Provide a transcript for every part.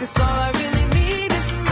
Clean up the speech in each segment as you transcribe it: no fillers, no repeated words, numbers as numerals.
'cause all I really need is me.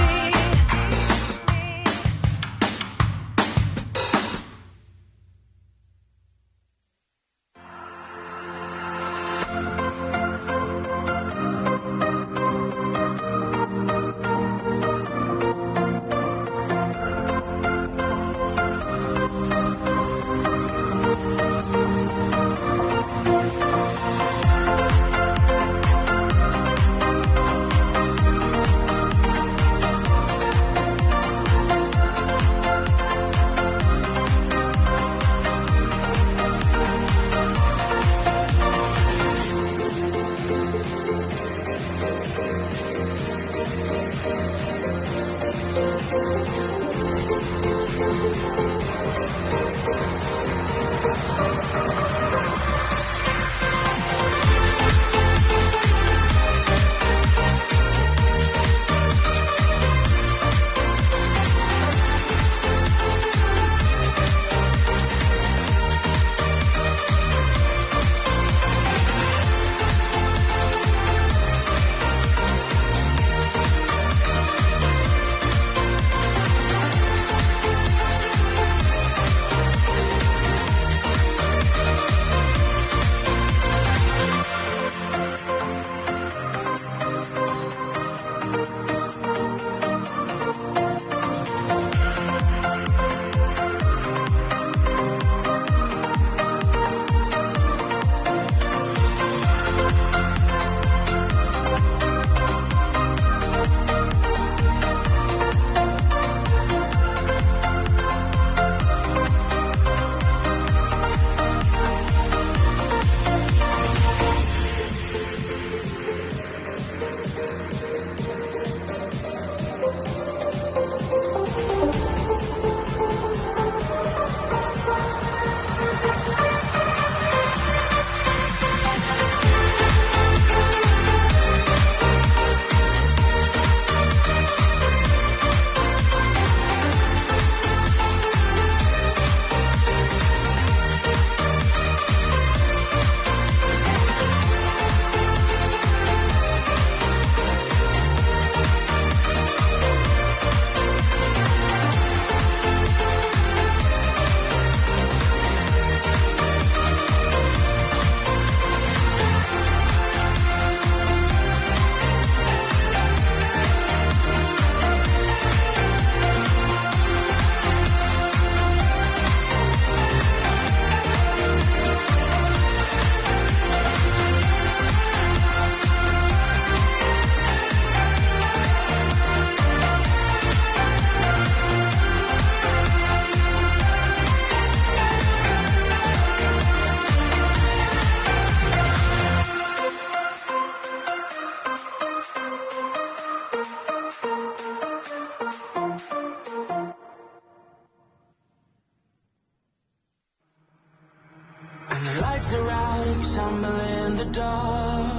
lights are out, you stumble in the dark.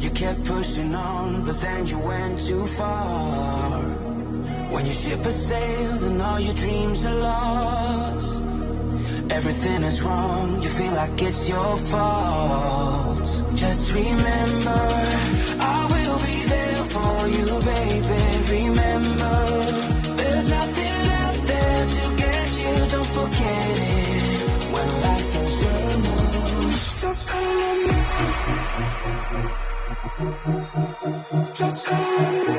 You kept pushing on, but then you went too far. When your ship has sailed and all your dreams are lost, everything is wrong, you feel like it's your fault. Just remember, I will be there for you, baby. Remember, there's nothing out there to get you, don't forget it. When life is lost, just call on me. Just call on me.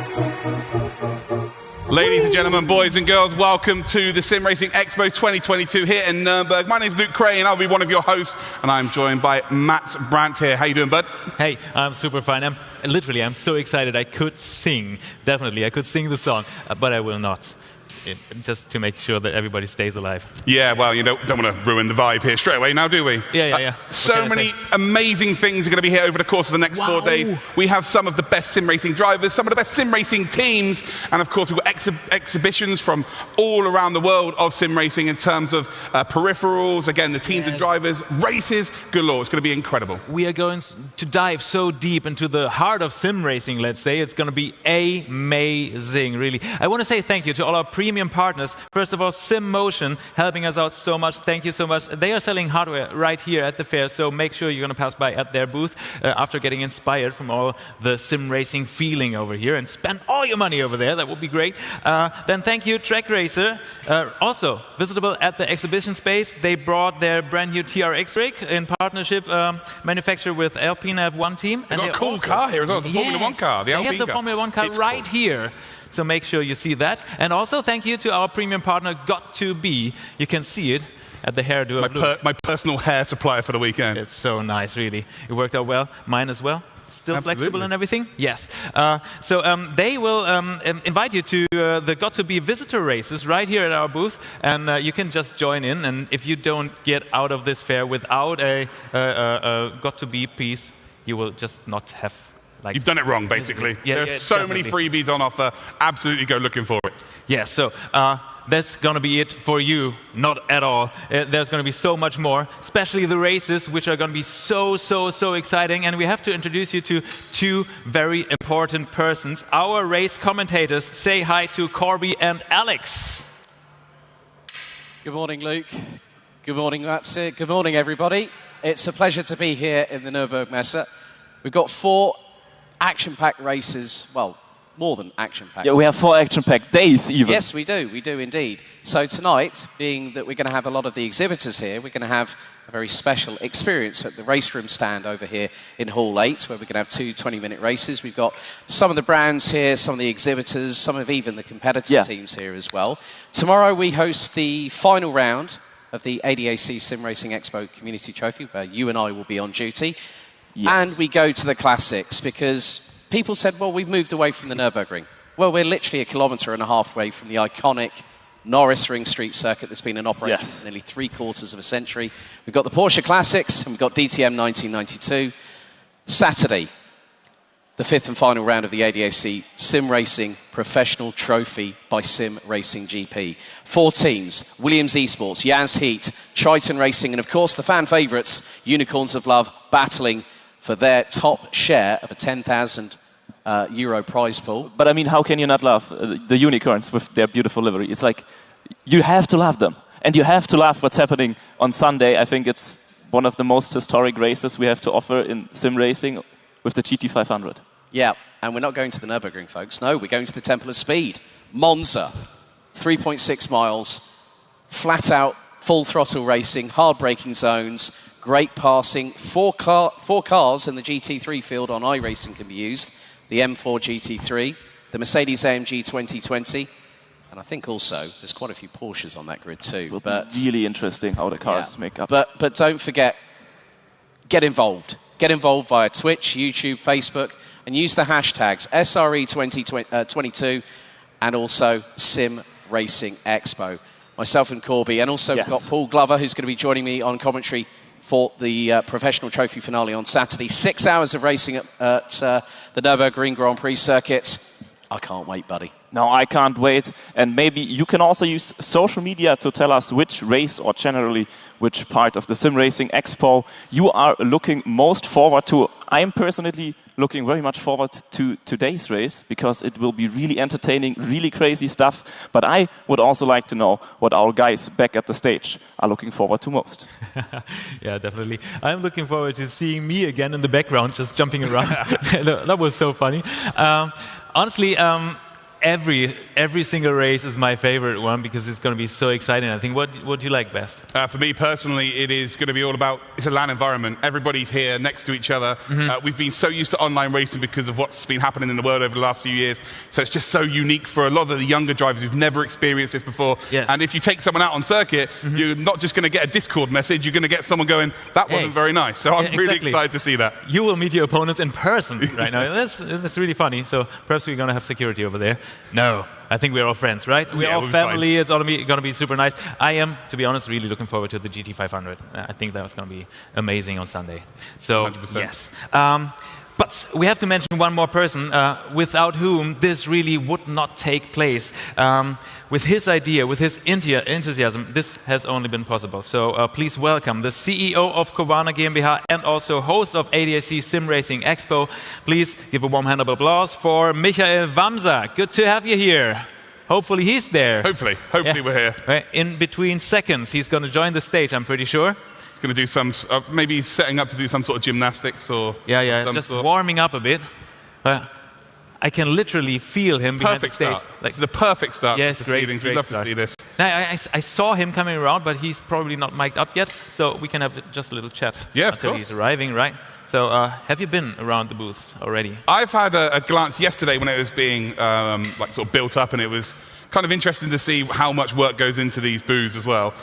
Ladies and gentlemen, boys and girls, welcome to the SimRacing Expo 2022 here in Nuremberg. My name is Luke Cray and I'll be one of your hosts, and I'm joined by Matt Brandt here. How you doing, bud? Hey, I'm super fine. I'm so excited. I could sing, definitely. I could sing the song, but I will not. Just to make sure that everybody stays alive. Yeah, well, you don't want to ruin the vibe here straight away now, do we? Yeah. So many amazing things are going to be here over the course of the next 4 days. We have some of the best sim racing drivers, some of the best sim racing teams, and of course we've got exhibitions from all around the world of sim racing in terms of peripherals, again, the teams and drivers, races galore. It's going to be incredible. We are going to dive so deep into the heart of sim racing, let's say. It's going to be amazing, really. I want to say thank you to all our premium premium partners. First of all, SimMotion, helping us out so much. Thank you so much. They are selling hardware right here at the fair, so make sure you're going to pass by at their booth after getting inspired from all the sim racing feeling over here and spend all your money over there. That would be great. Then thank you, Track Racer. Also visitable at the exhibition space. They brought their brand new TRX rig in partnership manufactured with Alpine F1 team. They've got a cool car here as well, the Formula 1 car. They have the Formula 1 car right here. So make sure you see that. And also thank you to our premium partner, Got2B. You can see it at the hairdo. My personal hair supplier for the weekend. It's so nice, really. It worked out well. Mine as well. Still flexible and everything? Yes. So they will invite you to the Got2B visitor races right here at our booth, and you can just join in. And if you don't get out of this fair without a Got2B piece, you will just not have. You've done it wrong, basically. There's so many freebies on offer. Absolutely go looking for it. Yeah, so that's going to be it for you. Not at all. There's going to be so much more, especially the races, which are going to be so exciting. And we have to introduce you to two very important persons. Our race commentators. Say hi to Corby and Alex. Good morning, Luke. Good morning, Matze. Good morning, everybody. It's a pleasure to be here in the Nürburgmesse. We've got 4 action-packed races, well, more than action-packed. Yeah, we have 4 action-packed days even. Yes, we do indeed. So tonight, being that we're going to have a lot of the exhibitors here, we're going to have a very special experience at the RaceRoom stand over here in Hall 8, where we're going to have 2 20-minute races. We've got some of the brands here, some of the exhibitors, some of even the competitor teams here as well. Tomorrow we host the final round of the ADAC SimRacing Expo Community Trophy, where you and I will be on duty. Yes. And we go to the classics because people said, well, we've moved away from the Nürburgring. Well, we're literally 1.5 kilometers away from the iconic Norris Ring street circuit that's been in operation for nearly 3/4 of a century. We've got the Porsche Classics and we've got DTM 1992. Saturday, the 5th and final round of the ADAC SimRacing Professional Trophy by simracing.gp. 4 teams, Williams Esports, Jans Heat, Triton Racing, and of course the fan favourites, Unicorns of Love, battling for their top share of a €10,000 prize pool. But I mean, how can you not love the unicorns with their beautiful livery? It's like, you have to love them. And you have to love what's happening on Sunday. I think it's one of the most historic races we have to offer in sim racing with the GT500. Yeah, and we're not going to the Nürburgring, folks. No, we're going to the Temple of Speed. Monza, 3.6 miles, flat out, full throttle racing, hard braking zones, great passing. 4 cars in the GT3 field on iRacing can be used. The M4 GT3, the Mercedes-AMG 2020, and I think also there's quite a few Porsches on that grid too. Will be really interesting how the cars make up. But don't forget, get involved. Get involved via Twitch, YouTube, Facebook, and use the hashtags SRE2022 and also Sim Racing Expo. Myself and Corby, and also we've got Paul Glover, who's going to be joining me on commentary for the professional trophy finale on Saturday. 6 hours of racing at the Nürburgring Grand Prix circuit. I can't wait, buddy. No, I can't wait. And maybe you can also use social media to tell us which race or generally which part of the Sim Racing Expo you are looking most forward to. I'm personally looking very much forward to today's race because it will be really entertaining, really crazy stuff. But I would also like to know what our guys back at the stage are looking forward to most. Yeah, definitely. I'm looking forward to seeing me again in the background, just jumping around. That was so funny. Honestly, every single race is my favorite one because it's going to be so exciting. I think, what do you like best? For me personally, it is going to be all about, it's a LAN environment. Everybody's here next to each other. We've been so used to online racing because of what's been happening in the world over the last few years. So it's just so unique for a lot of the younger drivers who've never experienced this before. Yes. And if you take someone out on circuit, you're not just going to get a Discord message, you're going to get someone going, that wasn't very nice. So I'm really excited to see that. You will meet your opponents in person right now. That's really funny. So perhaps we're going to have security over there. No, I think we're all friends, right? We're all family. It's going to be super nice. I am, to be honest, really looking forward to the GT500. I think that was going to be amazing on Sunday. So, 100%. Yes. But we have to mention one more person without whom this really would not take place. With his idea, with his enthusiasm, this has only been possible. So please welcome the CEO of Kovana GmbH and also host of ADAC SimRacing Expo. Please give a warm hand of applause for Michael Wamser. Good to have you here. Hopefully he's there. Hopefully we're here. Right. In between seconds, he's going to join the stage, I'm pretty sure. He's going to do some, maybe he's setting up to do some sort of gymnastics or... just warming up a bit. I can literally feel him behind the stage. It's the perfect start. Yes, great. We'd love to see this. I saw him coming around, but he's probably not mic'd up yet, so we can have just a little chat until he's arriving, right? So have you been around the booths already? I've had a glance yesterday when it was being like sort of built up, and it was kind of interesting to see how much work goes into these booths as well.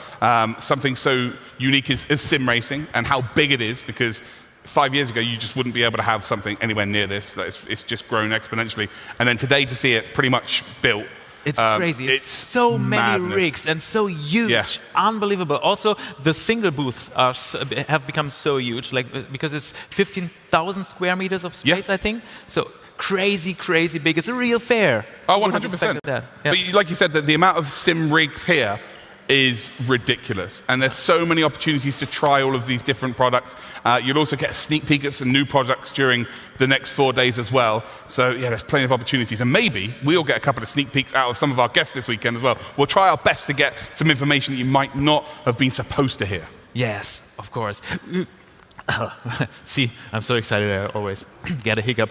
Something so unique as sim racing and how big it is, because 5 years ago, you just wouldn't be able to have something anywhere near this. It's just grown exponentially. And then today, to see it pretty much built. It's crazy. It's so many rigs and so huge. Unbelievable. Also, the single booths have become so huge, because it's 15,000 square meters of space, I think. So crazy, crazy big. It's a real fair. Oh, 100%. But like you said, the amount of sim rigs here is ridiculous, and there's so many opportunities to try all of these different products. You'll also get a sneak peek at some new products during the next 4 days as well. So yeah, there's plenty of opportunities, and maybe we'll get a couple of sneak peeks out of some of our guests this weekend as well. We'll try our best to get some information that you might not have been supposed to hear. Yes, of course. See, I'm so excited. I always get a hiccup.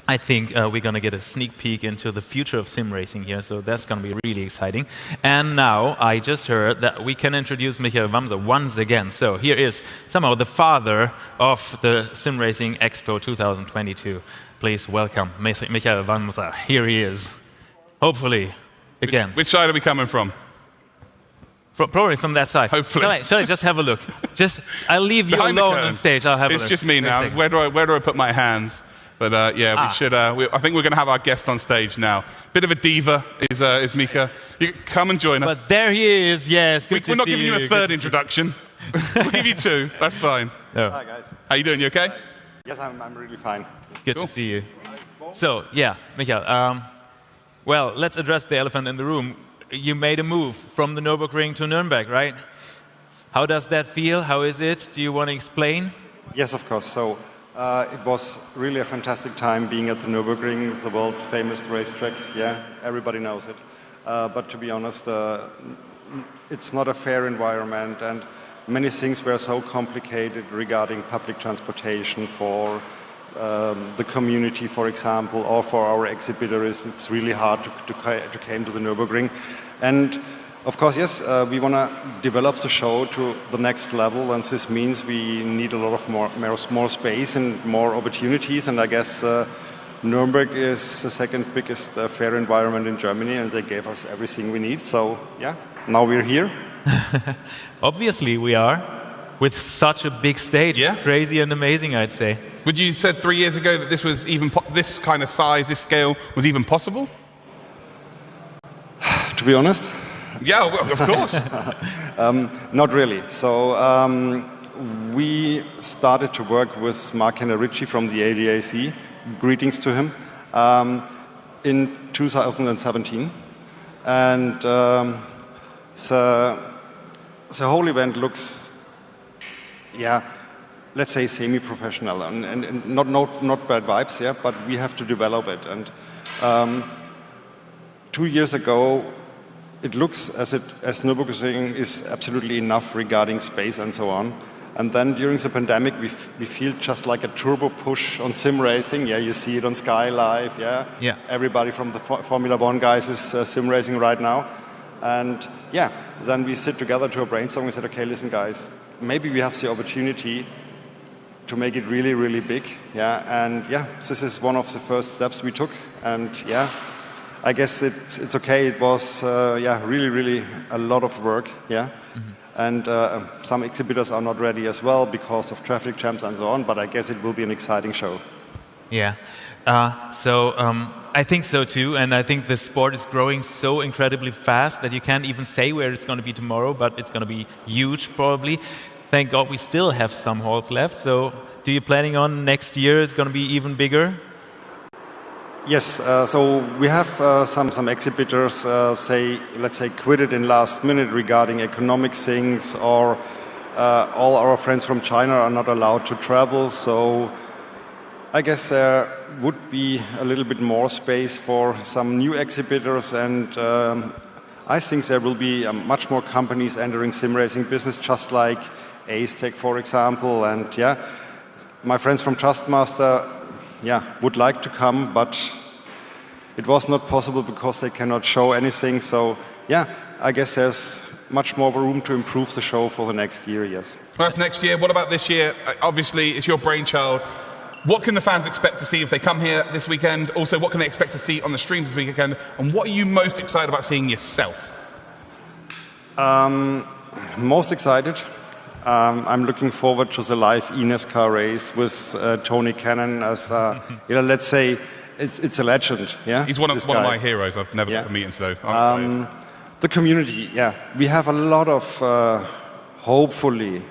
I think we're going to get a sneak peek into the future of sim racing here, so that's going to be really exciting. And now I just heard that we can introduce Michael Wamser once again. So here is somehow the father of the Sim Racing Expo 2022. Please welcome Michael Wamser. Here he is. Hopefully, again. Which side are we coming from? Probably from that side. Hopefully. Shall I just have a look? I'll leave you alone on stage. I'll have a look. It's just me now. Where do I put my hands? But we should. I think we're going to have our guest on stage now. Bit of a diva is Mika. You come and join us. But there he is. Yes, good to see you. We're not giving you a third introduction. We'll give you two. That's fine. No. Hi guys. How you doing? You okay? Yes, I'm really fine. Good to see you. So yeah, Michael. Well, let's address the elephant in the room. You made a move from the Nürburgring to Nürnberg, right? How does that feel? How is it? Do you want to explain? Yes, of course. So. It was really a fantastic time being at the Nürburgring, the world famous racetrack. Yeah, everybody knows it. But to be honest, it's not a fair environment, and many things were so complicated regarding public transportation for the community, for example, or for our exhibitors. It's really hard to come to the Nürburgring. And of course, yes, we want to develop the show to the next level, and this means we need a lot of more space and more opportunities. And I guess Nürnberg is the second biggest fair environment in Germany, and they gave us everything we need. So yeah, now we're here. Obviously, we are with such a big stage. Yeah. Crazy and amazing, I'd say. Would you said 3 years ago that this was even this kind of size, this scale was even possible? To be honest. Yeah, well, of course. Not really. So we started to work with Mark Henrici from the ADAC. Greetings to him. In 2017, and the whole event looks, let's say semi-professional and not bad vibes. Yeah, but we have to develop it. And 2 years ago, it looks as Nürburgring is absolutely enough regarding space and so on. And then during the pandemic, we feel just like a turbo push on sim racing. Yeah, you see it on Sky Live. Yeah. Everybody from the Formula One guys is sim racing right now. And yeah, then we sit together to a brainstorm and said, okay, listen, guys, maybe we have the opportunity to make it really, really big. Yeah, and yeah, this is one of the first steps we took. And yeah, I guess it's okay. It was really, really a lot of work. Yeah, and some exhibitors are not ready as well because of traffic jams and so on. But I guess it will be an exciting show. Yeah. I think so too, and I think the sport is growing so incredibly fast that you can't even say where it's going to be tomorrow, but it's going to be huge probably. Thank God we still have some halls left. So, do you planning on next year is going to be even bigger? Yes, so we have some exhibitors let's say quitted in last minute regarding economic things, or all our friends from China are not allowed to travel. So I guess there would be a little bit more space for some new exhibitors, and I think there will be much more companies entering sim racing business, just like ADAC, for example. And yeah, my friends from Trustmaster, would like to come, but it was not possible because they cannot show anything. So yeah, I guess there's much more room to improve the show for the next year. Yes. Well, that's next year. What about this year? Obviously, it's your brainchild. What can the fans expect to see if they come here this weekend? Also, what can they expect to see on the streams this weekend? And what are you most excited about seeing yourself? Most excited. I'm looking forward to the live eNASCAR race with Tony Cannon as, let's say, it's a legend. Yeah, he's one of my heroes. I've never got to meet him, so I'm excited. The community, we have a lot of, hopefully,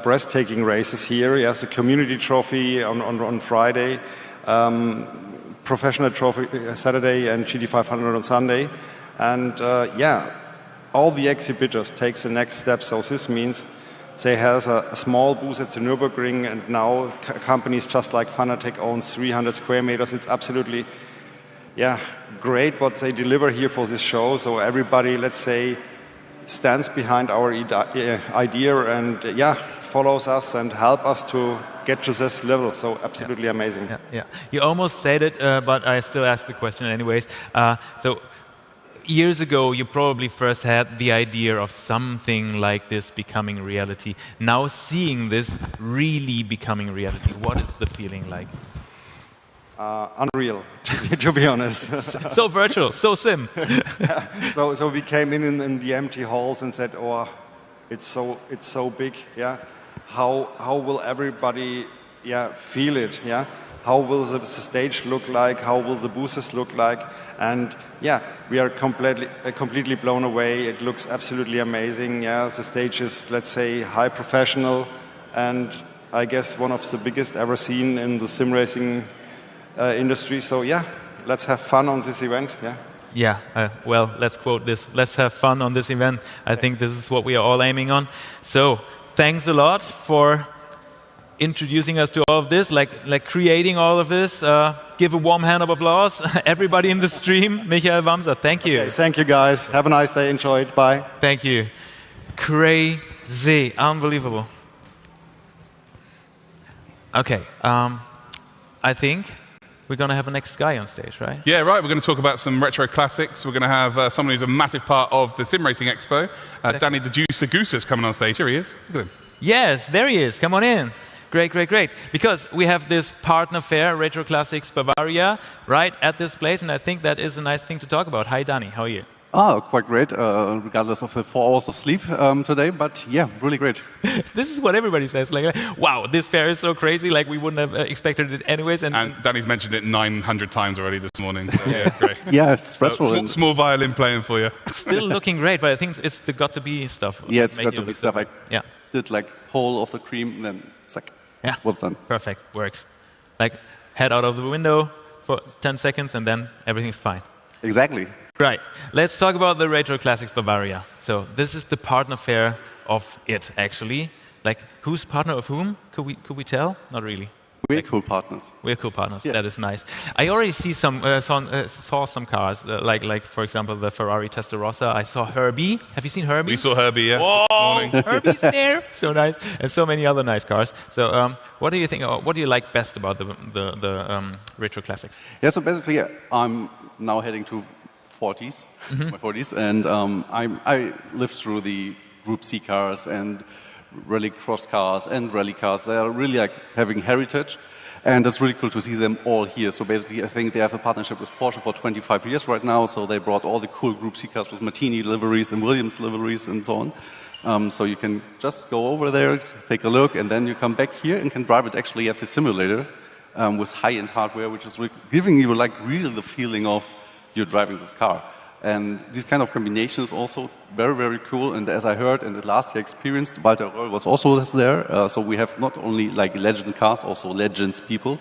breathtaking races here. Yes, the community trophy on Friday, professional trophy Saturday, and GT500 on Sunday. And all the exhibitors take the next step. So this means they have a small booth at the Nürburgring, and now companies just like Fanatec owns 300 square meters. It's absolutely great what they deliver here for this show. So everybody, let's say, stands behind our idea and follows us and help us to get to this level. So absolutely amazing. Yeah. You almost said it, but I still ask the question anyways. So years ago, you probably first had the idea of something like this becoming reality. Now seeing this really becoming reality, what is the feeling like? Unreal, to be honest. So virtual, so sim. So we came in the empty halls and said, "Oh, it's so big. Yeah, how will everybody feel it? Yeah, how will the stage look like? How will the booths look like?" And we are completely blown away. It looks absolutely amazing. Yeah, the stage is, let's say, high professional, and I guess one of the biggest ever seen in the sim racing industry. So let's have fun on this event. Well, let's quote this. Let's have fun on this event. I think this is what we are all aiming on. So thanks a lot for introducing us to all of this, like creating all of this. Give a warm hand of applause. Everybody in the stream. Michael Wamser, thank you. Okay, thank you, guys. Have a nice day. Enjoy it. Bye. Thank you. Crazy. Unbelievable. Okay. I think we're going to have a next guy on stage, right? Yeah, right. We're going to talk about some retro classics. We're going to have someone who's a massive part of the Sim Racing Expo. Danny the Juicer Goose is coming on stage. Here he is. Look at him. Yes, there he is. Come on in. Great. Because we have this partner fair, Retro Classics Bavaria, right at this place, and I think that is a nice thing to talk about. Hi, Danny. How are you? Quite great, regardless of the 4 hours of sleep today, but really great. This is what everybody says, like, wow, this fair is so crazy, like we wouldn't have expected it anyways. And Danny's mentioned it 900 times already this morning. So, great. It's stressful. So, small violin playing for you. Still looking great, but I think it's the got-to-be stuff. Yeah, it's got-to-be stuff. I did like whole of the cream, and then it's like, what's done? Perfect, works. Like, head out of the window for 10 seconds, and then everything's fine. Exactly. Right. Let's talk about the Retro Classics Bavaria. So this is the partner fair of it, actually. Like, who's partner of whom? Could we tell? Not really. We're cool partners. We're cool partners. Yeah. That is nice. I already see saw some cars, like for example the Ferrari Testarossa. I saw Herbie. Have you seen Herbie? We saw Herbie. Yeah. Whoa, Herbie's there. So nice, and so many other nice cars. So, what do you think? What do you like best about the Retro Classics? Yeah. So basically, I'm now heading to my 40s, and I lived through the Group C cars and rally cross cars and rally cars. They are really like having heritage, and it's really cool to see them all here. So basically, I think they have a partnership with Porsche for 25 years right now, so they brought all the cool Group C cars with Martini liveries and Williams liveries and so on. So you can just go over there, take a look, and then you come back here and can drive it actually at the simulator with high-end hardware, which is giving you like really the feeling of you're driving this car. And these kind of combinations also very, very cool. And as I heard in the last year experience, Walter Röll was also there. So we have not only like legend cars, also legends people.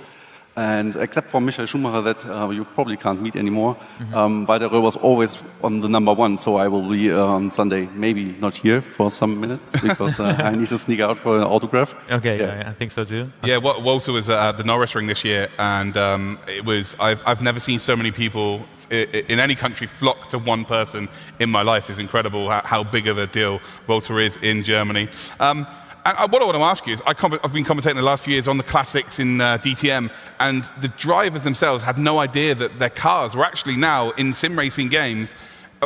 And except for Michael Schumacher, that you probably can't meet anymore, Walter Röll was always on the #1. So I will be on Sunday, maybe not here for some minutes because I need to sneak out for an autograph. Okay, yeah, I think so too. Yeah, Walter was at the Norris Ring this year, and it was. I've never seen so many people in any country flock to one person in my life. It's incredible how big of a deal Walter is in Germany. And what I want to ask you is, I've been commentating the last few years on the classics in DTM, and the drivers themselves had no idea that their cars were actually now in sim racing games.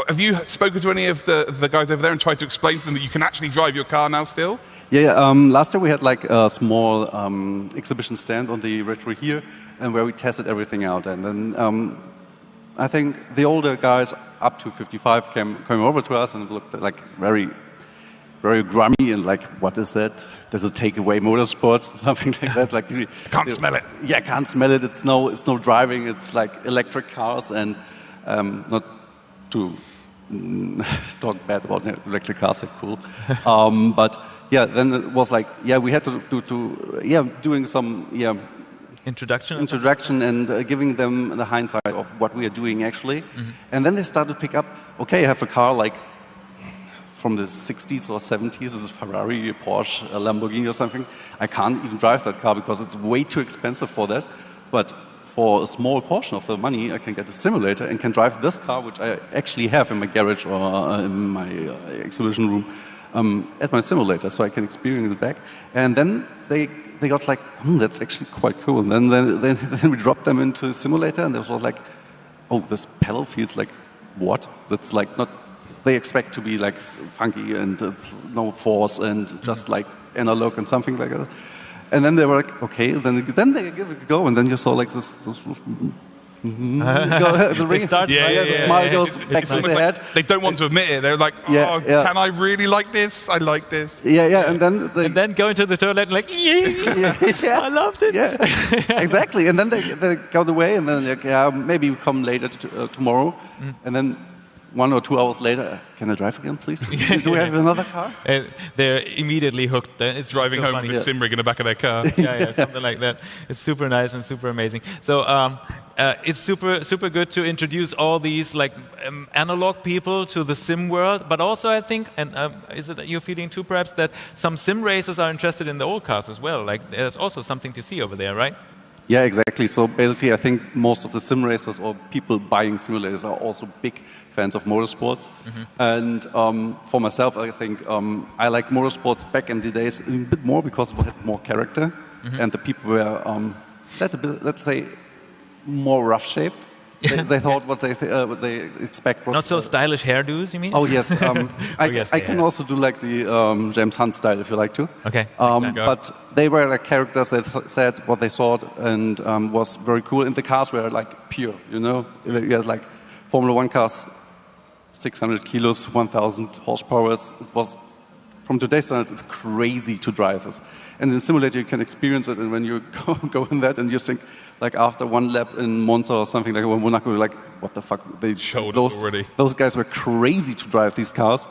Have you spoken to any of the guys over there and tried to explain to them that you can actually drive your car now still? Yeah, last year we had like a small exhibition stand on the Retro here, and where we tested everything out. And then I think the older guys up to 55 came over to us and looked like very grummy and like, what is that? Does it take away motorsports? Something like that. Like, can't smell it. Yeah, can't smell it. It's no driving. It's like electric cars, and not to talk bad about electric cars. They're cool, but yeah. Then it was like, yeah, we had to doing some introduction and giving them the hindsight of what we are doing actually, and then they started to pick up. Okay, I have a car like from the 60s or 70s, this is a Ferrari, a Porsche, a Lamborghini or something. I can't even drive that car because it's way too expensive for that. But for a small portion of the money, I can get a simulator and can drive this car, which I actually have in my garage or in my exhibition room, at my simulator, so I can experience it back. And then they got like, that's actually quite cool. And then we dropped them into the simulator, and it was like, oh, this pedal feels like what? That's like not. They expect to be like funky and it's no force and just like analog and something like that. And then they were like, okay, then they give it a go, and then you saw like this the ring, the smile goes back to the head. They don't want to admit it. They're like, can I really like this? I like this. Yeah, and then go into the toilet like, I loved it. Yeah, exactly. And then they got away, and then like, maybe we come later tomorrow, and then 1 or 2 hours later, can I drive again, please? Do we have another car? And they're immediately hooked. It's driving so home funny. with a sim rig in the back of their car. Yeah, something like that. It's super nice and super amazing. So it's super good to introduce all these like analog people to the sim world, but also I think, and is it that you're feeling too perhaps, that some sim racers are interested in the old cars as well? Like there's also something to see over there, right? Yeah, exactly. So basically, I think most of the sim racers or people buying simulators are also big fans of motorsports. And for myself, I think I like motorsports back in the days a bit more because it had more character, and the people were, let's say, more rough-shaped. They thought what they expect. Not so stylish hairdos, you mean? Oh yes, I can also do like the James Hunt style if you like to. Okay. But they were like characters that said what they thought and was very cool. And the cars were like pure, you know. You had like Formula 1 cars, 600 kilos, 1,000 horsepower. It was, from today's standards, it's crazy to drive this. And in the simulator, you can experience it. And when you go in that and you think, like after one lap in Monza or something like Monaco, you're like, what the fuck? They showed us already. Those guys were crazy to drive these cars.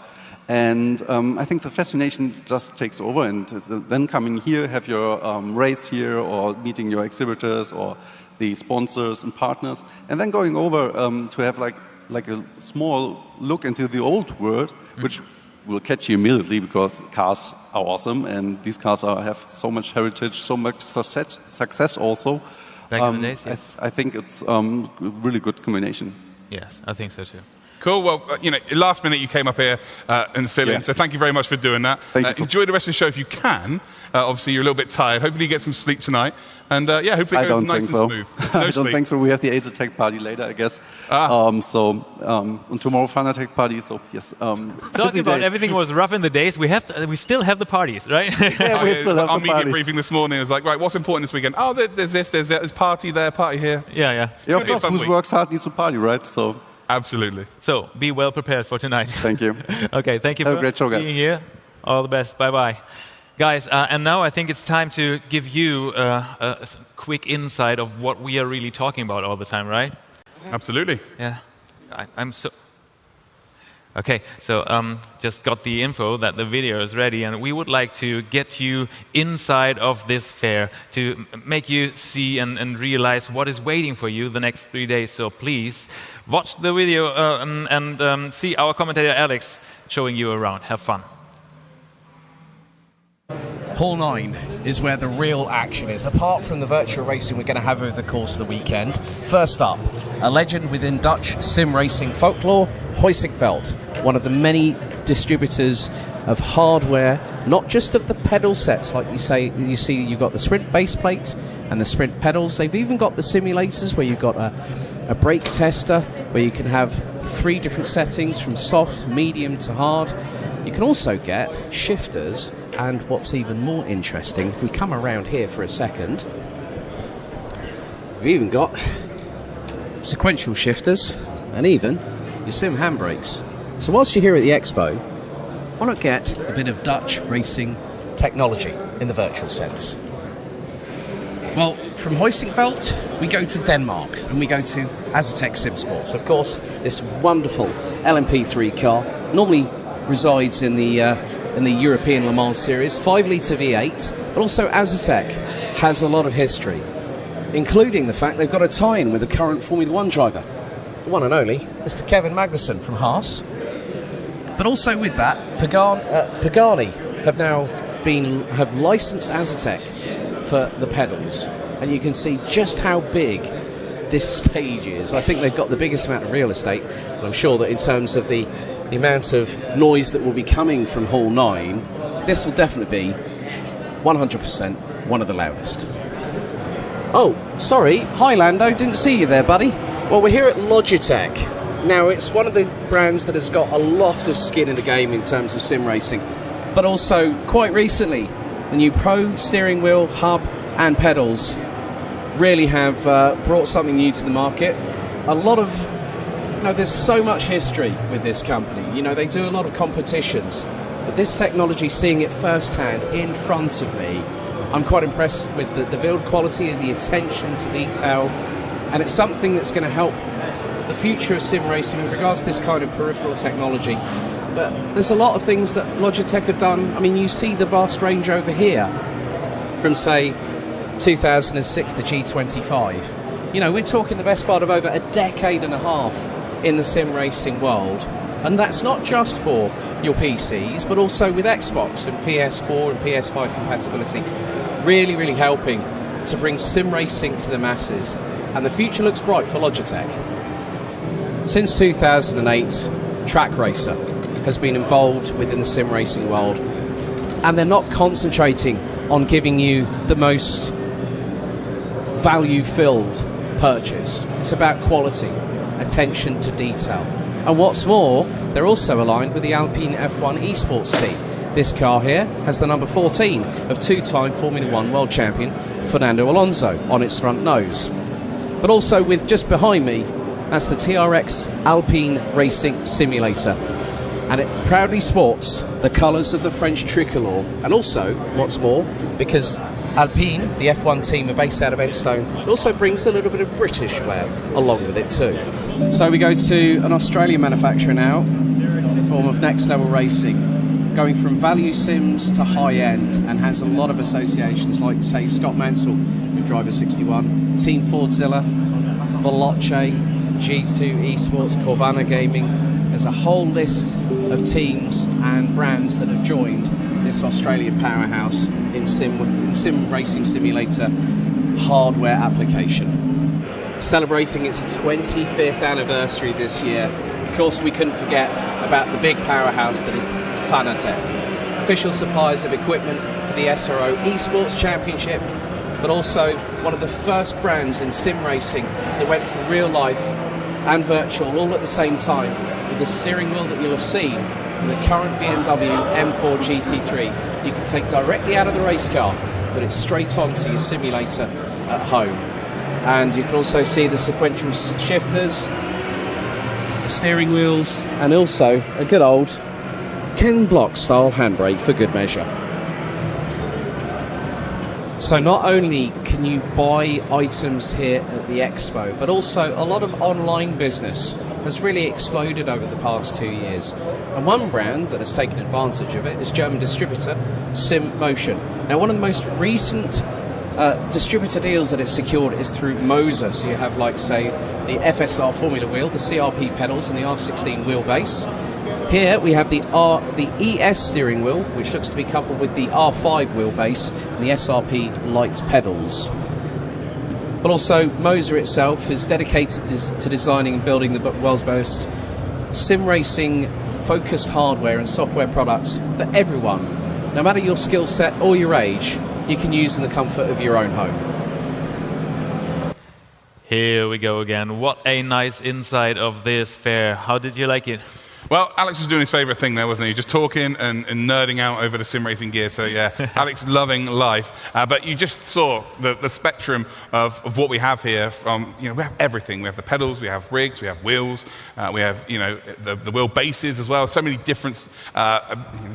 And I think the fascination just takes over. And then coming here, have your race here or meeting your exhibitors or the sponsors and partners. And then going over to have like a small look into the old world, which will catch you immediately because cars are awesome. And these cars have so much heritage, so much success also. Back in the days, yes. I think it's a really good combination. Yes, I think so too. Cool. Well, last minute you came up here and fill in, so thank you very much for doing that. Enjoy the rest of the show if you can. Obviously, you're a little bit tired. Hopefully, you get some sleep tonight. And hopefully it goes nice and smooth. No I don't think so. We have the ADAC party later, I guess. And tomorrow Fanatec party. So yes. Talking about everything was rough in the days. We still have the parties, right? Yeah, we still have the parties. Our media briefing this morning was like, right, what's important this weekend? Oh, there's this, there's that, there's party there, party here. Yeah. Yeah, of course. Who works hard needs a party, right? So. Absolutely. So be well prepared for tonight. Thank you. Okay, thank you Have for a great show, guys. being here. All the best. Bye-bye. Guys, and now I think it's time to give you a quick insight of what we are really talking about all the time, right? Absolutely. Yeah. I'm Okay, so just got the info that the video is ready, and we would like to get you inside of this fair to make you see and realize what is waiting for you the next 3 days. So please watch the video and see our commentator Alex showing you around. Have fun. Hall 9 is where the real action is. Apart from the virtual racing we're going to have over the course of the weekend, first up, a legend within Dutch sim racing folklore, Huizinckveld, one of the many distributors of hardware, not just of the pedal sets like you see you've got the sprint base plate and the sprint pedals. They've even got the simulators where you've got a brake tester where you can have 3 different settings from soft, medium to hard. You can also get shifters, and what's even more interesting, if we come around here for a second, we've even got sequential shifters and even your sim handbrakes. So whilst you're here at the Expo, why not get a bit of Dutch racing technology in the virtual sense? Well, from Huizinckveld, we go to Denmark and we go to ADAC SimSports. Of course, this wonderful LMP3 car normally resides in the European Le Mans series, 5-litre V8, but also ADAC has a lot of history, including the fact they've got a tie-in with the current Formula 1 driver, the one and only Mr. Kevin Magnussen from Haas. But also with that, Pagani have licensed ADAC for the pedals, and you can see just how big this stage is. I think they've got the biggest amount of real estate, and I'm sure that in terms of the amount of noise that will be coming from Hall 9, this will definitely be 100% one of the loudest. Oh, sorry, hi Lando, didn't see you there, buddy. Well, we're here at Logitech. Now, it's one of the brands that has got a lot of skin in the game in terms of sim racing, but also, quite recently, the new Pro steering wheel, hub and pedals really have brought something new to the market. A lot of there's so much history with this company. They do a lot of competitions, but this technology, seeing it firsthand in front of me, I'm quite impressed with the build quality and the attention to detail, and it's something that's going to help the future of sim racing in regards to this kind of peripheral technology. But there's a lot of things that Logitech have done. I mean, you see the vast range over here from, say, 2006 to G25. We're talking the best part of over a decade and a half in the sim racing world, and that's not just for your PCs but also with Xbox and PS4 and PS5 compatibility, really helping to bring sim racing to the masses, and the future looks bright for Logitech. Since 2008, Track Racer has been involved within the sim racing world, and they're not concentrating on giving you the most value-filled purchase. It's about quality, attention to detail. And what's more, they're also aligned with the Alpine F1 Esports team. This car here has the number 14 of 2-time Formula 1 world champion Fernando Alonso on its front nose. But also with just behind me, that's the TRX Alpine Racing Simulator. And it proudly sports the colours of the French tricolour. And also, what's more, because Alpine, the F1 team, are based out of Enstone, it also brings a little bit of British flair along with it too. So we go to an Australian manufacturer now, in the form of Next Level Racing, going from value sims to high end, and has a lot of associations like, say, Scott Mansell, with Driver 61, Team Fordzilla, Veloce, G2 Esports, Corvana Gaming. There's a whole list of teams and brands that have joined this Australian powerhouse in sim racing simulator hardware application. Celebrating its 25th anniversary this year, of course we couldn't forget about the big powerhouse that is Fanatec, official suppliers of equipment for the SRO Esports Championship, but also one of the first brands in sim racing that went for real life and virtual all at the same time, with the steering wheel that you'll have seen in the current BMW M4 GT3 you can take directly out of the race car, put it straight onto your simulator at home. And you can also see the sequential shifters, the steering wheels, and also a good old Ken Block style handbrake for good measure. So not only can you buy items here at the Expo, but also a lot of online business has really exploded over the past 2 years. And one brand that has taken advantage of it is German distributor SimMotion. Now, one of the most recent distributor deals that it's secured is through Moser. So you have, like, say, the FSR Formula wheel, the CRP pedals, and the R16 wheelbase. Here we have the ES steering wheel, which looks to be coupled with the R5 wheelbase and the SRP light pedals. But also, Moser itself is dedicated to designing and building the world's most sim racing focused hardware and software products that everyone, no matter your skill set or your age, you can use in the comfort of your own home. Here we go again. What a nice insight of this fair. How did you like it? Well, Alex was doing his favourite thing there, wasn't he? Just talking and nerding out over the sim racing gear. So yeah, Alex loving life. But you just saw the spectrum of what we have here. From, we have everything. We have the pedals, we have rigs, we have wheels, we have the wheel bases as well. So many different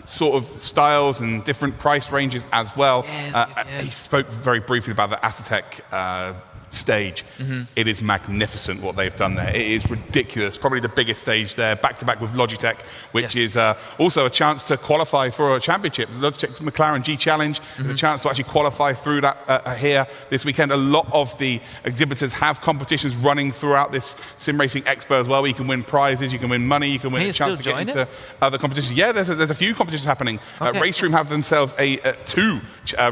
sort of styles and different price ranges as well. Yes. He spoke very briefly about the ADAC stage. It is magnificent what they've done there. It is ridiculous. Probably the biggest stage there, back to back with Logitech, which is also a chance to qualify for a championship. The Logitech McLaren G Challenge, the chance to actually qualify through that here this weekend. A lot of the exhibitors have competitions running throughout this Sim Racing Expo as well, where you can win prizes, you can win money, you can win a chance to get into other competitions. Yeah, there's a few competitions happening. RaceRoom have themselves two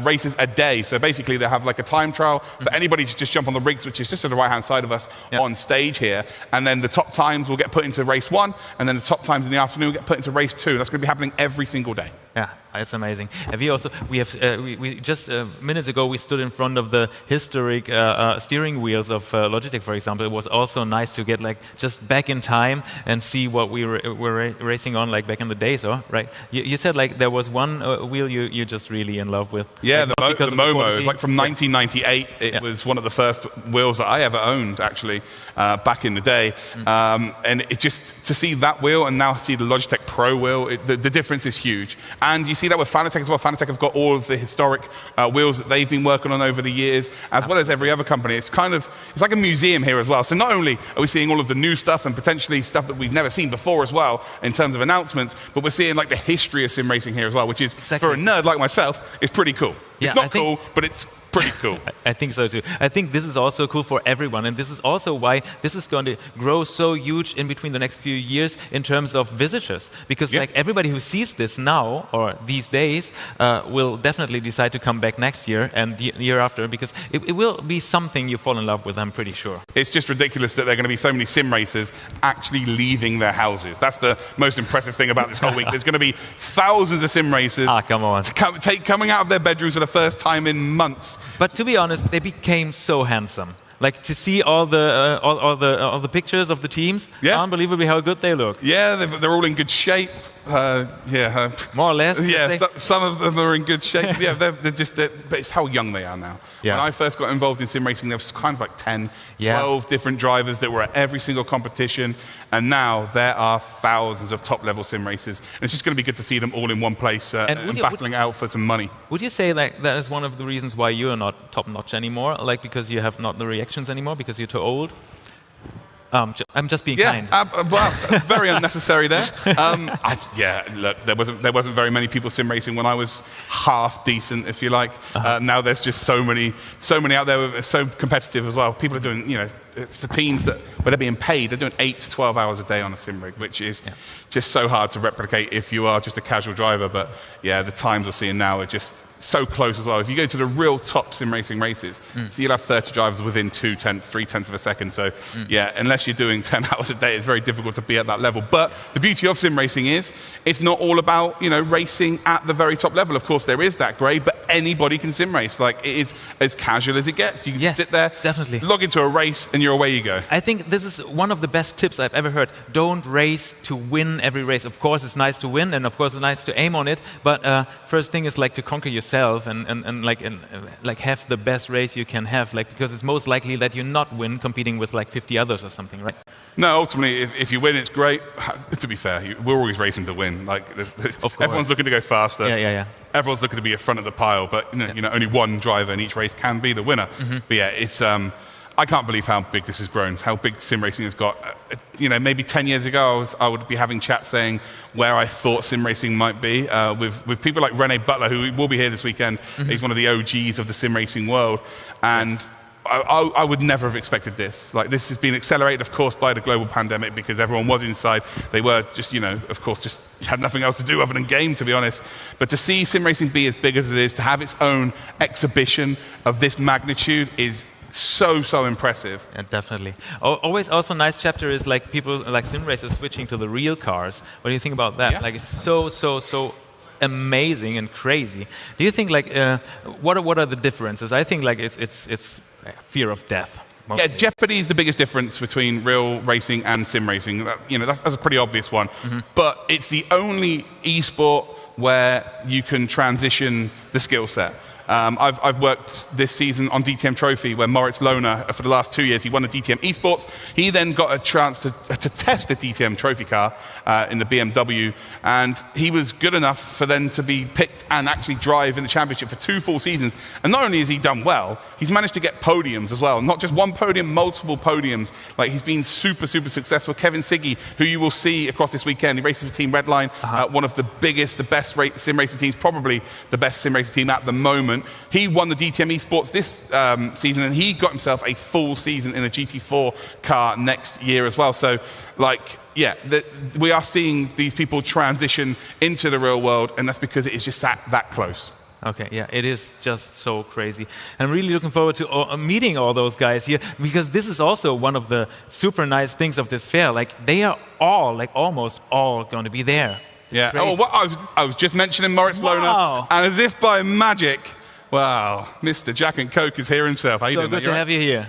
races a day. So basically they have like a time trial for anybody to just jump on the rigs, which is just to the right-hand side of us on stage here. And then the top times will get put into race 1, and then the top times in the afternoon will get put into race 2. That's going to be happening every single day. Yeah, it's amazing. Have you also? We have. We just minutes ago we stood in front of the historic steering wheels of Logitech, for example. It was also nice to get just back in time and see what we were racing on back in the days, right? You said there was one wheel you're just really in love with. Yeah, the Momo. It's from 1998. It was one of the first wheels that I ever owned, actually, back in the day. And it just to see that wheel and now see the Logitech Pro wheel, the difference is huge. And you see that with Fanatec as well. Fanatec have got all of the historic wheels that they've been working on over the years, as well as every other company. It's like a museum here as well. So not only are we seeing all of the new stuff and potentially stuff that we've never seen before as well in terms of announcements, but we're seeing the history of sim racing here as well, which is, for a nerd like myself, is pretty cool. Yeah, it's not cool, but it's pretty cool. I think so too. I think this is also cool for everyone, and this is also why this is going to grow so huge in between the next few years in terms of visitors. Because everybody who sees this now or these days will definitely decide to come back next year and the year after, because it will be something you fall in love with, I'm pretty sure. It's just ridiculous that there are going to be so many sim racers actually leaving their houses. That's the most impressive thing about this whole week. There's going to be thousands of sim racers coming out of their bedrooms for the first time in months. But to be honest, they became so handsome. To see all the pictures of the teams, unbelievably how good they look. Yeah, they're all in good shape. More or less. Yeah, some of them are in good shape. Yeah, but it's how young they are now. Yeah. When I first got involved in sim racing, there was kind of 10, 12 different drivers that were at every single competition, and now there are thousands of top-level sim racers. And it's just going to be good to see them all in one place and battling out for some money. Would you say that is one of the reasons why you are not top-notch anymore? Because you have not the reactions anymore, because you're too old? I'm just being kind. Well, very unnecessary there. Look, there wasn't very many people sim racing when I was half decent, if you like. Now there's just so many out there. It's so competitive as well. People are doing, it's for teams where they're being paid. They're doing 8 to 12 hours a day on a sim rig, which is just so hard to replicate if you are just a casual driver. But yeah, the times we're seeing now are just so close as well. If you go to the real top sim racing races, you'll have 30 drivers within 3/10 of a second. So yeah, unless you're doing 10 hours a day, it's very difficult to be at that level. But the beauty of sim racing is it's not all about racing at the very top level. Of course, there is that grade, but anybody can sim race. It is as casual as it gets. You can sit there, definitely log into a race, and away you go. I think this is one of the best tips I've ever heard. Don't race to win every race. Of course, it's nice to win, and of course, it's nice to aim on it. But first thing is to conquer yourself and have the best race you can have. Because it's most likely that you not win competing with 50 others or something, right? No, ultimately, if you win, it's great. To be fair, we're always racing to win. Of course. Everyone's looking to go faster. Yeah. Everyone's looking to be at front of the pile. while, but only one driver in each race can be the winner. But yeah, it's I can't believe how big this has grown, how big sim racing has got. Maybe 10 years ago, I would be having chats saying where I thought sim racing might be with people like Rene Butler, who will be here this weekend. He's one of the OGs of the sim racing world, and I would never have expected this. Like, this has been accelerated, of course, by the global pandemic because everyone was inside. They were just, of course, just had nothing else to do other than game, to be honest. But to see sim racing be as big as it is, to have its own exhibition of this magnitude is so impressive. Yeah, definitely. Always also nice chapter is like people like sim racers switching to the real cars. What do you think about that? Yeah. Like, it's so amazing and crazy. Do you think like what are the differences? I think like it's fear of death. Mostly. Yeah, Jeopardy is the biggest difference between real racing and sim racing. That's a pretty obvious one. But it's the only esport where you can transition the skill set. I've worked this season on DTM Trophy, where Moritz Lohner, for the last 2 years, he won the DTM Esports. He then got a chance to test the DTM Trophy car in the BMW, and he was good enough for them to be picked and actually drive in the championship for 2 full seasons. And not only has he done well, he's managed to get podiums as well. Not just one podium, multiple podiums. Like, he's been super successful. Kevin Siggy, who you will see across this weekend, he races for Team Redline, one of the biggest, the best sim racing teams, probably the best sim racing team at the moment. He won the DTM Esports this season, and he got himself a full season in a GT4 car next year as well. So, we are seeing these people transition into the real world, and that's because it is just that close. Okay, yeah, it is just so crazy. I'm really looking forward to meeting all those guys here, because this is also one of the super nice things of this fair. Like, they are all, like almost all, going to be there. Yeah. I was just mentioning Moritz Lohner, and as if by magic, wow, Mr. Jack and Coke is here himself. How you doing? So good to have you here.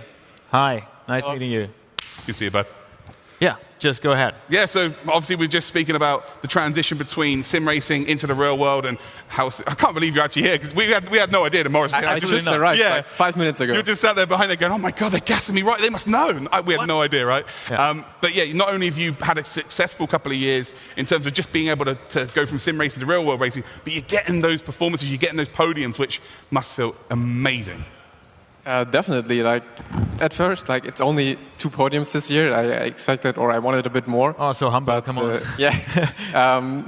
Hi, nice meeting you. Good to see you, bud. Yeah, just go ahead. Yeah, so obviously we're just speaking about the transition between sim racing into the real world, and how I can't believe you're actually here, because we had no idea that Morris. I just arrived like 5 minutes ago. You just sat there behind there going, "Oh my God, they're gassing me right! They must know." We had no idea, right? Yeah. But yeah, not only have you had a successful couple of years in terms of just being able to go from sim racing to real world racing, but you're getting those performances, you're getting those podiums, which must feel amazing. Definitely. Like, at first, like, it's only 2 podiums this year. I expected, or I wanted a bit more. Oh, so humble! Come on. Yeah.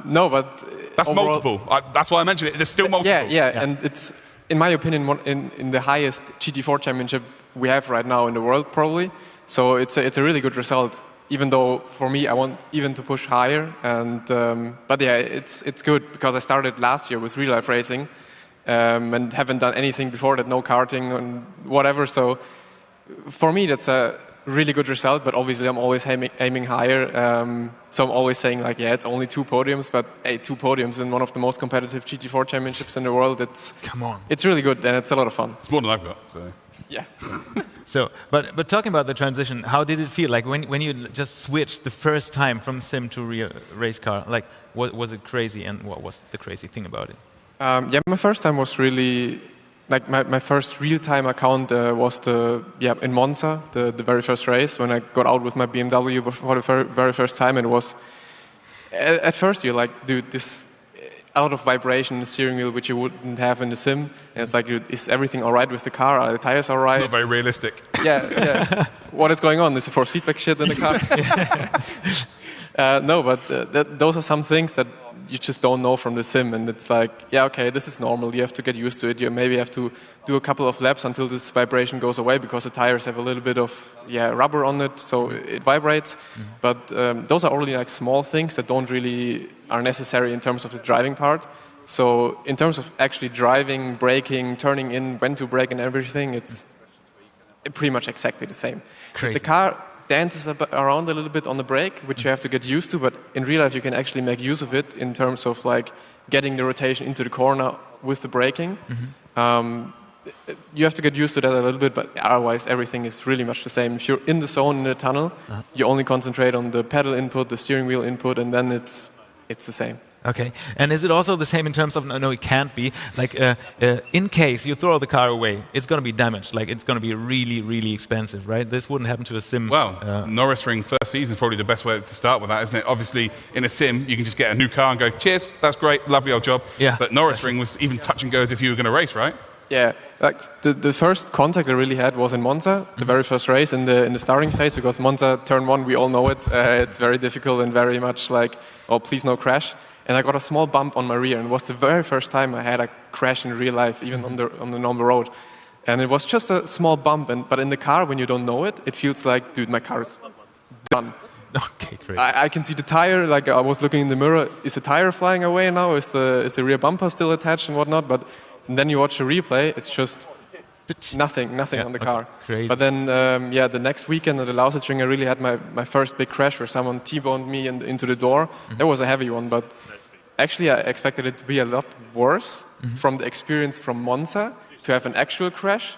No, but that's overall, multiple. That's why I mentioned it. There's still multiple. Yeah, and it's, in my opinion, in the highest GT4 championship we have right now in the world, probably. So it's a really good result. Even though for me, I want even to push higher. And but yeah, it's good, because I started last year with real life racing. And haven't done anything before that, no karting and whatever. So for me, that's a really good result, but obviously I'm always aiming higher. So I'm always saying, like, yeah, it's only 2 podiums, but 2 podiums in one of the most competitive GT4 championships in the world. Come on. It's really good, and it's a lot of fun. It's more than I've got, so. Yeah. So, but talking about the transition, how did it feel? Like, when you just switched the first time from sim to real race car, like, was it crazy, and what was the crazy thing about it? Yeah, my first time was really, like, my first real-time account was in Monza, the very first race, when I got out with my BMW for the very first time. And it was, at first you're like, dude, this out of vibration in the steering wheel, which you wouldn't have in the sim. And it's like, dude, is everything all right with the car? Are the tires all right? Not very realistic. Yeah. What is going on? Is it for feedback shit in the car? No, but those are some things that you just don't know from the sim, and it's like, yeah, okay, this is normal. You have to get used to it. You maybe have to do a couple of laps until this vibration goes away, because the tires have a little bit of rubber on it, so it vibrates. But those are only like small things that don't really are necessary in terms of the driving part. So in terms of actually driving, braking, turning in, when to brake and everything, it's pretty much exactly the same. Crazy. The car dances around a little bit on the brake, which you have to get used to, but in real life you can actually make use of it in terms of like getting the rotation into the corner with the braking. You have to get used to that a little bit, but otherwise everything is really much the same. If you're in the zone in the tunnel, you only concentrate on the pedal input, the steering wheel input, and then it's the same. Okay, and is it also the same in terms of, no, it can't be, like in case you throw the car away, it's going to be damaged, like it's going to be really, really expensive, right? This wouldn't happen to a sim. Well, Norris Ring first season is probably the best way to start with that, isn't it? Obviously, in a sim, you can just get a new car and go, cheers, that's great, lovely old job. Yeah. But Norris Ring was even touch and go as if you were going to race, right? Yeah, like the first contact I really had was in Monza, the very first race in the starting phase, because Monza turn 1, we all know it. It's very difficult and very much like, oh, please no crash. And I got a small bump on my rear, and it was the very first time I had a crash in real life, even on the normal road. And it was just a small bump, but in the car, when you don't know it, it feels like, dude, my car is done. Okay, great. I can see the tire, like I was looking in the mirror, is the tire flying away now? Is the rear bumper still attached and whatnot? But then you watch a replay, it's just nothing on the car. Crazy. But then, the next weekend at the Lausitz Ring, I really had my first big crash where someone T-boned me into the door. That was a heavy one, but actually I expected it to be a lot worse from the experience from Monza to have an actual crash.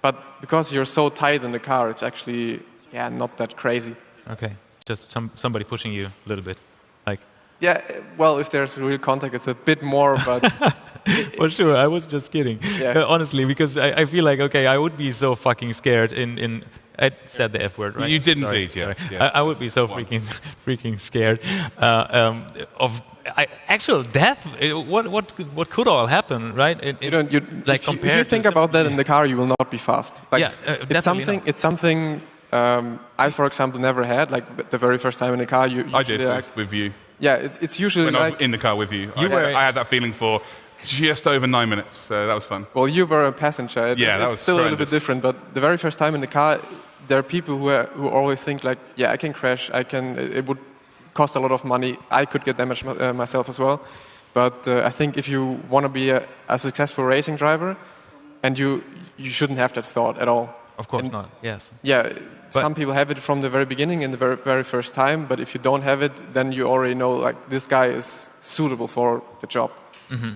But because you're so tight in the car, it's actually not that crazy. Okay, just somebody pushing you a little bit, like. Yeah, well, if there's real contact, it's a bit more, but... For sure, I was just kidding. Yeah. Honestly, because I feel like, okay, I would be so fucking scared I said the F word, right? You did Sorry, indeed, yeah. sorry. Yeah. I would be so freaking scared of actual death. What could all happen, right? If you think about that in the car, you will not be fast. Like, it's something I, for example, never had. Like the very first time in the car, I did with you. Yeah, it's usually when like... I was in the car with you. I had that feeling for just over 9 minutes, so that was fun. Well, you were a passenger. It's still a little bit different, but the very first time in the car, there are people who always think like, yeah, I can crash, it would cost a lot of money, I could get damaged myself as well. But I think if you want to be a successful racing driver, and you shouldn't have that thought at all. Of course not, yes. Yeah, some people have it from the very beginning in the very, very first time, but if you don't have it, then you already know, like, this guy is suitable for the job.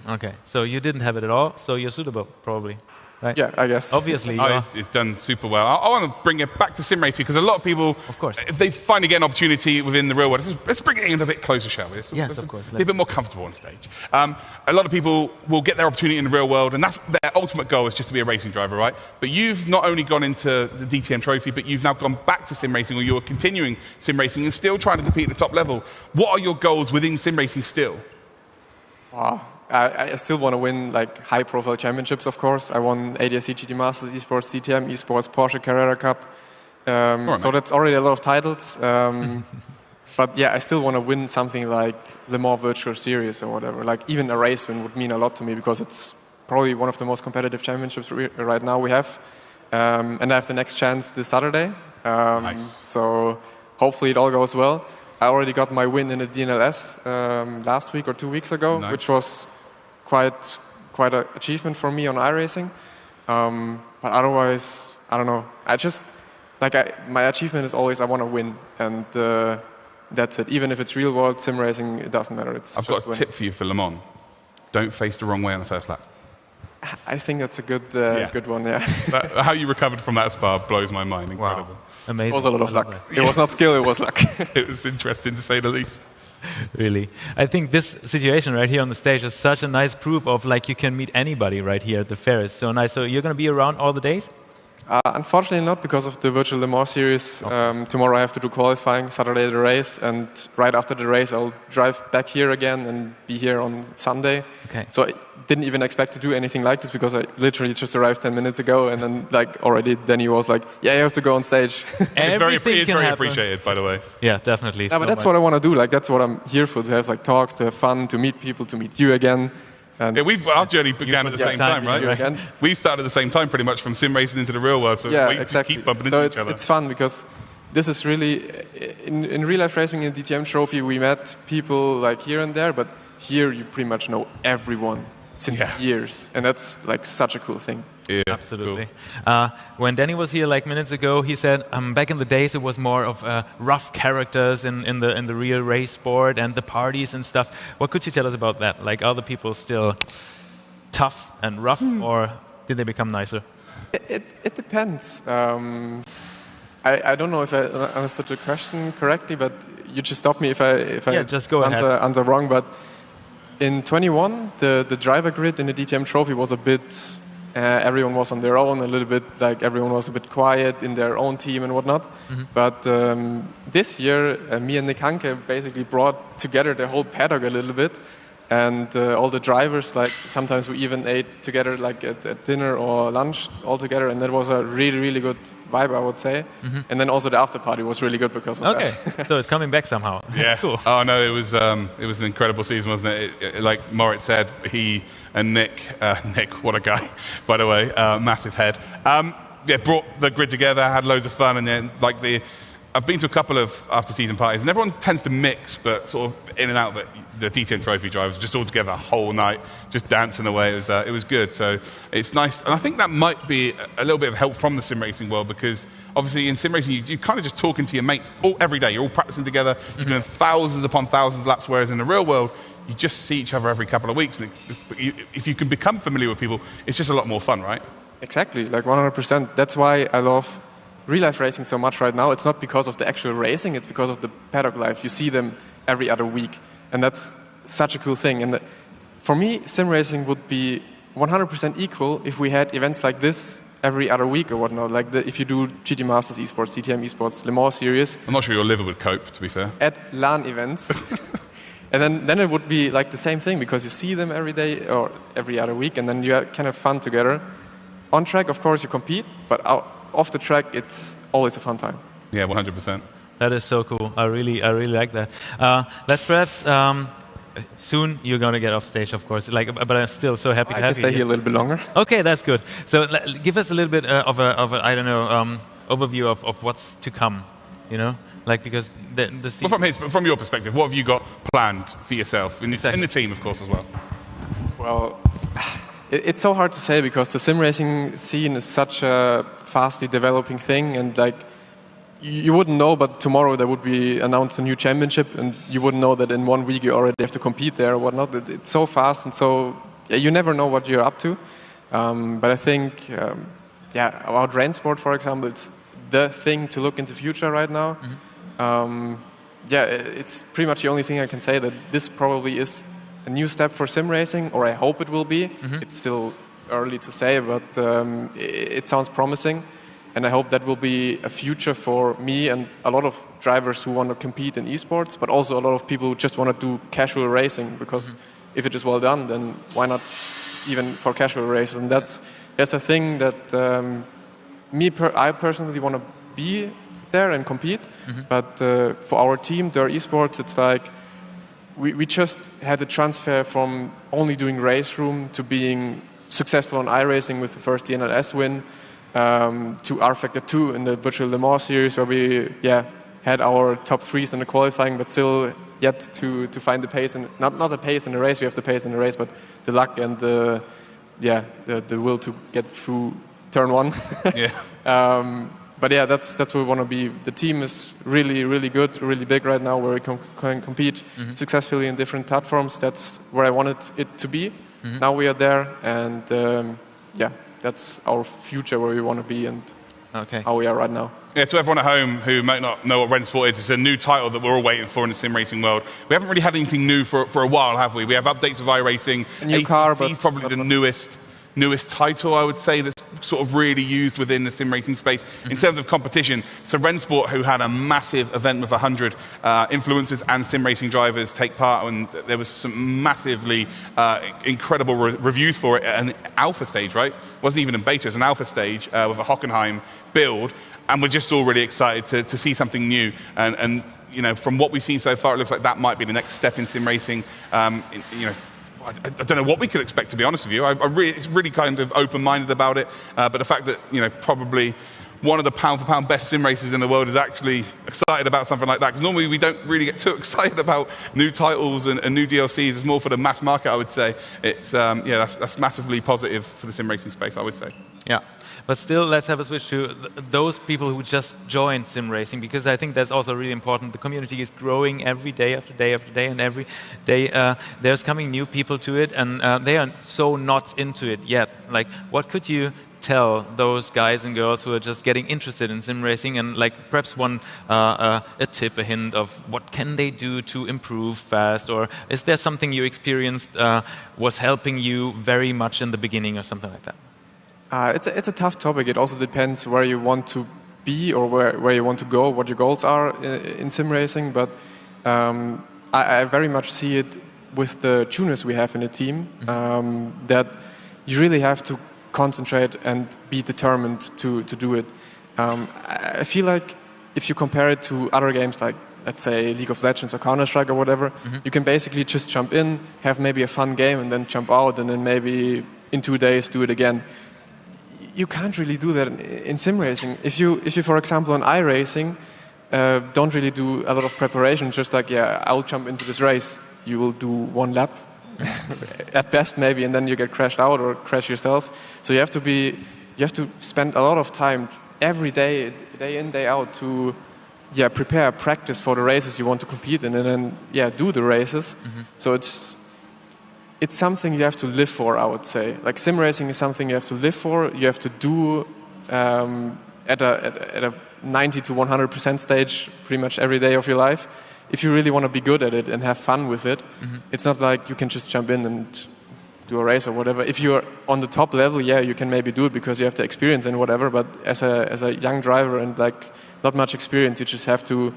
Okay, so you didn't have it at all, so you're suitable, probably, right? Yeah, I guess. Obviously, it's done super well. I want to bring it back to sim racing, because a lot of people, of course, if they finally get an opportunity within the real world, let's bring it in a bit closer, shall we? Yes, of course. Be a bit more comfortable on stage. A lot of people will get their opportunity in the real world, and that's their ultimate goal, is just to be a racing driver, right? But you've not only gone into the DTM trophy, but you've now gone back to sim racing, or you're continuing sim racing and still trying to compete at the top level. What are your goals within sim racing still? Wow. I still want to win like high-profile championships, of course. I won ADAC GT Masters, Esports, DTM, Esports, Porsche Carrera Cup. So that's already a lot of titles. But yeah, I still want to win something like Le Mans Virtual Series or whatever. Like even a race win would mean a lot to me, because it's probably one of the most competitive championships right now we have. And I have the next chance this Saturday. Nice. So hopefully it all goes well. I already got my win in the DNLS last week or 2 weeks ago, nice. Which was quite an achievement for me on iRacing. But otherwise, I don't know. I just, my achievement is always I want to win. And that's it. Even if it's real world sim racing, it doesn't matter. I've got a tip for you for Le Mans. Don't face the wrong way on the first lap. I think that's a good one, yeah. How you recovered from that Spa blows my mind. Incredible. Wow. Amazing. It was a lot of luck. It was not skill, it was luck. It was interesting, to say the least. Really. I think this situation right here on the stage is such a nice proof of, like, you can meet anybody right here at the fair. It's so nice. So you're going to be around all the days? Unfortunately not, because of the Virtual Le Mans series. Tomorrow I have to do qualifying, Saturday the race, and right after the race I'll drive back here again and be here on Sunday. Okay. So I didn't even expect to do anything like this, because I literally just arrived 10 minutes ago, and then already Danny was like, yeah, you have to go on stage. It's very appreciated, by the way. Yeah, definitely. Yeah, but that's what I want to do. Like, that's what I'm here for, to have talks, to have fun, to meet people, to meet you again. And our journey began at the same time, right? We started at the same time, pretty much, from sim racing into the real world. So exactly. Keep bumping into each other. It's fun, because this is really, in real life racing, in the DTM trophy, we met people like here and there, but here you pretty much know everyone since years, and that's such a cool thing. Yeah, absolutely. Cool. When Danny was here minutes ago, he said back in the days it was more of rough characters in the real race sport and the parties and stuff. What could you tell us about that? Like, are the people still tough and rough, or did they become nicer? It depends. I don't know if I understood the question correctly, but you just stop me if I just go ahead. answer wrong. But in 21, the driver grid in the DTM Trophy was a bit. Everyone was on their own, a little bit like everyone was a bit quiet in their own team and whatnot. But this year, me and Nick Hanke basically brought together the whole paddock a little bit, and all the drivers. Like sometimes we even ate together, like at dinner or lunch all together, and that was a really, really good vibe, I would say. And then also the after party was really good because of that. So it's coming back somehow. Yeah. Cool. Oh no, it was an incredible season, wasn't it? Like Moritz said, he and Nick, what a guy, by the way, massive head. Brought the grid together, had loads of fun, and then I've been to a couple of after-season parties, and everyone tends to mix, but sort of in and out. But the DTM Trophy drivers just all together a whole night, just dancing away. It was good. So it's nice, and I think that might be a little bit of help from the sim racing world, because obviously in sim racing you kind of just talking to your mates every day. You're all practicing together. You're doing thousands upon thousands of laps, whereas in the real world you just see each other every couple of weeks. And if you can become familiar with people, it's just a lot more fun, right? Exactly, like 100%. That's why I love real-life racing so much right now. It's not because of the actual racing, it's because of the paddock life. You see them every other week, and that's such a cool thing. And for me, sim racing would be 100% equal if we had events like this every other week or whatnot. Like if you do GT Masters Esports, DTM Esports, Le Mans Series. I'm not sure your liver would cope, to be fair. At LAN events. And then it would be like the same thing, because you see them every day or every other week, and then you can have fun together. On track, of course, you compete, but off the track, it's always a fun time. Yeah, 100%. That is so cool. I really like that. Let's perhaps soon you're gonna get off stage, of course. But I'm still so happy to have you. I can stay here a little bit longer. Okay, that's good. So give us a little bit of a I don't know overview of what's to come. You know, because from your perspective, what have you got planned for yourself in the team, of course, as well? Well, it's so hard to say, because the sim racing scene is such a fastly developing thing, and you wouldn't know, but tomorrow there would be announced a new championship, and you wouldn't know that in 1 week you already have to compete there or whatnot. It's so fast, and so you never know what you're up to. But I think, about Rainsport, for example, it's the thing to look into future right now. It's pretty much the only thing I can say, that this probably is a new step for sim racing, or I hope it will be. It's still early to say, but it sounds promising, and I hope that will be a future for me and a lot of drivers who want to compete in esports, but also a lot of people who just want to do casual racing, because if it is well done, then why not even for casual races? And that's a thing that I personally want to be there and compete. But for our team, Der Esports, it's like we just had a transfer from only doing RaceRoom to being successful on iRacing with the first DNLS win, to R Factor 2 in the virtual Le Mans series, where we had our top threes in the qualifying, but still yet to find the pace, and not the pace in the race. We have the pace in the race, but the luck and the will to get through turn one. But that's where we want to be. The team is really, really good, really big right now, where we can compete successfully in different platforms. That's where I wanted it to be. Now we are there, and that's our future, where we want to be, and how we are right now. Yeah, to everyone at home who might not know what Rainsport is, it's a new title that we're all waiting for in the sim racing world. We haven't really had anything new for a while, have we? We have updates of iRacing. A new car, but probably the newest title, I would say, that's sort of really used within the sim racing space in terms of competition. So Rainsport, who had a massive event with 100 influencers and sim racing drivers take part, and there was some massively incredible reviews for it at an alpha stage, right? Wasn't even in beta, it was an alpha stage with a Hockenheim build, and we're just all really excited to see something new. And from what we've seen so far, it looks like that might be the next step in sim racing. I don't know what we could expect, to be honest with you. It's really kind of open-minded about it. But the fact that probably one of the pound-for-pound best sim racers in the world is actually excited about something like that, because normally we don't really get too excited about new titles and new DLCs. It's more for the mass market, I would say. It's that's massively positive for the sim racing space, I would say. Yeah. But still, let's have a switch to those people who just joined sim racing, because I think that's also really important. The community is growing every day after day after day, and every day there's coming new people to it, and they are so not into it yet. Like, what could you tell those guys and girls who are just getting interested in sim racing, and like perhaps a tip, a hint of what can they do to improve fast, or is there something you experienced was helping you very much in the beginning or something like that? It's a tough topic. It also depends where you want to be or where you want to go, what your goals are in sim racing. But I very much see it with the tuners we have in the team, that you really have to concentrate and be determined to do it. I feel like if you compare it to other games like, let's say, League of Legends or Counter-Strike or whatever, you can basically just jump in, have maybe a fun game, and then jump out, and then maybe in 2 days do it again. You can't really do that in sim racing. If you, for example, on iRacing, don't really do a lot of preparation, just like, yeah, I'll jump into this race. You will do 1 lap, at best maybe, and then you get crashed out or crash yourself. So you have to spend a lot of time every day, day in, day out, to prepare, practice for the races you want to compete in, and then do the races. So it's something you have to live for, I would say. Like sim racing is something you have to live for. You have to do at a 90 to 100% stage pretty much every day of your life. If you really want to be good at it and have fun with it, it's not like you can just jump in and do a race or whatever. If you're on the top level, you can maybe do it because you have the experience and whatever. But as a young driver and like not much experience, you just have to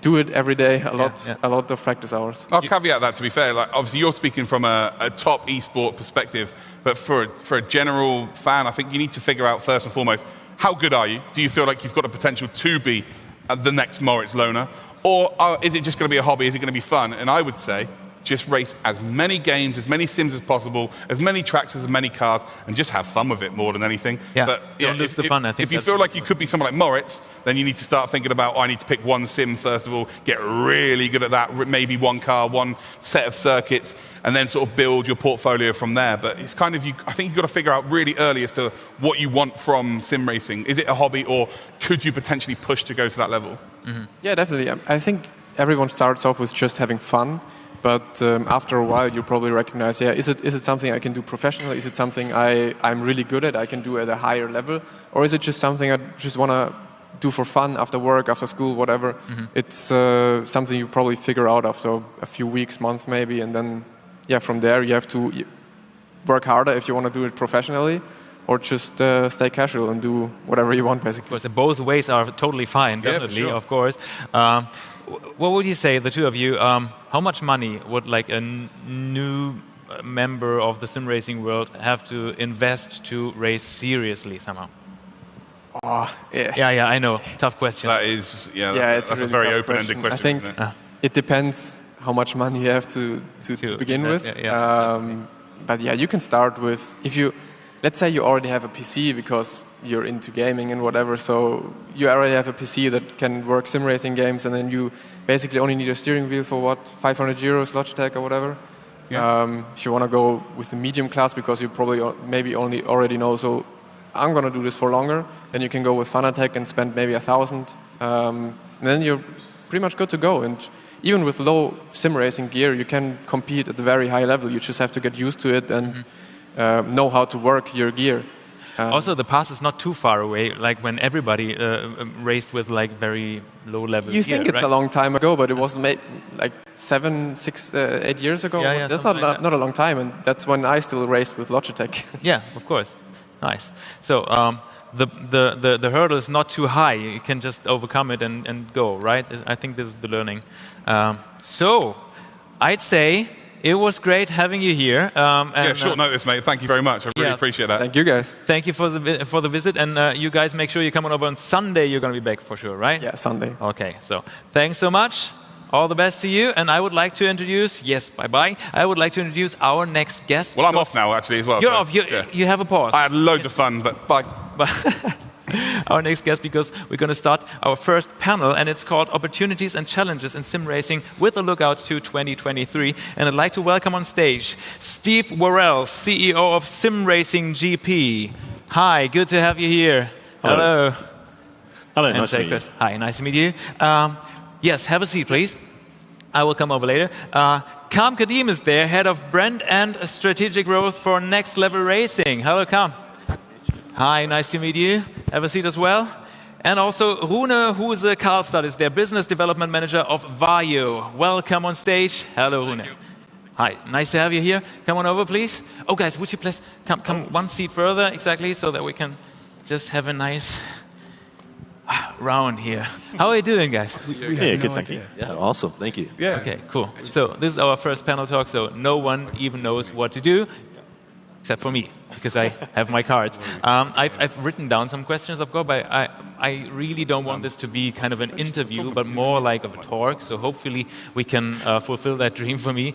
do it every day, a lot of practice hours. I'll caveat that, to be fair. Like, obviously, you're speaking from a top esport perspective, but for a general fan, I think you need to figure out first and foremost, how good are you? Do you feel like you've got the potential to be the next Moritz Lohner? Or is it just going to be a hobby? Is it going to be fun? And I would say, just race as many games, as many sims as possible, as many tracks, as many cars, and just have fun with it more than anything. Yeah, but don't lose the fun. I think if you feel like you could be someone like Moritz, then you need to start thinking about, I need to pick one sim first of all, get really good at that, maybe one car, one set of circuits, and then sort of build your portfolio from there. But it's kind of, I think you've got to figure out really early as to what you want from sim racing. Is it a hobby, or could you potentially push to go to that level? Yeah, definitely. I think everyone starts off with just having fun. But after a while, you probably recognize, is it something I can do professionally? Is it something I'm really good at, I can do at a higher level? Or is it just something I just want to do for fun, after work, after school, whatever? It's something you probably figure out after a few weeks, months maybe, and then, from there you have to work harder if you want to do it professionally, or just stay casual and do whatever you want, basically. Of course, both ways are totally fine, definitely, for sure. Of course. What would you say, the two of you, how much money would like a new member of the sim racing world have to invest to race seriously somehow? Yeah, I know. Tough question. That is, it's that's a a really very tough open-ended question. I think isn't it? it depends how much money you have to begin with. But you can start with, let's say you already have a PC because you're into gaming and whatever, so you already have a PC that can work sim racing games, and then you basically only need a steering wheel for 500 euros, Logitech or whatever. If you want to go with the medium class, because you probably maybe already know, so I'm going to do this for longer, then you can go with Fanatec and spend maybe 1,000. And then you're pretty much good to go. And even with low sim racing gear, you can compete at a very high level. You just have to get used to it and know how to work your gear. Also, the past is not too far away, like when everybody raced with like very low level You gear, think it's right? a long time ago, but it was like 7, 6, 8 years ago. That's not a long time, and that's when I still raced with Logitech. Yeah, of course. Nice. So the hurdle is not too high. You can just overcome it and go, right? I think this is the learning. So I'd say it was great having you here. Short notice, mate. Thank you very much. I really appreciate that. Thank you, guys. Thank you for the visit, and you guys make sure you come on over on Sunday. You're going to be back for sure, right? Yeah, Sunday. Okay, so thanks so much. All the best to you, and I would like to introduce, bye-bye. I would like to introduce our next guest. Well, I'm off now, actually, as well. You're off. You have a pause. I had loads of fun, but bye. Our next guest, because we're going to start our first panel, and it's called Opportunities and Challenges in Sim Racing with a lookout to 2023. And I'd like to welcome on stage Steve Worrell, CEO of simracing.gp. Hi, good to have you here. Hello. Hello, and nice to meet you. Hi, nice to meet you. Yes, have a seat, please. I will come over later. Kam Kadim is there, head of brand and strategic growth for Next Level Racing. Hello, Kam. Hi, nice to meet you. Have a seat as well. And also Rune Huse Karlstad is their business development manager of Vario. Welcome on stage. Hello, Rune. Hi, nice to have you here. Come on over, please. Oh, guys, would you please come one seat further, exactly, so that we can just have a nice round here. How are you doing, guys? Yeah, good, thank you. Yeah, awesome, thank you. Yeah. Okay, cool. So this is our first panel talk, so no one even knows what to do, except for me, because I have my cards. I've written down some questions, of course, but I really don't want this to be kind of an interview, but more like of a talk, so hopefully we can fulfill that dream for me.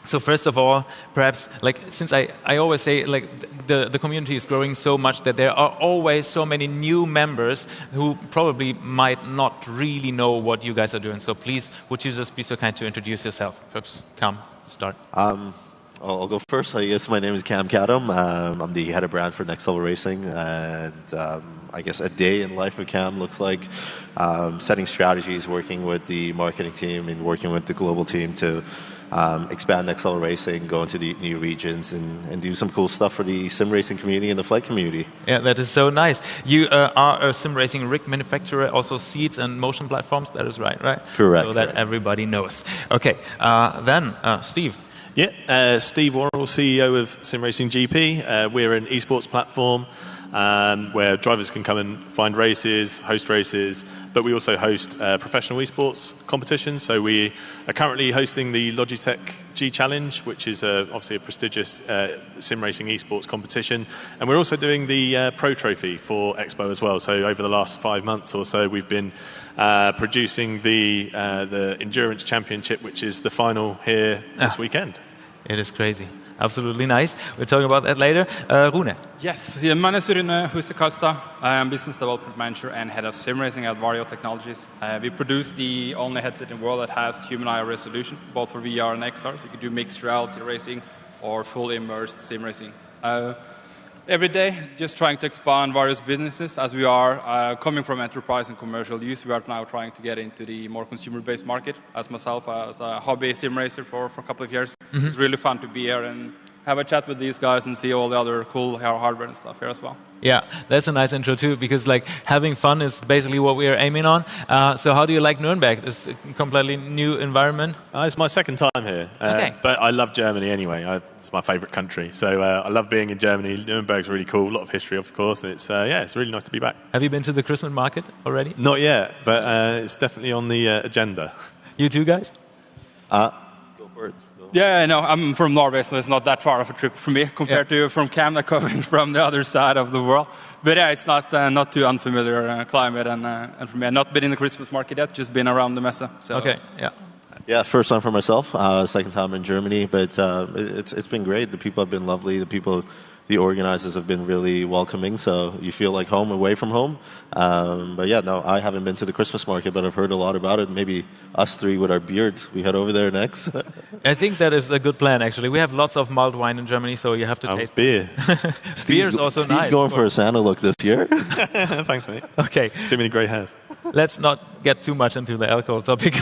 So first of all, perhaps, like, since I always say, like, the community is growing so much that there are always so many new members who probably might not really know what you guys are doing. So please, would you just be so kind to introduce yourself? Perhaps, Cam, start. I'll go first. I guess my name is Cam Cadam. I'm the head of brand for Next Level Racing, and I guess a day in life of Cam looks like setting strategies, working with the marketing team, and working with the global team to expand Next Level Racing, go into the new regions, and do some cool stuff for the sim racing community and the flight community. Yeah, that is so nice. You are a sim racing rig manufacturer, also seats and motion platforms. That is right? Correct. So that everybody knows. Okay, then Steve. Yeah, Steve Worrell, CEO of SimRacing.gp. We're an esports platform where drivers can come and find races, host races, but we also host professional esports competitions. So we are currently hosting the Logitech G Challenge, which is obviously a prestigious sim racing esports competition. And we're also doing the Pro Trophy for Expo as well. So over the last 5 months or so, we've been producing the Endurance Championship, which is the final here this weekend. It is crazy. Absolutely nice. We're talking about that later. Rune. Yes, my name is Rune Huse Karlstad. I am business development manager and head of sim racing at Vario Technologies. We produce the only headset in the world that has human eye resolution, both for VR and XR. So you can do mixed reality racing or full immersed sim racing. Every day, just trying to expand various businesses. As we are coming from enterprise and commercial use, we are now trying to get into the more consumer-based market. As myself, as a hobby sim racer for a couple of years, it's really fun to be here and have a chat with these guys and see all the other cool hardware and stuff here as well. Yeah, that's a nice intro too, because like having fun is basically what we are aiming on. So how do you like Nuremberg, this completely new environment? It's my second time here, but I love Germany anyway. It's my favourite country, so I love being in Germany. Nuremberg's really cool, a lot of history, of course. It's it's really nice to be back. Have you been to the Christmas market already? Not yet, but it's definitely on the agenda. You too, guys? Go for it. Yeah, no, I'm from Norway, so it's not that far of a trip for me compared to from Canada coming from the other side of the world. But yeah, it's not too unfamiliar climate, and for me, I've not been in the Christmas market yet, just been around the messe. So. Okay, yeah. Yeah, first time for myself, second time in Germany, but it's been great. The people have been lovely. The organizers have been really welcoming, so you feel like home away from home. But yeah, no, I haven't been to the Christmas market, but I've heard a lot about it. Maybe us three with our beards, we head over there next. I think that is a good plan, actually. We have lots of mulled wine in Germany, so you have to taste beer. Beer is also nice. Steve's going for a Santa look this year. Thanks, mate. Okay. Too many grey hairs. Let's not get too much into the alcohol topic.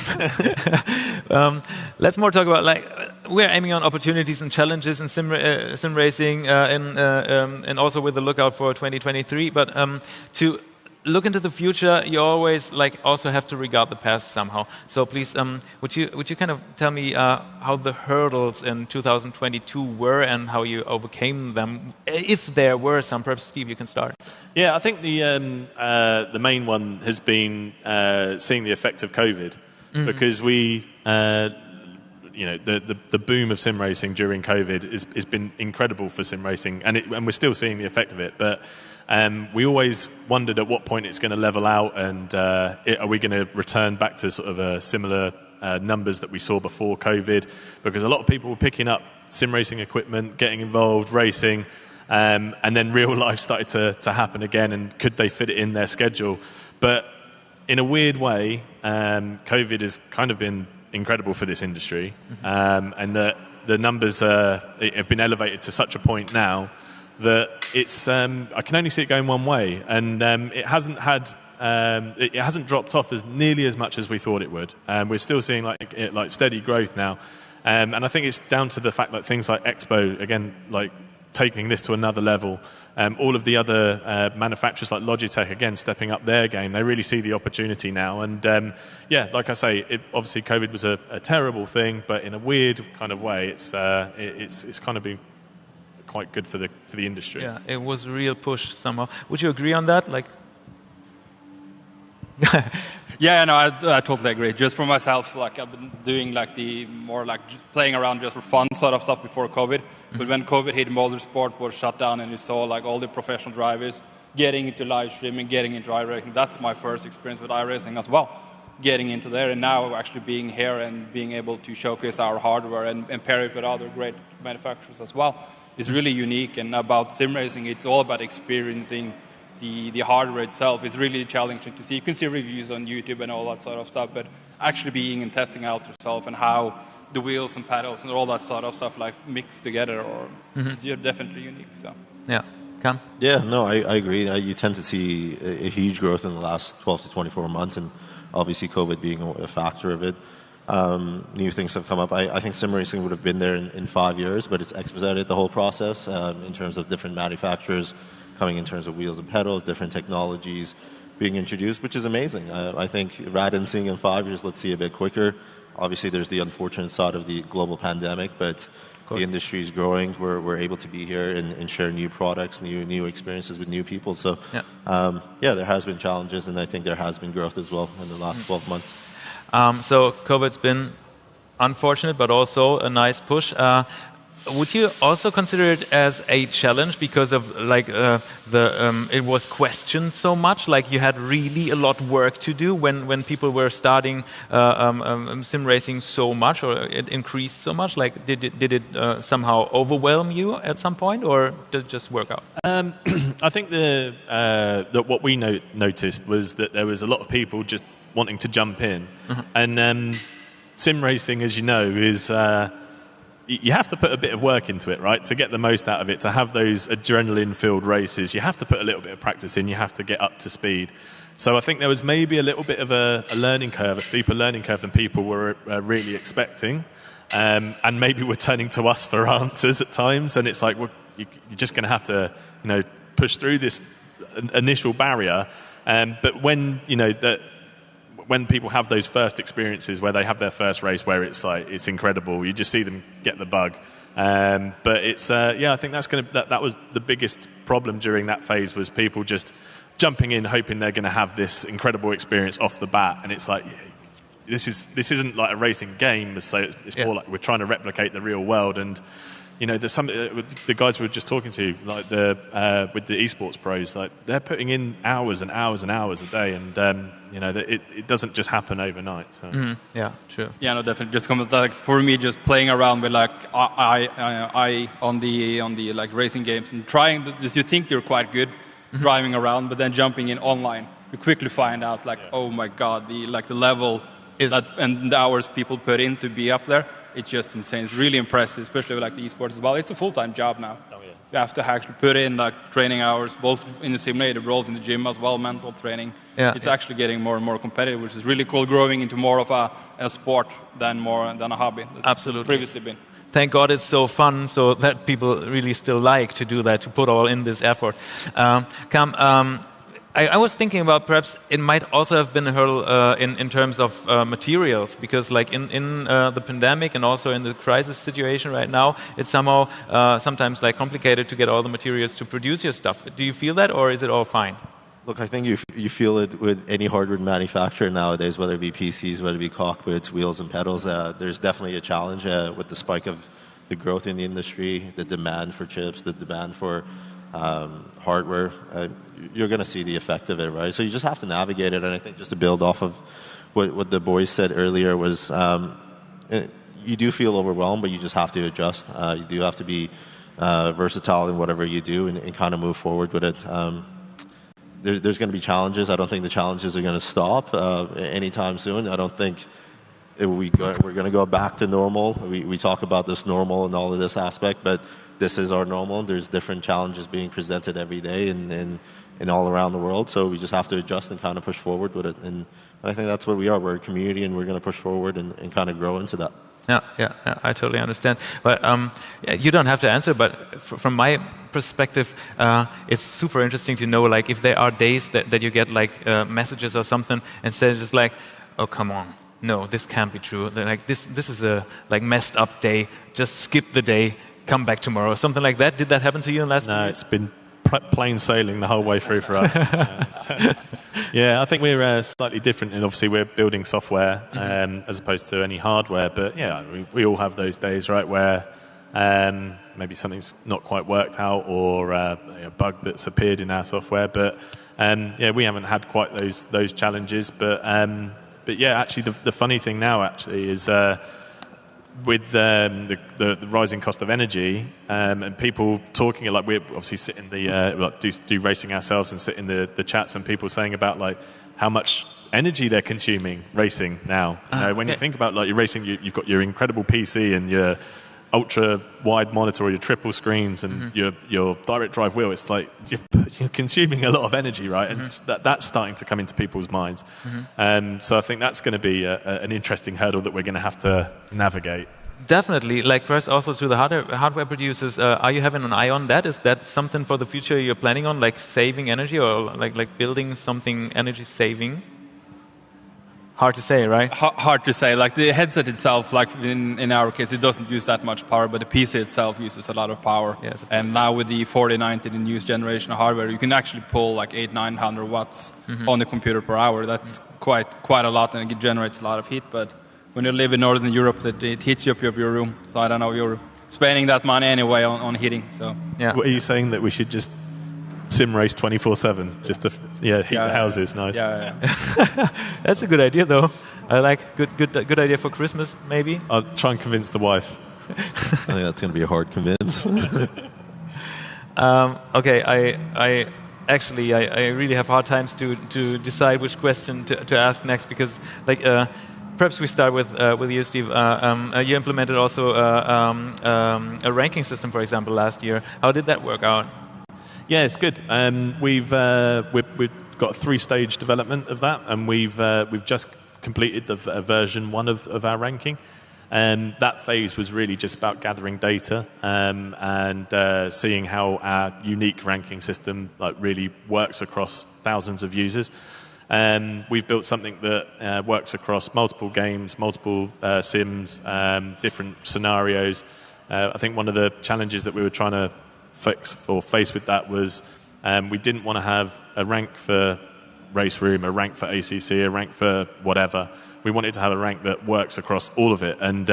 Let's more talk about, like, we're aiming on opportunities and challenges in sim racing and also with the lookout for 2023. But to look into the future, you always also have to regard the past somehow. So please, would you kind of tell me how the hurdles in 2022 were and how you overcame them, if there were some? Perhaps Steve, you can start. Yeah, I think the main one has been seeing the effect of COVID, because we. The boom of sim racing during COVID has been incredible for sim racing, and we're still seeing the effect of it. But we always wondered at what point it's going to level out, and are we going to return back to sort of similar numbers that we saw before COVID? Because a lot of people were picking up sim racing equipment, getting involved, racing, and then real life started to happen again, and could they fit it in their schedule? But in a weird way, COVID has kind of been incredible for this industry, and the numbers have been elevated to such a point now that it's I can only see it going one way, and it hasn't dropped off as nearly as much as we thought it would. We're still seeing like steady growth now, and I think it's down to the fact that things like Expo, again, like taking this to another level. All of the other manufacturers like Logitech, again, stepping up their game. They really see the opportunity now. And yeah, like I say, obviously COVID was a terrible thing, but in a weird kind of way, it's kind of been quite good for the industry. Yeah, it was a real push somehow. Would you agree on that? Like, yeah, no, I totally agree. Just for myself, like I've been doing like the more like just playing around just for fun sort of stuff before COVID. But when COVID hit, Motorsport was shut down, and you saw like all the professional drivers getting into live streaming, getting into iRacing. That's my first experience with iRacing as well, getting into there, and now actually being here and being able to showcase our hardware and pair it with other great manufacturers as well is really unique. And about sim racing, it's all about experiencing the hardware itself. Is really challenging to see. You can see reviews on YouTube and all that sort of stuff, but actually being and testing out yourself and how the wheels and pedals and all that sort of stuff like mixed together, or you're definitely unique. So yeah, Cam? Yeah, no, I agree. You tend to see a huge growth in the last 12 to 24 months, and obviously COVID being a factor of it. New things have come up. I think sim racing would have been there in 5 years, but it's expedited the whole process in terms of different manufacturers coming in terms of wheels and pedals, different technologies being introduced, which is amazing. I think rather than seeing in 5 years, let's see a bit quicker. Obviously, there's the unfortunate side of the global pandemic, but the industry is growing. We're able to be here and share new products, new experiences with new people. So, yeah, there has been challenges, and I think there has been growth as well in the last 12 months. So COVID's been unfortunate, but also a nice push. Would you also consider it as a challenge because of like it was questioned so much? Like you had really a lot of work to do when people were starting sim racing so much, or it increased so much. Like did it somehow overwhelm you at some point, or did it just work out? I think that what we noticed was that there was a lot of people just wanting to jump in, and sim racing, as you know, is. You have to put a bit of work into it, right? To get the most out of it, to have those adrenaline-filled races, you have to put a little bit of practice in, you have to get up to speed. So I think there was maybe a little bit of a learning curve, a steeper learning curve than people were really expecting. And maybe we're turning to us for answers at times, and it's like, well, you're just going to have to, push through this initial barrier. But when, when people have those first experiences where they have their first race where it's incredible, you just see them get the bug. But it's I think that was the biggest problem during that phase, was people just jumping in hoping they're going to have this incredible experience off the bat, and it's like this isn't like a racing game, so it's more like we're trying to replicate the real world. And there's some the guys we were just talking to, like with the esports pros, like they're putting in hours and hours and hours a day, and it doesn't just happen overnight. So. Yeah, true. Yeah, no, definitely. Just like for me, just playing around with like I on the like racing games and trying. You think you're quite good driving around, but then jumping in online, you quickly find out like, oh my god, the level and the hours people put in to be up there. It's just insane. It's really impressive, especially with like the esports as well. It's a full-time job now. Oh, yeah. You have to actually put in like training hours, both in the simulator, but also in the gym as well, mental training. Yeah. It's actually getting more and more competitive, which is really cool, growing into more of a sport than a hobby. Absolutely. Previously been. Thank God it's so fun, so that people really still like to do that, to put all in this effort. I was thinking about perhaps it might also have been a hurdle in terms of materials, because like in the pandemic and also in the crisis situation right now, it's somehow sometimes like complicated to get all the materials to produce your stuff. Do you feel that, or is it all fine? Look, I think you feel it with any hardware manufacturer nowadays, whether it be PCs, whether it be cockpits, wheels and pedals. There's definitely a challenge with the spike of the growth in the industry, the demand for chips, the demand for hardware. You're going to see the effect of it, right? So you just have to navigate it. And I think just to build off of what the boys said earlier was you do feel overwhelmed, but you just have to adjust. You do have to be versatile in whatever you do and kind of move forward with it. There's going to be challenges. I don't think the challenges are going to stop anytime soon. I don't think we're going to go back to normal. We talk about this normal and all of this aspect, but this is our normal. There's different challenges being presented every day and all around the world. So we just have to adjust and kind of push forward with it. And I think that's what we are. We're a community, and we're going to push forward and kind of grow into that. Yeah, I totally understand. But you don't have to answer. But from my perspective, it's super interesting to know, like, if there are days that you get like messages or something, instead of just like, oh, come on, no, this can't be true. They're like, this is a like messed up day. Just skip the day, come back tomorrow, something like that. Did that happen to you in the last? No, it's been plain sailing the whole way through for us. Yeah, I think we're slightly different, and obviously we're building software as opposed to any hardware. But yeah, we all have those days, right, where maybe something's not quite worked out, or a bug that's appeared in our software. But yeah, we haven't had quite those challenges. But yeah, actually, the funny thing now actually is. With the rising cost of energy and people talking, like we obviously sit in the do racing ourselves and sit in the chats, and people saying about like how much energy they're consuming racing now. When you think about like your racing, you've got your incredible PC and your ultra wide monitor or your triple screens and your direct drive wheel. It's like you're consuming a lot of energy, right? And that's starting to come into people's minds. So I think that's going to be an interesting hurdle that we're going to have to navigate. Definitely. Like, first also to the hardware producers, are you having an eye on that? Is that something for the future you're planning on, like saving energy, or like building something energy saving? Hard to say, right? Hard to say. Like the headset itself, like in our case, it doesn't use that much power, but the PC itself uses a lot of power. Yes, of and now with the 4090, the newest generation of hardware, you can actually pull like 800-900 watts on the computer per hour. That's quite a lot, and it generates a lot of heat. But when you live in Northern Europe, it heats you up your room. So I don't know, you're spending that money anyway on heating. So yeah. What are you saying, that we should just sim race 24/7 just to heat the houses? Nice. Yeah. That's a good idea, though. I like good idea for Christmas, maybe. I'll try and convince the wife. I think that's going to be a hard convince. Okay, I actually really have hard times to decide which question to ask next, because like perhaps we start with you, Steve. You implemented also a ranking system, for example, last year. How did that work out? Yeah, it's good. We've got a 3-stage development of that, and we've just completed the version 1 of our ranking. And that phase was really just about gathering data and seeing how our unique ranking system like really works across thousands of users. We've built something that works across multiple games, multiple sims, different scenarios. I think one of the challenges that we were trying to face with that was we didn't want to have a rank for RaceRoom, a rank for ACC, a rank for whatever. We wanted to have a rank that works across all of it. And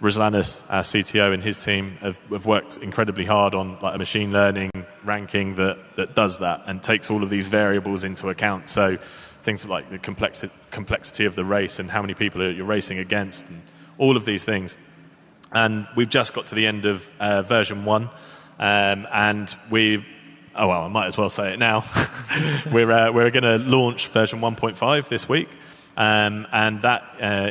Ruslanis, our CTO, and his team have worked incredibly hard on like a machine learning ranking that does that and takes all of these variables into account. So things like the complexity of the race and how many people you're racing against, and all of these things. And we've just got to the end of version 1. And I might as well say it now. We're going to launch version 1.5 this week, and that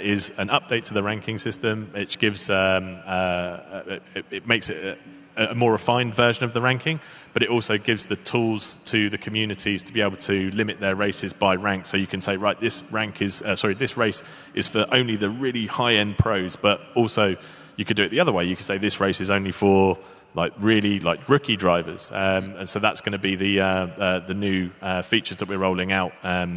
is an update to the ranking system. Which gives it makes it a more refined version of the ranking, but it also gives the tools to the communities to be able to limit their races by rank. So you can say, right, this race is for only the really high-end pros, but also you could do it the other way. You could say this race is only for really rookie drivers, and so that's going to be the new features that we're rolling out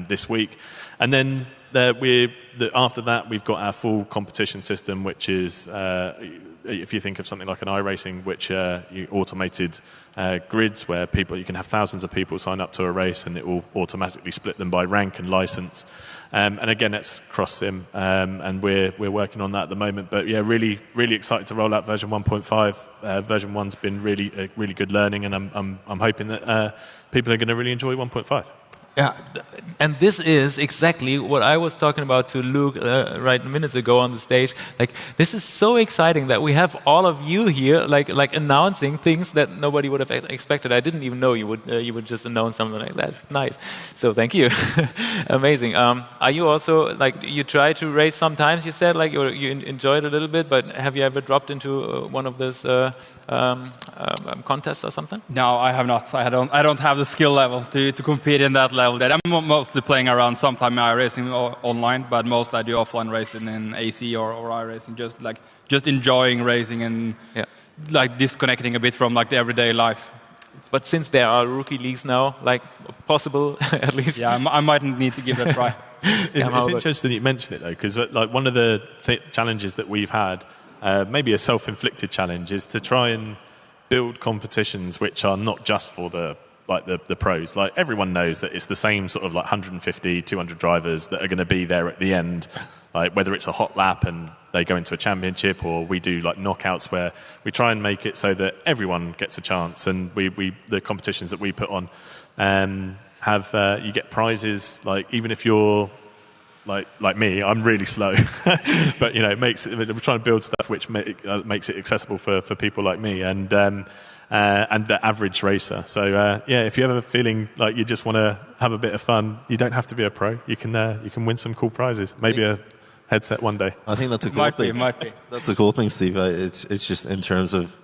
this week. And then after that, we've got our full competition system, which is if you think of something like an iRacing, which automated grids where you can have thousands of people sign up to a race, and it will automatically split them by rank and license. And again, that's cross-sim, and we're working on that at the moment. But yeah, really, really excited to roll out version 1.5. Version 1's been really good learning, and I'm hoping that people are going to really enjoy 1.5. Yeah, and this is exactly what I was talking about to Luke right minutes ago on the stage. Like, this is so exciting that we have all of you here, like announcing things that nobody would have expected. I didn't even know you would just announce something like that. Nice. So thank you. Amazing. Are you also you try to race sometimes? You said you enjoy it a little bit, but have you ever dropped into one of those contests or something? No, I have not. I don't have the skill level to compete in that level. That I'm mostly playing around, sometime iRacing online, but mostly I do offline racing in AC or iRacing, just enjoying racing and like disconnecting a bit from like the everyday life. But since there are rookie leagues now, like possible at least. Yeah, I might need to give that a try. It's interesting you mention it though, because like one of the challenges that we've had, maybe a self-inflicted challenge, is to try and build competitions which are not just for the pros. Like everyone knows that it's the same sort of like 150, 200 drivers that are going to be there at the end. Like whether it's a hot lap and they go into a championship, or we do like knockouts where we try and make it so that everyone gets a chance. And the competitions that we put on have you get prizes. Like even if you're like me, I'm really slow, but you know it makes it. We're trying to build stuff which makes it accessible for people like me and the average racer. So if you're ever feeling like you just want to have a bit of fun, you don't have to be a pro. You can win some cool prizes. Maybe a headset one day. I think that's a cool thing. Might be. That's a cool thing, Steve. It's just in terms of,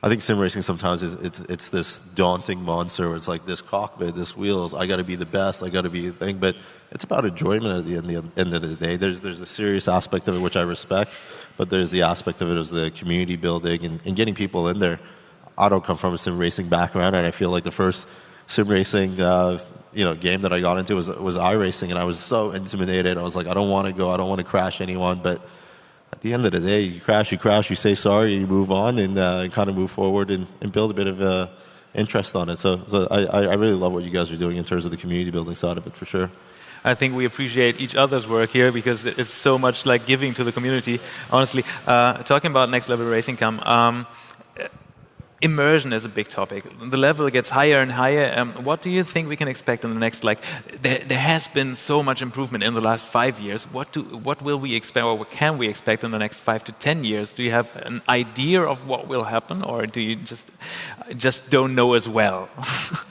I think sim racing sometimes it's this daunting monster where it's like this cockpit, this wheels, I got to be the best, I got to be the thing, but it's about enjoyment at the end of the day. There's a serious aspect of it which I respect, but there's the aspect of it as the community building and getting people in there. I don't come from a sim racing background, and I feel like the first sim racing game that I got into was iRacing, and I was so intimidated. I was like, I don't want to go, I don't want to crash anyone, but at the end of the day, you crash, you say sorry, you move on, and kind of move forward and build a bit of interest on it. So I really love what you guys are doing in terms of the community building side of it, for sure. I think we appreciate each other's work here because it's so much like giving to the community. Honestly, talking about Next Level Racing Cam, immersion is a big topic. The level gets higher and higher. What do you think we can expect in the next, there has been so much improvement in the last 5 years. What will we expect, or what can we expect in the next 5 to 10 years? Do you have an idea of what will happen, or do you just don't know as well?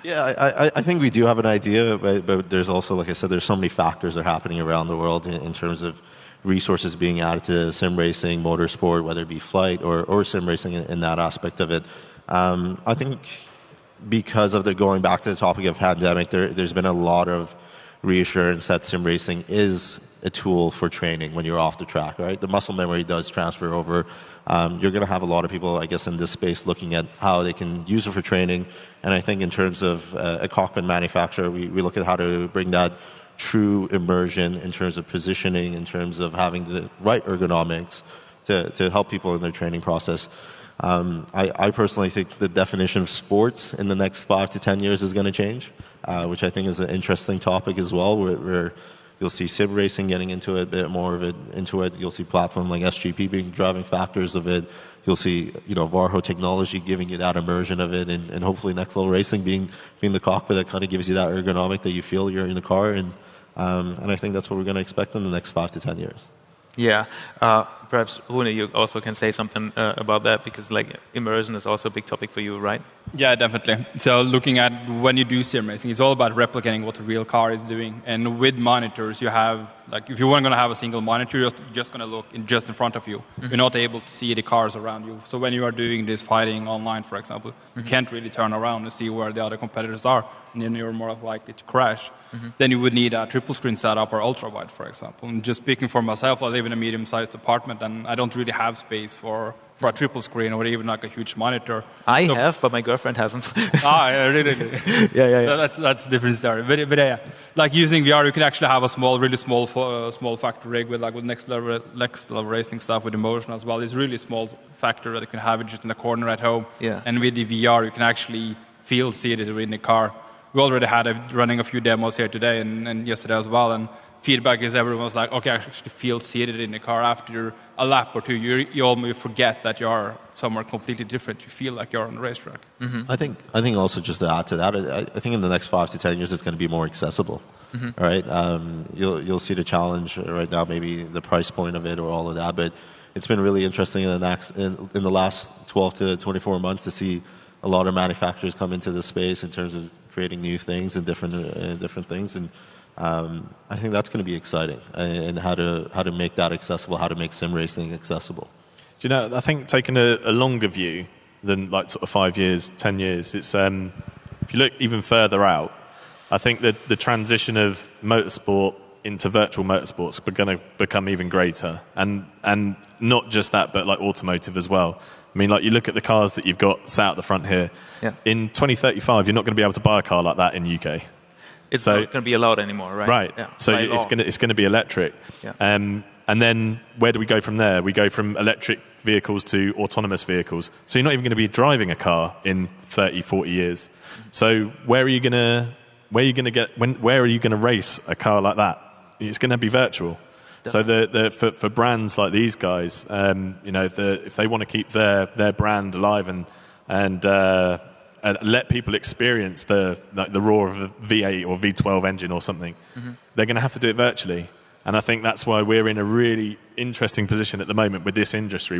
Yeah, I think we do have an idea, but there's also, like I said, there's so many factors that are happening around the world in terms of resources being added to sim racing, motorsport, whether it be flight or sim racing in that aspect of it. I think because of going back to the topic of pandemic, there's been a lot of reassurance that sim racing is a tool for training when you're off the track, right? The muscle memory does transfer over. You're going to have a lot of people, I guess, in this space looking at how they can use it for training. And I think in terms of a cockpit manufacturer, we look at how to bring that true immersion in terms of positioning, in terms of having the right ergonomics to help people in their training process. I personally think the definition of sports in the next 5 to 10 years is going to change, which I think is an interesting topic as well, where you'll see sim racing getting into it, a bit more of it into it. You'll see platform like SGP being driving factors of it. You'll see, Varho technology giving you that immersion of it, and hopefully Next Level Racing being the cockpit that kind of gives you that ergonomic that you feel you're in the car, and I think that's what we're going to expect in the next 5 to 10 years. Yeah, perhaps Rune, you also can say something about that, because immersion is also a big topic for you, right? Yeah, definitely. So looking at when you do sim racing, it's all about replicating what the real car is doing. And with monitors, you have, if you weren't going to have a single monitor, you're just going to look just in front of you. Mm-hmm. You're not able to see the cars around you. So when you are doing this fighting online, for example, you can't really turn around and see where the other competitors are, and then you're more likely to crash. Mm-hmm. Then you would need a triple screen setup or ultra wide, for example. And just speaking for myself, I live in a medium-sized apartment, and I don't really have space for a triple screen or even a huge monitor. I have, but my girlfriend hasn't. Really? Yeah. That's a different story. But yeah, using VR, you can actually have a really small factor rig with next level racing stuff with Immersion as well. It's really small factor that you can have it just in the corner at home. Yeah. And with the VR, you can actually feel seated in the car. We already had running a few demos here today and yesterday as well, and feedback is everyone was like, okay, I actually feel seated in the car after a lap or two. You almost forget that you are somewhere completely different. You feel like you're on the racetrack. Mm-hmm. I think also just to add to that, I think in the next 5 to 10 years it's going to be more accessible. Mm-hmm. All right, you'll see the challenge right now, maybe the price point of it or all of that, but it's been really interesting in the last 12 to 24 months to see a lot of manufacturers come into the space in terms of creating new things and different things, and I think that's going to be exciting, and how to make that accessible, how to make sim racing accessible. Do you know, I think taking a longer view, than like sort of 5 years, 10 years. It's if you look even further out, I think that the transition of motorsport into virtual motorsports are going to become even greater, and not just that, but like automotive as well. I mean, like you look at the cars that you've got sat out the front here. Yeah. In 2035, you're not going to be able to buy a car like that in the UK. It's not going to be allowed anymore, right? Right. Yeah. So it's going to be electric. Yeah. And then where do we go from there? We go from electric vehicles to autonomous vehicles. So you're not even going to be driving a car in 30, 40 years. So where are you going to race a car like that? It's going to be virtual. So for brands like these guys, if they want to keep their brand alive and let people experience the roar of a V8 or V12 engine or something, they're going to have to do it virtually. And I think that's why we're in a really interesting position at the moment with this industry.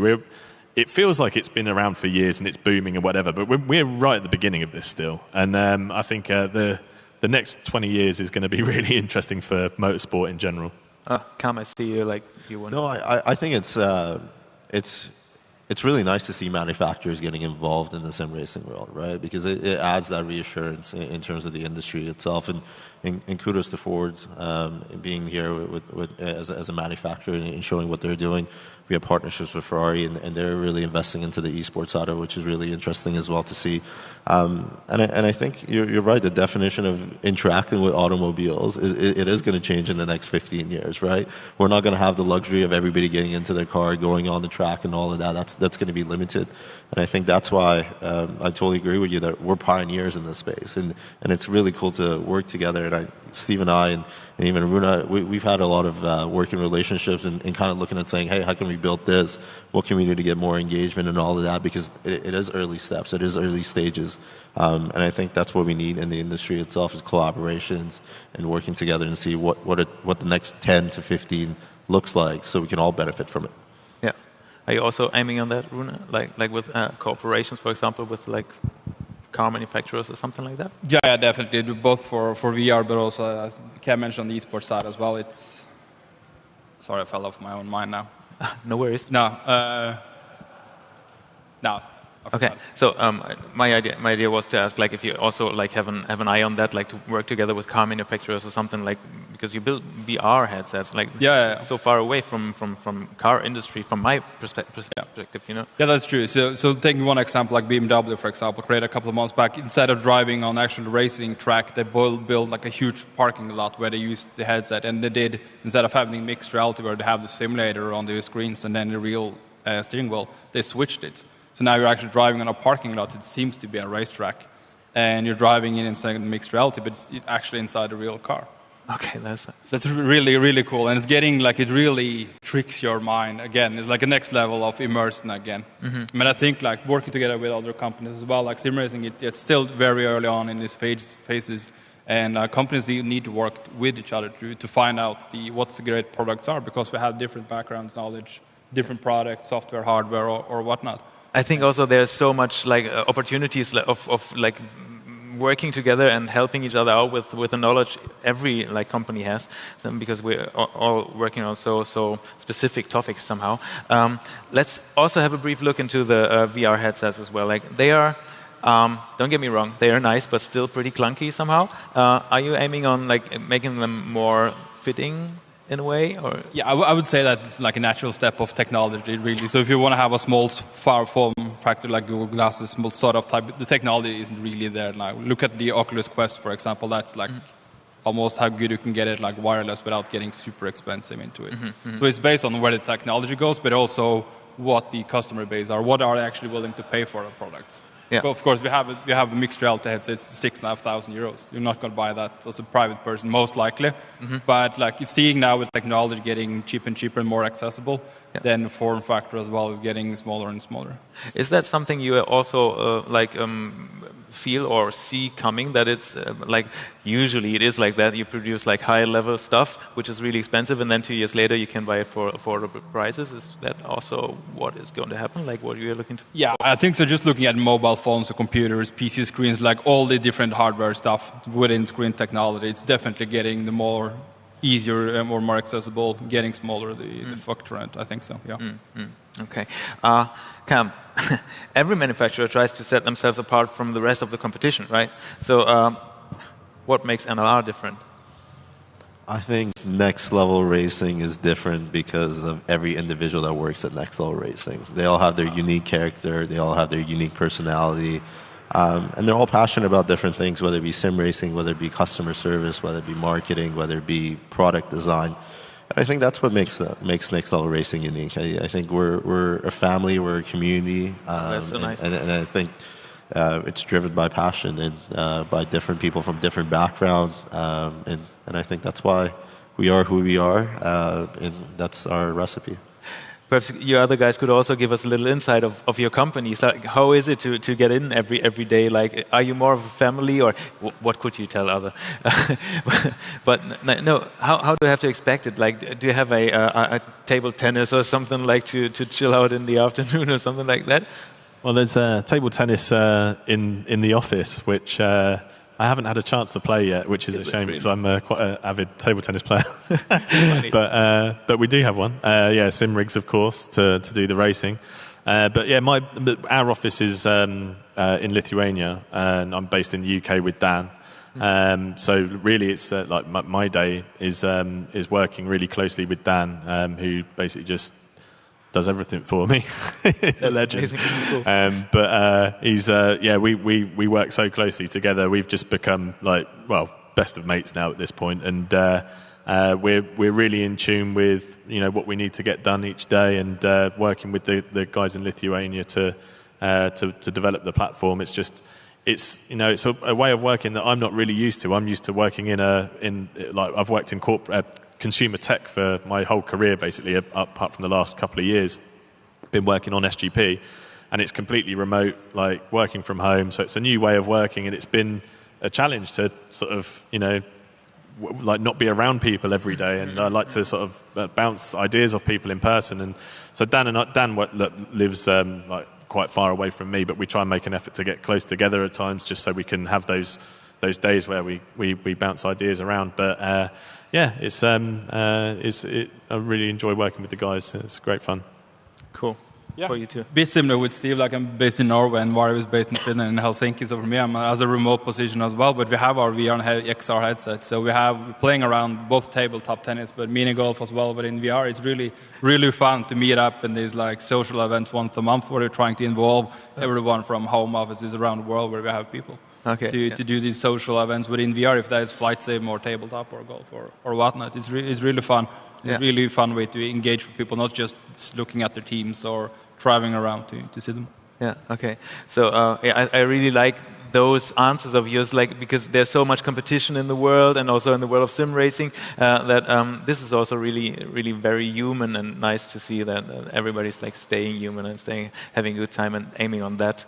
It feels like it's been around for years and it's booming and whatever, but we're right at the beginning of this still. And I think the next 20 years is going to be really interesting for motorsport in general. Cam, I see you like you want. No, I think it's really nice to see manufacturers getting involved in the sim racing world, right? Because it adds that reassurance in terms of the industry itself. And kudos to Ford being here as a manufacturer and showing what they're doing. We have partnerships with Ferrari, and they're really investing into the esports side, which is really interesting as well to see. And I think you're right. The definition of interacting with automobiles it is going to change in the next 15 years, right? We're not going to have the luxury of everybody getting into their car, going on the track, and all of that. That's going to be limited. And I think that's why I totally agree with you that we're pioneers in this space, and it's really cool to work together. And Steve and I, and even Runa, we've had a lot of working relationships and kind of looking at saying, hey, how can we build this? What can we do to get more engagement and all of that? Because it is early steps, it is early stages. And I think that's what we need in the industry itself is collaborations and working together and see what the next 10 to 15 looks like so we can all benefit from it. Yeah. Are you also aiming on that, Runa? Like with cooperations, for example, with like car manufacturers or something like that? Yeah, definitely. Both for VR, but also, as Cam mentioned, on the esports side as well. Sorry, I fell off my own mind now. No worries. No. Okay. So my idea was to ask, like, if you also like have an eye on that, like to work together with car manufacturers or something, like because you build VR headsets, like so far away from car industry, from my perspective, you know. Yeah, that's true. So taking one example, like BMW, for example, created a couple of months back. Instead of driving on actual racing track, they built like a huge parking lot where they used the headset, and they did, instead of having mixed reality where they have the simulator on the screens and then the real steering wheel, they switched it. So now you're actually driving on a parking lot. It seems to be a racetrack, and you're driving inside mixed reality, but it's actually inside a real car. Okay, that's really, really cool, and it's getting like it really tricks your mind again. It's like a next level of immersion again. I mean, I think like working together with other companies as well, like SimRacing, it's still very early on in these phases, and companies need to work with each other to find out what the great products are, because we have different backgrounds, knowledge, different products, software, hardware, or whatnot. I think also there's so much like opportunities of like working together and helping each other out with the knowledge every like company has, because we're all working on so specific topics somehow. Let's also have a brief look into the VR headsets as well. Like they are, don't get me wrong, they are nice, but still pretty clunky somehow. Are you aiming on like making them more fitting in a way, or? Yeah, I would say that it's like a natural step of technology, really. So if you want to have a small form factor like Google Glasses, small sort of type, the technology isn't really there now. Look at the Oculus Quest, for example. That's like almost how good you can get it, like wireless, without getting super expensive into it. So it's based on where the technology goes, but also what the customer base are, what are they actually willing to pay for the products. Yeah. Of course, we have a mixed reality headset. It's 6,500 euros. You're not going to buy that as a private person, most likely. But like you're seeing now with technology getting cheaper and cheaper and more accessible, then the form factor as well is getting smaller and smaller. Is that something you also feel or see coming, that it's like usually it is like that, you produce like high level stuff which is really expensive, and then 2 years later you can buy it for affordable prices? Is that also what is going to happen, like what you're looking to? Yeah, I think so. Just looking at mobile phones or computers, PC screens, like all the different hardware stuff within screen technology, it's definitely getting the more easier or more accessible, getting smaller the footprint. I think so. Yeah. Okay. Cam, every manufacturer tries to set themselves apart from the rest of the competition, right? So, what makes NLR different? I think Next Level Racing is different because of every individual that works at Next Level Racing. They all have their unique character, they all have their unique personality, and they're all passionate about different things, whether it be sim racing, whether it be customer service, whether it be marketing, whether it be product design. And I think that's what makes Next Level Racing unique. I think we're a family, we're a community, That's so nice. and I think it's driven by passion and by different people from different backgrounds, and I think that's why we are who we are, and that's our recipe. Perhaps you other guys could also give us a little insight of your company. So how is it to get in every day? Like, are you more of a family, or what could you tell other? But no, how do you have to expect it? Like, do you have a table tennis or something like to chill out in the afternoon or something like that? Well, there's table tennis in the office, which I haven't had a chance to play yet, which is a shame because I'm quite an avid table tennis player. But we do have one. sim rigs, of course, to do the racing. But yeah, our office is in Lithuania, and I'm based in the UK with Dan. So really, it's like my day is working really closely with Dan, who basically just does everything for me. A legend. Cool. But he's we work so closely together. We've just become best of mates now at this point, and we're really in tune with what we need to get done each day, and working with the guys in Lithuania to develop the platform. It's a way of working that I'm not really used to. I'm used to working I've worked in corporate consumer tech for my whole career, basically, apart from the last couple of years. Been working on SGP, and it's completely remote, like working from home. So it's a new way of working, and it's been a challenge to sort of, not be around people every day. And I like to sort of bounce ideas off people in person. And so Dan lives quite far away from me, but we try and make an effort to get close together at times, just so we can have those days where we bounce ideas around. But I really enjoy working with the guys. It's great fun. Cool. Yeah. For you too. Bit similar with Steve. Like, I'm based in Norway, and Vario is based in Finland and Helsinki. So for me, I'm as a remote position as well. But we have our VR and XR headsets, so we're playing around both tabletop tennis, but mini golf as well. But in VR, it's really, really fun to meet up in these like social events once a month, where we're trying to involve everyone from home offices around the world, where we have people. To do these social events within VR, if that is flight sim or tabletop or golf or whatnot. It's really fun. It's really a fun way to engage with people, not just looking at their teams or driving around to see them. Yeah, okay. So I really like those answers of yours, because there's so much competition in the world, and also in the world of sim racing, that this is also really, really very human, and nice to see that everybody's staying human and having a good time and aiming on that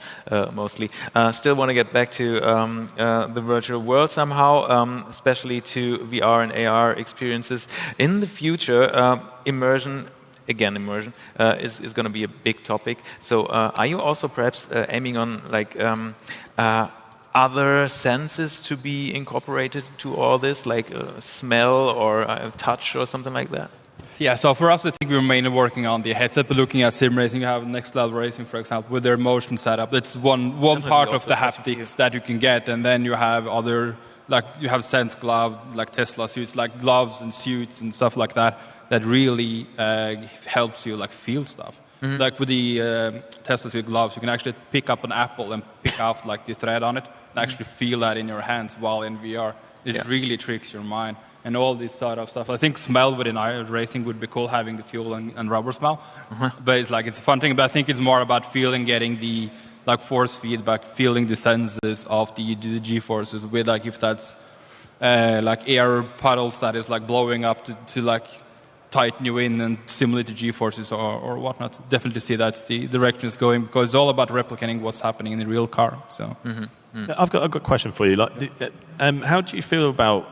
mostly. Still want to get back to the virtual world somehow, especially to VR and AR experiences. In the future, immersion is going to be a big topic. So are you also perhaps aiming on other senses to be incorporated to all this, like smell or touch or something like that? Yeah, so for us, I think we're mainly working on the headset, but looking at sim racing, you have Next Level Racing, for example, with their motion setup. That's one part of the haptics that you can get, and then you have other, you have Sense glove, like Tesla suits, like gloves and suits and stuff like that really helps you feel stuff. Mm-hmm. Like with the Tesla suit gloves, you can actually pick up an apple and pick out the thread on it, and actually feel that in your hands while in VR. It really tricks your mind. And all this sort of stuff. I think smell within racing would be cool, having the fuel and rubber smell. Mm-hmm. But it's a fun thing. But I think it's more about getting the force feedback, feeling the senses of the G-forces. With if that's air puddles that is blowing up to tighten you in and simulate the G-forces or whatnot. Definitely see that's the direction it's going, because it's all about replicating what's happening in the real car. So. Mm-hmm. Mm. I've got a question for you. How do you feel about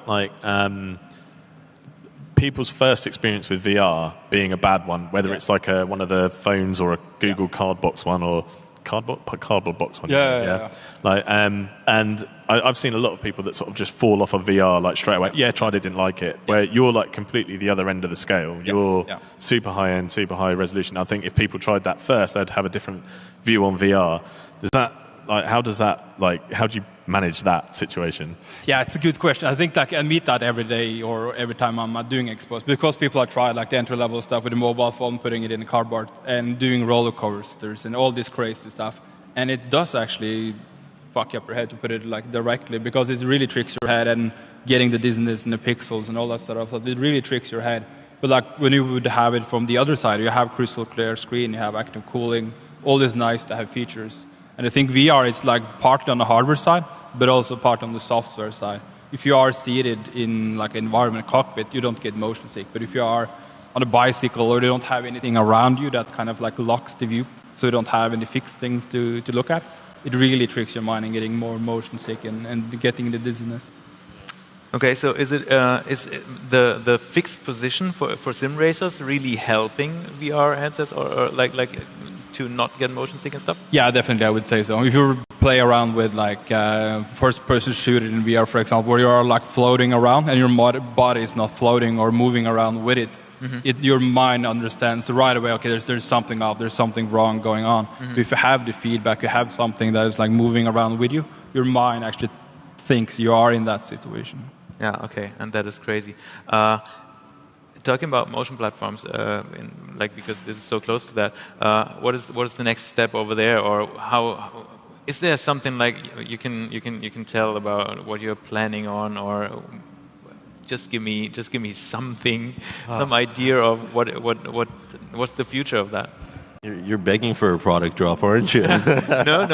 people's first experience with VR being a bad one, whether it's one of the phones or a Google Cardbox one, or cardboard box one. Yeah. Like, and I've seen a lot of people that sort of just fall off of VR like straight away. Yeah, tried it, didn't like it. Where you're like completely the other end of the scale. You're super high end, super high resolution. I think if people tried that first, they'd have a different view on VR. Does that how do you manage that situation? Yeah, it's a good question. I think like I meet that every day or every time I'm doing expos, because people have tried like the entry-level stuff with a mobile phone, putting it in a cardboard, and doing roller coasters and all this crazy stuff. And it does actually fuck up your head, to put it like directly, because it really tricks your head, and getting the dizziness and the pixels and all that sort of stuff. It really tricks your head. But like when you would have it from the other side, you have crystal clear screen, you have active cooling, all these nice to have features. And I think VR is like partly on the hardware side, but also part on the software side. If you are seated in like an environment cockpit, you don't get motion sick. But if you are on a bicycle or you don't have anything around you that kind of like locks the view, so you don't have any fixed things to look at, it really tricks your mind and getting more motion sick and getting the dizziness. Okay, so is the fixed position for sim racers really helping VR headsets or like to not get motion sick and stuff? Yeah, definitely, I would say so. If you play around with like first-person shooter in VR, for example, where you are like floating around and your body is not floating or moving around with it, your mind understands right away, okay, there's something off, there's something wrong going on. But if you have the feedback, you have something that is like moving around with you, your mind actually thinks you are in that situation. Yeah, okay, and that is crazy. Talking about motion platforms, because this is so close to that, what is the next step over there, or how is there something like you can tell about what you're planning on, or just give me something, some idea of what's the future of that? You're begging for a product drop, aren't you? No,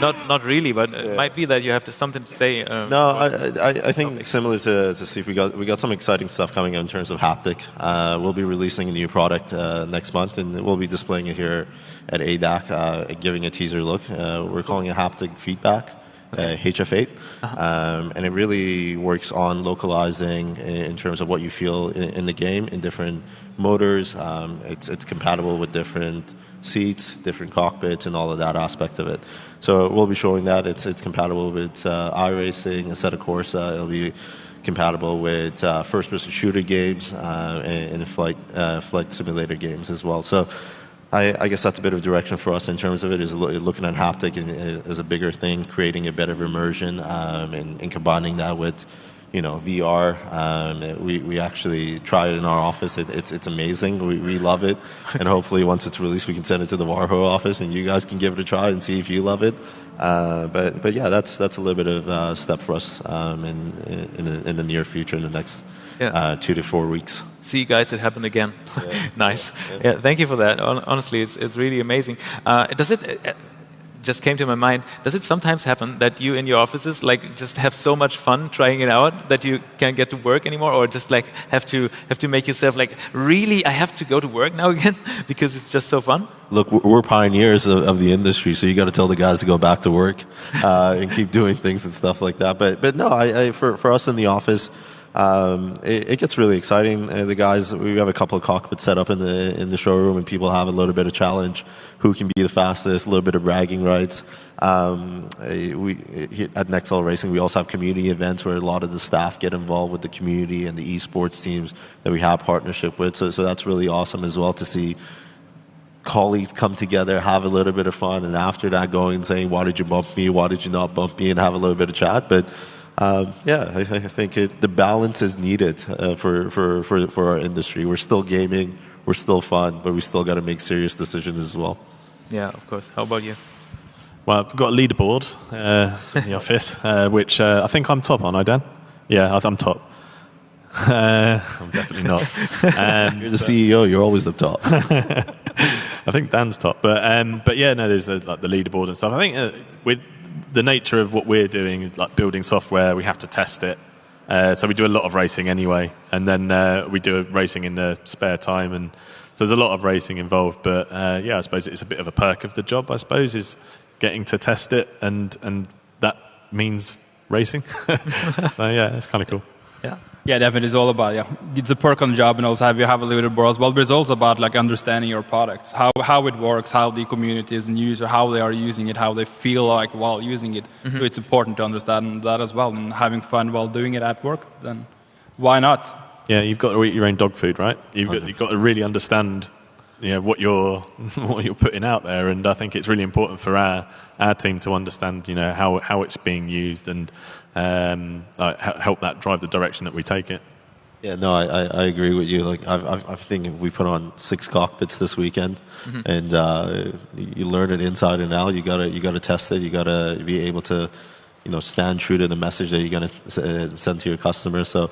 not really. But it might be that you have something to say. I think similar to Steve, we got some exciting stuff coming out in terms of haptic. We'll be releasing a new product next month, and we'll be displaying it here at ADAC, giving a teaser look. We're calling it haptic feedback. HF8, and it really works on localizing in terms of what you feel in the game in different motors. It's compatible with different seats, different cockpits, and all of that aspect of it. So we'll be showing that. It's compatible with iRacing, Assetto Corsa. It'll be compatible with first-person shooter games and flight simulator games as well. So I guess that's a bit of direction for us in terms of it, is looking at haptic as a bigger thing, creating a better immersion, and combining that with, VR. We actually tried it in our office. It's amazing. We love it, and hopefully once it's released, we can send it to the Warho office, and you guys can give it a try and see if you love it. But yeah, that's a little bit of a step for us in the near future, in the next 2 to 4 weeks. See, guys, it happened again. Yeah. Nice. Yeah, thank you for that. Honestly, it's really amazing. Does it just came to my mind? Does it sometimes happen that you in your offices just have so much fun trying it out that you can't get to work anymore, or just have to make yourself really, I have to go to work now again because it's just so fun? Look, we're pioneers of the industry, so you got to tell the guys to go back to work and keep doing things and stuff like that. But no, for us in the office. It gets really exciting. The guys, we have a couple of cockpits set up in the showroom, and people have a little bit of challenge. Who can be the fastest? A little bit of bragging rights. At Nextel Racing, we also have community events where a lot of the staff get involved with the community and the esports teams that we have partnership with. So that's really awesome as well to see colleagues come together, have a little bit of fun, and after that going and saying, "Why did you bump me? Why did you not bump me?" and have a little bit of chat. But I think the balance is needed for our industry. We're still gaming, we're still fun, but we still got to make serious decisions as well. Yeah, of course. How about you? Well, I've got a leaderboard in the office, which I think I'm top on, Dan? Yeah, I'm top. I'm definitely not. You're the CEO, you're always the top. I think Dan's top. But yeah, no, there's the leaderboard and stuff. I think with the nature of what we're doing is building software, we have to test it. So we do a lot of racing anyway, and then we do racing in the spare time, and so there's a lot of racing involved. But yeah, I suppose it's a bit of a perk of the job, I suppose, is getting to test it, and that means racing. So yeah, it's kind of cool. Yeah. Yeah, definitely. It's all about, it's a perk on the job, and also you have a leaderboard as well, but it's also about like understanding your products, how it works, how the community is and user, how they are using it, how they feel like while using it. So it's important to understand that as well, and having fun while doing it at work, then why not? Yeah, you've got to eat your own dog food, right? You've got to really understand what you're putting out there, and I think it's really important for our team to understand how it's being used and help that drive the direction that we take it. Yeah, no, I agree with you. Like I think we put on 6 cockpits this weekend, and you learn it inside and out. You gotta test it. You gotta be able to stand true to the message that you're gonna send to your customer. So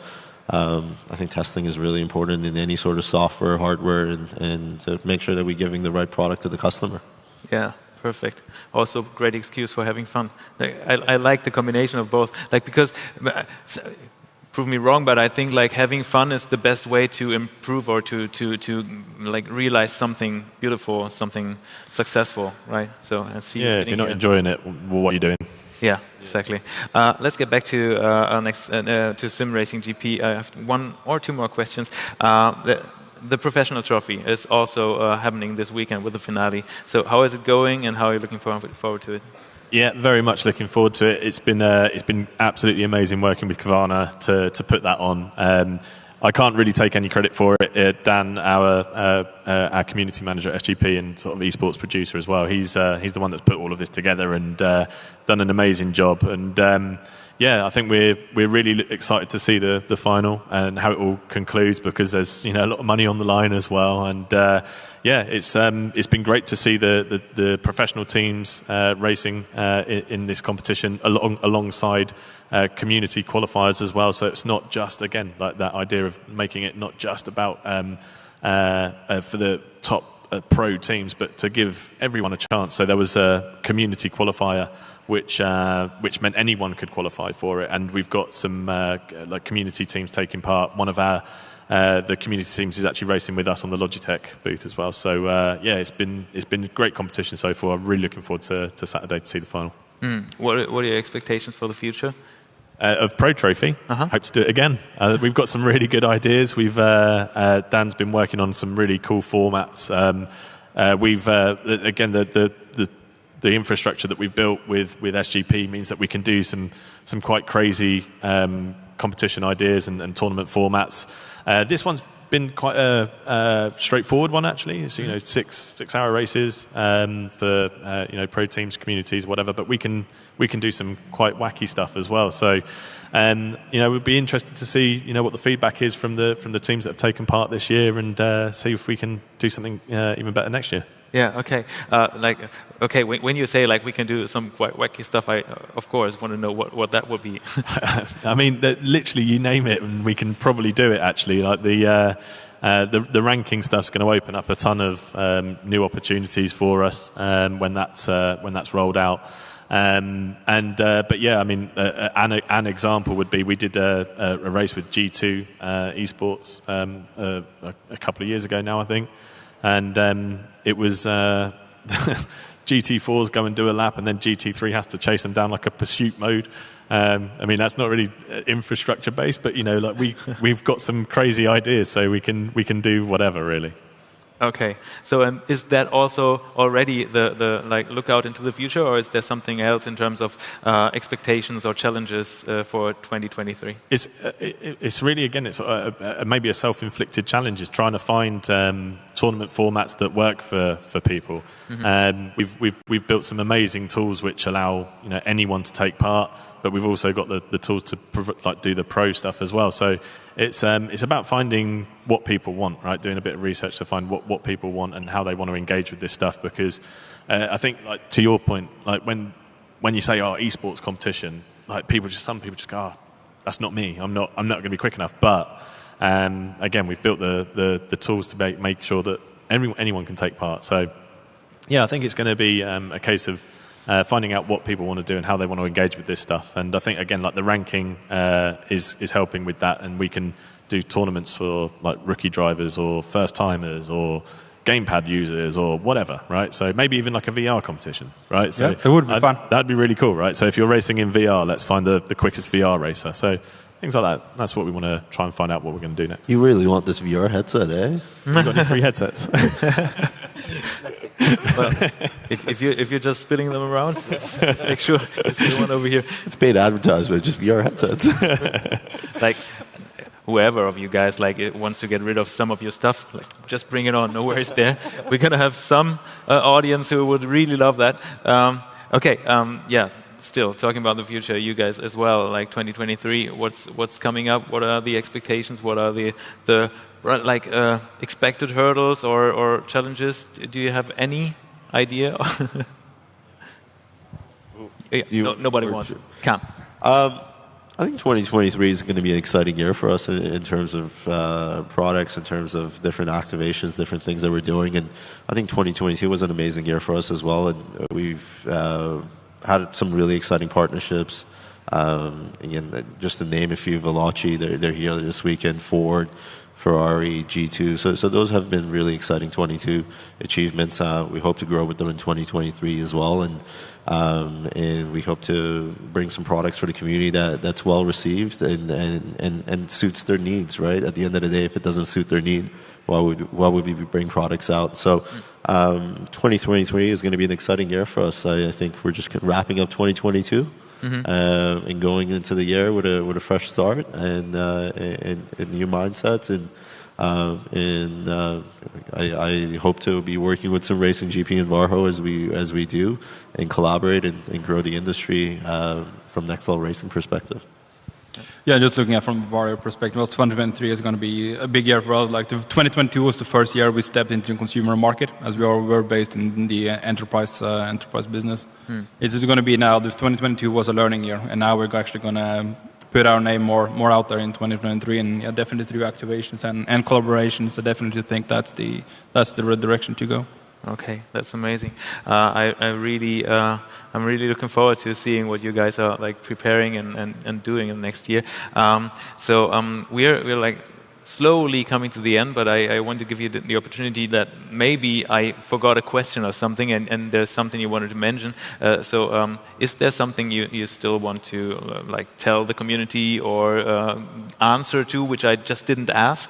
I think testing is really important in any sort of software, hardware, and to make sure that we're giving the right product to the customer. Yeah, perfect. Also, great excuse for having fun. I like the combination of both. Because, prove me wrong, but I think having fun is the best way to improve or to realize something beautiful, something successful, right? So and see. Yeah, if you're not enjoying it, what are you doing? Yeah, exactly. Let's get back to our next to SimRacing.gp. I have 1 or 2 more questions. The professional trophy is also happening this weekend with the finale. So how is it going, and how are you looking forward to it? Yeah, very much looking forward to it. It's been absolutely amazing working with Kavana to put that on. I can't really take any credit for it. Dan, our community manager at SGP and sort of esports producer as well, he's the one that's put all of this together and done an amazing job. And I think we're really excited to see the final and how it all concludes, because there's a lot of money on the line as well. And it's been great to see the professional teams racing in this competition alongside community qualifiers as well. So it's not just, again, like that idea of making it not just about for the top pro teams, but to give everyone a chance. So there was a community qualifier which meant anyone could qualify for it, and we've got some community teams taking part. One of the community teams is actually racing with us on the Logitech booth as well. So it's been a great competition so far. I'm really looking forward to Saturday to see the final. What are your expectations for the future? Of Pro Trophy, hope to do it again. We've got some really good ideas. Dan's been working on some really cool formats. We've again the infrastructure that we've built with SGP means that we can do some quite crazy competition ideas and tournament formats. This one's been quite a straightforward one, actually. It's 6-hour races for pro teams, communities, whatever. But we can do some quite wacky stuff as well. So we'd be interested to see what the feedback is from the teams that have taken part this year, and see if we can do something even better next year. Yeah. Okay. When you say we can do some quite wacky stuff, I of course want to know what that would be. I mean, literally, you name it, and we can probably do it. Actually, like the ranking stuff's going to open up a ton of new opportunities for us when that's rolled out. But yeah, I mean, an example would be we did a race with G2 Esports a couple of years ago now, I think. And it was GT4s go and do a lap, and then GT3 has to chase them down like a pursuit mode. I mean, that's not really infrastructure based, but we've got some crazy ideas, so we can do whatever really. Okay, so is that also already the look out into the future, or is there something else in terms of expectations or challenges for 2023? It's really, again, it's maybe a self-inflicted challenge, is trying to find tournament formats that work for people. We've built some amazing tools which allow anyone to take part, but we've also got the tools to do the pro stuff as well. So it's about finding what people want, right? Doing a bit of research to find what people want and how they want to engage with this stuff. Because I think, to your point, when you say esports competition, some people just go, that's not me. I'm not going to be quick enough. But again, we've built the tools to make sure that anyone can take part. So yeah, I think it's going to be a case of finding out what people want to do and how they want to engage with this stuff. And I think, again, the ranking is helping with that, and we can do tournaments for rookie drivers or first timers or gamepad users or whatever, right? So maybe even a VR competition, right? So yeah, that would be fun. That'd be really cool, right? So if you're racing in VR, let's find the quickest VR racer. So things like that. That's what we want to try and find out what we're going to do next. You really want this VR headset, eh? You got any free headsets? Well, if you're just spinning them around, make sure there's one over here. It's paid advertisement, just VR headsets. Like, whoever of you guys wants to get rid of some of your stuff, just bring it on. No worries there. We're gonna have some audience who would really love that. Yeah. Still talking about the future, you guys as well. Like 2023, what's coming up? What are the expectations? What are the expected hurdles or challenges? Do you have any idea? Nobody wants it. Come. I think 2023 is going to be an exciting year for us in terms of products, in terms of different activations, different things that we're doing. And I think 2022 was an amazing year for us as well. And we've had some really exciting partnerships. Again, just to name a few, Veloci, they're here this weekend, Ford, Ferrari, G2. So those have been really exciting 22 achievements. We hope to grow with them in 2023 as well. And we hope to bring some products for the community that's well received and suits their needs, right? At the end of the day, if it doesn't suit their need, why would we bring products out? So 2023 is going to be an exciting year for us. I think we're just wrapping up 2022 and going into the year with a fresh start and new mindsets. I hope to be working with SimRacing.gp and Varho as we do and collaborate and grow the industry from next level racing perspective. Yeah, just looking at from a Vario perspective, 2023 is going to be a big year for us. Like 2022 was the first year we stepped into the consumer market, as we're based in the enterprise business. It's going to be now. The 2022 was a learning year, and now we're actually going to put our name more out there in 2023, and definitely through activations and collaborations. I definitely think that's the right direction to go. Okay, that's amazing. I'm really looking forward to seeing what you guys are preparing and doing in the next year. We're slowly coming to the end, but I want to give you the opportunity that maybe I forgot a question or something, and there's something you wanted to mention. Is there something you still want to tell the community or answer to, which I just didn't ask?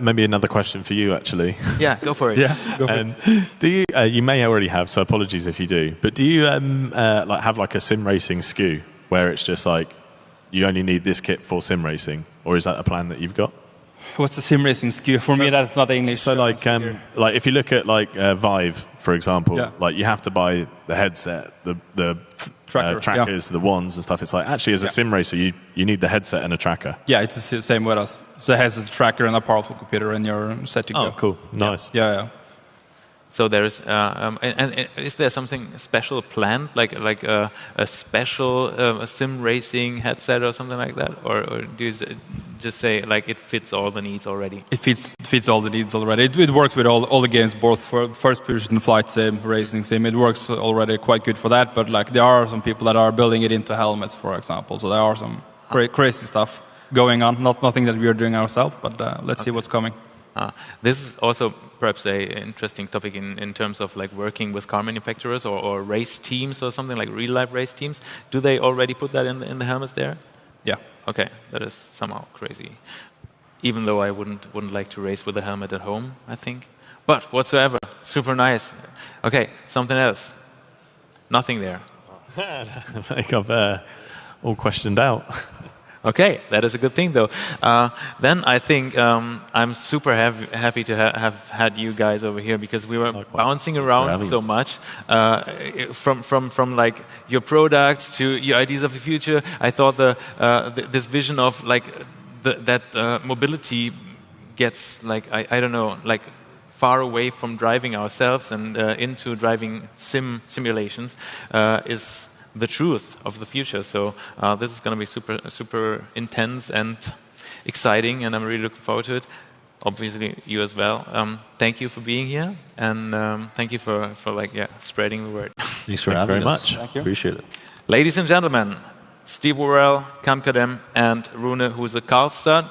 Maybe another question for you, actually. Yeah, go for it. Yeah, go for it. Do you? You may already have, so apologies if you do. But do you have a sim racing SKU where it's just you only need this kit for sim racing, or is that a plan that you've got? What's a sim racing SKU? For me, that's not English. So if you look at Vive, for example, you have to buy the headset, the trackers, the wands and stuff. It's actually as a sim racer, you need the headset and a tracker. Yeah, it's the same with us. So it has a tracker and a powerful computer, and you're set to go. Oh, cool, nice. Yeah. So there's and is there something special planned, like a special sim racing headset or something like that, or do you just say it fits all the needs already? It fits all the needs already. It works with all the games, both for first person flight sim, racing sim. It works already quite good for that. But there are some people that are building it into helmets, for example. So there are some crazy stuff going on. Nothing that we are doing ourselves, but let's see what's coming. This is also perhaps an interesting topic in terms of working with car manufacturers or race teams or something like real life race teams. Do they already put that in the helmets there? Yeah. Okay, that is somehow crazy. Even though I wouldn't like to race with a helmet at home, I think. But whatsoever, super nice. Okay, something else. Nothing there. I've all questioned out. Okay, that is a good thing, though. Then I think I'm super happy to have had you guys over here, because we were bouncing around so much from your products to your ideas of the future. I thought this vision of that mobility gets I don't know far away from driving ourselves and into driving simulations is the truth of the future. So this is going to be super intense and exciting, and I'm really looking forward to it. Obviously, you as well. Thank you for being here, and thank you for spreading the word. Thanks for having us. Very much. Thank you. Appreciate it. Ladies and gentlemen, Steve Worrell, Cam Kadem, and Rune Huse Karlstad.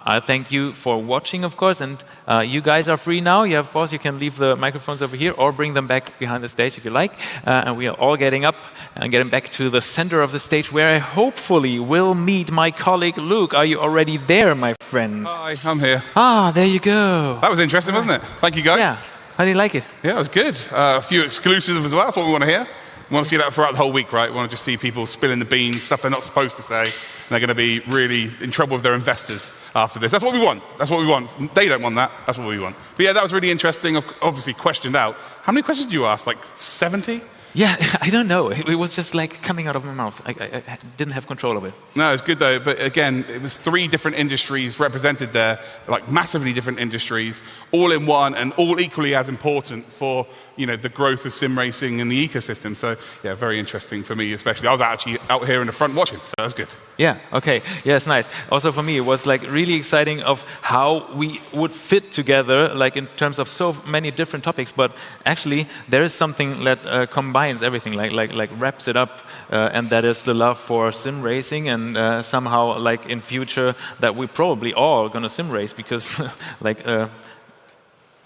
I thank you for watching, of course, and you guys are free now. You have boss, you can leave the microphones over here or bring them back behind the stage if you like. And we are all getting up and getting back to the center of the stage where I hopefully will meet my colleague Luke. Are you already there, my friend? Hi, I'm here. Ah, there you go. That was interesting, wasn't it? Thank you, guys. Yeah. How do you like it? Yeah, it was good. A few exclusives as well. That's what we want to hear. We want to see that throughout the whole week, right? We want to just see people spilling the beans, stuff they're not supposed to say, and they're going to be really in trouble with their investors after this. That's what we want. That's what we want. They don't want that. That's what we want. But yeah, that was really interesting. Obviously, questioned out. How many questions did you ask? Like 70? Yeah, I don't know. It was just like coming out of my mouth. I didn't have control of it. No, it's good though. But again, it was 3 different industries represented there, like massively different industries, all in one and all equally as important for the growth of sim racing and the ecosystem. So yeah, very interesting for me, especially. I was actually out here in the front watching, so that's good. Yeah, okay. Yeah, it's nice. Also for me, it was like really exciting of how we would fit together, like in terms of so many different topics, but actually there is something that combines everything, like wraps it up, and that is the love for sim racing, and somehow like in future that we probably all gonna sim race because like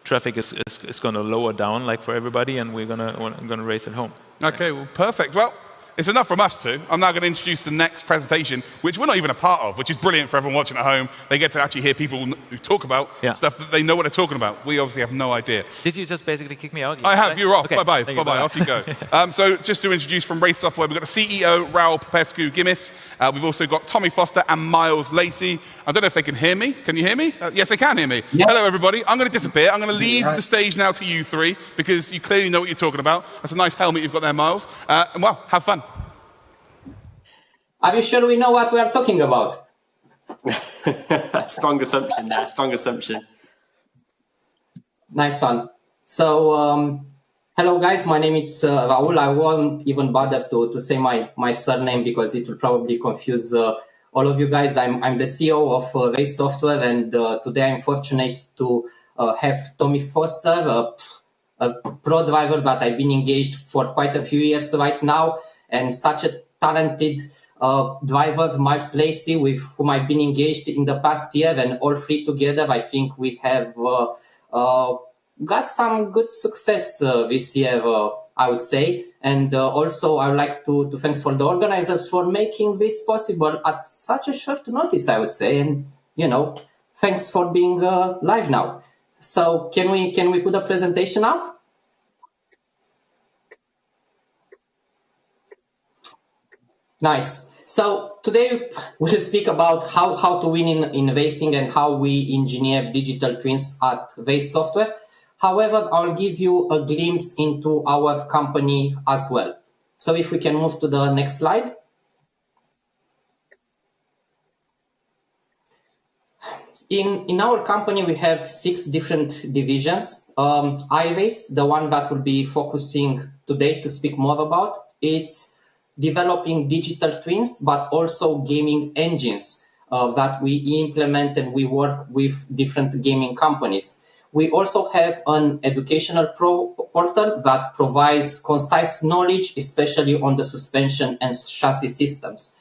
traffic is gonna lower down like for everybody, and we're gonna race at home. Okay, well, perfect. Well, it's enough from us two. I'm now going to introduce the next presentation, which we're not even a part of, which is brilliant for everyone watching at home. They get to actually hear people who talk about stuff that they know what they're talking about. We obviously have no idea. Did you just basically kick me out? I have. You're off. Okay. Bye-bye. Bye-bye. Off you go. So just to introduce from Race Software, we've got the CEO, Raul Popescu-Gimis. We've also got Tommy Foster and Miles Lacey. I don't know if they can hear me. Can you hear me? Yes, they can hear me. Yep. Hello, everybody. I'm going to disappear. I'm going to leave the stage now to you 3 because you clearly know what you're talking about. That's a nice helmet you've got there, Miles. And well, have fun. Are you sure we know what we are talking about? Strong assumption there, strong assumption. Nice one. So, hello guys, my name is Raul. I won't even bother to say my surname because it will probably confuse all of you guys. I'm the CEO of Race Software, and today I'm fortunate to have Tommy Foster, a pro driver that I've been engaged for quite a few years right now, and such a talented driver, Miles Lacey, with whom I've been engaged in the past year, and all 3 together, I think we have got some good success this year, I would say. And also, I would like to thanks for the organizers for making this possible at such a short notice, I would say. And thanks for being live now. So, can we put a presentation up? Nice. So today we'll speak about how to win in racing and how we engineer digital twins at Race Software. However, I'll give you a glimpse into our company as well. So if we can move to the next slide. In our company, we have 6 different divisions. iRace, the one that we'll be focusing today to speak more about, it's developing digital twins, but also gaming engines that we implement, and we work with different gaming companies. We also have an educational portal that provides concise knowledge, especially on the suspension and chassis systems.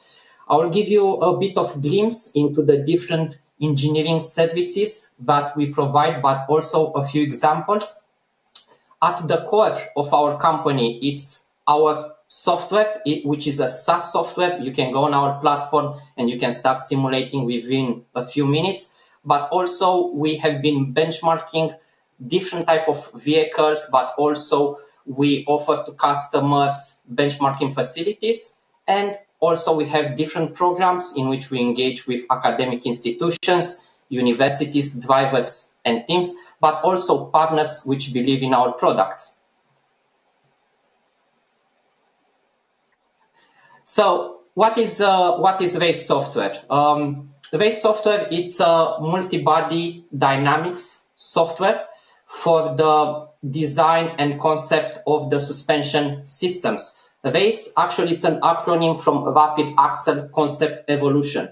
I will give you a bit of glimpse into the different engineering services that we provide, but also a few examples. At the core of our company, it's our software, which is a SaaS software. You can go on our platform and you can start simulating within a few minutes. But also we have been benchmarking different type of vehicles, but also we offer to customers benchmarking facilities. And also we have different programs in which we engage with academic institutions, universities, drivers, and teams, but also partners which believe in our products. So what is Race Software? Race Software, it's a multi-body dynamics software for the design and concept of the suspension systems. Race, actually, it's an acronym from Rapid Axle Concept Evolution.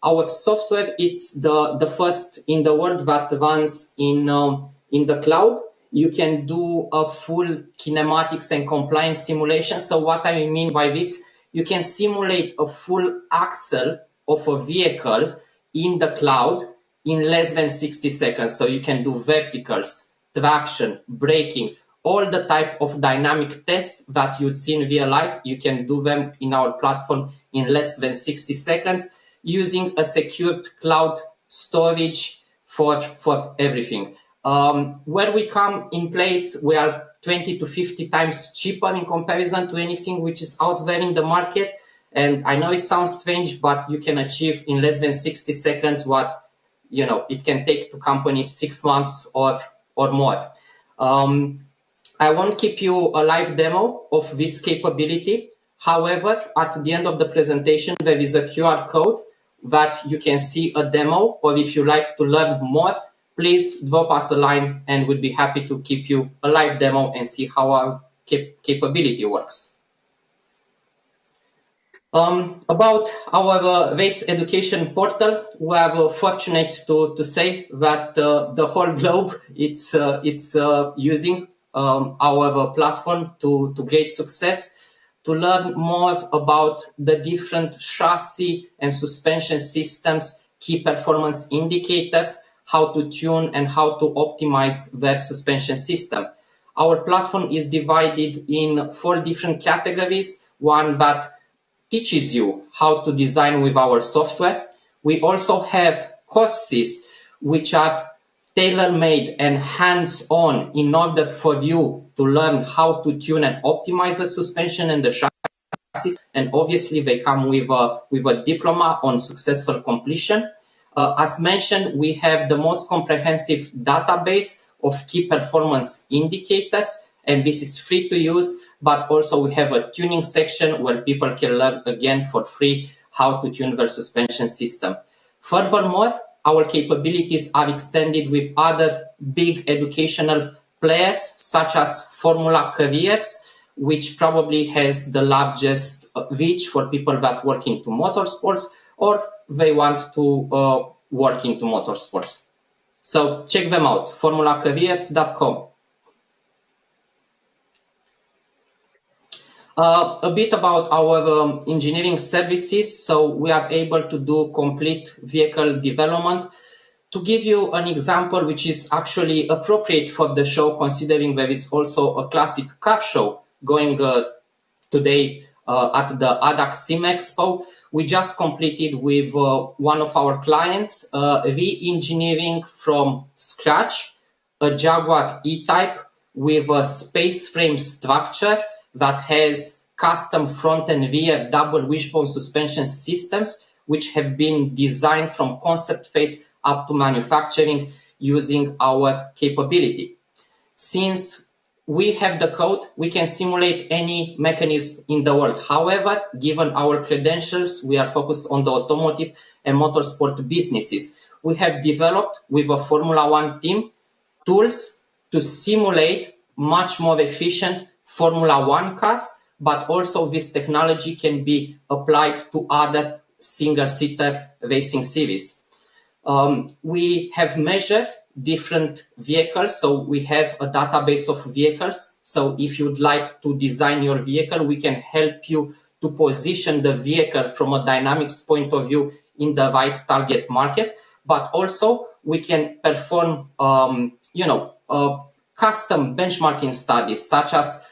Our software, it's the first in the world that runs in the cloud. You can do a full kinematics and compliance simulation. So what I mean by this, you can simulate a full axle of a vehicle in the cloud in less than 60 seconds. So you can do verticals, traction, braking, all the type of dynamic tests that you'd see in real life. You can do them in our platform in less than 60 seconds using a secured cloud storage for everything. Where we come in place, we are 20 to 50 times cheaper in comparison to anything which is out there in the market. And I know it sounds strange, but you can achieve in less than 60 seconds what, you know, it can take to companies 6 months or more. I won't keep you a live demo of this capability. However, at the end of the presentation, there is a QR code that you can see a demo, or if you like to learn more, please drop us a line and we'll be happy to keep you a live demo and see how our capability works. About our race education portal, we are fortunate to say that the whole globe it's using our platform to great success, to learn more about the different chassis and suspension systems, key performance indicators, how to tune and how to optimize their suspension system. Our platform is divided in 4 different categories. One that teaches you how to design with our software. We also have courses which are tailor-made and hands-on in order for you to learn how to tune and optimize the suspension and the chassis. And obviously they come with a diploma on successful completion. As mentioned, we have the most comprehensive database of key performance indicators, and this is free to use, but also we have a tuning section where people can learn again for free how to tune their suspension system. Furthermore, our capabilities are extended with other big educational players, such as Formula Careers, which probably has the largest reach for people that work into motorsports or they want to work into motorsports. So check them out, formulacareers.com. A bit about our engineering services. So we are able to do complete vehicle development. To give you an example, which is actually appropriate for the show, considering there is also a classic car show going today at the ADAC SimRacing Expo. We just completed with one of our clients re-engineering from scratch a Jaguar E-Type with a space frame structure that has custom front and rear double wishbone suspension systems, which have been designed from concept phase up to manufacturing using our capability. Since we have the code, we can simulate any mechanism in the world. However, given our credentials, we are focused on the automotive and motorsport businesses. We have developed with a Formula One team tools to simulate much more efficient Formula One cars, but also this technology can be applied to other single-seater racing series. We have measured different vehicles, so we have a database of vehicles. So if you'd like to design your vehicle, we can help you to position the vehicle from a dynamics point of view in the right target market, but also we can perform, custom benchmarking studies, such as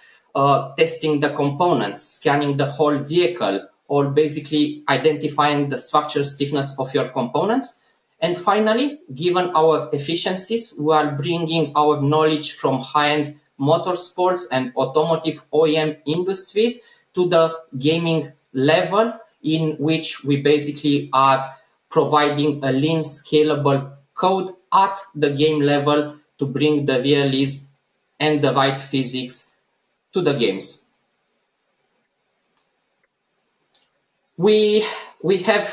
testing the components, scanning the whole vehicle, or basically identifying the structural stiffness of your components. And finally, given our efficiencies, we are bringing our knowledge from high-end motorsports and automotive OEM industries to the gaming level, in which we basically are providing a lean, scalable code at the game level to bring the realism and the right physics to the games. We have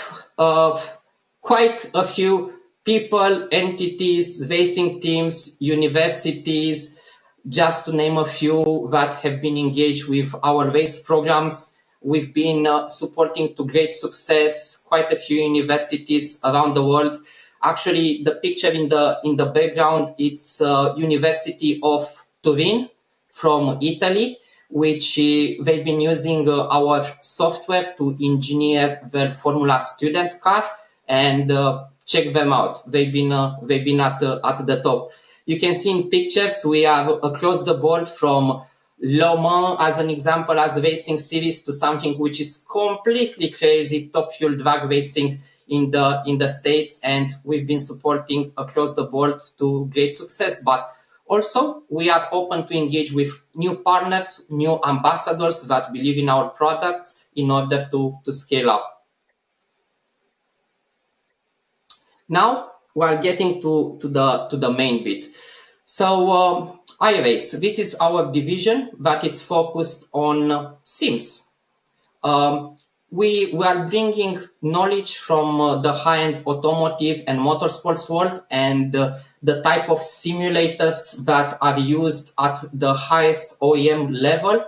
quite a few people, entities, racing teams, universities, just to name a few, that have been engaged with our race programs. We've been supporting to great success quite a few universities around the world. Actually, the picture in the background, it's University of Turin from Italy, which they've been using our software to engineer their Formula student car. And check them out. They've been at the top. You can see in pictures we have across the board from Le Mans as an example as racing series to something which is completely crazy, top fuel drag racing in the States, and we've been supporting across the board to great success. But also we are open to engage with new partners, new ambassadors that believe in our products in order to scale up. Now we're getting to the main bit. So iRace, this is our division that it's focused on sims. We are bringing knowledge from the high-end automotive and motorsports world and the type of simulators that are used at the highest OEM level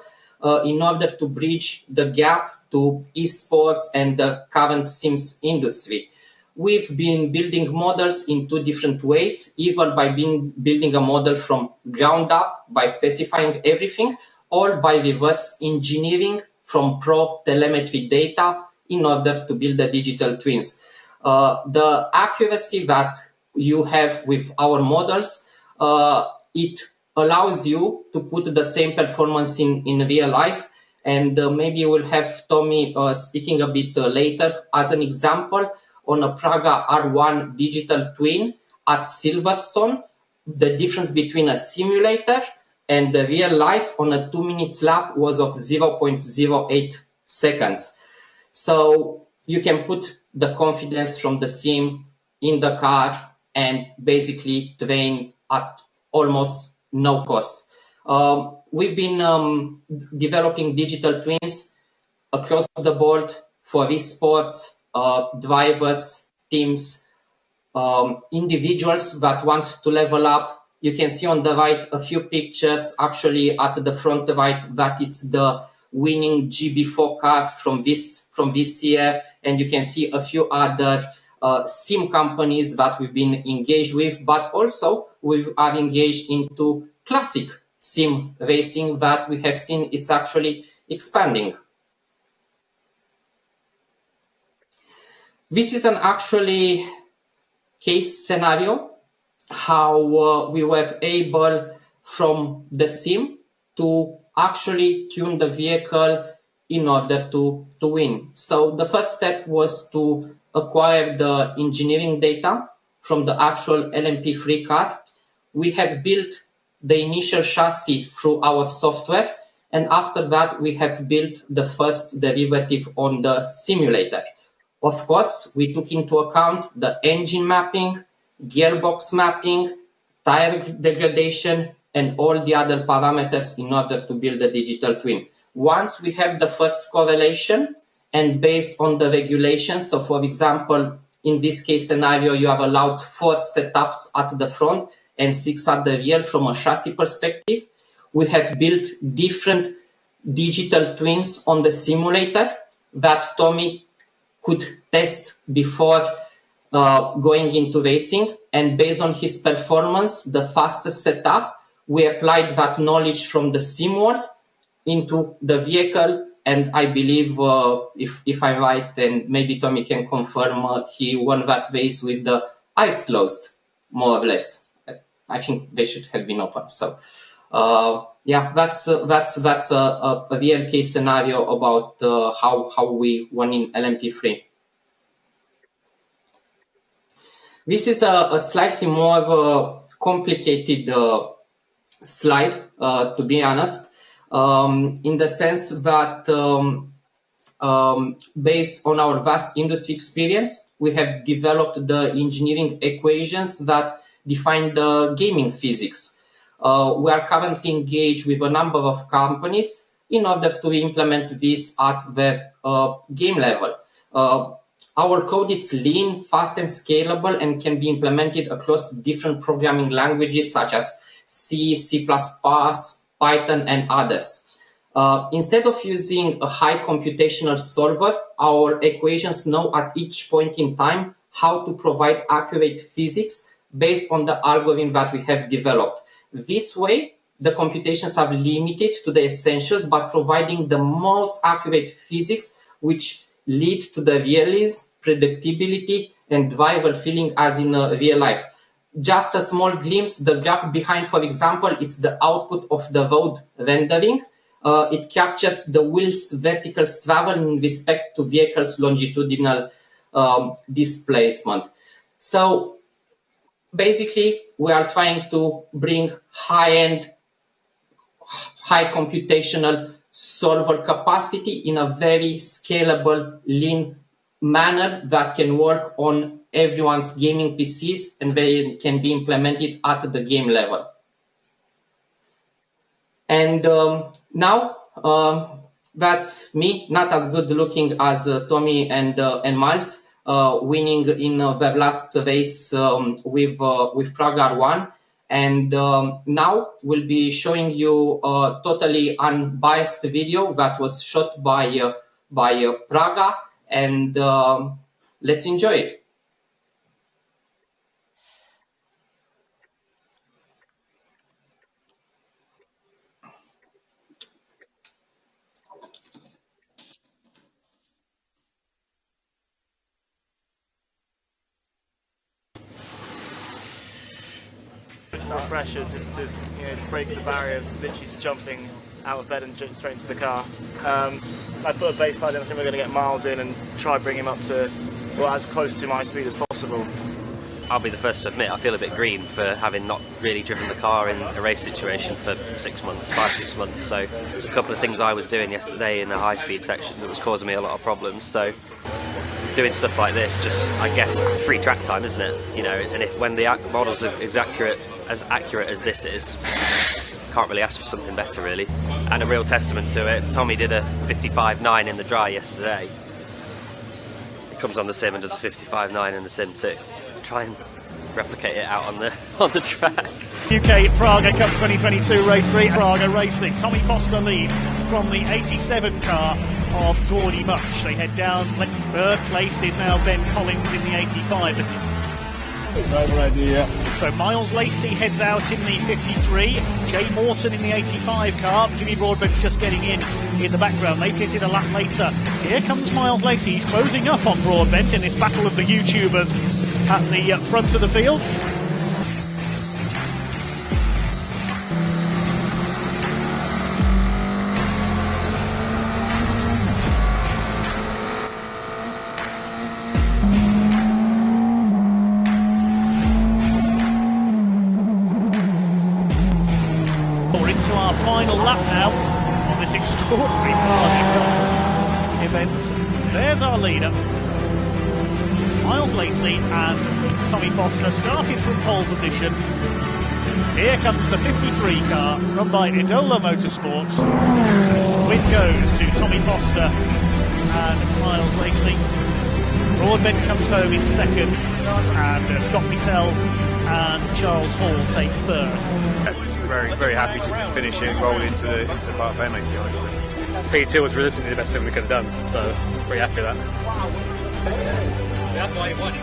in order to bridge the gap to esports and the current sims industry. We've been building models in two different ways, either by building a model from ground up by specifying everything, or by reverse engineering from pro telemetry data in order to build the digital twins. The accuracy that you have with our models, it allows you to put the same performance in real life. And maybe we'll have Tommy speaking a bit later as an example on a Praga R1 digital twin at Silverstone. The difference between a simulator and the real life on a 2-minute lap was of 0.08 seconds. So you can put the confidence from the sim in the car and basically train at almost no cost. We've been developing digital twins across the board for esports, drivers, teams, individuals that want to level up. You can see on the right a few pictures, actually at the front right, that it's the winning GB4 car from this year. And you can see a few other sim companies that we've been engaged with, but also we are engaged into classic sim racing that we have seen it's actually expanding. This is an actually case scenario how we were able from the sim to actually tune the vehicle in order to win. So the first step was to acquire the engineering data from the actual LMP3 car. We have built the initial chassis through our software, and after that we have built the first derivative on the simulator. Of course, we took into account the engine mapping, gearbox mapping, tire degradation, and all the other parameters in order to build a digital twin. Once we have the first correlation, and based on the regulations, so for example, in this case scenario, you have allowed 4 setups at the front and 6 at the rear from a chassis perspective. We have built different digital twins on the simulator that Tommy could test before going into racing, and based on his performance, the fastest setup, we applied that knowledge from the sim world into the vehicle, and I believe, if I'm right, and maybe Tommy can confirm, he won that race with the eyes closed, more or less. I think they should have been open. So, yeah, that's a real case scenario about how we won in LMP3. This is a slightly more complicated slide, to be honest, in the sense that based on our vast industry experience, we have developed the engineering equations that define the gaming physics. We are currently engaged with a number of companies in order to implement this at their game level. Our code is lean, fast, and scalable, and can be implemented across different programming languages such as C, C++, Python, and others. Instead of using a high computational solver, our equations know at each point in time how to provide accurate physics based on the algorithm that we have developed. This way, the computations are limited to the essentials, but providing the most accurate physics, which lead to the realism, predictability, and drivable feeling as in real life. Just a small glimpse, the graph behind, for example, it's the output of the road rendering. It captures the wheel's vertical travel in respect to vehicle's longitudinal displacement. So basically, we are trying to bring high-end, high computational solver capacity in a very scalable, lean manner that can work on everyone's gaming PCs and they can be implemented at the game level. And now that's me, not as good looking as Tommy and Miles, winning in their last race with Prague R1. And now we'll be showing you a totally unbiased video that was shot by Praga, and let's enjoy it. No pressure, just to break the barrier, literally just jumping out of bed and jumping straight into the car. I put a baseline in. I think we're going to get Miles in and try bring him up to, well, as close to my speed as possible. I'll be the first to admit I feel a bit green for having not really driven the car in a race situation for 6 months, 5-6 months. So there's a couple of things I was doing yesterday in the high-speed sections that was causing me a lot of problems. So doing stuff like this, just I guess free track time, isn't it? And when the models are as accurate as this is, can't really ask for something better, really. And a real testament to it, Tommy did a 55.9 in the dry yesterday. He comes on the sim and does a 55.9 in the sim too. Try and replicate it out on the track. UK Praga Cup 2022 Race 3, Praga Racing. Tommy Foster leads from the 87 car of Gordy Much. They head down. Third place is now Ben Collins in the 85. Driver idea. So Miles Lacey heads out in the 53. Jay Morton in the 85 car. Jimmy Broadbent's just getting in the background. They pitted a lap later. Here comes Miles Lacey. He's closing up on Broadbent in this battle of the YouTubers at the front of the field. Final lap now on this extraordinary Prague event. There's our leader, Miles Lacey, and Tommy Foster started from pole position. Here comes the 53 car run by Idola Motorsports. Win goes to Tommy Foster and Miles Lacey. Broadbent comes home in second, and Scott Mittel and Charles Hall take third. Very, very happy to finish it and roll into the part of mate, to be honest. P2 was realistically the best thing we could have done, so pretty happy with that. That's why you won.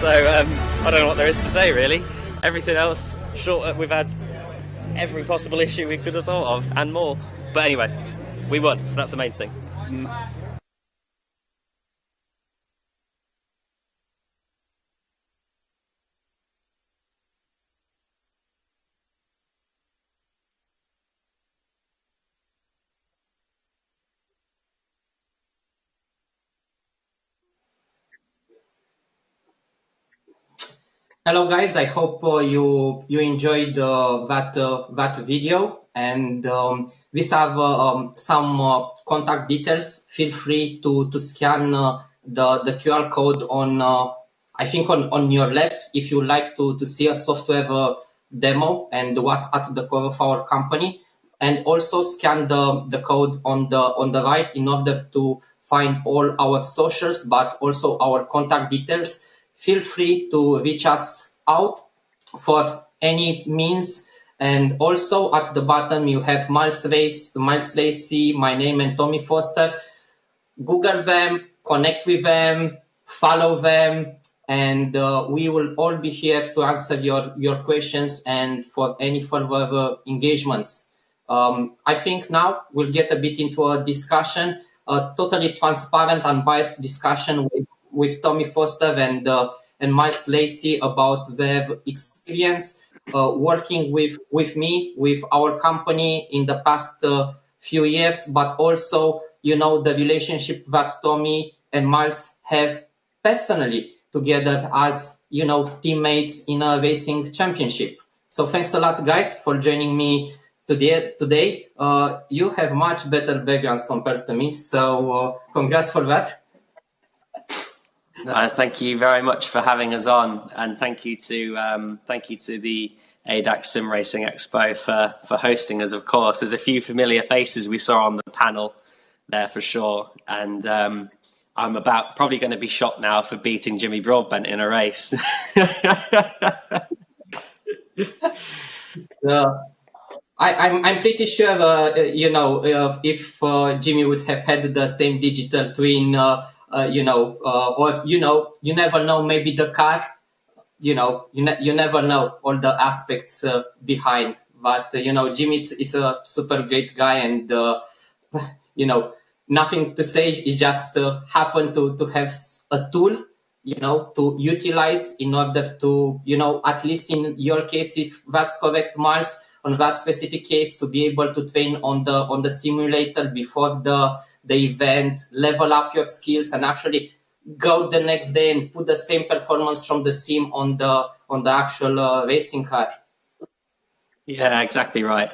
So I don't know what there is to say, really. Everything else, we've had every possible issue we could have thought of and more. But anyway, we won, so that's the main thing. Hello guys, I hope you enjoyed that video, and we have some contact details. Feel free to scan the QR code on I think on your left if you like to see a software demo and what's at the core of our company, and also scan the code on the right in order to find all our socials, but also our contact details. Feel free to reach us out for any means. And also at the bottom, you have Miles Lacey, my name, and Tommy Foster. Google them, connect with them, follow them, and we will all be here to answer your questions and for any further engagements. I think now we'll get a bit into a discussion. a totally transparent, unbiased discussion with Tommy Foster and Miles Lacey about their experience working with me, with our company in the past few years, but also, you know, the relationship that Tommy and Miles have personally together as, you know, teammates in a racing championship. So thanks a lot, guys, for joining me today. You have much better backgrounds compared to me, so congrats for that. Thank you very much for having us on, and thank you to the ADAC SimRacing Expo for hosting us. Of course, there's a few familiar faces we saw on the panel there for sure, and I'm probably going to be shot now for beating Jimmy Broadbent in a race. I'm pretty sure, you know, if Jimmy would have had the same digital twin, you know, or if, you know, you never know, maybe the car, you know, you never know all the aspects behind. But, you know, Jimmy, it's a super great guy, and, you know, nothing to say. It just happened to have a tool, you know, to utilize in order to, you know, at least in your case, if that's correct, Miles, on that specific case, to be able to train on the simulator before the event, level up your skills, and actually go the next day and put the same performance from the sim on the actual racing car. Yeah, exactly right.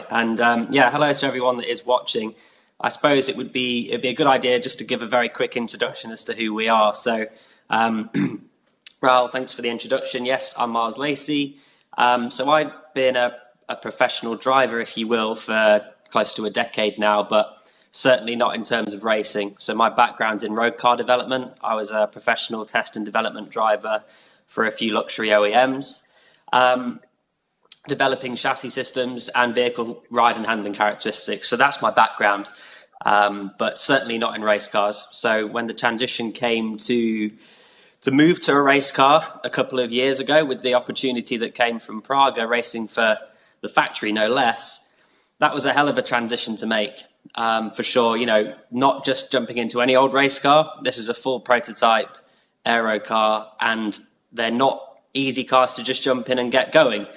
And yeah, hello to everyone that is watching. I suppose it'd be a good idea just to give a very quick introduction as to who we are. So, Raoul, thanks for the introduction. Yes, I'm Miles Lacey. So I've been a professional driver, if you will, for close to a decade now, but certainly not in terms of racing. So my background's in road car development. I was a professional test and development driver for a few luxury OEMs, developing chassis systems and vehicle ride and handling characteristics. So that's my background, but certainly not in race cars. So when the transition came to move to a race car a couple of years ago, with the opportunity that came from Praga, racing for the factory, no less, that was a hell of a transition to make, for sure. You know, not just jumping into any old race car. This is a full prototype aero car, and they're not easy cars to just jump in and get going.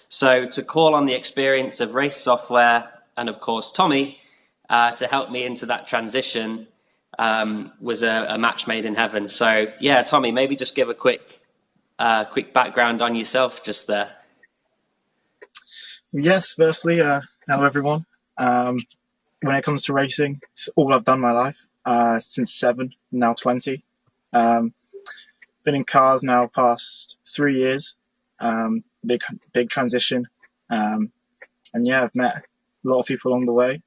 So to call on the experience of race software and, of course, Tommy to help me into that transition was a match made in heaven. So, yeah, Tommy, maybe just give a quick background on yourself just there. Yes, firstly, hello, everyone. When it comes to racing, it's all I've done my life, since 7, now 20. Been in cars now past 3 years. Big transition. And yeah, I've met a lot of people along the way.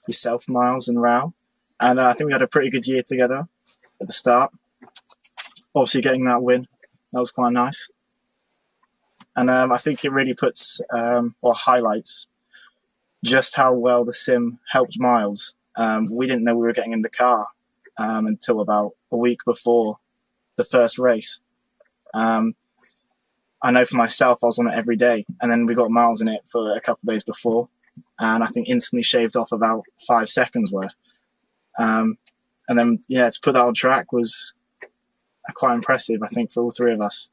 Yourself, Miles, and Rao. And I think we had a pretty good year together at the start. Obviously getting that win, that was quite nice. And I think it really puts, or highlights, just how well the sim helped Miles. We didn't know we were getting in the car until about a week before the first race. I know for myself, I was on it every day, and then we got Miles in it for a couple of days before, and I think instantly shaved off about 5 seconds worth. And then, yeah, to put that on track was quite impressive, I think, for all three of us.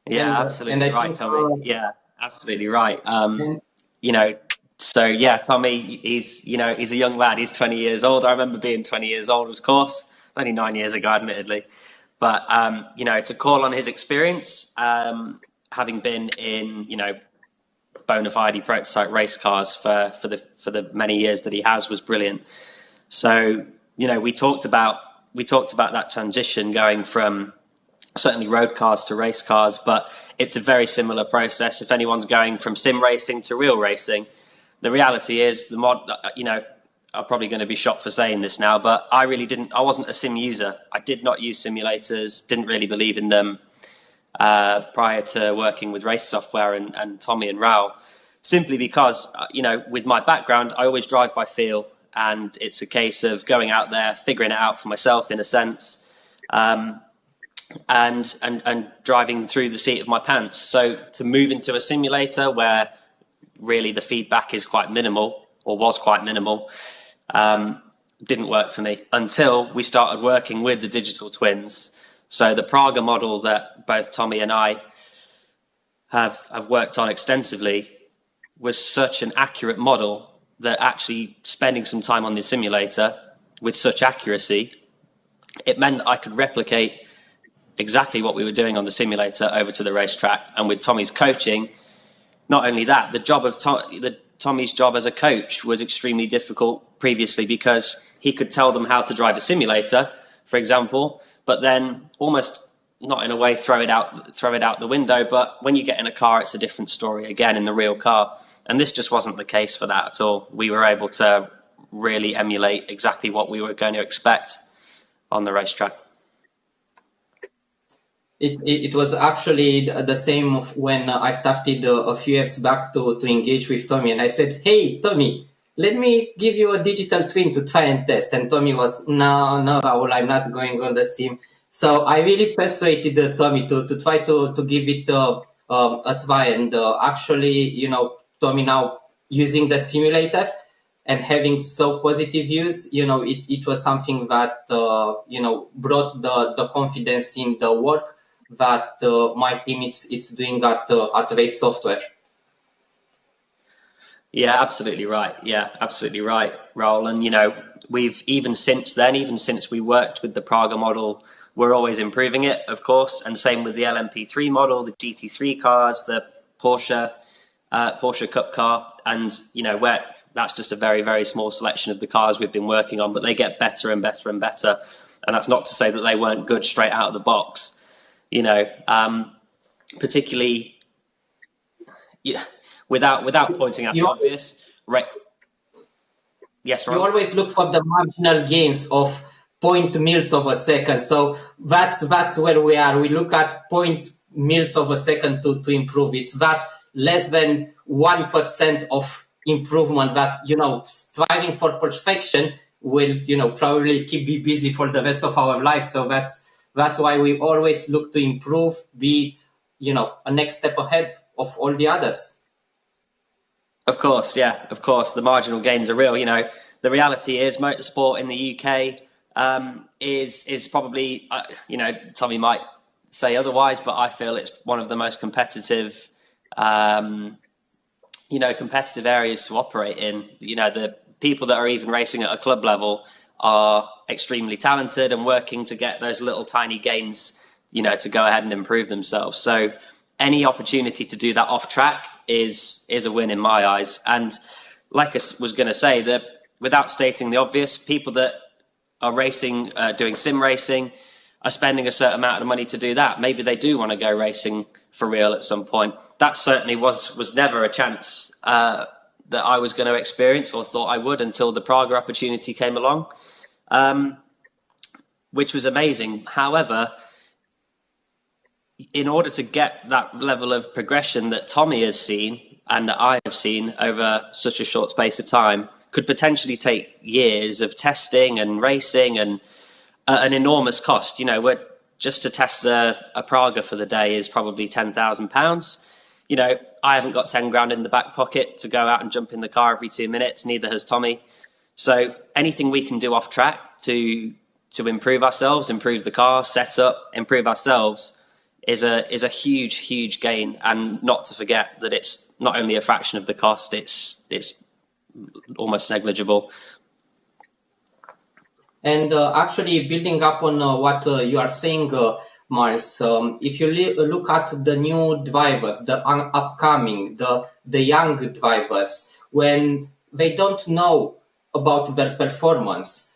Yeah, absolutely right, Tommy. Yeah, absolutely right. You know, so yeah, Tommy, he's a young lad. He's 20 years old. I remember being 20 years old, of course. It's only 9 years ago, admittedly. But, you know, to call on his experience, having been in, you know, bona fide prototype race cars for the many years that he has, was brilliant. So, you know, we talked about that transition going from certainly road cars to race cars, but it's a very similar process. If anyone's going from sim racing to real racing, the reality is you know, I'm probably going to be shocked for saying this now, but I wasn't a sim user. I did not use simulators, didn't really believe in them prior to working with race software and Tommy and Rao, simply because, you know, with my background, I always drive by feel, and it's a case of going out there, figuring it out for myself in a sense, and driving through the seat of my pants. So to move into a simulator where really the feedback is quite minimal, or was quite minimal, didn't work for me until we started working with the digital twins. So the Praga model that both Tommy and I have worked on extensively was such an accurate model that actually spending some time on the simulator with such accuracy, it meant that I could replicate exactly what we were doing on the simulator over to the racetrack. And with Tommy's coaching, not only that, the job of Tommy's job as a coach was extremely difficult previously, because he could tell them how to drive a simulator, for example, but then almost not in a way throw it out the window. But when you get in a car, it's a different story again in the real car. And this just wasn't the case for that at all. We were able to really emulate exactly what we were going to expect on the racetrack. It was actually the same when I started a few years back to engage with Tommy, and I said, "Hey, Tommy, let me give you a digital twin to try and test." And Tommy was, no, Raul, I'm not going on the sim. So I really persuaded Tommy to try to give it a try. And actually, you know, Tommy now using the simulator and having so positive views, you know, it was something that, you know, brought the confidence in the work that my team it's doing at Race Software. Yeah, absolutely right. Yeah, absolutely right, Raul. And, you know, we've even since we worked with the Praga model, we're always improving it, of course. And same with the LMP3 model, the GT3 cars, the Porsche Cup car. And, you know, that's just a very, very small selection of the cars we've been working on, but they get better and better and better. And that's not to say that they weren't good straight out of the box, you know, particularly, yeah. Without pointing out the obvious, right? Yes, Ron? You always look for the marginal gains of 0.0 mils of a second. So that's where we are. We look at 0.0 mils of a second to improve. It's that less than 1% of improvement that, you know, striving for perfection will, you know, probably keep me busy for the rest of our life. So that's why we always look to improve, be, you know, a next step ahead of all the others. Of course, yeah, of course. The marginal gains are real. You know, the reality is motorsport in the UK is probably, you know, Tommy might say otherwise, but I feel it's one of the most competitive, you know, competitive areas to operate in. You know, the people that are even racing at a club level are extremely talented and working to get those little tiny gains, you know, to go ahead and improve themselves. So any opportunity to do that off track is a win in my eyes. And like I was going to say, that without stating the obvious, people that are racing, doing sim racing, are spending a certain amount of money to do that. Maybe they do want to go racing for real at some point. That certainly was never a chance that I was going to experience or thought I would until the Praga opportunity came along, which was amazing. However, in order to get that level of progression that Tommy has seen and that I have seen over such a short space of time, could potentially take years of testing and racing and an enormous cost. You know, just to test a Praga for the day is probably £10,000. You know, I haven't got 10 grand in the back pocket to go out and jump in the car every 2 minutes. Neither has Tommy. So anything we can do off track to improve ourselves, improve the car, set up, improve ourselves, is a huge gain. And not to forget that it's not only a fraction of the cost, it's almost negligible. And actually, building up on what you are saying, Mars, if you look at the new drivers, the upcoming, the young drivers, when they don't know about their performance,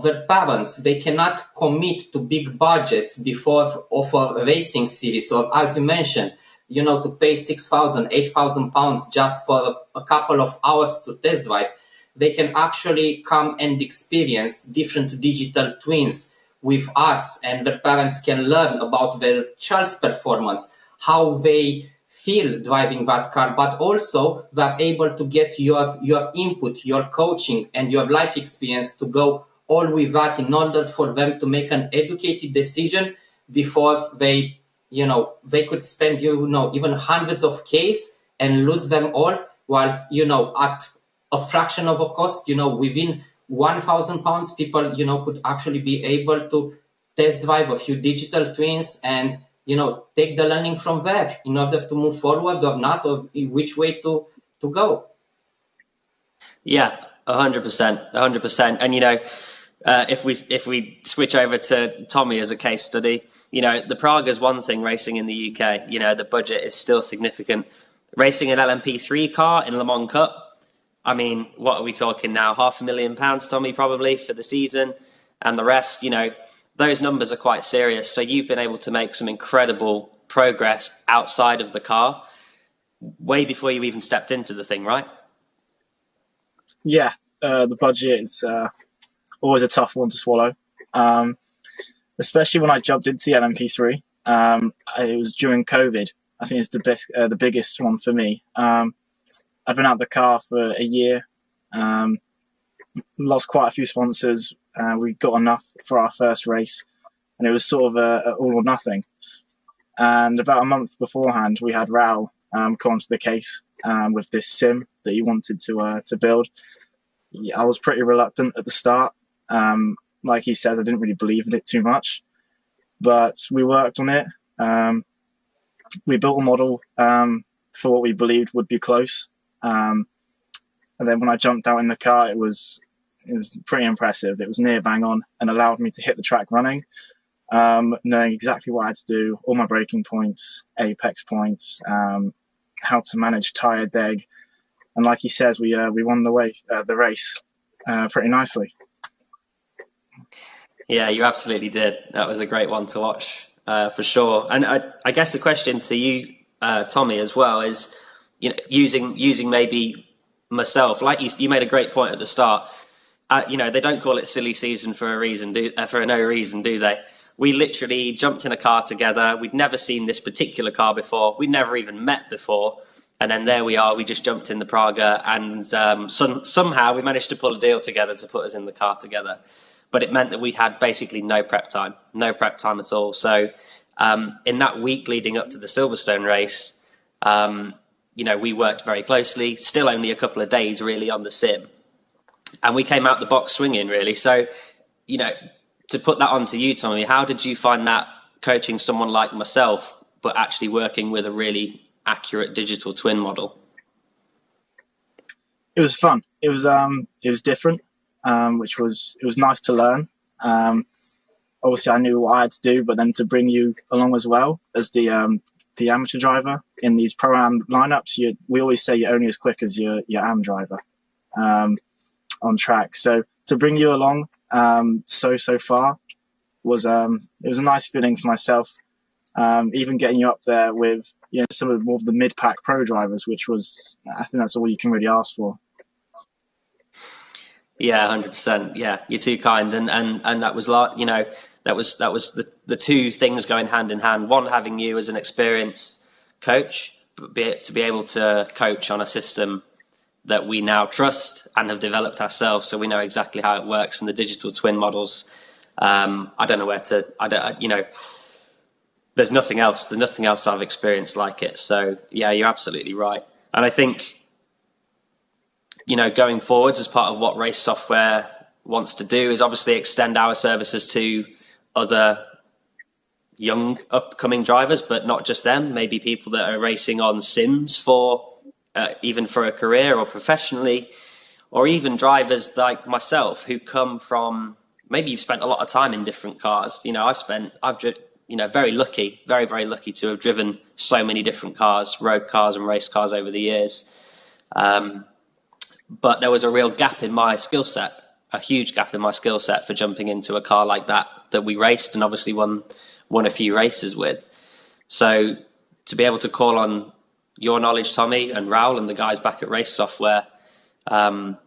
their parents, they cannot commit to big budgets before of a racing series, or as you mentioned, you know, to pay 6,000, 8,000 pounds just for a couple of hours to test drive. They can actually come and experience different digital twins with us, and their parents can learn about their child's performance, how they feel driving that car, but also they're able to get your input, your coaching, and your life experience to go all with that in order for them to make an educated decision before they, you know, they could spend, you know, even hundreds of Ks and lose them all, while, you know, at a fraction of a cost, you know, within £1,000, people, could actually be able to test drive a few digital twins and, take the learning from there in order to move forward or not, or which way to go. Yeah, 100%, 100%. And, if we switch over to Tommy as a case study, the Prague is one thing racing in the UK. The budget is still significant. Racing an LMP3 car in Le Mans Cup, I mean, what are we talking now? £500,000, Tommy, probably for the season, and the rest. Those numbers are quite serious. So you've been able to make some incredible progress outside of the car, way before you even stepped into the thing, right? Yeah, the budget is always a tough one to swallow, especially when I jumped into the LMP3. It was during COVID. I think it's the biggest one for me. I've been out of the car for a year, lost quite a few sponsors. We got enough for our first race, and it was sort of a all or nothing. And about a month beforehand, we had Raul come onto the case with this sim that he wanted to build. I was pretty reluctant at the start. Like he says, I didn't really believe in it too much, but we worked on it. We built a model for what we believed would be close. And then when I jumped out in the car, it was pretty impressive. It was near bang on and allowed me to hit the track running, knowing exactly what I had to do, all my braking points, apex points, how to manage tyre deg. And like he says, we won the race pretty nicely. Yeah, you absolutely did. That was a great one to watch, for sure. And I guess the question to you, Tommy, as well is, using maybe myself, like you made a great point at the start. They don't call it silly season for a reason, for no reason, do they? We literally jumped in a car together. We'd never seen this particular car before. We'd never even met before. And then there we are. We just jumped in the Praga, and somehow we managed to pull a deal together to put us in the car together. But it meant that we had basically no prep time at all. So in that week leading up to the Silverstone race, we worked very closely. Still only a couple of days really on the sim, and we came out the box swinging really. So, to put that onto you, Tommy, how did you find that coaching someone like myself, but actually working with a really accurate digital twin model? It was fun. It was different, which was nice to learn. Obviously, I knew what I had to do, but then to bring you along as well as the amateur driver in these pro-am lineups, we always say you're only as quick as your am driver on track. So to bring you along so far was it was a nice feeling for myself. Even getting you up there with some of the mid-pack pro drivers, which was, I think that's all you can really ask for. Yeah, 100%. Yeah, you're too kind, and that was like, that was the two things going hand in hand. One, having you as an experienced coach, but to be able to coach on a system that we now trust and have developed ourselves, so we know exactly how it works. And the digital twin models, I don't know where to. There's nothing else. There's nothing else I've experienced like it. So yeah, you're absolutely right. And I think, going forwards, as part of what Race Software wants to do, is obviously extend our services to other young upcoming drivers, but not just them. Maybe people that are racing on sims for even for a career or professionally, or even drivers like myself who come from, maybe you've spent a lot of time in different cars. Very lucky, very, very lucky to have driven so many different cars, road cars and race cars over the years. But there was a real gap in my skill set, a huge gap in my skill set for jumping into a car like that we raced and obviously won a few races with. So to be able to call on your knowledge, Tommy, and Raul and the guys back at Race Software, like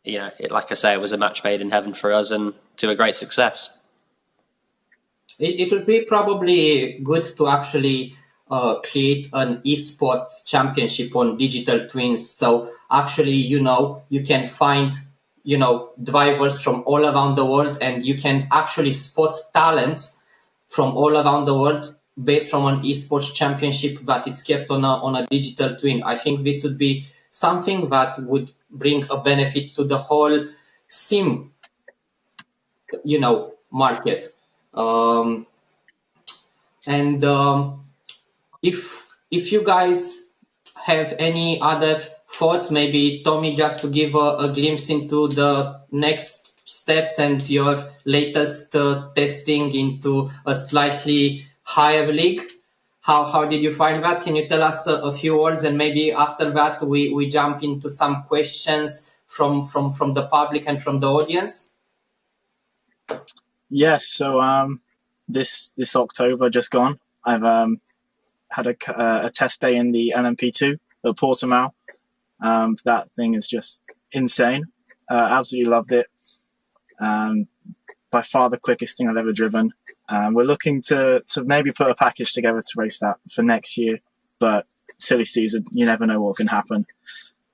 I say, it was a match made in heaven for us and to a great success. It would be probably good to actually create an esports championship on digital twins. So actually, you can find, drivers from all around the world, and you can actually spot talents from all around the world based on an esports championship that it's kept on a digital twin. I think this would be something that would bring a benefit to the whole sim, market. And if you guys have any other thoughts, maybe Tommy, just to give a glimpse into the next steps and your latest testing into a slightly higher league. How did you find that? Can you tell us a few words, and maybe after that we jump into some questions from the public and from the audience? Yes, so this October just gone, I've had a test day in the LMP2 at Portimao. That thing is just insane. Absolutely loved it. By far the quickest thing I've ever driven. We're looking to maybe put a package together to race that for next year, but silly season, you never know what can happen.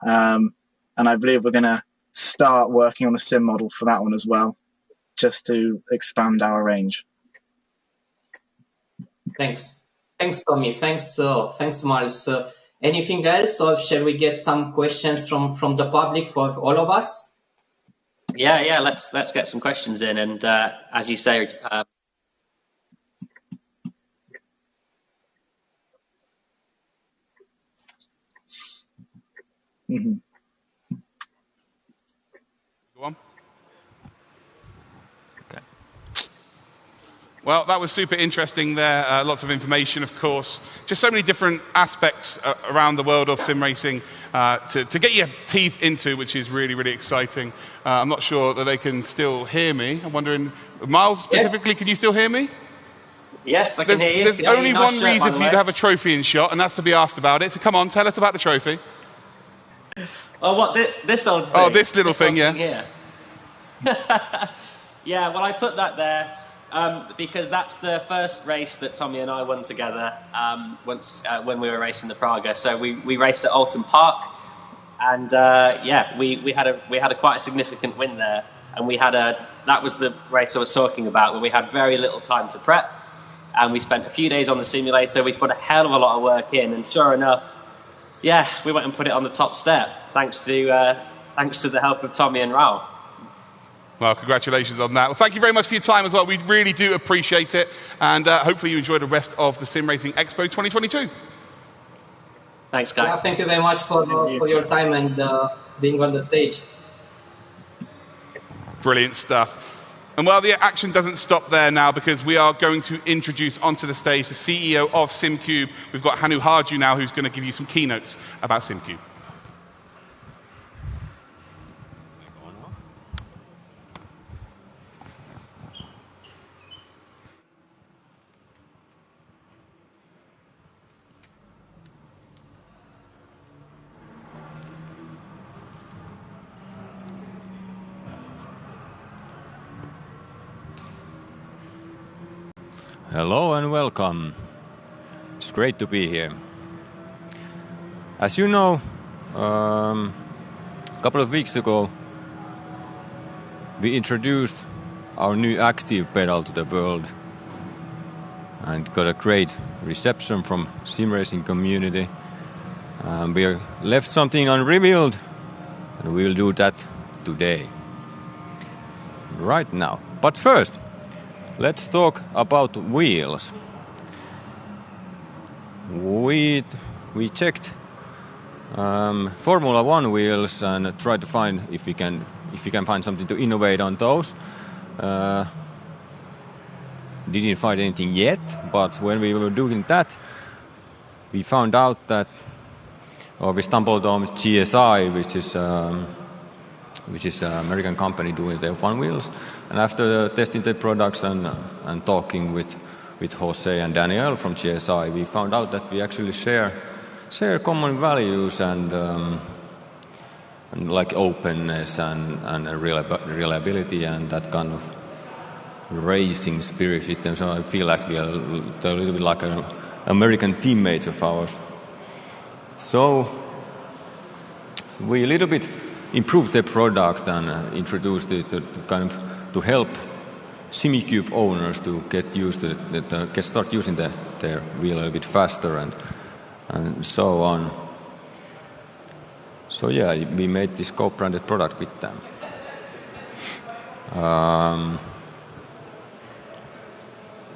And I believe we're going to start working on a sim model for that one as well, just to expand our range. Thanks, Tommy. Thanks, Miles. Anything else, or shall we get some questions from the public for all of us? Yeah. Let's get some questions in, and as you say. Mm-hmm. Go on. Okay. Well, that was super interesting there. Lots of information, of course. Just so many different aspects around the world of sim racing to get your teeth into, which is really, really exciting. I'm not sure that they can still hear me. I'm wondering, Miles specifically, Can you still hear me? Yes, I can hear you. There's only one reason for you to have a trophy in shot, and that's to be asked about it. So come on, tell us about the trophy. Oh, what, this old thing? Oh, this little thing, yeah. Yeah, well, I put that there because that's the first race that Tommy and I won together when we were racing the Praga. So we raced at Alton Park, and we had a quite a significant win there. And that was the race I was talking about, where we had very little time to prep, and we spent a few days on the simulator. We put a hell of a lot of work in, and sure enough, we went and put it on the top step, thanks to the help of Tommy and Raul. Well, congratulations on that. Well, thank you very much for your time as well. We really do appreciate it, and hopefully you enjoy the rest of the Sim Racing Expo 2022. Thanks, guys. Yeah, thank you very much for your time and being on the stage. Brilliant stuff. And well, the action doesn't stop there now, because we are going to introduce onto the stage the CEO of Simucube. We've got Hanu Harju now, who's going to give you some keynotes about Simucube. Hello and welcome. It's great to be here. As you know, a couple of weeks ago we introduced our new active pedal to the world and got a great reception from sim racing community. We left something unrevealed, and we will do that today, right now. But first, let's talk about wheels. We checked Formula One wheels and tried to find if we can find something to innovate on those. Didn't find anything yet, but when we were doing that, we found out that, or we stumbled on GSI, which is an American company doing the F1 wheels. And after testing the products and talking with Jose and Daniel from GSI, we found out that we actually share common values and like openness and reliability and that kind of racing spirit with them. So I feel like they're a little bit like American teammates of ours. So we a little bit improved the product and introduced it to help Simucube owners to get used to start using their wheel a little bit faster and so on. So yeah, we made this co-branded product with them.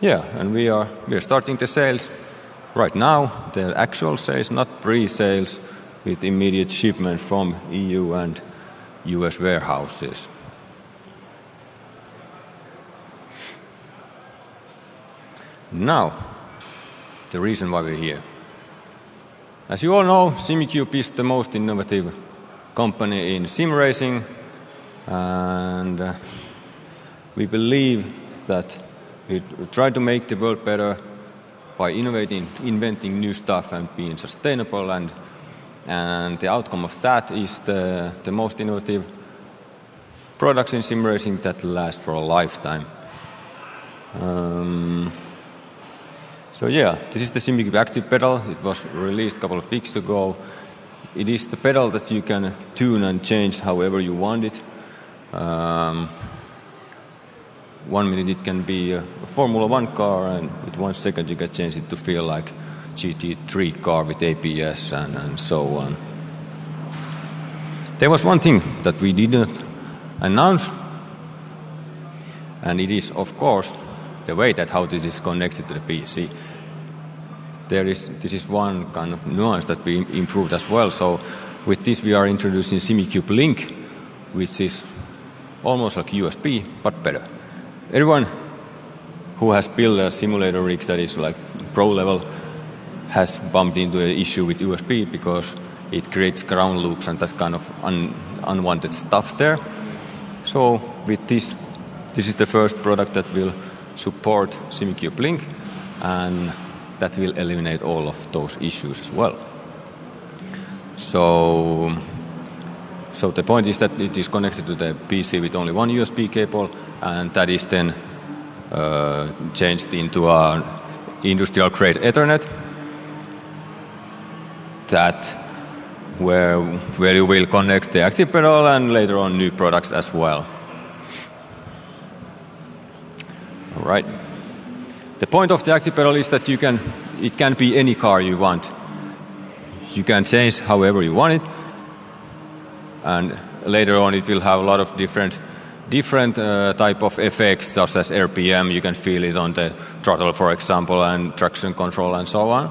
Yeah, and we are starting the sales right now, the actual sales, not pre-sales, with immediate shipment from EU and US warehouses. Now, the reason why we're here. As you all know, Simucube is the most innovative company in sim racing, and we believe that we try to make the world better by inventing new stuff and being sustainable, and the outcome of that is the most innovative products in sim racing that last for a lifetime. So yeah, this is the Simucube Active pedal. It was released a couple of weeks ago. It is the pedal that you can tune and change however you want it. 1 minute it can be a Formula 1 car, and with 1 second you can change it to feel like GT3 car with ABS and so on. There was one thing that we didn't announce, and it is of course the way that how this is connected to the PC. This is one kind of nuance that we improved as well. So with this we are introducing Simucube Link, which is almost like USB but better. Everyone who has built a simulator rig that is like pro level has bumped into an issue with USB because it creates ground loops and that kind of unwanted stuff there. So with this is the first product that will support Simucube Link, and that will eliminate all of those issues as well. So the point is that it is connected to the PC with only one USB cable, and that is then changed into an industrial grade Ethernet where you will connect the active pedal and later on new products as well. All right. The point of the active pedal is that it can be any car you want. You can change however you want it, and later on it will have a lot of different type of effects, such as RPM. You can feel it on the throttle, for example, and traction control and so on.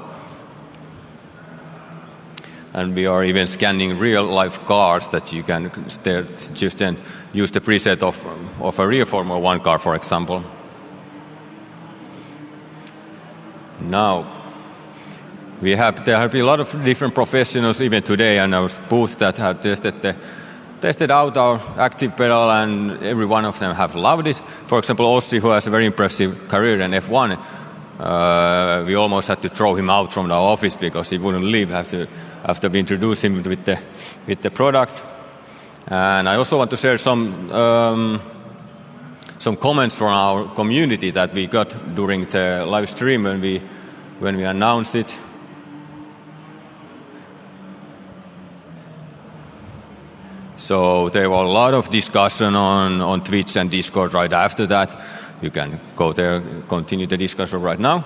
And we are even scanning real-life cars that you can just then use the preset of a real Formula 1 car, for example. Now, there have been a lot of different professionals even today in our booth that have tested out our active pedal, and every one of them have loved it. For example, Ossi, who has a very impressive career in F1, we almost had to throw him out from our office because he wouldn't leave after we introduced him with the product. And I also want to share some comments from our community that we got during the live stream when we announced it. So there was a lot of discussion on Twitch and Discord right after that. You can go there, continue the discussion right now.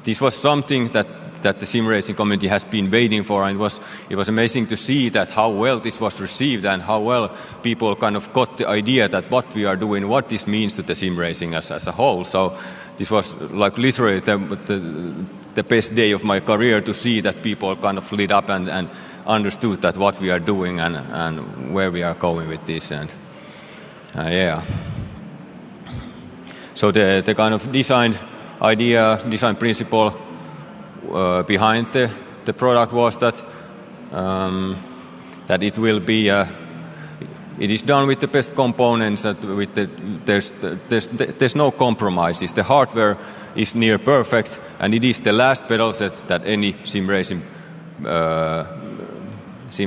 This was something that the sim racing community has been waiting for, and it was amazing to see that how well this was received and how well people kind of got the idea that what we are doing, what this means to the sim racing as a whole. So this was like literally the best day of my career to see that people kind of lit up and understood that what we are doing and where we are going with this. And yeah. So the kind of design principle behind the product was that it will be it is done with the best components. That there's no compromises. The hardware is near perfect, and it is the last pedal set that any sim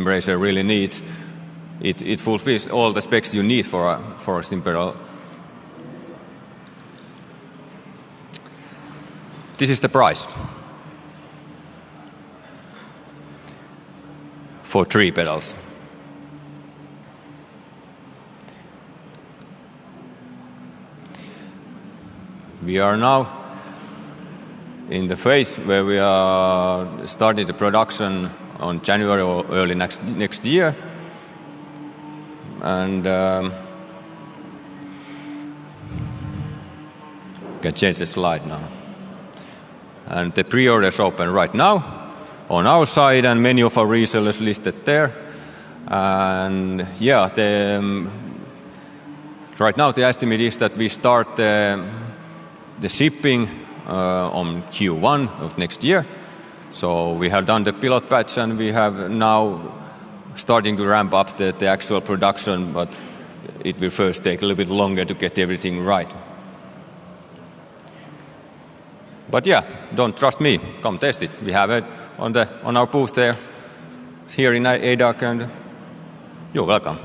racer really needs. It fulfills all the specs you need for a sim pedal. This is the price for 3 pedals. We are now in the phase where we are starting the production on January or early next year, and can change the slide now. And the pre-orders open right now on our side, and many of our resellers listed there. And yeah, right now the estimate is that we start the shipping on Q1 of next year. So we have done the pilot batch, and we have now starting to ramp up the actual production, but it will first take a little bit longer to get everything right. But yeah, don't trust me, come test it. We have it on our booth there, here in ADAC, and you're welcome.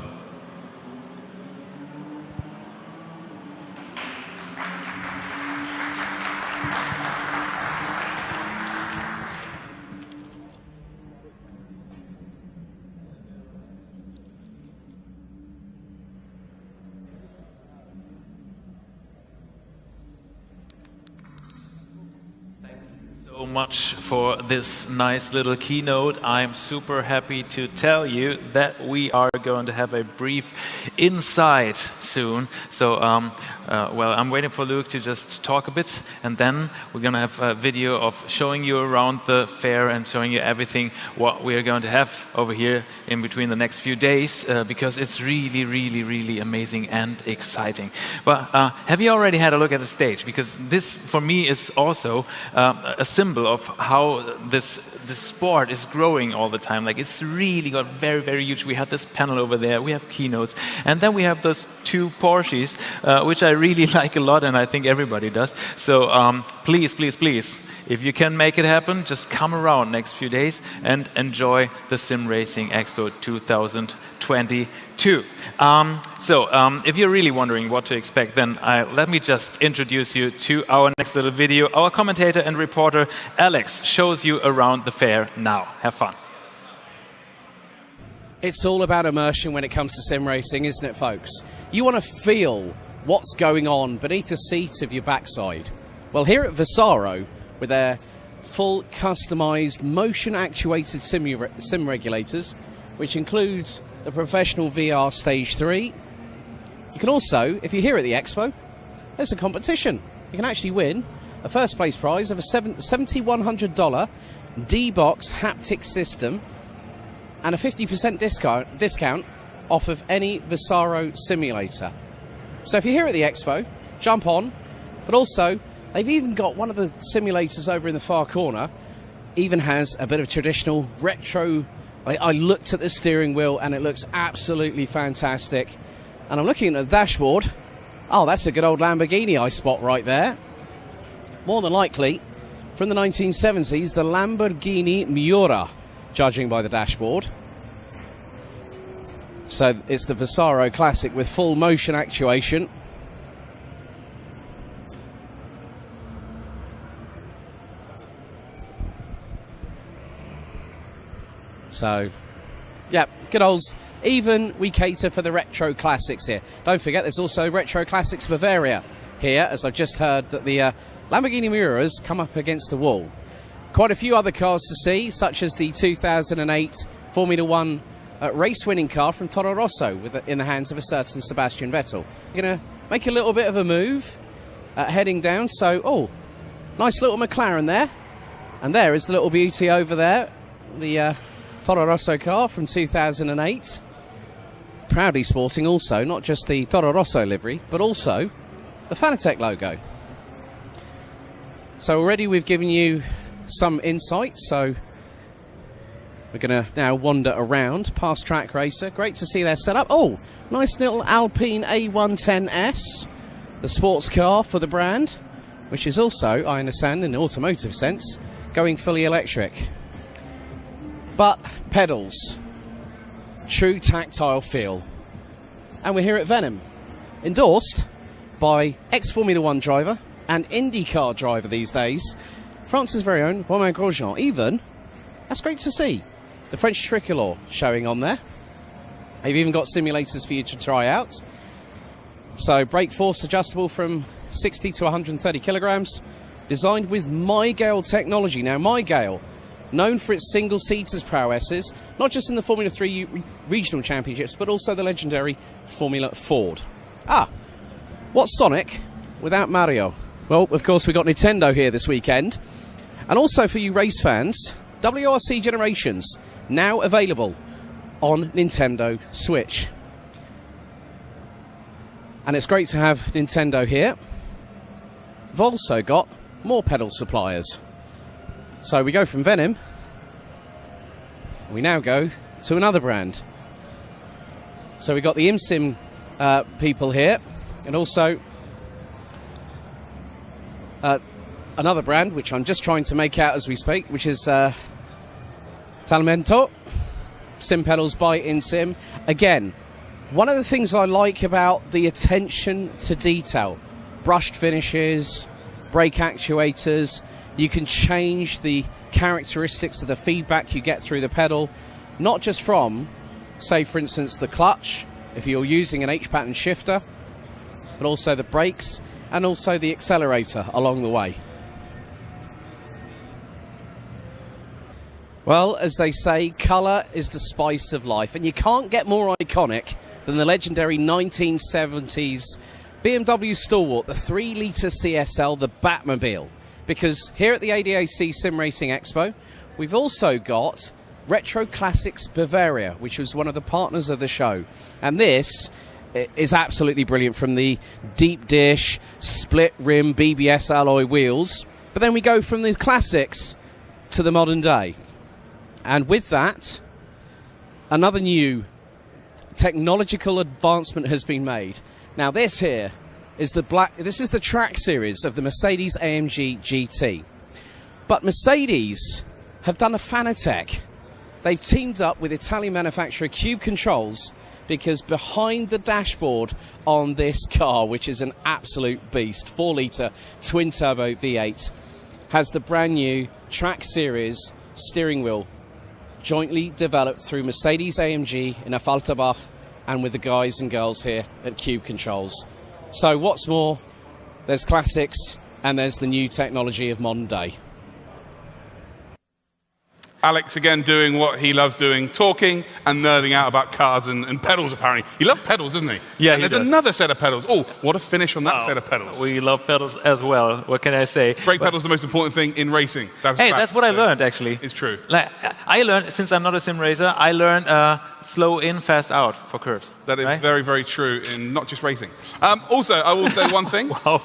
So much for this nice little keynote. I'm super happy to tell you that we are going to have a brief insight soon. So, well, I'm waiting for Luke to just talk a bit, and then we're going to have a video of showing you around the fair and showing you everything what we are going to have over here in between the next few days, because it's really, really, really amazing and exciting. But have you already had a look at the stage? Because this, for me, is also a symbol of how this sport is growing all the time. Like, it's really got very, very huge. We have this panel over there, we have keynotes, and then we have those two Porsches, which I really like a lot, and I think everybody does. So please, please, please, if you can make it happen, just come around next few days and enjoy the SimRacing Expo 2022. If you're really wondering what to expect, then let me just introduce you to our next little video. Our commentator and reporter, Alex, shows you around the fair now. Have fun. It's all about immersion when it comes to sim racing, isn't it, folks? You want to feel what's going on beneath the seat of your backside. Well, here at Vasaro, with their full customized motion-actuated sim regulators, which includes the professional VR Stage 3. You can also, if you're here at the Expo, there's a competition. You can actually win a first place prize of a $7,100 D-Box haptic system and a 50% discount off of any Vasaro simulator. So if you're here at the Expo, jump on, but also they've even got one of the simulators over in the far corner, even has a bit of traditional retro. I looked at the steering wheel and it looks absolutely fantastic. And I'm looking at the dashboard. Oh, that's a good old Lamborghini I spot right there. More than likely, from the 1970s, the Lamborghini Miura, judging by the dashboard. So it's the Vasaro Classic with full motion actuation. So, yeah, good olds. Even we cater for the retro classics here. Don't forget, there's also Retro Classics Bavaria here, as I've just heard that the Lamborghini Miuras come up against the wall. Quite a few other cars to see, such as the 2008 Formula One race-winning car from Toro Rosso in the hands of a certain Sebastian Vettel. You're going to make a little bit of a move, heading down. So, oh, nice little McLaren there. And there is the little beauty over there, the Toro Rosso car from 2008. Proudly sporting also not just the Toro Rosso livery, but also the Fanatec logo. So already we've given you some insight, so we're going to now wander around past Track Racer. Great to see their setup. Oh, nice little Alpine A110S, the sports car for the brand, which is also, I understand, in the automotive sense, going fully electric. But pedals, true tactile feel. And we're here at Venom, endorsed by ex-Formula One driver and IndyCar driver these days, France's very own Romain Grosjean. Even, that's great to see, the French tricolor showing on there. They've even got simulators for you to try out. So brake force adjustable from 60 to 130 kilograms, designed with MyGale technology. Now, MyGale, known for its single-seaters prowesses, not just in the Formula 3 regional championships, but also the legendary Formula Ford. Ah, what's Sonic without Mario? Well, of course, we've got Nintendo here this weekend. And also for you race fans, WRC Generations, now available on Nintendo Switch. And it's great to have Nintendo here. We've also got more pedal suppliers. So we go from Venom, we now go to another brand. So we've got the ImSim people here, and also another brand, which I'm just trying to make out as we speak, which is Talmento, Sim Pedals by InSim. Again, one of the things I like about the attention to detail, brushed finishes, brake actuators, you can change the characteristics of the feedback you get through the pedal, not just from, say for instance, the clutch, if you're using an H-pattern shifter, but also the brakes and also the accelerator along the way. Well, as they say, colour is the spice of life, and you can't get more iconic than the legendary 1970s BMW stalwart, the 3-litre CSL, the Batmobile. Because here at the ADAC SimRacing Expo, we've also got Retro Classics Bavaria, which was one of the partners of the show. And this is absolutely brilliant, from the deep dish, split rim, BBS alloy wheels. But then we go from the classics to the modern day. And with that, another new technological advancement has been made. Now this here is this is the track series of the Mercedes AMG GT. But Mercedes have done a Fanatec. They've teamed up with Italian manufacturer Cube Controls, because behind the dashboard on this car, which is an absolute beast, 4-litre twin-turbo V8, has the brand new track series steering wheel, jointly developed through Mercedes AMG in Affalterbach and with the guys and girls here at Cube Controls. So what's more, there's classics and there's the new technology of modern day. Alex, again, doing what he loves doing, talking and nerding out about cars and pedals, apparently. He loves pedals, doesn't he? Yeah, and there's another set of pedals. Oh, what a finish on that set of pedals. We love pedals as well. What can I say? Brake pedals are the most important thing in racing. That's what I learned, actually. It's true. Like, I learned, since I'm not a sim racer, I learned slow in, fast out for curves. That is very, very true in not just racing. Also, I will say one thing. Wow.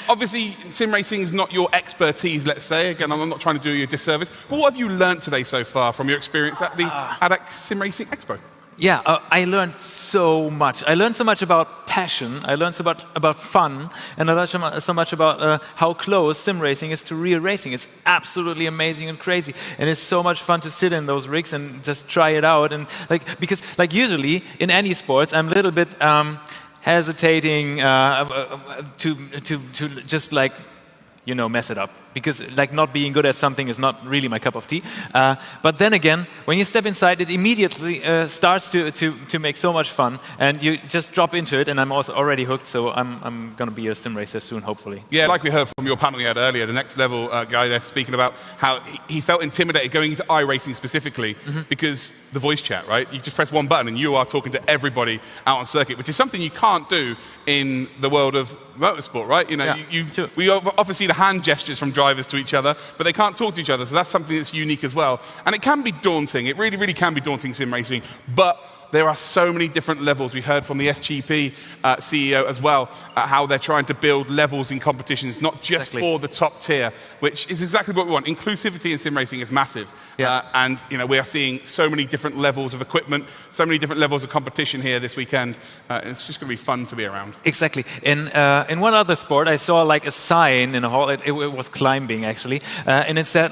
Obviously, sim racing is not your expertise, let's say. Again, I'm not trying to do you a disservice. But what have you learned today so far from your experience at the ADAC SimRacing Expo? Yeah, I learned so much. I learned so much about passion. I learned so much about fun, and I learned so much about how close sim racing is to real racing. It's absolutely amazing and crazy, and it's so much fun to sit in those rigs and just try it out. And because usually in any sports, I'm a little bit hesitating to just mess it up, because not being good at something is not really my cup of tea. But then again, when you step inside, it immediately starts to make so much fun, and you just drop into it. And I'm also already hooked, so I'm going to be a sim racer soon, hopefully. Yeah, like we heard from your panel you had earlier, the next level guy there speaking about how he felt intimidated going into iRacing specifically because the voice chat, right? You just press one button and you are talking to everybody out on circuit, which is something you can't do in the world of motorsport, right? You know, we often see the hand gestures from drivers to each other, but they can't talk to each other, so that's something that's unique as well. And it can be daunting. It really, really can be daunting, sim racing, but there are so many different levels. We heard from the SGP CEO as well, how they're trying to build levels in competitions, not just for the top tier, which is exactly what we want. Inclusivity in sim racing is massive. And we are seeing so many different levels of equipment, so many different levels of competition here this weekend. It's just going to be fun to be around. Exactly. In one other sport, I saw a sign in a hall. It was climbing, actually, and it said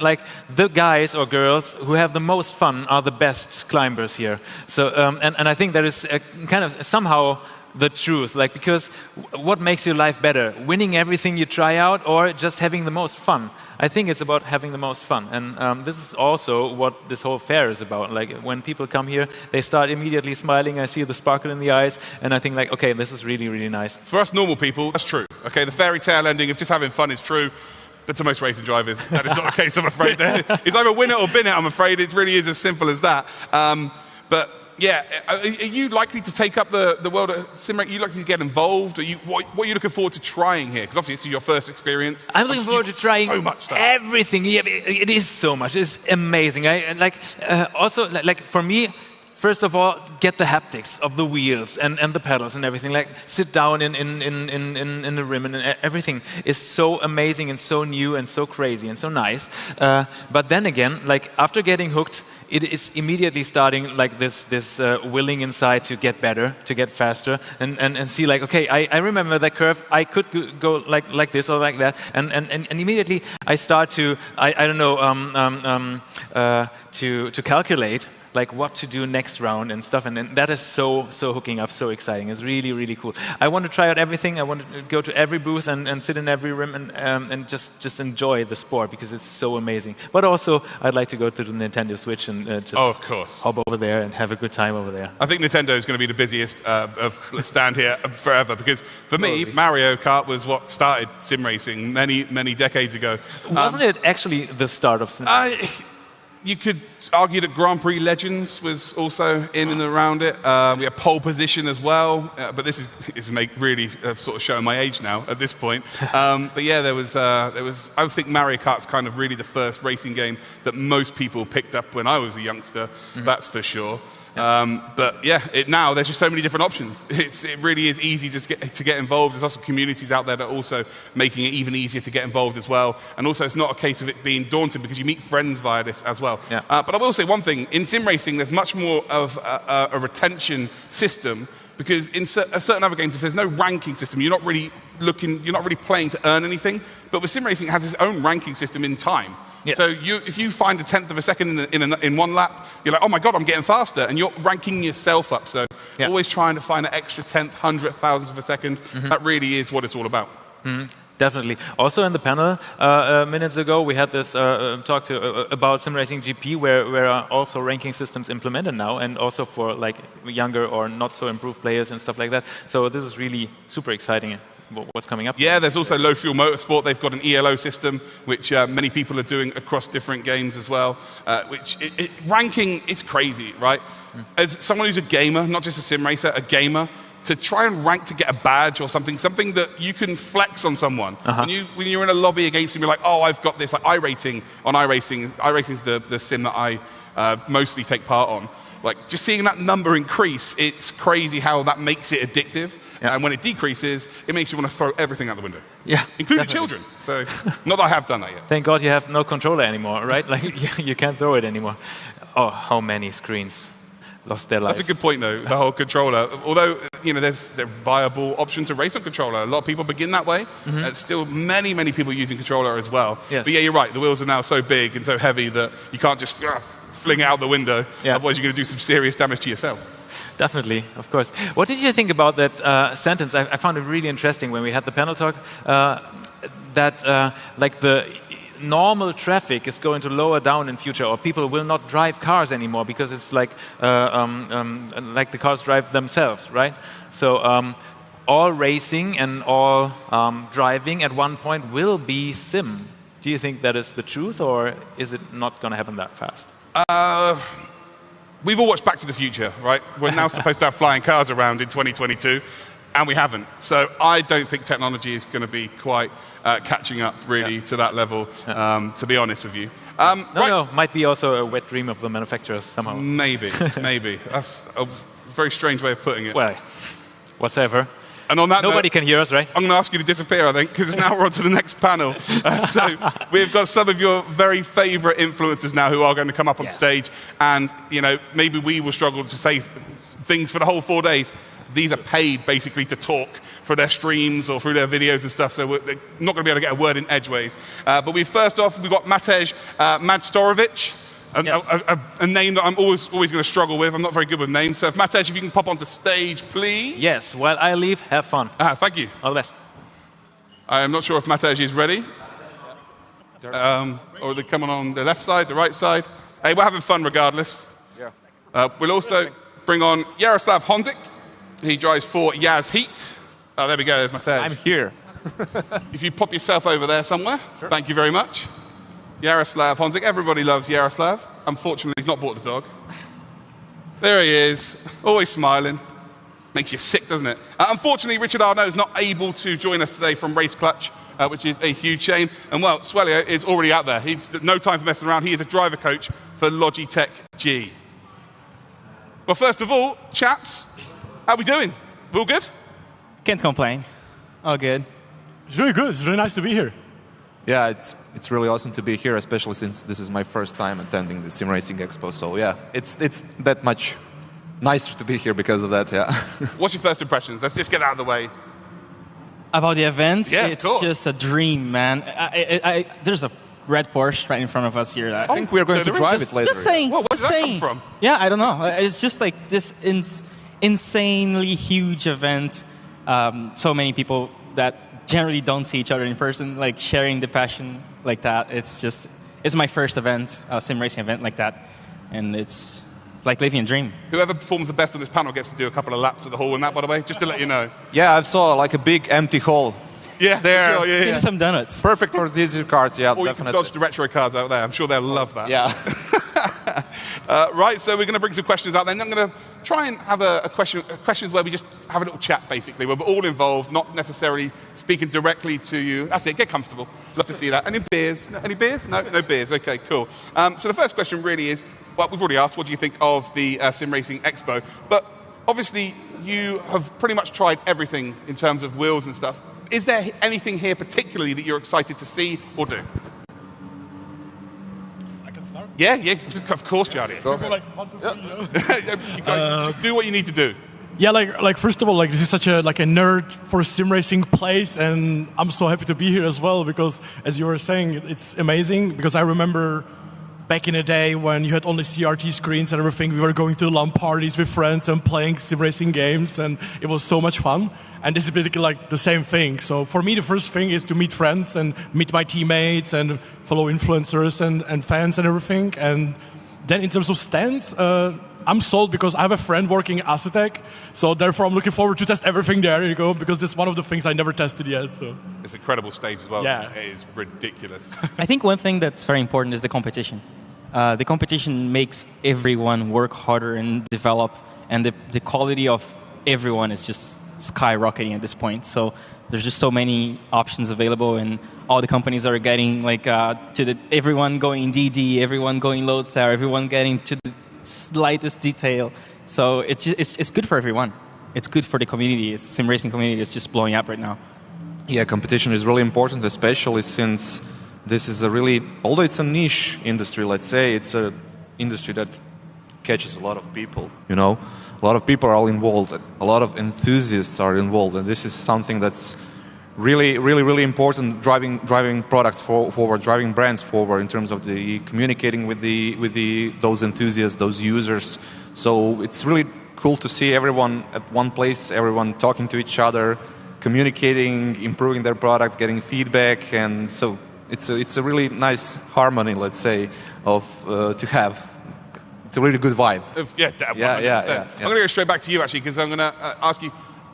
the guys or girls who have the most fun are the best climbers here. So and I think that is kind of somehow the truth, because what makes your life better? Winning everything you try out, or just having the most fun? I think it's about having the most fun, and this is also what this whole fair is about. When people come here, they start immediately smiling. I see the sparkle in the eyes, and I think okay, this is really, really nice. For us normal people, that's true. Okay, the fairy tale ending of just having fun is true, but to most racing drivers, that is not the case, I'm afraid. It's either win it or bin it, I'm afraid. It really is as simple as that. But yeah, are you likely to take up the world of sim racing? Are you likely to get involved? What are you looking forward to trying here? Because obviously this is your first experience. I'm looking forward to trying so much stuff. Everything. Yeah, it is so much. It's amazing. Also, for me, first of all, get the haptics of the wheels and the pedals and everything. Like sit down in the rim, and everything is so amazing and so new and so crazy and so nice. But then again, like after getting hooked, it is immediately starting like this willing inside to get better, to get faster, and see like, okay, I remember that curve. I could go like this or like that, and immediately I start to I don't know to calculate like what to do next round and stuff, and that is so hooking up, so exciting. It's really, really cool. I want to try out everything. I want to go to every booth and sit in every rim and just enjoy the sport because it's so amazing. But also, I'd like to go to the Nintendo Switch and just of course, hop over there and have a good time over there. I think Nintendo is going to be the busiest stand here forever because for me, Mario Kart was what started sim racing many decades ago. Wasn't it actually the start of sim racing? You could argue that Grand Prix Legends was also in and around it. We had pole position as well, but this is really sort of showing my age now at this point. But yeah, there was. I think Mario Kart's kind of really the first racing game that most people picked up when I was a youngster. That's for sure. But yeah, now there's just so many different options. It really is easy to get involved. There's also communities out there that are also making it even easier to get involved as well. And also, it's not a case of it being daunting because you meet friends via this as well. Yeah. But I will say one thing: in sim racing, there's much more of a retention system. Because in certain other games, if there's no ranking system, you're not really playing to earn anything. But with sim racing, it has its own ranking system in time. Yeah. So if you find a tenth of a second in one lap, you're like, oh my God, I'm getting faster. And you're ranking yourself up. So always trying to find an extra tenth, hundredth, thousandth of a second. That really is what it's all about. Definitely. Also in the panel minutes ago, we had this talk about simracing.gp, where are also ranking systems implemented now, and also for like younger or not so improved players and stuff like that. So this is really super exciting. What's coming up? Yeah, there's also low fuel motorsport. They've got an ELO system, which many people are doing across different games as well. Ranking is crazy, right? As someone who's a gamer, not just a sim racer, a gamer, to try and rank to get a badge or something that you can flex on someone. When you're in a lobby against them, you're like, oh, I've got this. Like iRacing on iRacing. iRacing is the sim that I mostly take part on. Like just seeing that number increase, it's crazy how that makes it addictive. And when it decreases, it makes you want to throw everything out the window. Yeah, including children. So, not that I have done that yet. Thank God you have no controller anymore, right? Like you can't throw it anymore. Oh, how many screens lost their lives? That's a good point, though. The whole controller. Although there's a viable option to race on controller. A lot of people begin that way. Still, many people using controller as well. Yes. But yeah, you're right. The wheels are now so big and so heavy that you can't just fling it out the window. Yeah. Otherwise, you're going to do some serious damage to yourself. Definitely, of course. What did you think about that sentence? I found it really interesting when we had the panel talk, that like the normal traffic is going to lower down in future, or people will not drive cars anymore because it's like the cars drive themselves, right? So all racing and all driving at one point will be sim. Do you think that is the truth, or is it not going to happen that fast? We've all watched Back to the Future, right? We're now supposed to have flying cars around in 2022, and we haven't. So I don't think technology is going to be quite catching up, really, to that level, to be honest with you. No, might be also a wet dream of the manufacturers somehow. Maybe. That's a very strange way of putting it. Well, whatever. And on that Nobody can hear us, right? I'm going to ask you to disappear, I think, because now we're on to the next panel. So we've got some of your very favourite influencers now who are going to come up on stage. And, maybe we will struggle to say things for the whole 4 days. These are paid, basically, to talk for their streams or through their videos and stuff. So they're not going to be able to get a word in edgeways. But we've got Matej Majstorovic. A name that I'm always going to struggle with. I'm not very good with names. So Matej, if you can pop onto stage, please. Yes, while I leave, have fun. Thank you. All the best. I'm not sure if Matej is ready. Or they're coming on the left side, the right side. Hey, we're having fun regardless. Yeah. We'll also bring on Jaroslav Honzik. He drives for Yaz Heat. Oh, there we go. There's Matej. I'm here. If you pop yourself over there somewhere. Sure. Thank you very much. Jaroslav Honzik. Everybody loves Jaroslav. Unfortunately, he's not bought the dog. There he is, always smiling. Makes you sick, doesn't it? Unfortunately, Richard Arnault is not able to join us today from Race Clutch, which is a huge shame. And well, Swelio is already out there. He's no time for messing around. He is a driver coach for Logitech G. Well, first of all, chaps, how are we doing? We all good? Can't complain. All good. It's really good. It's really nice to be here. Yeah, it's really awesome to be here, especially since this is my first time attending the SimRacing Expo. So yeah, it's that much nicer to be here because of that. Yeah. What's your first impressions? Let's just get out of the way. About the event, Yeah, it's just a dream, man. There's a red Porsche right in front of us here. I think we're going to drive it later. Just saying. Whoa, where just did that saying. come from? Yeah, I don't know. It's just like this insanely huge event. So many people that generally don't see each other in person, like sharing the passion like that. It's my first event, a sim racing event like that, and it's like living a dream. Whoever performs the best on this panel gets to do a couple of laps of the hall and that, by the way, just to let you know. Yeah, I saw like a big empty hall. Yeah, there. Sure, yeah. Give me some donuts. Perfect for diesel cars, yeah, or definitely. you can dodge the retro cars out there. I'm sure they'll love that. Yeah. Right, so we're going to bring some questions out then. I'm going to try and have questions where we just have a little chat, basically, where we're all involved, not necessarily speaking directly to you. That's it, get comfortable. Love to see that. Any beers? Any beers? No beers. Okay, cool. So the first question really is, well, we've already asked, what do you think of the SimRacing Expo? But obviously, you have pretty much tried everything in terms of wheels and stuff. Is there anything here particularly that you're excited to see or do? I can start? Yeah, of course, Jardy. Go ahead. Like, 1, 2, 3, just do what you need to do. Yeah, like first of all, like this is such a nerd for sim racing place, and I'm so happy to be here as well because, as you were saying, it's amazing. Because I remember back in the day when you had only CRT screens and everything, we were going to LAN parties with friends and playing sim racing games, and it was so much fun. And this is basically like the same thing. So for me, the first thing is to meet friends and meet my teammates and follow influencers and fans and everything. And then in terms of stands, I'm sold because I have a friend working at ADAC, so therefore I'm looking forward to test everything there, you go, because it's one of the things I never tested yet. So it's an incredible stage as well. Yeah. It is ridiculous. I think one thing that's very important is the competition. The competition makes everyone work harder and develop, and the quality of everyone is just skyrocketing at this point. So there's just so many options available, and all the companies are getting like everyone going DD, everyone going load cell, everyone getting to the slightest detail. So it's good for everyone. It's good for the community. It's sim racing community is just blowing up right now. Yeah, competition is really important, especially since this is a really, although it's a niche industry, let's say, it's an industry that catches a lot of people, you know. A lot of people are all involved, a lot of enthusiasts are involved, and this is something that's really, really, really important, driving products forward, driving brands forward in terms of the communicating with those enthusiasts, those users. So it's really cool to see everyone at one place, everyone talking to each other, communicating, improving their products, getting feedback, and so it's a really nice harmony, let's say, of to have. It's a really good vibe. Yeah. I'm going to go straight back to you, actually, because I'm going to ask you,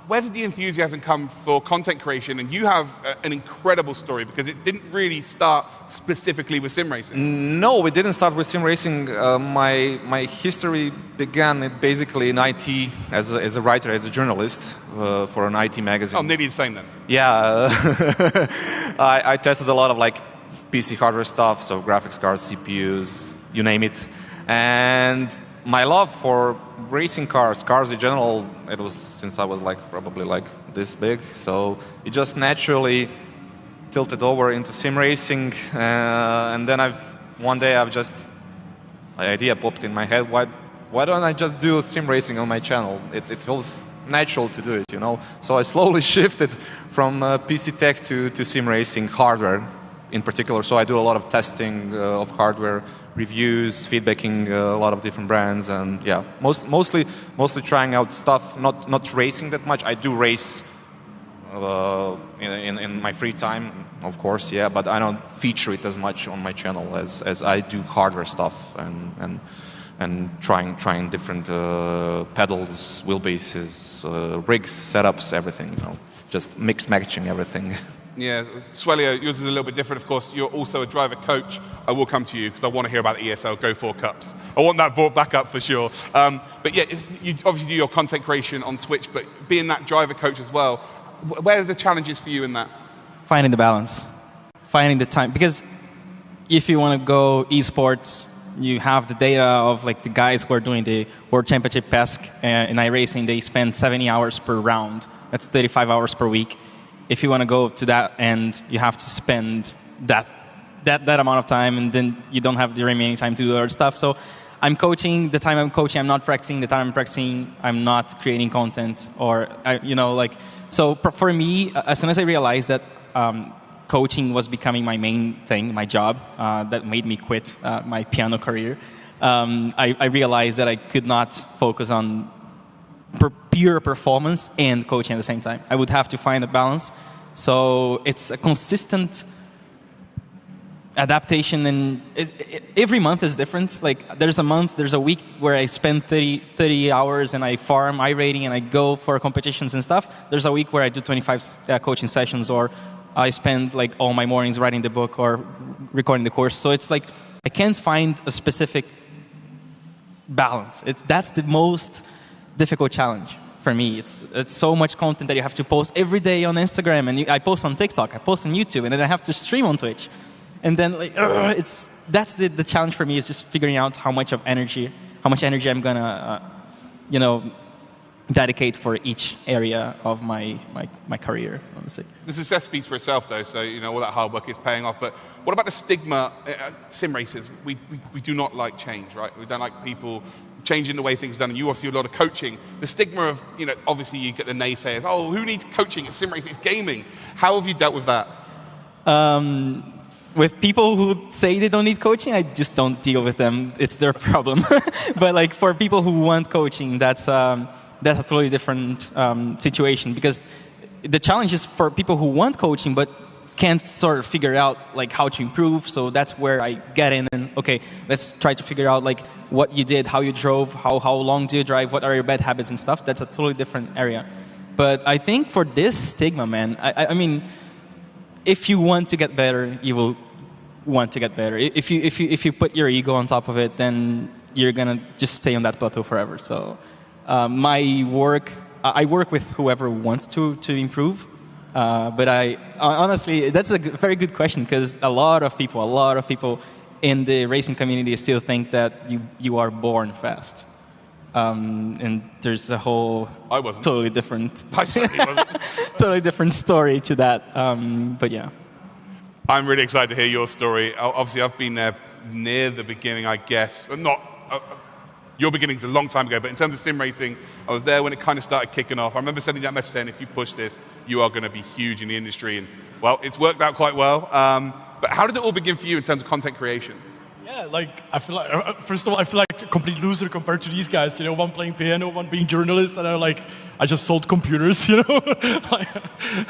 where did the enthusiasm come for content creation? And you have an incredible story, because it didn't really start specifically with sim racing. No, we didn't start with sim racing. My history began basically in IT as a writer, as a journalist for an IT magazine. Oh, nearly the same then. Yeah, I tested a lot of like PC hardware stuff, so graphics cards, CPUs, you name it. And my love for racing cars in general, it was since I was probably this big, so it just naturally tilted over into sim racing. And then one day the idea popped in my head, why don't I just do sim racing on my channel? It feels natural to do it, you know. So I slowly shifted from PC tech to sim racing hardware in particular. So I do a lot of testing of hardware, reviews, feedbacking a lot of different brands, and yeah, mostly trying out stuff. Not racing that much. I do race in my free time, of course, yeah, but I don't feature it as much on my channel as I do hardware stuff and trying different pedals, wheelbases, rigs, setups, everything. You know, just matching everything. Yeah, Swelio, yours is a little bit different, of course. You're also a driver coach. I will come to you because I want to hear about the ESL Go 4 Cups. I want that brought back up for sure. But yeah, you obviously do your content creation on Twitch, but being that driver coach as well, where are the challenges for you in that? Finding the balance, finding the time. Because if you want to go esports, you have the data of like the guys who are doing the World Championship PESC in iRacing, they spend 70 hours per round. That's 35 hours per week. If you want to go to that end, you have to spend that amount of time, and then you don't have the remaining time to do other stuff. So I'm coaching. The time I'm coaching, I'm not practicing. The time I'm practicing, I'm not creating content. So for me, as soon as I realized that coaching was becoming my main thing, my job, that made me quit my piano career, I realized that I could not focus on pure performance and coaching at the same time. I would have to find a balance. So it's a consistent adaptation, and every month is different. Like there's a week where I spend 30 hours and I farm iRating and I go for competitions and stuff. There's a week where I do 25 coaching sessions, or I spend like all my mornings writing the book or recording the course. So it's like I can't find a specific balance. That's the most difficult challenge for me. It's so much content that you have to post every day on Instagram, and I post on TikTok, I post on YouTube, and then I have to stream on Twitch. And then that's the challenge for me, is just figuring out how much energy I'm gonna dedicate for each area of my career, honestly. The success speaks for itself, though, so all that hard work is paying off. But what about the stigma? Sim racers, we do not like change, right? We don't like people changing the way things are done, and you also do a lot of coaching. The stigma of, obviously you get the naysayers, oh, who needs coaching? It's sim racing, it's gaming. How have you dealt with that? With people who say they don't need coaching, I just don't deal with them. It's their problem. But like for people who want coaching, that's a totally different situation, because the challenge is for people who want coaching but can't sort of figure out like how to improve. So that's where I get in and, okay, let's try to figure out like what you did, how you drove, how long do you drive, what are your bad habits and stuff. That's a totally different area. But I think for this stigma, man, I mean, if you want to get better, you will want to get better. If you put your ego on top of it, then you're gonna just stay on that plateau forever. So I work with whoever wants to improve. But I honestly, that's a very good question, because a lot of people in the racing community still think that you are born fast. And there's a whole totally different, totally different story to that. But yeah. I'm really excited to hear your story. Obviously, I've been there near the beginning, I guess. Not your beginning's a long time ago, but in terms of sim racing, I was there when it kind of started kicking off. I remember sending that message saying, if you push this, you are going to be huge in the industry. And, well, it's worked out quite well. But how did it all begin for you in terms of content creation? Yeah, like, I feel like, first of all, I feel like a complete loser compared to these guys. One playing piano, one being journalist, and I just sold computers,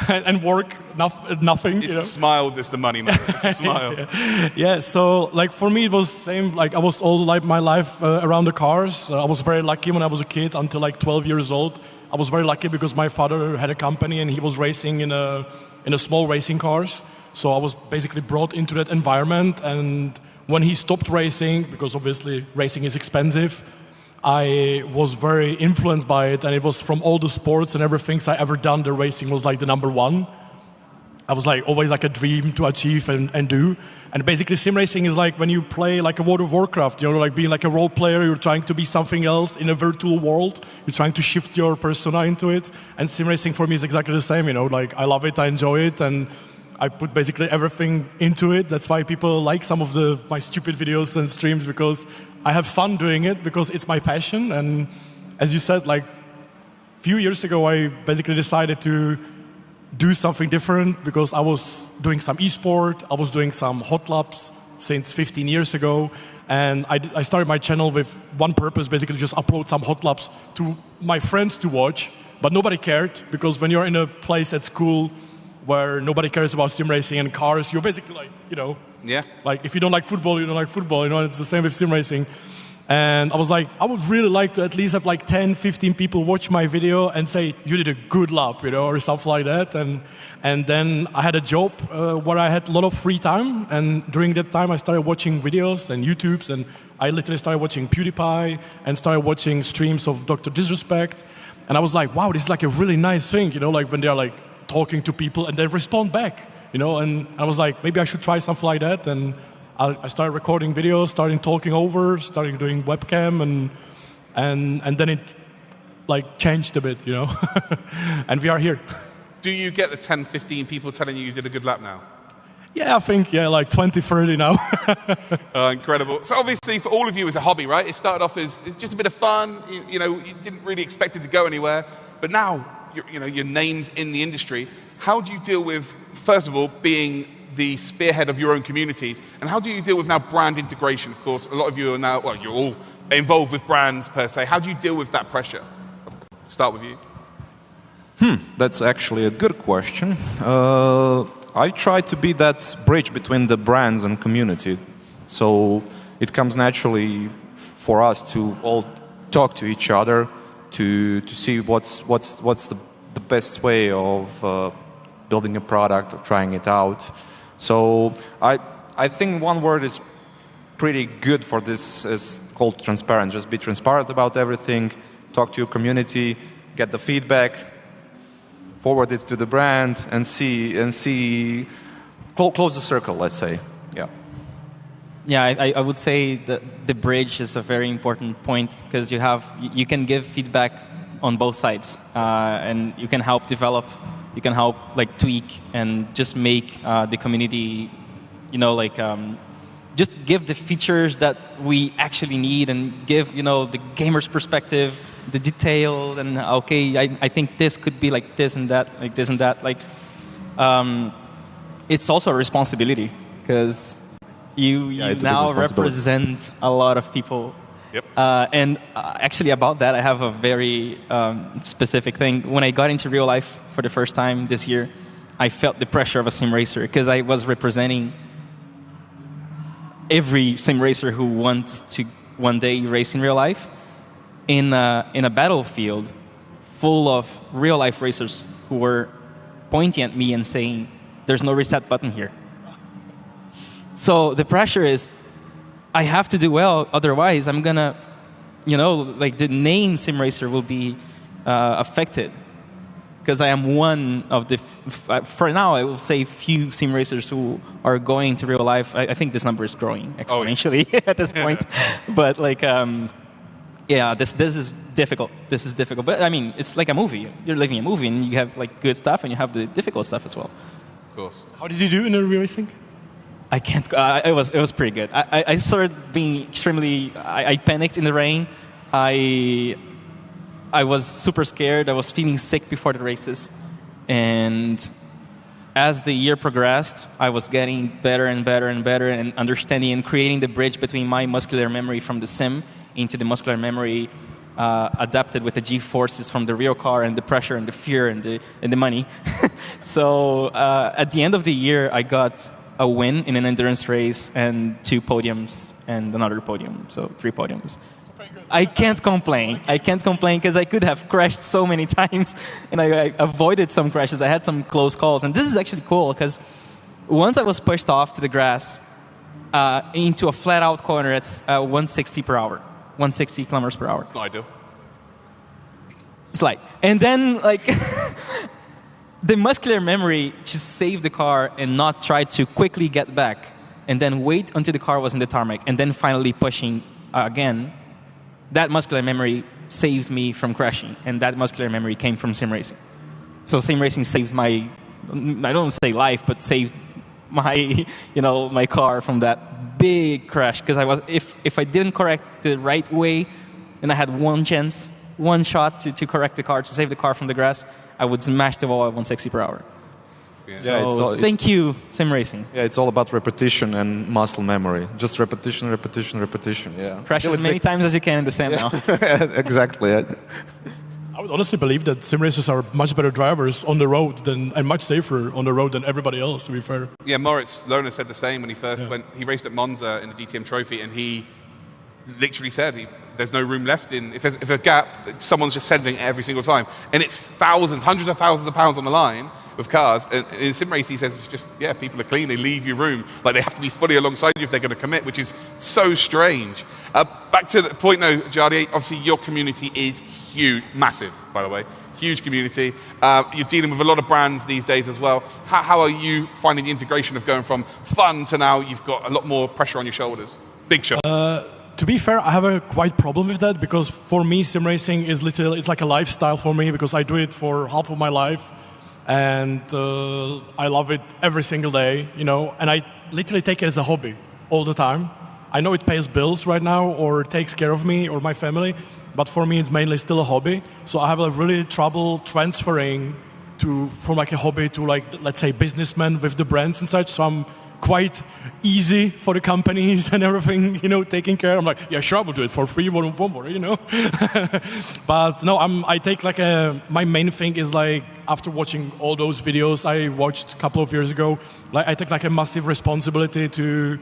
and work nothing. It's a smile, it's the money, man. It's a smile. Yeah, so like for me it was same. Like I was all like my life around the cars. I was very lucky when I was a kid until like 12 years old. I was very lucky because my father had a company and he was racing in a small racing cars. So I was basically brought into that environment, and when he stopped racing, because obviously racing is expensive, I was very influenced by it, and it was from all the sports and everything I ever done, the racing was like the number one. I was like always like a dream to achieve and do. And basically sim racing is like when you play like a World of Warcraft, like being like a role player, you're trying to be something else in a virtual world, you're trying to shift your persona into it. And sim racing for me is exactly the same, like I love it, I enjoy it, and I put basically everything into it. That's why people like some of my stupid videos and streams, because I have fun doing it, because it's my passion. And as you said, like a few years ago, I basically decided to do something different, because I was doing some esport, I was doing some hot laps since 15 years ago. And I started my channel with one purpose, basically just upload some hot laps to my friends to watch. But nobody cared, because when you're in a place at school where nobody cares about sim racing and cars, you're basically like, yeah, like if you don't like football, you don't like football, it's the same with sim racing. And I was like, I would really like to at least have like 10, 15 people watch my video and say, you did a good lap, you know, or stuff like that. And then I had a job where I had a lot of free time. And during that time, I started watching videos and YouTubes. And I literally started watching PewDiePie and started watching streams of Dr. Disrespect. And I was like, wow, this is like a really nice thing, you know, like when they're like talking to people and they respond back, you know. And I was like, maybe I should try something like that. And I started recording videos, starting talking over, starting doing webcam, and then it like changed a bit, you know. And we are here. Do you get the 10, 15 people telling you did a good lap now? Yeah, I think, like 20, 30 now. Incredible. So obviously for all of you it's a hobby, right? It started off as it's just a bit of fun. You know, you didn't really expect it to go anywhere. But now, your name's in the industry. How do you deal with, first of all, being the spearhead of your own communities, and how do you deal with now brand integration? Of course, a lot of you are now, well, you're all involved with brands per se. How do you deal with that pressure? Start with you. That's actually a good question. I try to be that bridge between the brands and community. So it comes naturally for us to all talk to each other to see what's the best way of building a product or trying it out. So I think one word is pretty good for this is called transparent. Just be transparent about everything, talk to your community, get the feedback, forward it to the brand, and see close the circle, let's say. Yeah. Yeah, I would say that the bridge is a very important point because you can give feedback on both sides, and you can help develop. You can help like tweak and just make the community, just give the features that we actually need and give, the gamer's perspective, the details, and okay, I think this could be like this and that, like this and that. It's also a responsibility because you now represent a lot of people. Yep. And actually about that, I have a very specific thing. When I got into real life for the first time this year, I felt the pressure of a sim racer because I was representing every sim racer who wants to one day race in real life in a battlefield full of real life racers who were pointing at me and saying, there's no reset button here. So the pressure is, I have to do well, otherwise I'm gonna, the name sim racer will be affected. Because I am one of the, for now I will say few sim racers who are going to real life. I think this number is growing exponentially at this point. But this is difficult. This is difficult. But I mean, it's like a movie. You're living a movie and you have like good stuff and you have the difficult stuff as well. Of course. How did you do in the racing? I can't. It was pretty good. I started being extremely. I panicked in the rain. I was super scared. I was feeling sick before the races, and as the year progressed, I was getting better and better and better, and understanding and creating the bridge between my muscular memory from the sim into the muscular memory adapted with the G-forces from the real car and the pressure and the fear and the money. So at the end of the year, I got a win in an endurance race and 2 podiums and another podium, so 3 podiums. I can't complain. I can't complain because I could have crashed so many times and I avoided some crashes. I had some close calls, and this is actually cool because once I was pushed off to the grass into a flat out corner at 160 per hour, 160 kilometers per hour. It's not ideal. It's like, and then the muscular memory to save the car and not try to quickly get back and then wait until the car was in the tarmac and then finally pushing again, that muscular memory saved me from crashing, and that muscular memory came from sim racing. So sim racing saves my, I don't say life, but saved my, my car from that big crash because if I didn't correct the right way and I had one chance, one shot to correct the car, to save the car from the grass, I would smash the wall at 160 per hour. Yeah. So thank you, sim racing. Yeah, it's all about repetition and muscle memory. Just repetition, repetition, repetition. Yeah. Crash as many times as you can in the sand now. Exactly. I would honestly believe that sim racers are much better drivers on the road and much safer on the road than everybody else, to be fair. Yeah, Moritz Lohner said the same when he first went. He raced at Monza in the DTM Trophy, and he literally said there's no room left in. If there's a gap, someone's just sending it every single time, and it's thousands, hundreds of thousands of pounds on the line with cars. And in sim racing, he says it's just people are clean. They leave you room, like they have to be fully alongside you if they're going to commit, which is so strange. Back to the point though, Jardi. Obviously, your community is huge, massive, by the way. Huge community. You're dealing with a lot of brands these days as well. How are you finding the integration of going from fun to now you've got a lot more pressure on your shoulders? Big show. To be fair, I have a quite problem with that because for me, sim racing is it's like a lifestyle for me because I do it for half of my life, and I love it every single day, and I literally take it as a hobby all the time. I know it pays bills right now or takes care of me or my family, but for me, it's mainly still a hobby. So I have a really trouble transferring from like a hobby to like, let's say, businessman with the brands and such. So I'm quite easy for the companies and everything, taking care. I'm like, yeah, sure, I will do it for free, one more, But no, I take like my main thing is like, after watching all those videos I watched a couple of years ago, like I take like a massive responsibility to,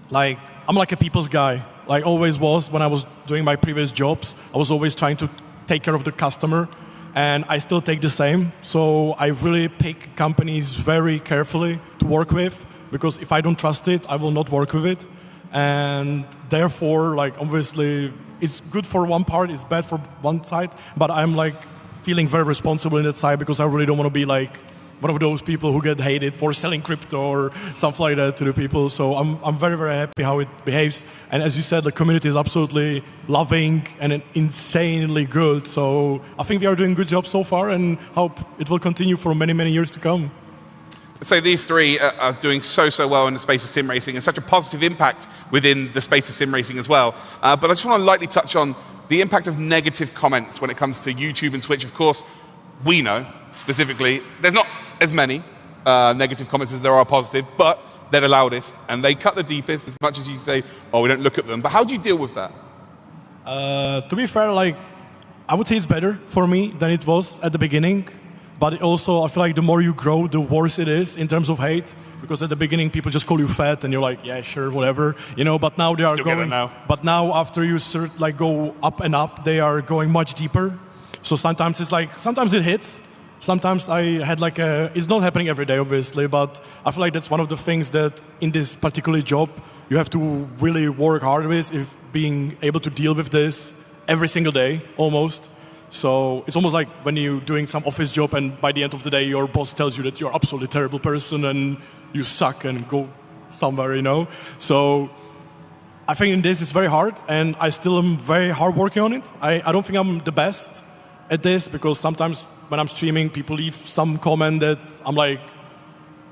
like, I'm like a people's guy. Like always was when I was doing my previous jobs. I was always trying to take care of the customer, and I still take the same. So I really pick companies very carefully to work with, because if I don't trust it, I will not work with it. And therefore, like obviously, it's good for one part, it's bad for one side, but I'm like feeling very responsible in that side because I really don't want to be like one of those people who get hated for selling crypto or something like that to the people. So I'm very, very happy how it behaves. And as you said, the community is absolutely loving and insanely good. So I think we are doing a good job so far and hope it will continue for many, many years to come. So these three are doing so well in the space of sim racing and such a positive impact within the space of sim racing as well. But I just want to lightly touch on the impact of negative comments when it comes to YouTube and Twitch. Of course, we know specifically there's not as many negative comments as there are positive, but they're the loudest and they cut the deepest as much as you say, oh, we don't look at them. But how do you deal with that? To be fair, like I would say it's better for me than it was at the beginning. But also, I feel like the more you grow, the worse it is in terms of hate. Because at the beginning, people just call you fat, and you're like, yeah, sure, whatever, But now they are going. But now, after you go up and up, they are going much deeper. So sometimes sometimes it hits. Sometimes I had like it's not happening every day, obviously, but I feel like that's one of the things that in this particular job you have to really work hard with, if being able to deal with this every single day, almost. So it's almost like when you're doing some office job and by the end of the day your boss tells you that you're absolutely terrible person and you suck and go somewhere, So I think in this it's very hard and I still am very hard working on it. I don't think I'm the best at this because sometimes when I'm streaming people leave some comment that I'm like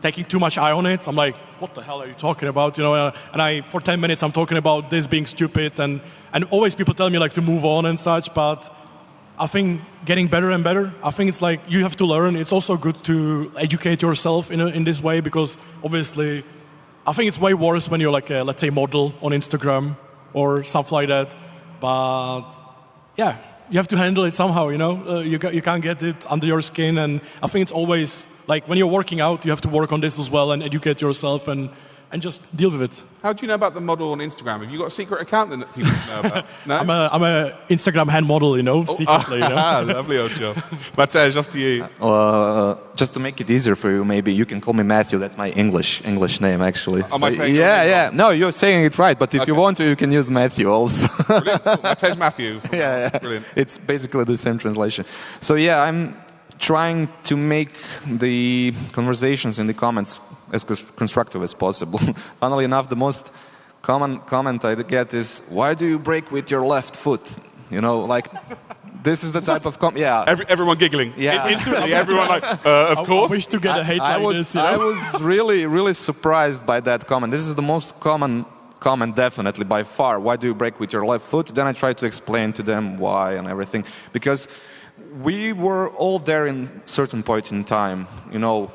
taking too much eye on it. I'm like, what the hell are you talking about? And for 10 minutes I'm talking about this being stupid and always people tell me like to move on and such, but I think getting better and better. I think it's like you have to learn. It's also good to educate yourself in this way because obviously I think it's way worse when you're like a, let's say, model on Instagram or something like that. But yeah, you have to handle it somehow, you can't get it under your skin. And I think it's always like when you're working out, you have to work on this as well and educate yourself and just deal with it. How do you know about the model on Instagram? Have you got a secret account that people know about? No? I'm a Instagram hand model, secretly. Lovely old job. Matej, off to you. Just to make it easier for you, maybe you can call me Matthew. That's my English name, actually. Am I saying yeah. No, you're saying it right, but if you want to, you can use Matthew also. Brilliant. Cool. Matej Matthew. Yeah. Brilliant. It's basically the same translation. So yeah, I'm trying to make the conversations in the comments as constructive as possible. Funnily enough, the most common comment I get is, why do you brake with your left foot? Like, this is the type of yeah. Everyone giggling. Yeah. Instantly, everyone like, of course. I wish to get a hate I like was, this. I was really, really surprised by that comment. This is the most common comment, definitely, by far. Why do you brake with your left foot? Then I try to explain to them why and everything. Because we were all there in a certain point in time,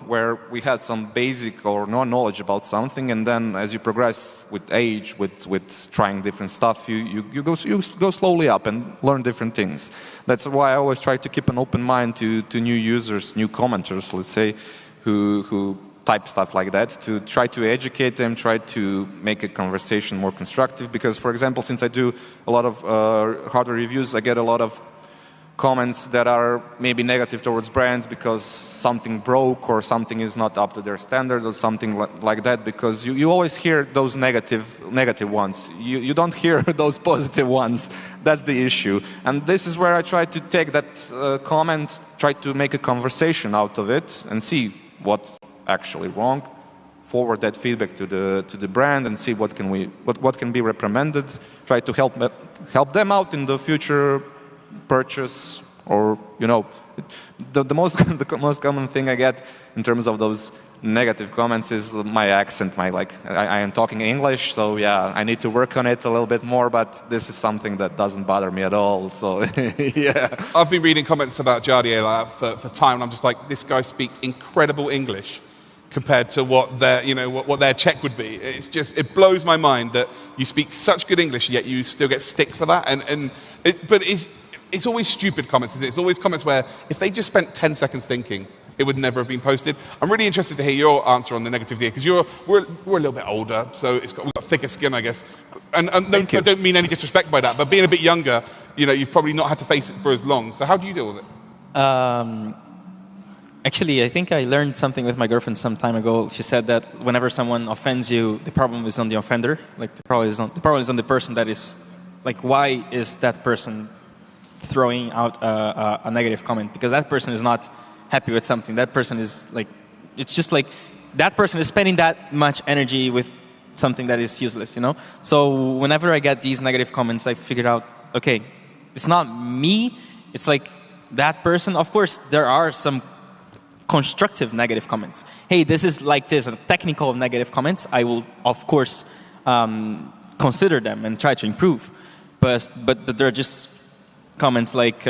where we had some basic or no knowledge about something, and then as you progress with age, with trying different stuff, you go slowly up and learn different things. That's why I always try to keep an open mind to new users, new commenters, let's say, who type stuff like that, to try to educate them, try to make a conversation more constructive. Because, for example, since I do a lot of hardware reviews, I get a lot of comments that are maybe negative towards brands because something broke or something is not up to their standard or something like that, because you always hear those negative ones. You don't hear those positive ones. That's the issue. And this is where I try to take that comment, try to make a conversation out of it and see what's actually wrong, forward that feedback to the brand and see what can be reprimanded, try to help them out in the future purchase, or the most common thing I get in terms of those negative comments is my accent. I am talking English, so yeah, I need to work on it a little bit more, but this is something that doesn't bother me at all. So yeah, I've been reading comments about Jardier for time, and I'm just like, this guy speaks incredible English compared to what their Czech would be. It blows my mind that you speak such good English yet you still get stick for that. But it's always stupid comments, isn't it? It's always comments where if they just spent 10 seconds thinking, it would never have been posted. I'm really interested to hear your answer on the negativity, because we're a little bit older, so we've got thicker skin, I guess. And I don't mean any disrespect by that, but being a bit younger, you've probably not had to face it for as long. So how do you deal with it? Actually, I think I learned something with my girlfriend some time ago. She said that whenever someone offends you, the problem is on the offender. Like the problem is on the person that is, like, why is that person throwing out a negative comment? Because that person is not happy with something. That person is like, it's just like that person is spending that much energy with something that is useless, So whenever I get these negative comments, I figured out, okay, it's not me. It's like that person. Of course, there are some constructive negative comments. Hey, this is like this, and technical negative comments, I will, of course, consider them and try to improve. But there are just comments like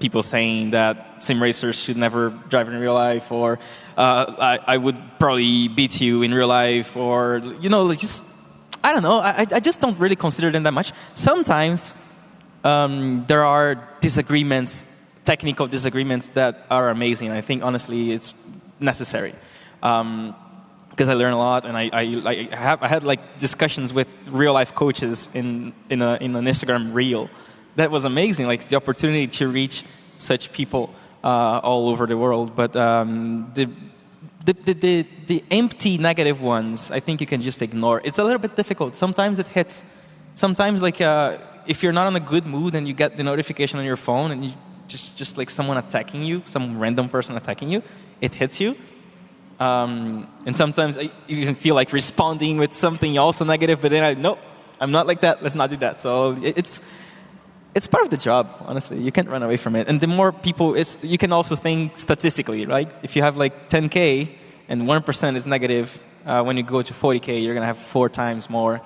people saying that sim racers should never drive in real life, or I would probably beat you in real life, or just I don't know. I just don't really consider them that much. Sometimes there are disagreements, technical disagreements that are amazing. I think honestly it's necessary because I learn a lot, and I had like discussions with real life coaches in an Instagram reel. That was amazing, like the opportunity to reach such people all over the world. But the empty negative ones, I think you can just ignore. It's a little bit difficult. Sometimes it hits. Sometimes, like if you're not in a good mood and you get the notification on your phone and you just like someone attacking you, some random person attacking you, it hits you. And sometimes I even feel like responding with something also negative, but then no, I'm not like that. Let's not do that. So it's part of the job, honestly. You can't run away from it. And the more people, you can also think statistically, right? If you have like 10K and 1% is negative, when you go to 40K, you're going to have 4 times more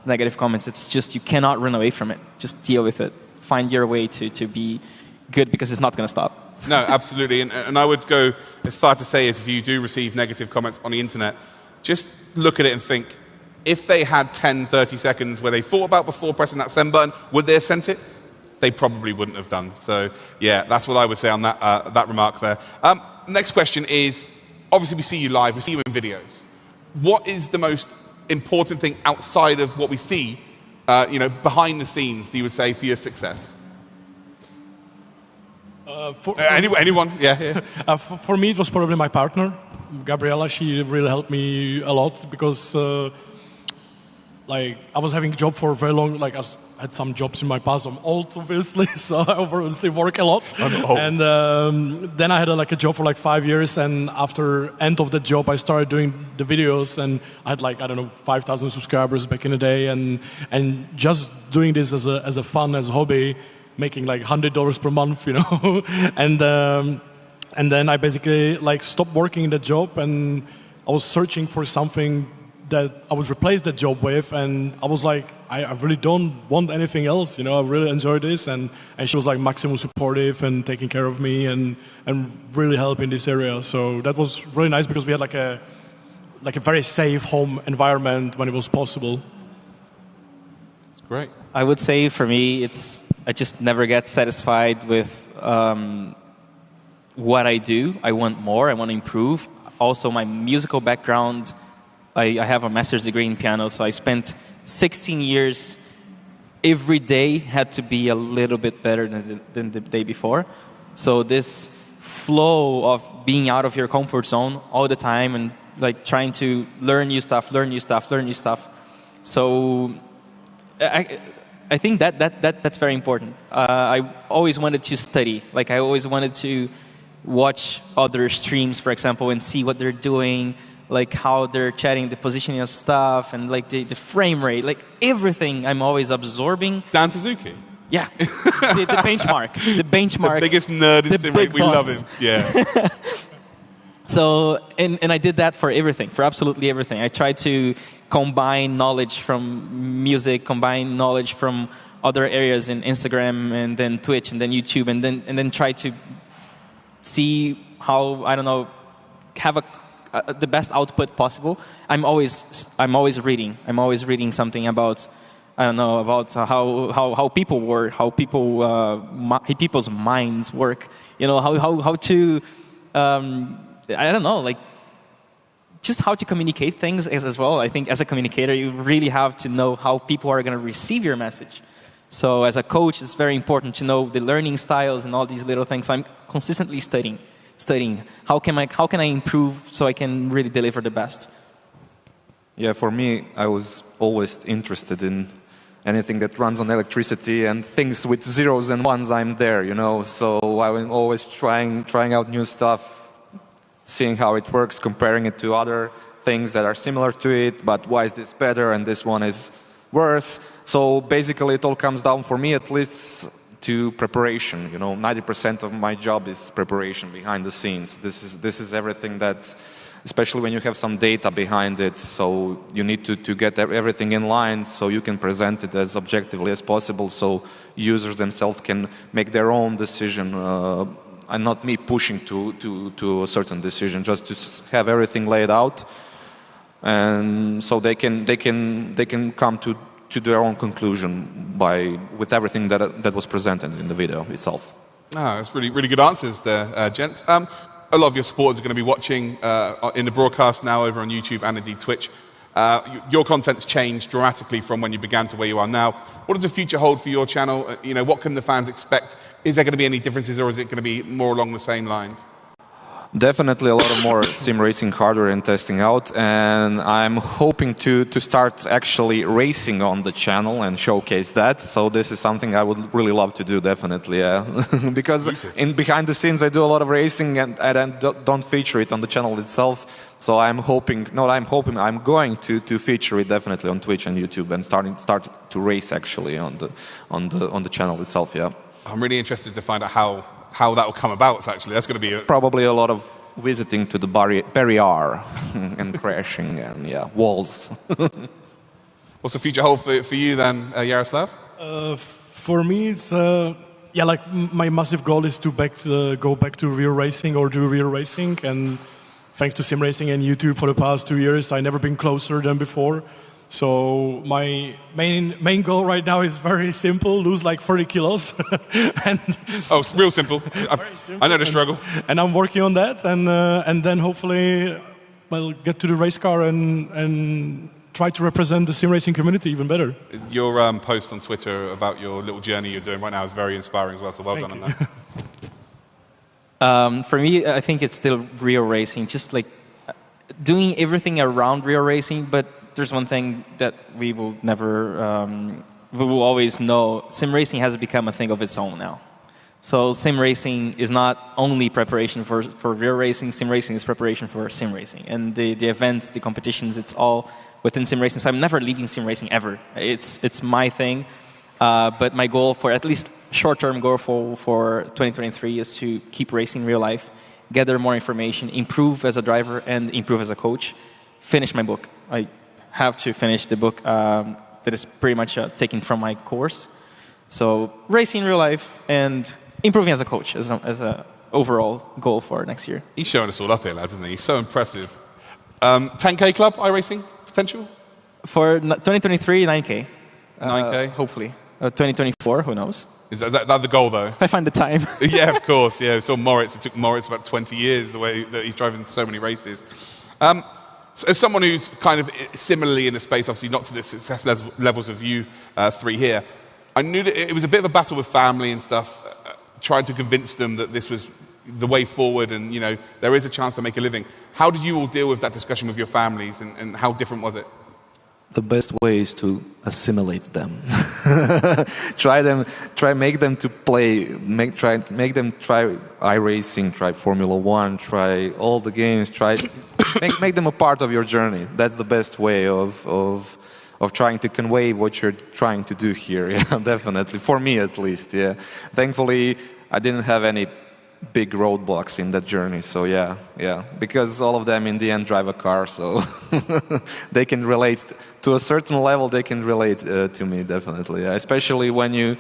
negative comments. It's just, you cannot run away from it. Just deal with it. Find your way to be good, because it's not going to stop. No, absolutely. And I would go as far to say, as if you do receive negative comments on the internet, just look at it and think, if they had 10, 30 seconds where they thought about before pressing that send button, would they have sent it? They probably wouldn't have done. So yeah, that's what I would say on that remark there. Next question is, obviously we see you live, we see you in videos. What is the most important thing outside of what we see, behind the scenes, do you would say, for your success? Anyone? Yeah. For me, it was probably my partner, Gabriela. She really helped me a lot, because I was having a job for very long. I had some jobs in my past. I'm old, obviously, so I obviously work a lot. And then I had a job for 5 years, and after end of the job, I started doing the videos, and I had 5,000 subscribers back in the day, and just doing this as a fun, as a hobby, making $100 per month, and then I basically stopped working the job, and I was searching for something that I would replace that job with, and I was like, I really don't want anything else, I really enjoy this, and she was maximum supportive and taking care of me and really helping in this area. So that was really nice, because we had a very safe home environment when it was possible. That's great. I would say for me, I just never get satisfied with what I do. I want more. I want to improve. also my musical background. I have a master's degree in piano, so I spent 16 years. Every day had to be a little bit better than the day before. So this flow of being out of your comfort zone all the time and like trying to learn new stuff. So I think that's very important. I always wanted to study. Like I always wanted to watch other streams, for example, and see what they're doing, like how they're chatting, the positioning of stuff, and like the frame rate, like everything I'm always absorbing. Dan Suzuki? Yeah, the benchmark. The benchmark. The biggest nerd in sim racing. We love him. Yeah. So, and I did that for everything, for absolutely everything. I tried to combine knowledge from music, combine knowledge from other areas in Instagram, and then Twitch, and then YouTube, and then try to see how, I don't know, have the best output possible. I'm always reading. I'm always reading something about, I don't know, about how people work, how people's minds work. You know, how to, I don't know, like just how to communicate things as well. I think as a communicator, you really have to know how people are going to receive your message. So as a coach, it's very important to know the learning styles and all these little things. So I'm consistently studying. How can I improve so I can really deliver the best? Yeah, for me, I was always interested in anything that runs on electricity, and things with zeros and ones, I'm there, you know. So I'm always trying out new stuff, seeing how it works, comparing it to other things that are similar to it, but why is this better and this one is worse? So basically it all comes down, for me at least, to preparation. You know, 90% of my job is preparation behind the scenes. This is everything that, especially when you have some data behind it, so you need to get everything in line so you can present it as objectively as possible so users themselves can make their own decision and not me pushing to a certain decision, just to have everything laid out, and so they can come to their own conclusion with everything that was presented in the video itself. That's really good answers there, gents. A lot of your supporters are going to be watching in the broadcast now over on YouTube and indeed Twitch. Your content's changed dramatically from when you began to where you are now. What does the future hold for your channel? You know, what can the fans expect? Is there going to be any differences, or is it going to be more along the same lines? Definitely a lot of more sim racing hardware and testing out, and I'm hoping to start actually racing on the channel and showcase that. So this is something I would really love to do, definitely, yeah. Because behind the scenes I do a lot of racing and I don't feature it on the channel itself. So I'm going to feature it definitely on Twitch and YouTube and start to race actually on the channel itself, yeah. I'm really interested to find out how that will come about, actually. That's going to be probably a lot of visiting to the barrier and crashing and, yeah, walls. What's the future hold for you then, Jaroslav? For me, it's, like my massive goal is to go back to real racing or do real racing. And thanks to sim racing and YouTube for the past 2 years, I've never been closer than before. So my main goal right now is very simple: lose like 30 kilos. It's real simple. I know the struggle. And I'm working on that, and then hopefully I'll get to the race car and try to represent the sim racing community even better. Your post on Twitter about your little journey you're doing right now is very inspiring as well. So well done on that. For me, I think it's still real racing, just like doing everything around real racing, but there's one thing that we will never, we will always know. Sim racing has become a thing of its own now. So sim racing is not only preparation for real racing. Sim racing is preparation for sim racing. And the events, the competitions, it's all within sim racing. So I'm never leaving sim racing ever. It's my thing. But my goal, for at least short-term goal for 2023, is to keep racing real life, gather more information, improve as a driver, and improve as a coach. Finish my book. I have to finish the book that is pretty much taken from my course. So racing real life and improving as a coach as a overall goal for next year. He's showing us all up here, lads, isn't he? He's so impressive. 10K club, iRacing potential? For 2023, 9K. 9K? Hopefully. 2024, who knows? Is that the goal, though? If I find the time. Yeah, of course. Yeah, so Moritz, it took Moritz about 20 years the way that he's driving so many races. So as someone who's kind of similarly in the space, obviously not to the success levels of you three here, I knew that it was a bit of a battle with family and stuff, trying to convince them that this was the way forward and, you know, there is a chance to make a living. How did you all deal with that discussion with your families, and how different was it? The best way is to assimilate them. Make them to play, make them try iRacing, try Formula One, try all the games, make them a part of your journey. That's the best way of trying to convey what you're trying to do here. Yeah, definitely. For me, at least. Yeah. Thankfully, I didn't have any big roadblocks in that journey. So yeah, because all of them in the end drive a car, so they can relate to a certain level. They can relate to me, definitely. Yeah. Especially when you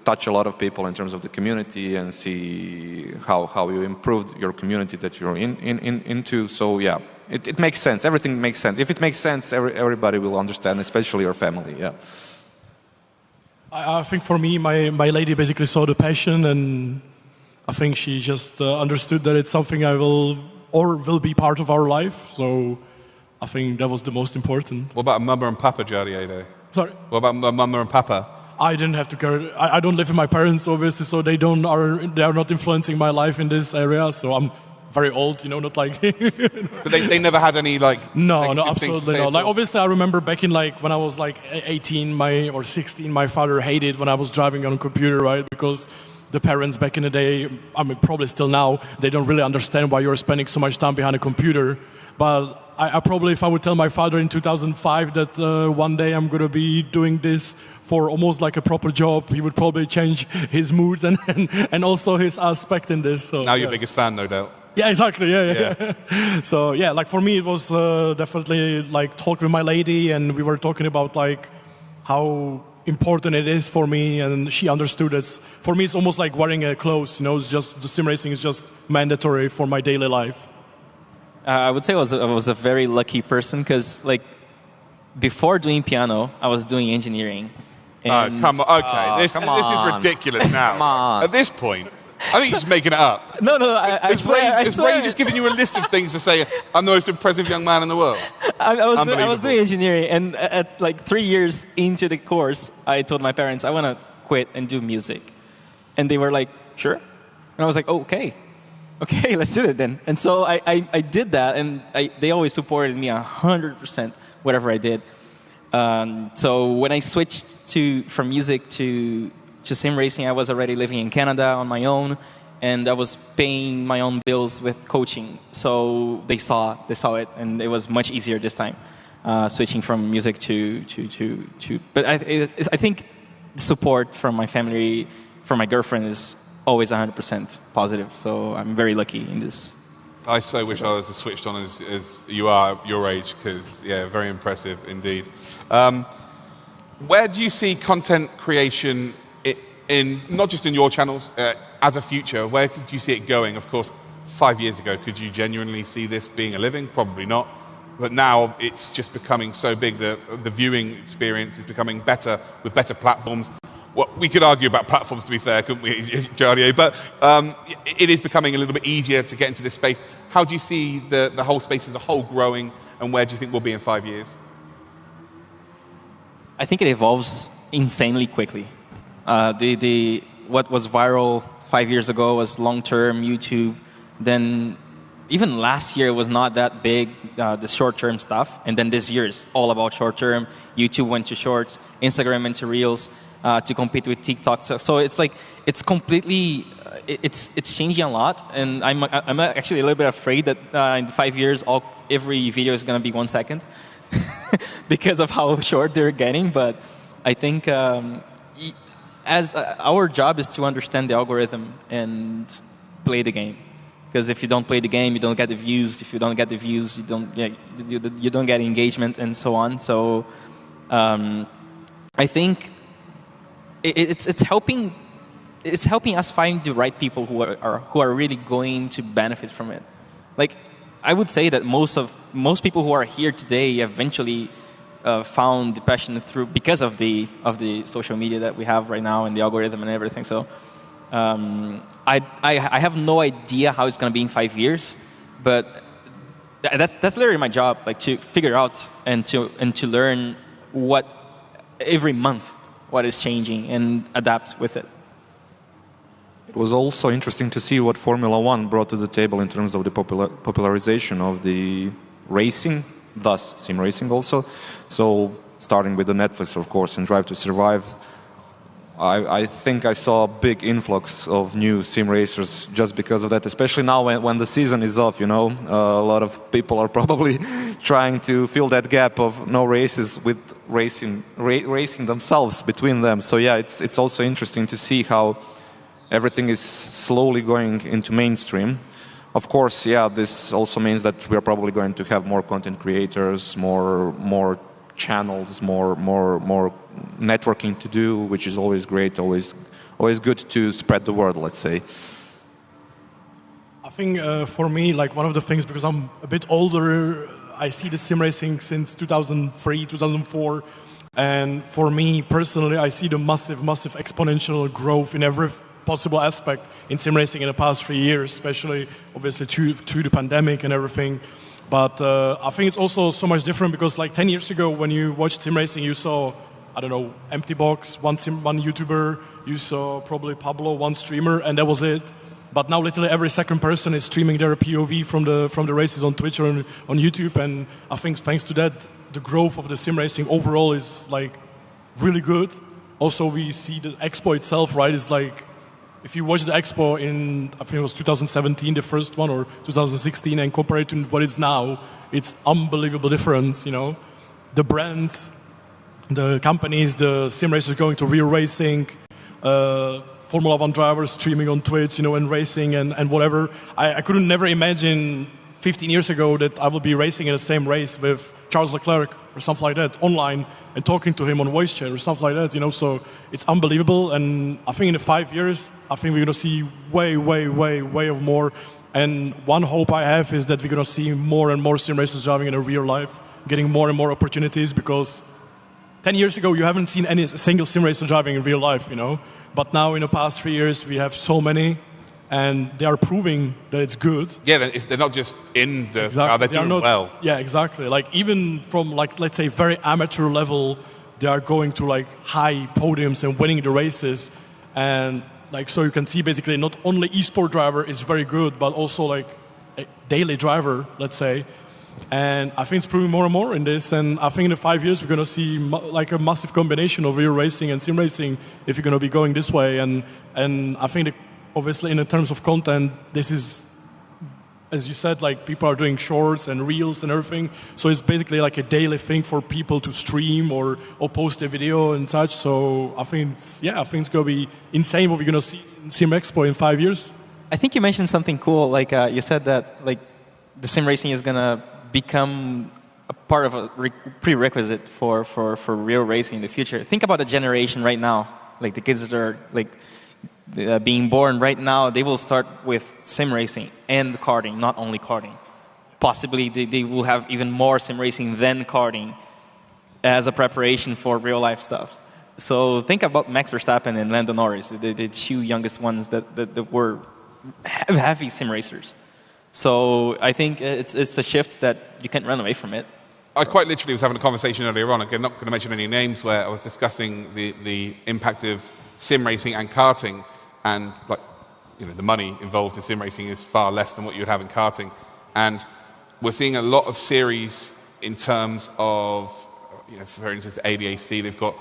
touch a lot of people in terms of the community and see how you improved your community that you're into. So yeah, it makes sense. Everything makes sense. If it makes sense, everybody will understand, especially your family. Yeah. I think for me, my lady basically saw the passion, and I think she just understood that it's something I will be part of our life. So I think that was the most important. What about Mama and Papa, Jardiado? Sorry? What about Mama and Papa? I didn't have to care. I don't live with my parents, obviously, so they are not influencing my life in this area. So I'm very old, you know, not like. So they never had any like. No, absolutely not. Like obviously, I remember back in like when I was like 18 or 16, my father hated when I was driving on a computer, right? Because the parents back in the day, I mean, probably still now, they don't really understand why you're spending so much time behind a computer. But I probably, if I would tell my father in 2005 that one day I'm going to be doing this for almost like a proper job, he would probably change his mood and also his aspect in this. So, now your biggest fan, no doubt. Yeah, exactly. Yeah. So yeah, like for me, it was definitely like talk with my lady, and we were talking about like how important it is for me, and she understood it. For me, it's almost like wearing a clothes. You know, it's just the sim racing is just mandatory for my daily life. I would say I was a very lucky person because like before doing piano, I was doing engineering. And come on, okay, this is ridiculous now. Come on. At this point. I think you're just making it up. No, I swear. Ray just giving you a list of things to say, I'm the most impressive young man in the world. I was doing engineering, and at like 3 years into the course, I told my parents, I want to quit and do music. And they were like, sure. And I was like, oh, okay, let's do it then. And so I did that, and they always supported me 100% whatever I did. So when I switched from music to sim racing, I was already living in Canada on my own, and I was paying my own bills with coaching. So they saw it, and it was much easier this time, switching from music to. But I think support from my family, from my girlfriend, is always 100% positive. So I'm very lucky in this. I so wish I was as switched on as you are at your age, because yeah, very impressive indeed. Where do you see content creation? Not just in your channels, as a future, where do you see it going? Of course, 5 years ago, could you genuinely see this being a living? Probably not. But now it's just becoming so big that the viewing experience is becoming better with better platforms. Well, we could argue about platforms, to be fair, couldn't we, Jardier? But it is becoming a little bit easier to get into this space. How do you see the whole space as a whole growing, and where do you think we'll be in 5 years? I think it evolves insanely quickly. What was viral 5 years ago was long-term YouTube. Then even last year was not that big, the short-term stuff. And then this year is all about short-term. YouTube went to shorts, Instagram went to reels to compete with TikTok. So it's like it's completely it's changing a lot. And I'm actually a little bit afraid that in 5 years every video is going to be 1 second because of how short they're getting. But I think. As our job is to understand the algorithm and play the game, because if you don't play the game, you don't get the views. If you don't get the views, you don't get engagement and so on. So I think it's helping us find the right people who are really going to benefit from it. Like I would say that most people who are here today eventually found the passion because of the social media that we have right now and the algorithm and everything. So I have no idea how it's going to be in 5 years, but that's literally my job, like to figure out and to learn what every month what is changing and adapt with it. It was also interesting to see what Formula One brought to the table in terms of the popularization of the racing, thus sim racing also. So starting with the Netflix, of course, and Drive to Survive, I think I saw a big influx of new sim racers just because of that, especially now when the season is off, you know. A lot of people are probably trying to fill that gap of no races with racing themselves between them. So yeah, it's also interesting to see how everything is slowly going into mainstream. Of course, yeah, this also means that we are probably going to have more content creators, more channels, more networking to do, which is always great, always good to spread the word, let's say. I think for me, like one of the things, because I'm a bit older, I see the sim racing since 2003, 2004, and for me personally, I see the massive exponential growth in every possible aspect in sim racing in the past 3 years, especially obviously through the pandemic and everything. But I think it's also so much different because like 10 years ago when you watched sim racing, you saw, I don't know, Empty Box, one YouTuber, you saw probably Pablo, one streamer, and that was it. But now literally every second person is streaming their POV from the races on Twitch or on YouTube, and I think thanks to that, the growth of the sim racing overall is like really good. Also, we see the Expo itself, right, is like, if you watch the Expo in, I think it was 2017, the first one, or 2016, and compare it to what it's now, it's unbelievable difference, you know. The brands, the companies, the sim racers going to real racing, Formula One drivers streaming on Twitch, you know, and racing and whatever. I couldn't never imagine 15 years ago that I would be racing in the same race with Charles Leclerc or something like that online and talking to him on voice chat or something like that, you know. So it's unbelievable, and I think in the 5 years, I think we're going to see way of more. And one hope I have is that we're going to see more and more sim racers driving in a real life, getting more and more opportunities, because 10 years ago you haven't seen any single sim racer driving in real life, you know. But now in the past 3 years we have so many, and they are proving that it's good. Yeah, they're not just in the exactly. they're doing well. Yeah, exactly. Like even from like, let's say, very amateur level, they are going to like high podiums and winning the races. And like, so you can see basically not only esport driver is very good, but also like a daily driver, let's say. And I think it's proving more and more in this. And I think in the 5 years, we're going to see like a massive combination of real racing and sim racing if you're going to be going this way. And I think that obviously in terms of content, this is, as you said, like people are doing shorts and reels and everything. So it's basically like a daily thing for people to stream or post a video and such. So I think it's going to be insane what we're going to see in Sim Expo in 5 years. I think you mentioned something cool. Like you said that like the sim racing is going to become a part of a prerequisite for real racing in the future. Think about a generation right now, like the kids that are like being born right now, they will start with sim racing and karting, not only karting. Possibly they will have even more sim racing than karting as a preparation for real life stuff. So think about Max Verstappen and Lando Norris, the two youngest ones that were heavy sim racers. So I think it's a shift that you can't run away from it. I quite literally was having a conversation earlier on, again, not going to mention any names, where I was discussing the impact of sim racing and karting, and like, you know, the money involved in sim racing is far less than what you would have in karting. And we're seeing a lot of series in terms of, you know, for instance, the ADAC, they've got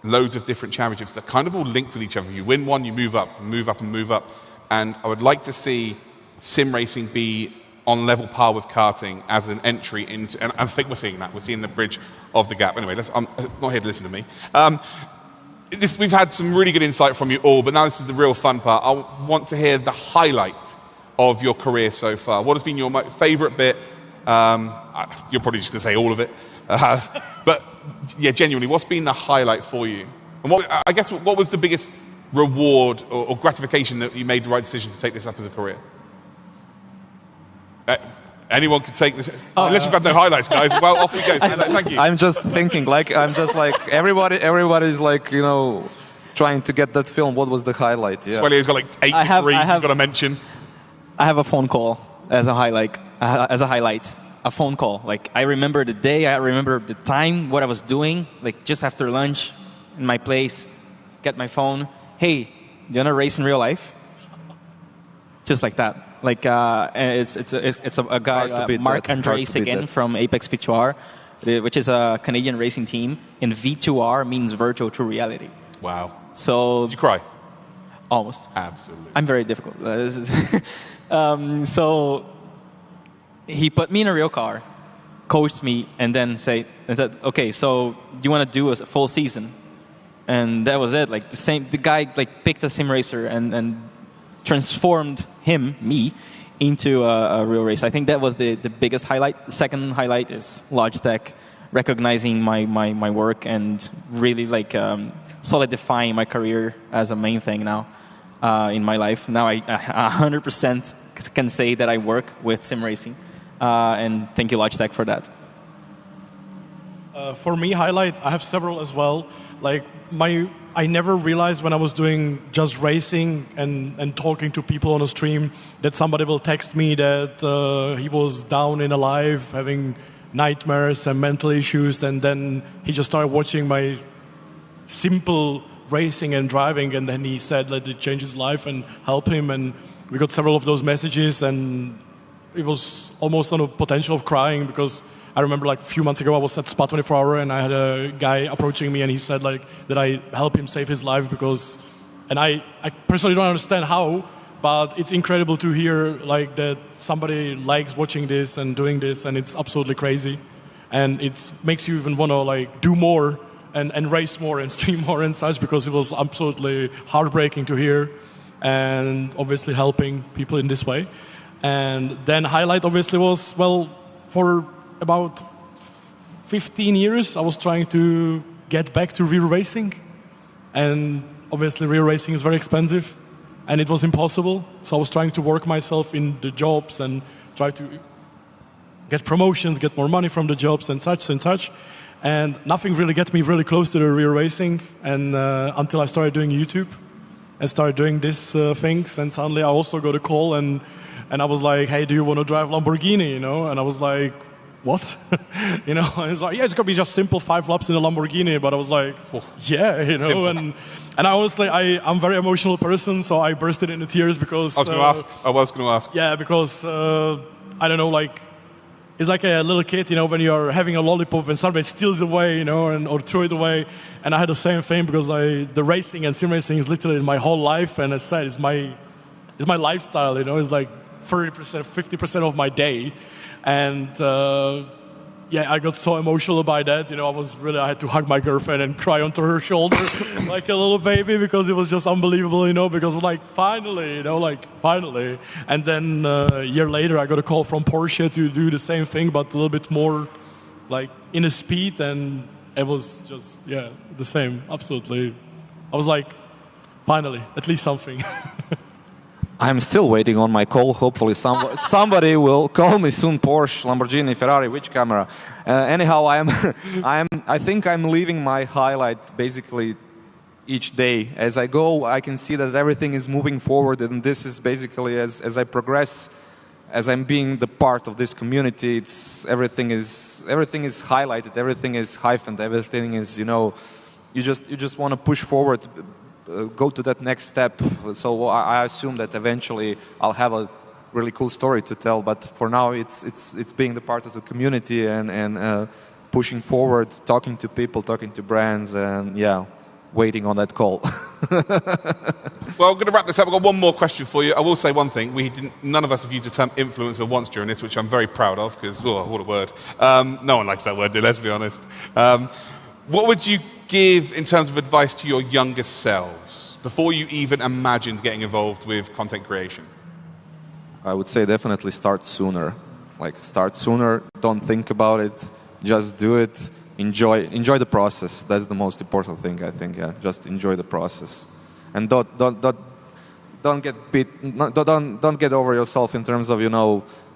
loads of different championships that kind of all linked with each other. You win one, you move up, and move up, and move up. And I would like to see sim racing be on level par with karting as an entry into, and I think we're seeing that. We're seeing the bridge of the gap. Anyway, I'm not here to listen to me. We've had some really good insight from you all, but now this is the real fun part. I want to hear the highlight of your career so far. What has been your favourite bit? You're probably just going to say all of it. But yeah, genuinely, what's been the highlight for you? And what was the biggest reward or gratification that you made the right decision to take this up as a career? Anyone can take this. Unless you've had no highlights, guys. Well, off we go. Thank you. I'm just thinking, everybody's like, trying to get that film. What was the highlight? Yeah. Swelly's got like 8 degrees he's got to mention. I have a phone call as a highlight. A phone call. Like, I remember the day, I remember the time, what I was doing. Like, just after lunch in my place, get my phone. Hey, do you want to race in real life? Just like that. Like, it's a guy, Mark Andres again from Apex V2R, which is a Canadian racing team. And V2R means virtual true reality. Wow. So did you cry? Almost. Absolutely. I'm very difficult. So he put me in a real car, coached me, and then said, okay, so you want to do a full season? And that was it. Like the guy like picked a sim racer and transformed me, into a real race. I think that was the biggest highlight. The second highlight is Logitech recognizing my work and really like solidifying my career as a main thing now in my life. Now I 100% can say that I work with sim racing. And thank you, Logitech, for that. For me, highlight, I have several as well. Like I never realized when I was doing just racing and talking to people on a stream that somebody will text me that he was down in a life, having nightmares and mental issues, and then he just started watching my simple racing and driving, and then he said that it changed his life and helped him, and we got several of those messages, and it was almost on a potential of crying, because I remember like a few months ago I was at Spa 24 Hour and I had a guy approaching me and he said like that I helped him save his life because, and I personally don't understand how, but it's incredible to hear like that somebody likes watching this and doing this, and it's absolutely crazy, and it makes you even want to like do more and race more and stream more and such, because it was absolutely heartbreaking to hear, and obviously helping people in this way. And then highlight obviously was, well, for about 15 years I was trying to get back to real racing, and obviously real racing is very expensive and it was impossible, so I was trying to work myself in the jobs and try to get promotions, get more money from the jobs and such, and nothing really got me really close to the real racing, and until I started doing YouTube and started doing these things, and suddenly I also got a call and I was like, hey, do you want to drive Lamborghini, and I was like, what? And it's like, yeah, it's going to be just simple 5 laps in a Lamborghini, but I was like, yeah, and I honestly, I'm a very emotional person, so I bursted into tears because... I was going to ask. Yeah, because, I don't know, like, it's like a little kid, when you're having a lollipop and somebody steals it away, or throw it away, and I had the same thing because the racing and sim racing is literally my whole life, and as I said, it's my lifestyle, it's like 30%, 50% of my day. And yeah, I got so emotional by that. I had to hug my girlfriend and cry onto her shoulder like a little baby, because it was just unbelievable, because finally, finally. And then a year later, I got a call from Porsche to do the same thing, but a little bit more like in a speed, and it was just, yeah, the same, absolutely. I was like, finally, at least something. I'm still waiting on my call. Hopefully somebody will call me soon. Porsche, Lamborghini, Ferrari, which camera? Anyhow, I think I'm leaving my highlight basically each day. As I go, I can see that everything is moving forward, and this is basically as I progress, as I'm being the part of this community, everything is highlighted, everything is hyphened, everything is, you just want to push forward, go to that next step. So I assume that eventually I'll have a really cool story to tell, but for now it's being the part of the community and pushing forward, talking to people, talking to brands, and yeah, waiting on that call. Well, I'm going to wrap this up. I've got one more question for you. I will say one thing. None of us have used the term influencer once during this, which I'm very proud of, because, what a word. No one likes that word, let's be honest. What would you give in terms of advice to your younger selves before you even imagined getting involved with content creation? I would say definitely start sooner. Start sooner, don't think about it, just do it, enjoy the process. That's the most important thing, I think, yeah. Just enjoy the process. And don't get over yourself in terms of,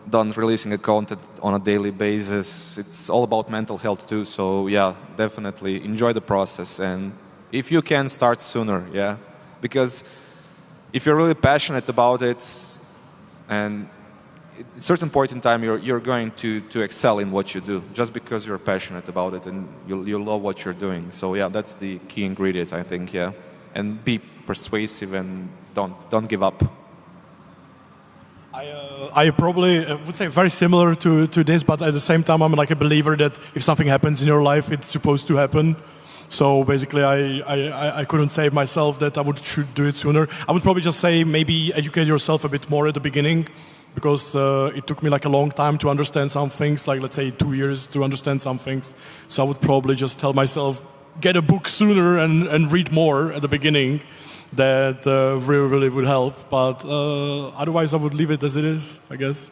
done releasing a content on a daily basis. It's all about mental health too. So yeah, definitely enjoy the process, and if you can, start sooner. Yeah, because if you're really passionate about it, and at a certain point in time, you're going to excel in what you do, just because you're passionate about it and you love what you're doing. So yeah, that's the key ingredient, I think. Yeah, and be persuasive and don't give up. I probably would say very similar to this, but at the same time, I'm like a believer that if something happens in your life, it's supposed to happen. So basically, I couldn't save myself that I should do it sooner. I would probably just say maybe educate yourself a bit more at the beginning, because it took me like a long time to understand some things, like let's say 2 years to understand some things. So I would probably just tell myself, get a book sooner and read more at the beginning. That really would help. But otherwise, I would leave it as it is, I guess.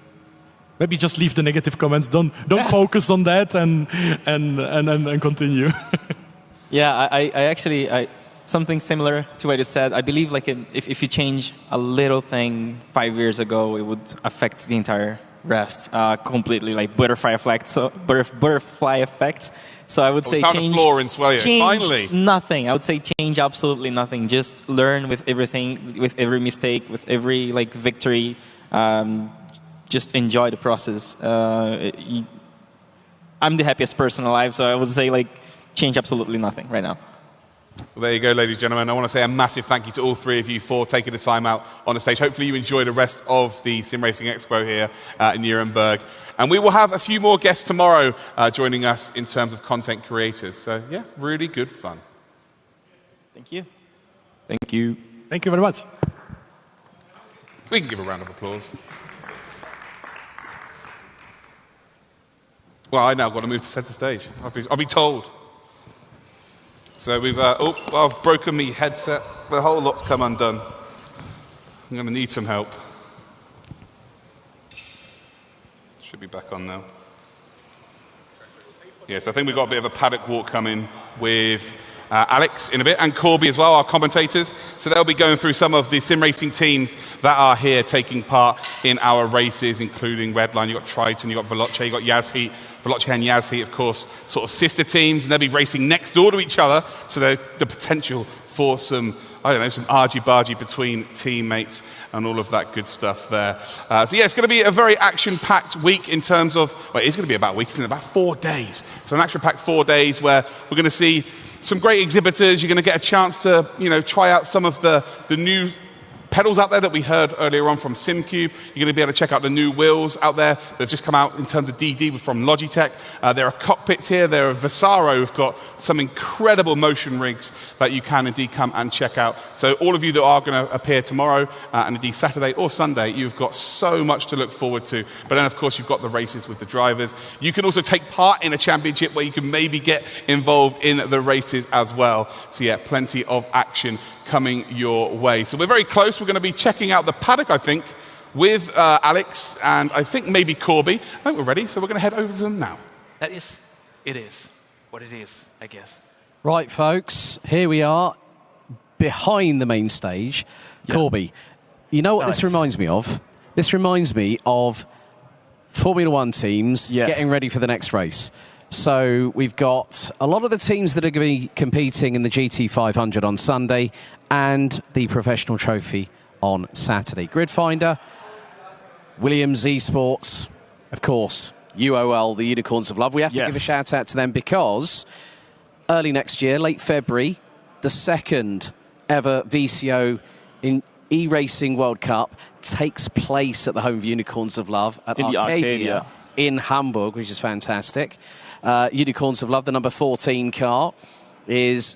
Maybe just leave the negative comments. Don't focus on that and continue. Yeah, I actually something similar to what you said. I believe like if you change a little thing 5 years ago, it would affect the entire rest completely, like butterfly effect. So I would say change. Floor in Swellia. Change Finally. nothing. I would say change absolutely nothing. Just learn with everything, with every mistake, with every like victory. Just enjoy the process. I'm the happiest person alive, so I would say like change absolutely nothing right now. Well, there you go, ladies and gentlemen. I want to say a massive thank you to all three of you for taking the time out on the stage. Hopefully you enjoy the rest of the SimRacing Expo here in Nuremberg. And we will have a few more guests tomorrow joining us in terms of content creators. So, yeah, really good fun. Thank you. Thank you. Thank you very much. We can give a round of applause. Well, I now got to move to centre stage. I'll be told. So we've, I've broken me headset. The whole lot's come undone. I'm going to need some help. Should be back on now. Yes, I think we've got a bit of a paddock walk coming with Alex in a bit, and Corby as well, our commentators. So they'll be going through some of the sim racing teams that are here taking part in our races, including Redline, you've got Triton, you've got Veloce, you've got Yazheat. Veloce and Yazheat, of course, sort of sister teams, and they'll be racing next door to each other. So the potential for some, I don't know, some argy-bargy between teammates and all of that good stuff there. So yeah, it's going to be a very action-packed week in terms of, well, it's going to be about a week, it's in about 4 days. So an action-packed 4 days where we're going to see some great exhibitors. You're going to get a chance to, try out some of the new pedals out there that we heard earlier on from Simucube. You're going to be able to check out the new wheels out there that have just come out in terms of DD from Logitech. There are cockpits here. There are Vasaro who've got some incredible motion rigs that you can indeed come and check out. So all of you that are going to appear tomorrow and indeed Saturday or Sunday, you've got so much to look forward to. But then, of course, you've got the races with the drivers. You can also take part in a championship where you can maybe get involved in the races as well. So yeah, plenty of action coming your way. So we're very close. We're going to be checking out the paddock, I think, with Alex and I think maybe Corby. I think we're ready, so we're going to head over to them now. It is what it is, I guess. Right, folks, here we are behind the main stage. Yeah. Corby, you know what this reminds me of? This reminds me of Formula One teams getting ready for the next race. So we've got a lot of the teams that are going to be competing in the GT 500 on Sunday and the Professional Trophy on Saturday. Gridfinder, Williams Esports, of course, UOL, the Unicorns of Love. We have to give a shout out to them because early next year, late February, the second ever VCO in e-racing World Cup takes place at the home of Unicorns of Love at Arcadia in Hamburg, which is fantastic. Unicorns of Love, the number 14 car, is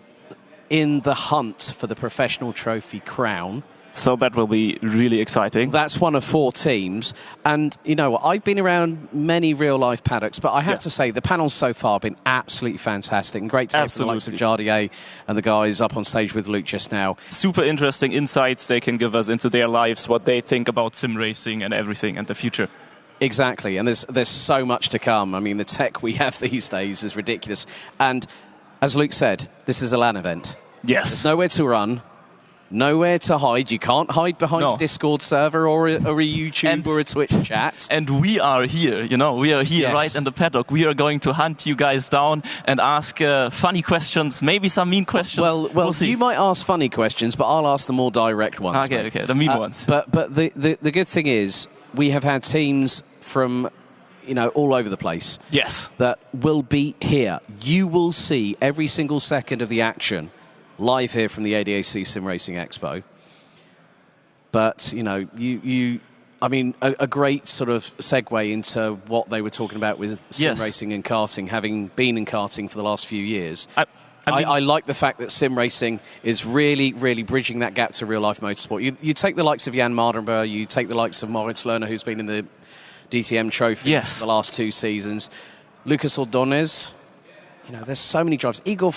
in the hunt for the Professional Trophy crown. So that will be really exciting. That's one of 4 teams. And, I've been around many real-life paddocks, but I have to say the panels so far have been absolutely fantastic. And great to have the likes of Jardier and the guys up on stage with Luke just now. Super interesting insights they can give us into their lives, what they think about sim racing and everything and the future. Exactly, and there's so much to come. I mean, the tech we have these days is ridiculous. And as Luke said, this is a LAN event. Yes. There's nowhere to run. nowhere to hide. You can't hide behind a Discord server or a YouTube or a Twitch chat. And we are here, you know, we are here right in the paddock. We are going to hunt you guys down and ask funny questions, maybe some mean questions. Well, we'll see. you might ask funny questions, but I'll ask the more direct ones. Okay, the mean ones. But the good thing is we have had teams from, you know, all over the place. Yes. That will be here. You will see every single second of the action live here from the ADAC SimRacing Expo. But, you know, I mean, a great sort of segue into what they were talking about with sim racing and karting, having been in karting for the last few years. I like the fact that sim racing is really, really bridging that gap to real-life motorsport. You take the likes of Jan Mardenborough, you take the likes of Moritz Lerner, who's been in the DTM Trophy for the last 2 seasons. Lucas Ordonez, you know, there's so many drivers. Igor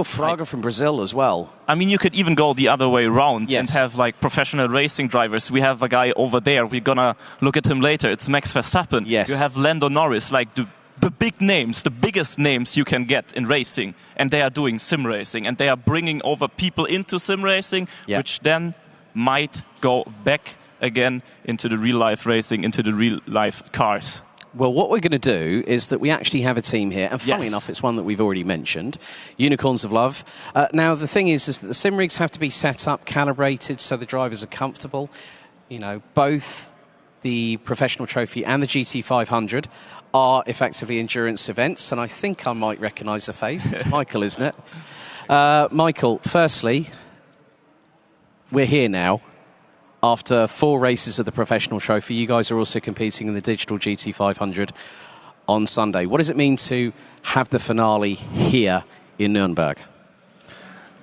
Fraga from Brazil as well. I mean, you could even go the other way around and have like professional racing drivers. We have a guy over there. We're gonna look at him later. It's Max Verstappen. Yes. You have Lando Norris, like the big names, the biggest names you can get in racing, and they are doing sim racing, and they are bringing over people into sim racing, which then might go back again into the real life racing, into the real life cars. Well, what we're going to do is that we actually have a team here, and funnily enough, it's one that we've already mentioned, Unicorns of Love. Now, the thing is that the sim rigs have to be set up, calibrated, so the drivers are comfortable. You know, both the Professional Trophy and the GT500 are effectively endurance events, and I think I might recognise the face. It's Michael, isn't it? Michael, firstly, we're here now. After 4 races of the Professional Trophy, you guys are also competing in the Digital GT500 on Sunday. What does it mean to have the finale here in Nürnberg?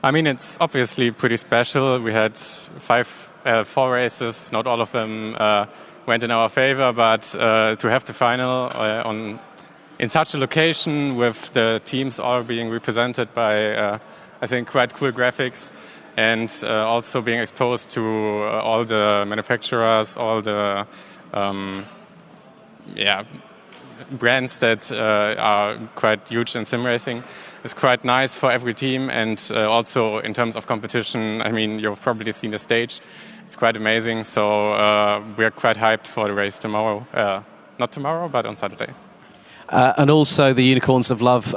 I mean, it's obviously pretty special. We had 4 races. Not all of them went in our favor, but to have the final in such a location with the teams all being represented by, I think, quite cool graphics, and also being exposed to all the manufacturers, all the brands that are quite huge in sim racing. It's quite nice for every team, and also in terms of competition, I mean, you've probably seen the stage. It's quite amazing, so we're quite hyped for the race tomorrow. Not tomorrow, but on Saturday. And also the Unicorns of Love,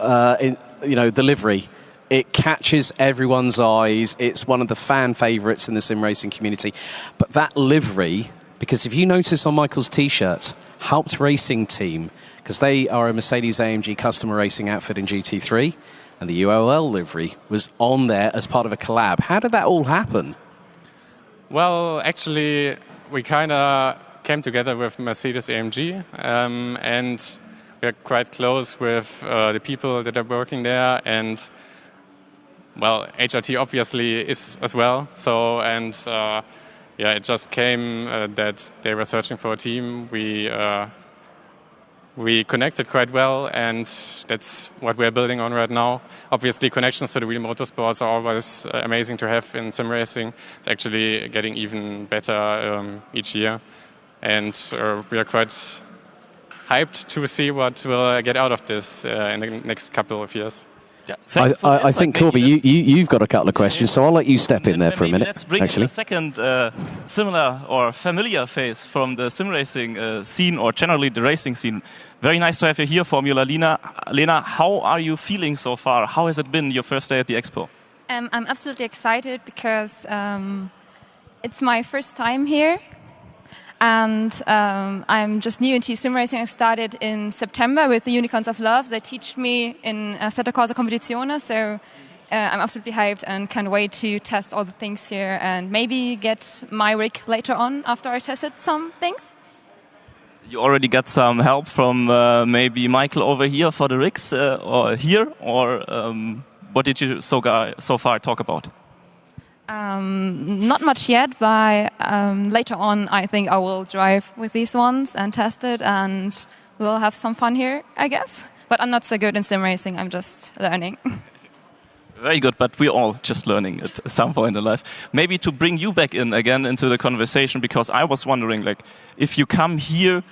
you know, the livery. It catches everyone's eyes. It's one of the fan favourites in the sim racing community. But that livery, because if you notice on Michael's T-shirt, Haupt Racing Team, because they are a Mercedes-AMG customer racing outfit in GT3, and the UOL livery was on there as part of a collab. How did that all happen? Well, actually, we kind of came together with Mercedes-AMG, and we're quite close with the people that are working there, and well, HRT obviously is as well. So, and it just came that they were searching for a team. We connected quite well, and that's what we're building on right now. Obviously, connections to the real motorsports are always amazing to have in sim racing. It's actually getting even better each year, and we are quite hyped to see what we'll get out of this in the next couple of years. I think, Corby, you've got a couple of questions, so I'll let you step in there for a minute. Let's bring in a second similar or familiar face from the sim racing scene, or generally the racing scene. Very nice to have you here, Formula Lena. Lena, how are you feeling so far? How has it been your first day at the Expo? I'm absolutely excited because it's my first time here. And I'm just new into sim racing. I started in September with the Unicorns of Love. They teach me in Assetto Corsa Competizione, so I'm absolutely hyped and can't wait to test all the things here and maybe get my rig later on after I tested some things. You already got some help from maybe Michael over here for the rigs, or here, or what did you so far talk about? Not much yet, but later on I think I will drive with these ones and test it, and we'll have some fun here, I guess. But I'm not so good in sim racing, I'm just learning. Very good, but we're all just learning at some point in life. Maybe to bring you back in again into the conversation, because I was wondering, like, if you come here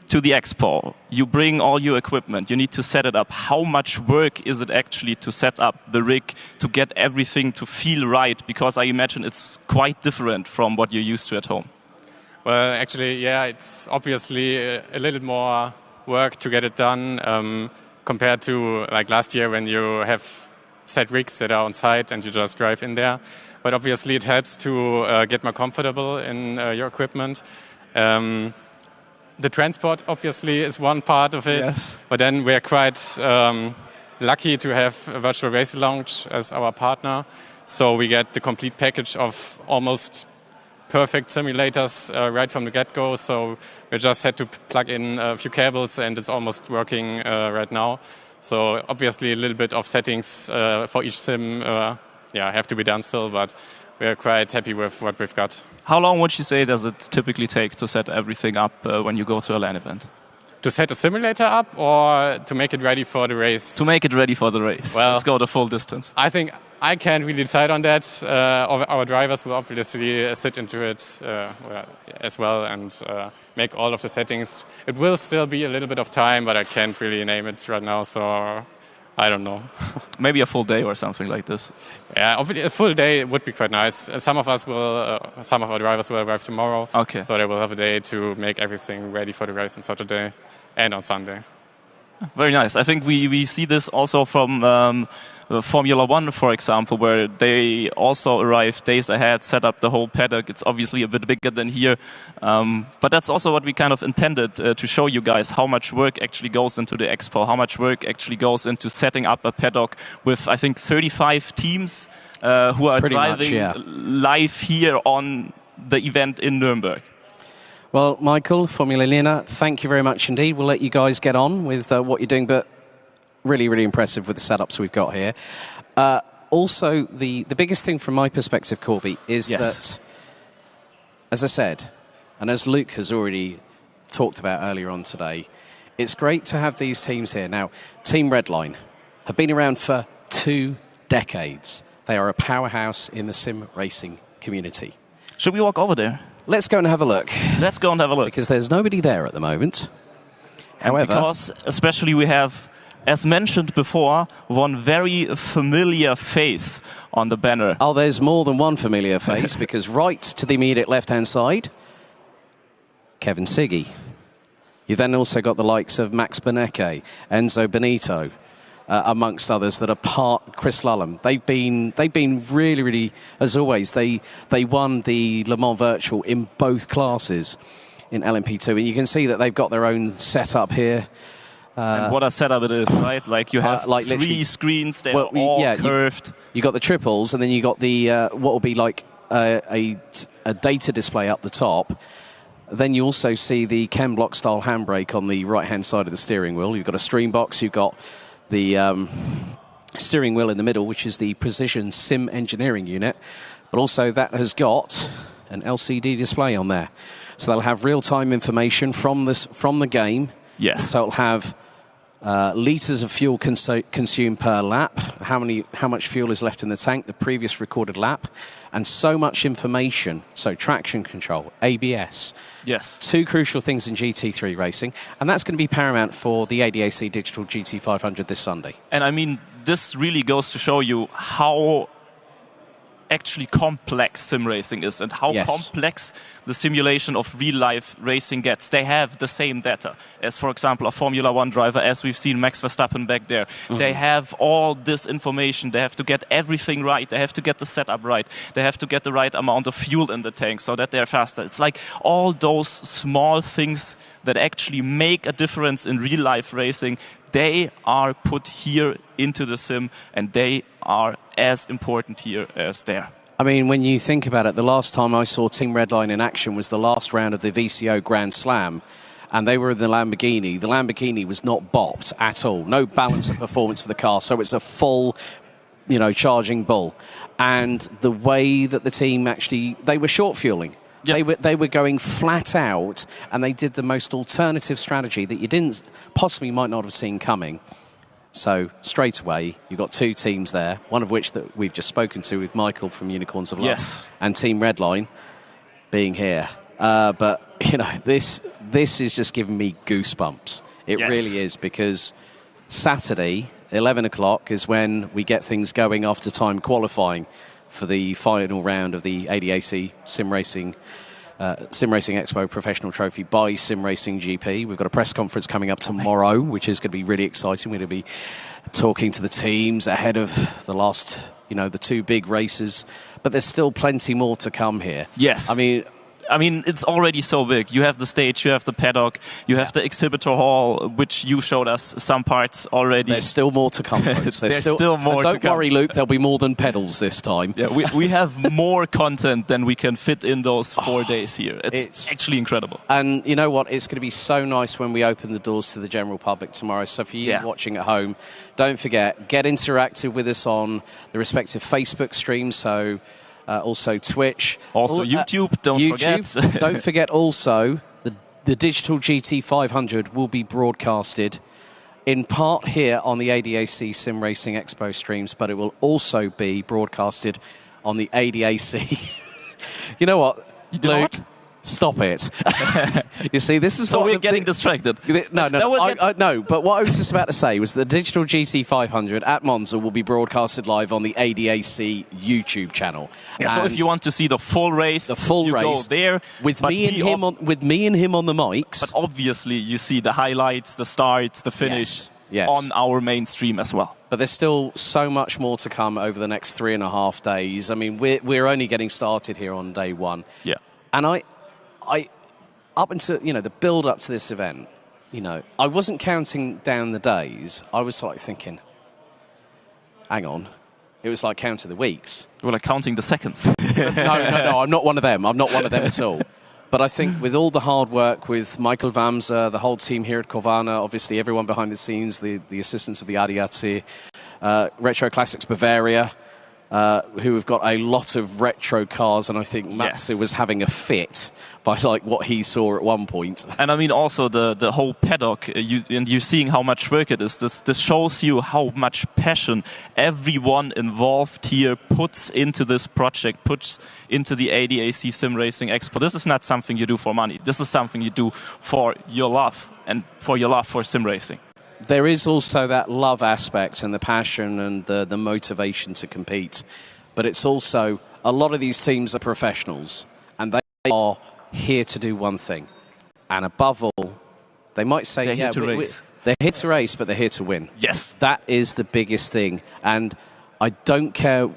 to the expo, you bring all your equipment, you need to set it up. How much work is it actually to set up the rig, to get everything to feel right? Because I imagine it's quite different from what you're used to at home. Well, actually, yeah, it's obviously a little more work to get it done compared to like last year when you have set rigs that are on site and you just drive in there. But obviously it helps to get more comfortable in your equipment. The transport obviously is one part of it, yes. But then we're quite lucky to have a Virtual Race Lounge as our partner. So we get the complete package of almost perfect simulators right from the get-go. So we just had to plug in a few cables and it's almost working right now. So obviously a little bit of settings for each sim have to be done still, but we're quite happy with what we've got. How long would you say does it typically take to set everything up when you go to a LAN event? To set a simulator up or to make it ready for the race? To make it ready for the race. Well, let's go the full distance. I think I can't really decide on that. Our drivers will obviously sit into it as well and make all of the settings. It will still be a little bit of time, but I can't really name it right now, so I don't know. Maybe a full day or something like this. Yeah, a full day would be quite nice. Some of our drivers will arrive tomorrow. Okay. So they will have a day to make everything ready for the race on Saturday and on Sunday. Very nice. I think we see this also from Formula One, for example, where they also arrive days ahead, set up the whole paddock. It's obviously a bit bigger than here. But that's also what we kind of intended to show you guys, how much work actually goes into the expo, how much work actually goes into setting up a paddock with, I think, 35 teams who are driving live here on the event in Nürnberg. Well, Michael, Formula Lena, thank you very much indeed. We'll let you guys get on with what you're doing, but really, really impressive with the setups we've got here. Also, the biggest thing from my perspective, Corby, is that, as I said, and as Luke has already talked about earlier on today, it's great to have these teams here. Now, Team Redline have been around for 2 decades. They are a powerhouse in the sim racing community. Should we walk over there? Let's go and have a look. Let's go and have a look. Because there's nobody there at the moment. However, because especially we have, as mentioned before, one very familiar face on the banner. Oh, there's more than one familiar face, because right to the immediate left-hand side, Kevin Siggy. You've then also got the likes of Max Benecke, Enzo Benito, amongst others that are part. Chris Lullum. They've been really, really, as always. They won the Le Mans Virtual in both classes in LMP2, and you can see that they've got their own setup here. And what a setup it is, right? Like you have like 3 screens, they're all curved. You got the triples, and then you got the what will be like a data display up the top. Then you also see the Chem Block style handbrake on the right-hand side of the steering wheel. You've got a stream box. You've got the steering wheel in the middle, which is the Precision Sim Engineering unit. But also that has got an LCD display on there. So they'll have real-time information from the game. Yes. So it'll have litres of fuel consumed per lap, how much fuel is left in the tank, the previous recorded lap, and so much information. So traction control, ABS. Yes. 2 crucial things in GT3 racing, and that's going to be paramount for the ADAC Digital GT500 this Sunday. And I mean, this really goes to show you how actually complex sim racing is and how complex the simulation of real-life racing gets. They have the same data as, for example, a Formula One driver, as we've seen Max Verstappen back there. They have all this information. They have to get everything right. They have to get the setup right. They have to get the right amount of fuel in the tank so that they're faster. It's like all those small things that actually make a difference in real-life racing. They are put here into the sim, and they are as important here as there. I mean, when you think about it, the last time I saw Team Redline in action was the last round of the VCO Grand Slam, and they were in the Lamborghini. The Lamborghini was not bopped at all. No balance of performance for the car, so it's a full, charging bull. And the way that the team actually, they were short fueling. Yep. They were going flat out, and they did the most alternative strategy that you might not have seen coming. So straight away, you've got 2 teams there, one of which that we've just spoken to with Michael from Unicorns of Love, and Team Redline being here. But you know, this is just giving me goosebumps. It really is, because Saturday, 11 o'clock, is when we get things going after time qualifying for the final round of the ADAC SimRacing Expo Professional Trophy by simracing.gp. We've got a press conference coming up tomorrow, which is going to be really exciting. We're going to be talking to the teams ahead of the last, the two big races. But there's still plenty more to come here. Yes. I mean, it's already so big. You have the stage, you have the paddock, you have the exhibitor hall, which you showed us some parts already. There's still more to come, folks. There's still more to come. Don't worry, Luke, there'll be more than pedals this time. Yeah, we have more content than we can fit in those 4 days here. It's actually incredible. And you know what? It's going to be so nice when we open the doors to the general public tomorrow. So for you watching at home, don't forget, get interactive with us on the respective Facebook streams. So also Twitch. Also YouTube, don't forget. Don't forget also, the digital GT500 will be broadcasted in part here on the ADAC SimRacing Expo streams, but it will also be broadcasted on the ADAC. You know what, Luke? Stop it. You see, this is so we're getting distracted. No, but what I was just about to say was the digital GT500 at Monza will be broadcasted live on the ADAC YouTube channel. Yeah, so if you want to see the full race, you go there. With me and him on the mics. But obviously you see the highlights, the starts, the finish on our main stream as well. But there's still so much more to come over the next 3.5 days. I mean, we're only getting started here on day one. Yeah. And I up until, the build up to this event, I wasn't counting down the days. I was like thinking, hang on. It was like counting the weeks. You were like counting the seconds. No, I'm not one of them. I'm not one of them at all. But I think with all the hard work with Michael Vamsa, the whole team here at Corvana, obviously everyone behind the scenes, the assistants of the ADAC, Retro Classics Bavaria, who have got a lot of retro cars, and I think Matsu was having a fit by like what he saw at one point. And I mean also the whole paddock, you're seeing how much work it is. This shows you how much passion everyone involved here puts into this project, puts into the ADAC SimRacing Expo. This is not something you do for money. This is something you do for your love and for your love for sim racing. There is also that love aspect and the passion and the motivation to compete. But it's also, a lot of these teams are professionals and they are here to do one thing. And above all, they might say, they're here to race. They're here to race, but they're here to win. Yes. That is the biggest thing. And I don't care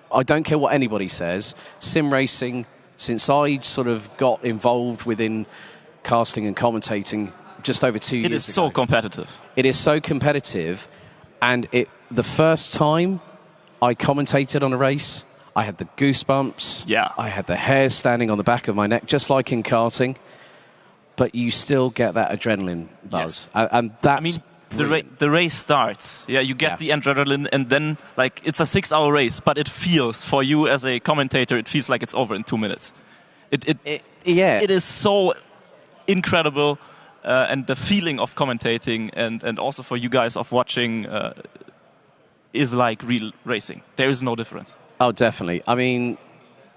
what anybody says. Sim racing, since I sort of got involved within casting and commentating just over 2 years ago. It is so competitive. It is so competitive, and the first time I commentated on a race, I had the goosebumps. Yeah. I had the hair standing on the back of my neck, just like in karting. But you still get that adrenaline buzz, and that's the race starts. Yeah, you get the adrenaline, and then like it's a 6-hour race, but it feels for you as a commentator, it feels like it's over in 2 minutes. It is so incredible. And the feeling of commentating and also for you guys of watching is like real racing. There is no difference. Oh, definitely. I mean,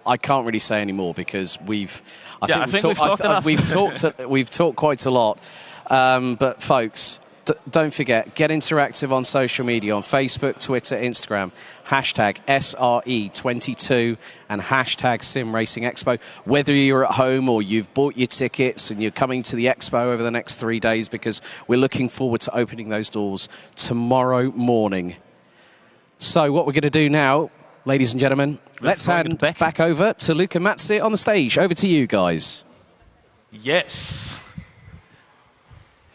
I can't really say any more because we've talked enough. We've talked quite a lot. But folks, don't forget, get interactive on social media, on Facebook, Twitter, Instagram, hashtag SRE22 and hashtag SimRacing Expo. Whether you're at home or you've bought your tickets and you're coming to the Expo over the next 3 days, because we're looking forward to opening those doors tomorrow morning. So what we're going to do now, ladies and gentlemen, let's hand back over to Luke and Matsu on the stage. Over to you guys. Yes.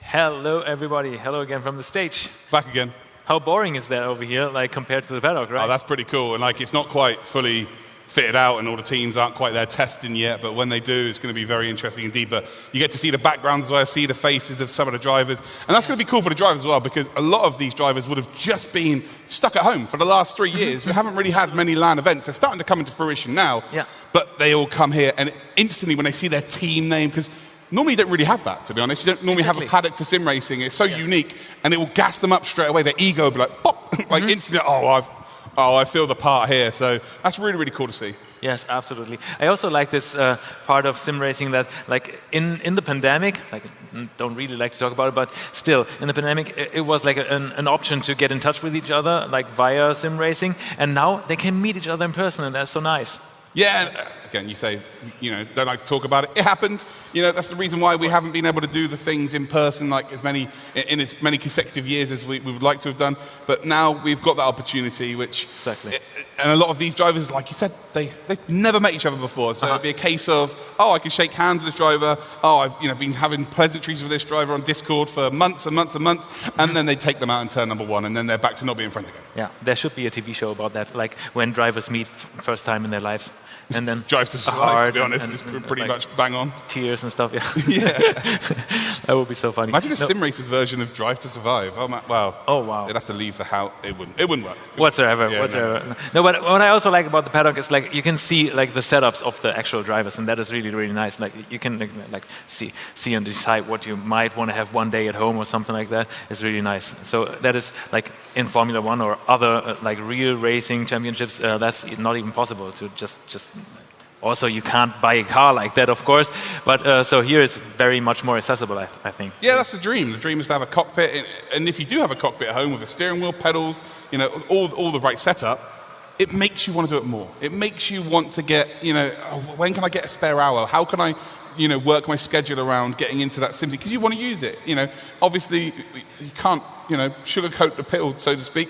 Hello, everybody. Hello again from the stage. Back again. How boring is that over here, like compared to the paddock, right? Oh, that's pretty cool. And like, it's not quite fully fitted out, and all the teams aren't quite there testing yet. But when they do, it's going to be very interesting indeed. But you get to see the backgrounds as well, see the faces of some of the drivers, and that's going to be cool for the drivers as well, because a lot of these drivers would have just been stuck at home for the last 3 years. We haven't really had many LAN events. They're starting to come into fruition now. Yeah. But they all come here, and instantly when they see their team name, because normally you don't really have that, to be honest. You don't normally have a paddock for sim racing. It's so unique, and it will gas them up straight away. Their ego will be like, pop, like instantly, oh, I feel the part here. So that's really, really cool to see. Yes, absolutely. I also like this part of sim racing that, like, in the pandemic, like, don't really like to talk about it, but still, in the pandemic, it was like an option to get in touch with each other, like via sim racing, and now they can meet each other in person, and that's so nice. Yeah, and again, you say, don't like to talk about it. It happened. That's the reason why we haven't been able to do the things in person like as many consecutive years as we would like to have done. But now we've got that opportunity, which exactly. And a lot of these drivers, like you said, they've never met each other before. So it'd be a case of, oh, I can shake hands with this driver. Oh, I've been having pleasantries with this driver on Discord for months and months and months, and then they take them out in turn number one, and then they're back to not being friends again. Yeah, there should be a TV show about that, like when drivers meet first time in their lives. And then Drives to Survive, to be honest, is pretty much bang on. Tears and stuff, yeah. Yeah. That would be so funny. Imagine a sim racer's version of Drive to Survive. Oh, wow. Oh, wow. They'd have to leave the house. It wouldn't work. Whatsoever. Yeah, No, but what I also like about the paddock is, like, you can see, like, the setups of the actual drivers, and that is really, really nice. Like, you can, like see and decide what you might want to have one day at home or something like that. It's really nice. So that is, like, in Formula One or other, like, real racing championships, that's not even possible to just also, you can't buy a car like that, of course, but so here it's very much more accessible, I think. Yeah, that's the dream. The dream is to have a cockpit, and if you do have a cockpit at home with a steering wheel, pedals, all the right setup, it makes you want to do it more. It makes you want to get, when can I get a spare hour? How can I, work my schedule around getting into that sim? Because you want to use it. Obviously, you can't, sugarcoat the pill, so to speak.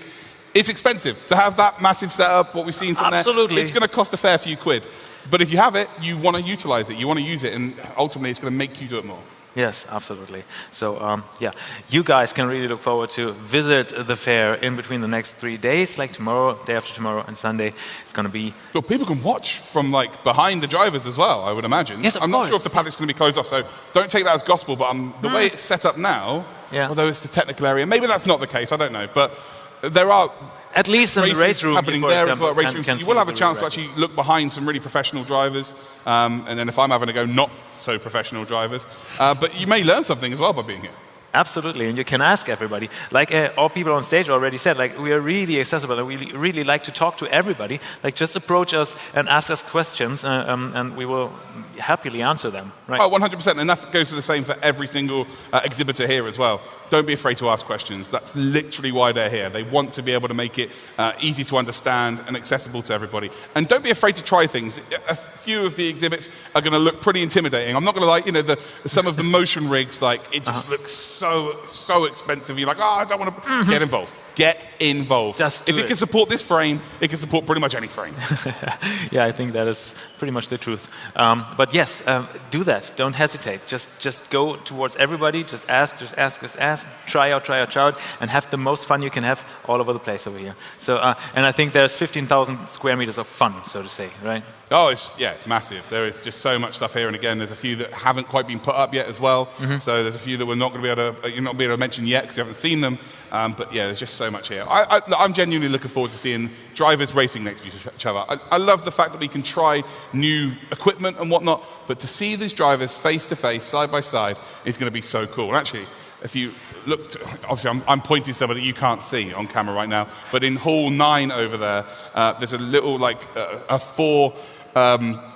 It's expensive to have that massive setup. What we've seen from Absolutely. there, it's going to cost a fair few quid. But if you have it, you want to utilize it, you want to use it, and ultimately it's going to make you do it more. Yes, absolutely. So, yeah, you guys can really look forward to visit the fair in between the next 3 days, like tomorrow, day after tomorrow, and Sunday. It's going to be... Well, people can watch from, like, behind the drivers as well, I would imagine. Yes, I'm not sure if the paddock's going to be closed off, so don't take that as gospel, but the way it's set up now, although it's the technical area, maybe that's not the case, I don't know, but there are... At least in the race room, happening there as well. You will have a chance to actually look behind some really professional drivers, and then if I'm having to go, not so professional drivers. But you may learn something as well by being here. Absolutely, and you can ask everybody. Like all people on stage already said, like, we are really accessible and we really like to talk to everybody. Like, just approach us and ask us questions, and we will happily answer them. Right? Oh, 100%, and that goes to the same for every single exhibitor here as well. Don't be afraid to ask questions. That's literally why they're here. They want to be able to make it easy to understand and accessible to everybody. And don't be afraid to try things. A few of the exhibits are going to look pretty intimidating. I'm not going to like, some of the motion rigs, like, it just looks so expensive. You're like, oh, I don't want to get involved. Get involved. Just if it can support this frame, it can support pretty much any frame. Yeah, I think that is pretty much the truth. But yes, do that. Don't hesitate. Just go towards everybody. Just ask. Try out, and have the most fun you can have all over the place over here. So, and I think there's 15,000 square meters of fun, so to say, right? Oh, it's massive. There is just so much stuff here, and again, there's a few that haven't quite been put up yet as well. So there's a few that we're not going to be able to, you're not going to be able to mention yet because you haven't seen them. But yeah, there's just so much here. I'm genuinely looking forward to seeing drivers racing next to each other. I love the fact that we can try new equipment and whatnot, but to see these drivers face to face, side by side, is going to be so cool. And actually, if you look, obviously I'm pointing somebody that you can't see on camera right now, but in Hall 9 over there, there's a little, like, a 4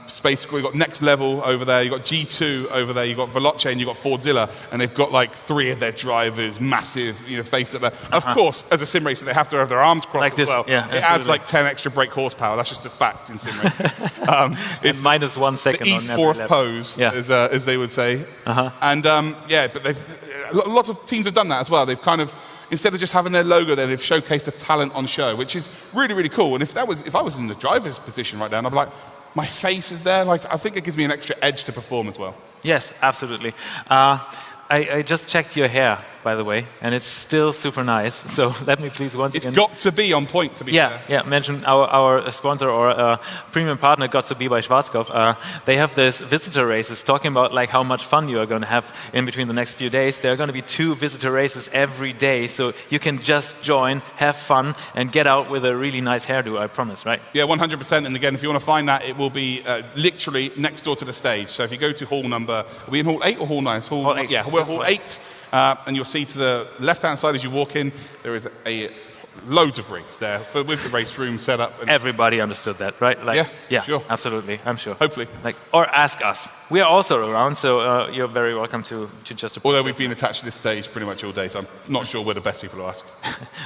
space. You've got Next Level over there, you've got G2 over there, you've got Veloce, and you've got Fordzilla, and they've got like 3 of their drivers, massive, face up there. Of course, as a sim racer, they have to have their arms crossed like as well. Yeah, it adds like 10 extra brake horsepower. That's just a fact in sim racing. It's -1 second. The E-Sport pose, as they would say. And but lots of teams have done that as well. They've kind of, instead of just having their logo there, they've showcased the talent on show, which is really, really cool. And if I was in the driver's position right now, I'd be like, my face is there. Like, I think it gives me an extra edge to perform as well. Yes, absolutely. I just checked your hair, by the way, and it's still super nice. So let me please once again... It's got to be on point, to be fair. Yeah, mention our sponsor or premium partner, Got to Be by Schwarzkopf. They have this visitor races talking about like how much fun you are going to have in between the next few days. There are going to be 2 visitor races every day, so you can just join, have fun, and get out with a really nice hairdo, I promise, right? Yeah, 100%. And again, if you want to find that, it will be literally next door to the stage. So if you go to hall number... Are we in hall 8 or hall 9? Hall 8. Yeah, we're hall 8. And you'll see to the left-hand side as you walk in, there is a loads of rigs there with the race room set up. And everybody understood that, right? Like, yeah, sure. Absolutely, I'm sure. Hopefully. Like, or ask us. We are also around, so you're very welcome to just... Although we've been attached to this stage pretty much all day, so I'm not sure we're the best people to ask.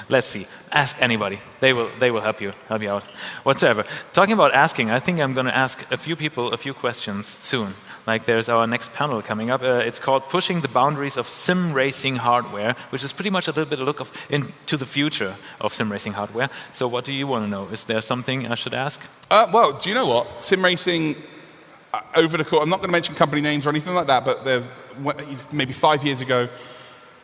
Let's see. Ask anybody. They will help you out whatsoever. Talking about asking, I think I'm going to ask a few people a few questions soon. Like there's our next panel coming up. It's called Pushing the Boundaries of Sim Racing Hardware, which is pretty much a little bit of a look into the future of sim racing hardware. So what do you want to know? Is there something I should ask? Well, do you know what? Sim racing, over the course, I'm not going to mention company names or anything like that, but maybe 5 years ago,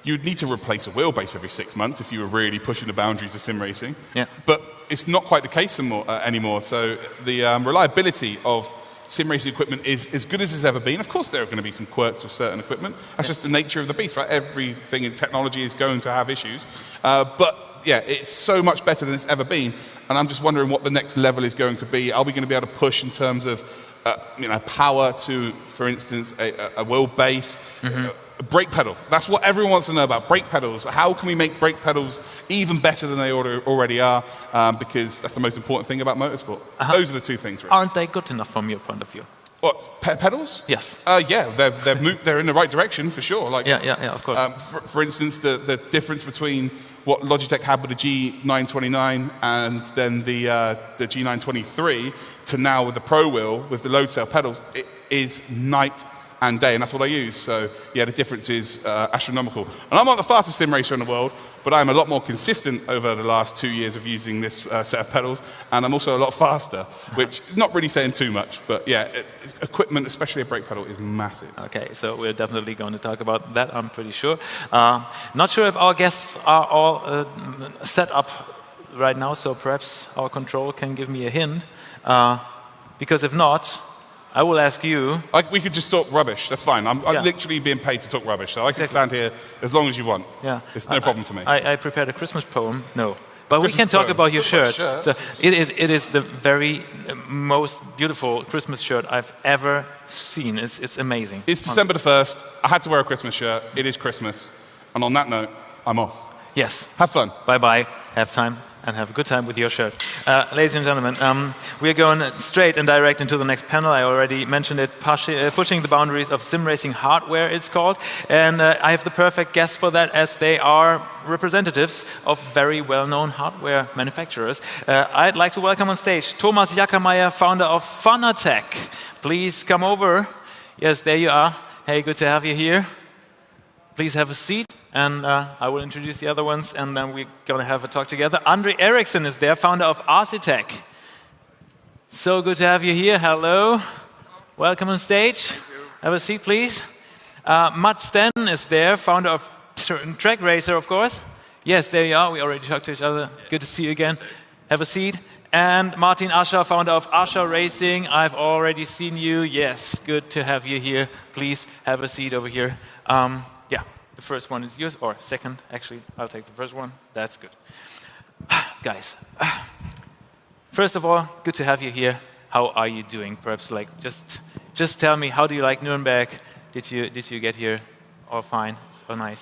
you'd need to replace a wheelbase every 6 months if you were really pushing the boundaries of sim racing. Yeah. But it's not quite the case anymore. So the reliability of sim racing equipment is as good as it's ever been. Of course, there are going to be some quirks with certain equipment. That's just the nature of the beast, right? Everything in technology is going to have issues. But yeah, it's so much better than it's ever been. And I'm just wondering what the next level is going to be. Are we going to be able to push in terms of power to, for instance, a wheelbase? Brake pedal. That's what everyone wants to know about. Brake pedals. How can we make brake pedals even better than they already are? Because that's the most important thing about motorsport. Those are the two things, really. Aren't they good enough from your point of view? What, pedals? Yes. Yeah, they're in the right direction for sure. Like, yeah, of course. For instance, the difference between what Logitech had with the G929 and then the G923 to now with the Pro Wheel with the load cell pedals, it is night and day, and that's what I use. So yeah, the difference is astronomical. And I'm not the fastest sim racer in the world, but I'm a lot more consistent over the last 2 years of using this set of pedals, and I'm also a lot faster, which is not really saying too much, but yeah, equipment, especially a brake pedal, is massive. Okay, so we're definitely going to talk about that, I'm pretty sure. Not sure if our guests are all set up right now, so perhaps our control can give me a hint, because if not, I will ask you. We could just talk rubbish. That's fine. I'm literally being paid to talk rubbish, so I can stand here as long as you want. Yeah, it's no problem to me. I prepared a Christmas poem. No, but we can talk about your shirt. So it is the very most beautiful Christmas shirt I've ever seen. It's amazing. It's December the 1st. I had to wear a Christmas shirt. It is Christmas, and on that note, I'm off. Yes. Have fun. Bye bye. Have time. And have a good time with your shirt. Ladies and gentlemen, we're going straight and direct into the next panel. I already mentioned it, Pushing the Boundaries of Sim Racing Hardware, it's called. And I have the perfect guest for that, as they are representatives of very well-known hardware manufacturers. I'd like to welcome on stage Thomas Jackermeier, founder of Fanatec. Please come over. Yes, there you are. Hey, good to have you here. Please have a seat. And I will introduce the other ones, and then we're going to have a talk together. Andre Eriksson is there, founder of RCCO. So good to have you here. Hello. Welcome on stage. Have a seat, please. Matt Sten is there, founder of Track Racer, of course. Yes, there you are. We already talked to each other. Good to see you again. Have a seat. And Martin Ascher, founder of Ascher Racing. I've already seen you. Yes, good to have you here. Please have a seat over here. The first one is yours, or second, actually. I'll take the first one. That's good. Guys, first of all, good to have you here. How are you doing? Perhaps like just tell me, how do you like Nuremberg? Did you get here all fine? So nice.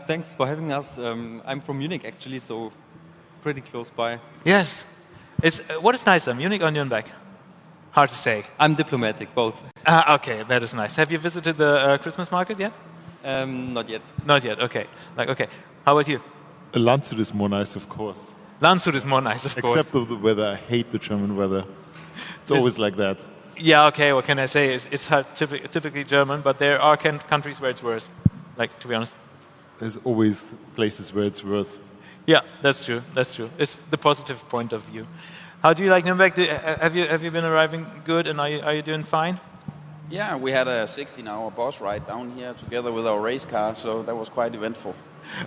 Thanks for having us. I'm from Munich actually, so pretty close by. Yes. What is nicer, Munich or Nuremberg? Hard to say. I'm diplomatic, both. Okay, that is nice. Have you visited the Christmas market yet? Not yet. Not yet, okay. Okay. How about you? Landshut is more nice, of course. Landshut is more nice, of course. Except of the weather. I hate the German weather. It's always like that. Yeah, okay, what can I say? It's typically German, but there are countries where it's worse, like, to be honest. There's always places where it's worse. Yeah, that's true. That's true. It's the positive point of view. How do you like Nuremberg? Have you been arriving good, and are you doing fine? Yeah, we had a 16-hour bus ride down here together with our race car, so that was quite eventful.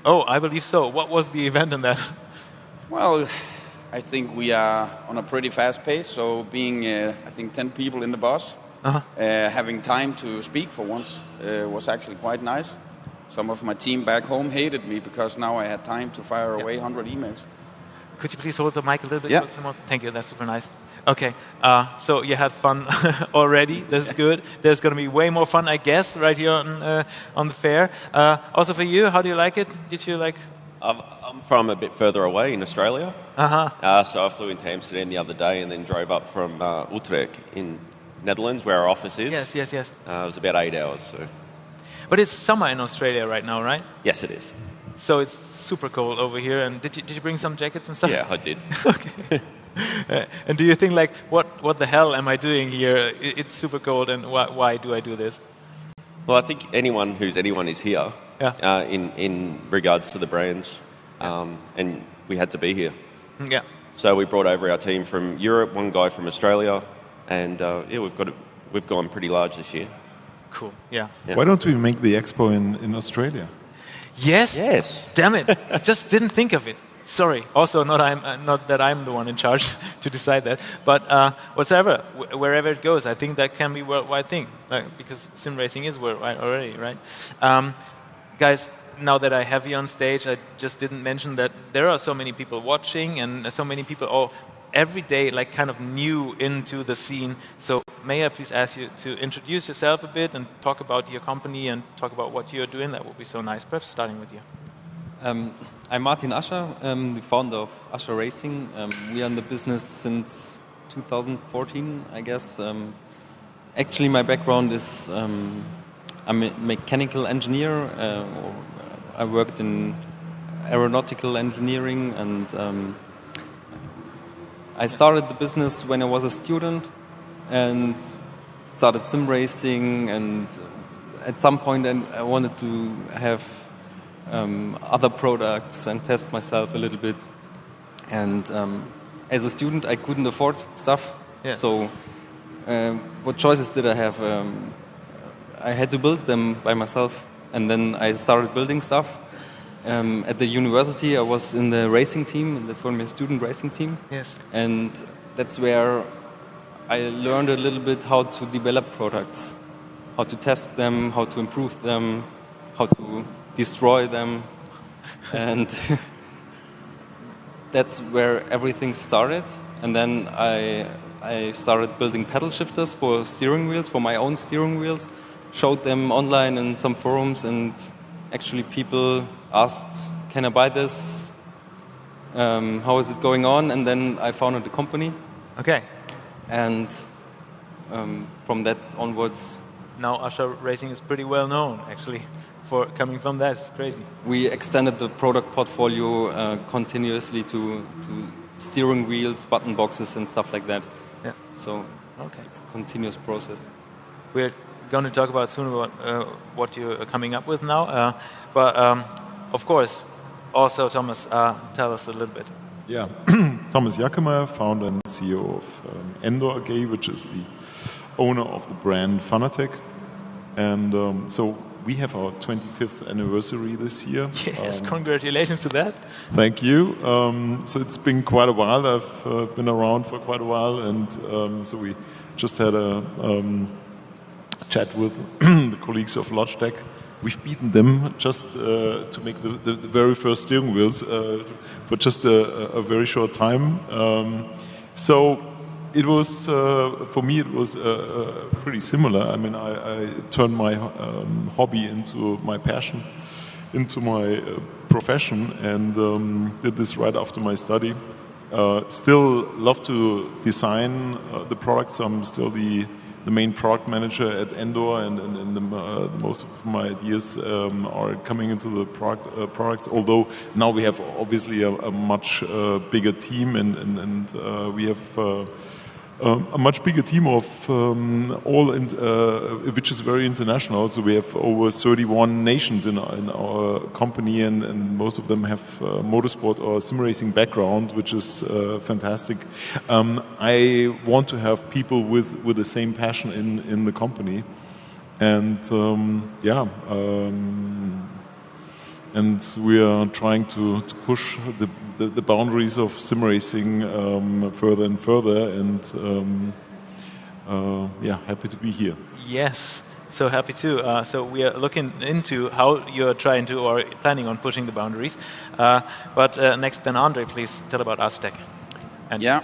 Oh, I believe so. What was the event in that? Well, I think we are on a pretty fast pace, so being, I think, 10 people in the bus, having time to speak for once was actually quite nice. Some of my team back home hated me because now I had time to fire away 100 emails. Could you please hold the mic a little bit? Yeah. Thank you, that's super nice. Okay, so you had fun already. That's good. There's going to be way more fun, I guess, right here on the fair. Also for you, how do you like it? Did you like? I'm from a bit further away in Australia. So I flew into Amsterdam the other day and then drove up from Utrecht in Netherlands, where our office is. Yes. It was about 8 hours. So. But it's summer in Australia right now, right? Yes, it is. So it's super cold over here. And did you bring some jackets and stuff? Yeah, I did. Okay. And do you think like, what the hell am I doing here? It's super cold, and why do I do this? Well, I think anyone is here. In regards to the brands, and we had to be here. Yeah. So we brought over our team from Europe, one guy from Australia, and we've gone pretty large this year. Cool. Yeah. Why don't we make the expo in Australia? Yes. Damn it! Just didn't think of it. Sorry. Also, not that I'm the one in charge to decide that, but whatever, wherever it goes, I think that can be a worldwide thing, because sim racing is worldwide already, right? Guys, now that I have you on stage, I just didn't mention that there are so many people watching and so many people every day like kind of new into the scene. So may I please ask you to introduce yourself a bit and talk about your company and talk about what you're doing? That would be so nice. Perhaps starting with you. I'm Martin Ascher, the founder of Ascher Racing. We are in the business since 2014, I guess. Actually, my background is I'm a mechanical engineer. I worked in aeronautical engineering, and I started the business when I was a student and started sim racing. And at some point, I wanted to have other products and test myself a little bit. And as a student, I couldn't afford stuff. Yeah. So what choices did I have? I had to build them by myself, and then I started building stuff. At the university, I was in the racing team, the Formula student racing team. Yes. And that's where I learned a little bit how to develop products, how to test them, how to improve them, how to destroy them. And that's where everything started. And then I started building pedal shifters for steering wheels, for my own steering wheels. Showed them online in some forums, and actually people asked, can I buy this? How is it going on? And then I founded the company. Okay. And from that onwards... Now Ascher Racing is pretty well known, actually, for coming from that. It's crazy. We extended the product portfolio continuously to steering wheels, button boxes, and stuff like that. Yeah. So it's a continuous process. We're going to talk about soon about what you're coming up with now, but of course, also Thomas, tell us a little bit. Yeah, Thomas Jackemeyer, founder and CEO of Endor AG, which is the owner of the brand Fanatec, and so we have our 25th anniversary this year. Yes, congratulations to that. Thank you. So it's been quite a while. I've been around for quite a while, and so we just had a chat with the colleagues of Logitech. We've beaten them just to make the very first steering wheels for just a very short time. So it was, for me, it was pretty similar. I mean, I turned my hobby into my passion, into my profession, and did this right after my study. Still love to design the products. So I'm still the main product manager at Endor, and most of my ideas are coming into the products. Although now we have obviously a much bigger team, and we have a much bigger team of which is very international. So we have over 31 nations in our company, and most of them have motorsport or sim racing background, which is fantastic. I want to have people with the same passion in the company, and and we are trying to push the boundaries of sim racing further and further, and happy to be here. Yes, so happy too. So we are looking into how you're trying to or planning on pushing the boundaries. But next, then Andre, please tell about Aztec. Yeah,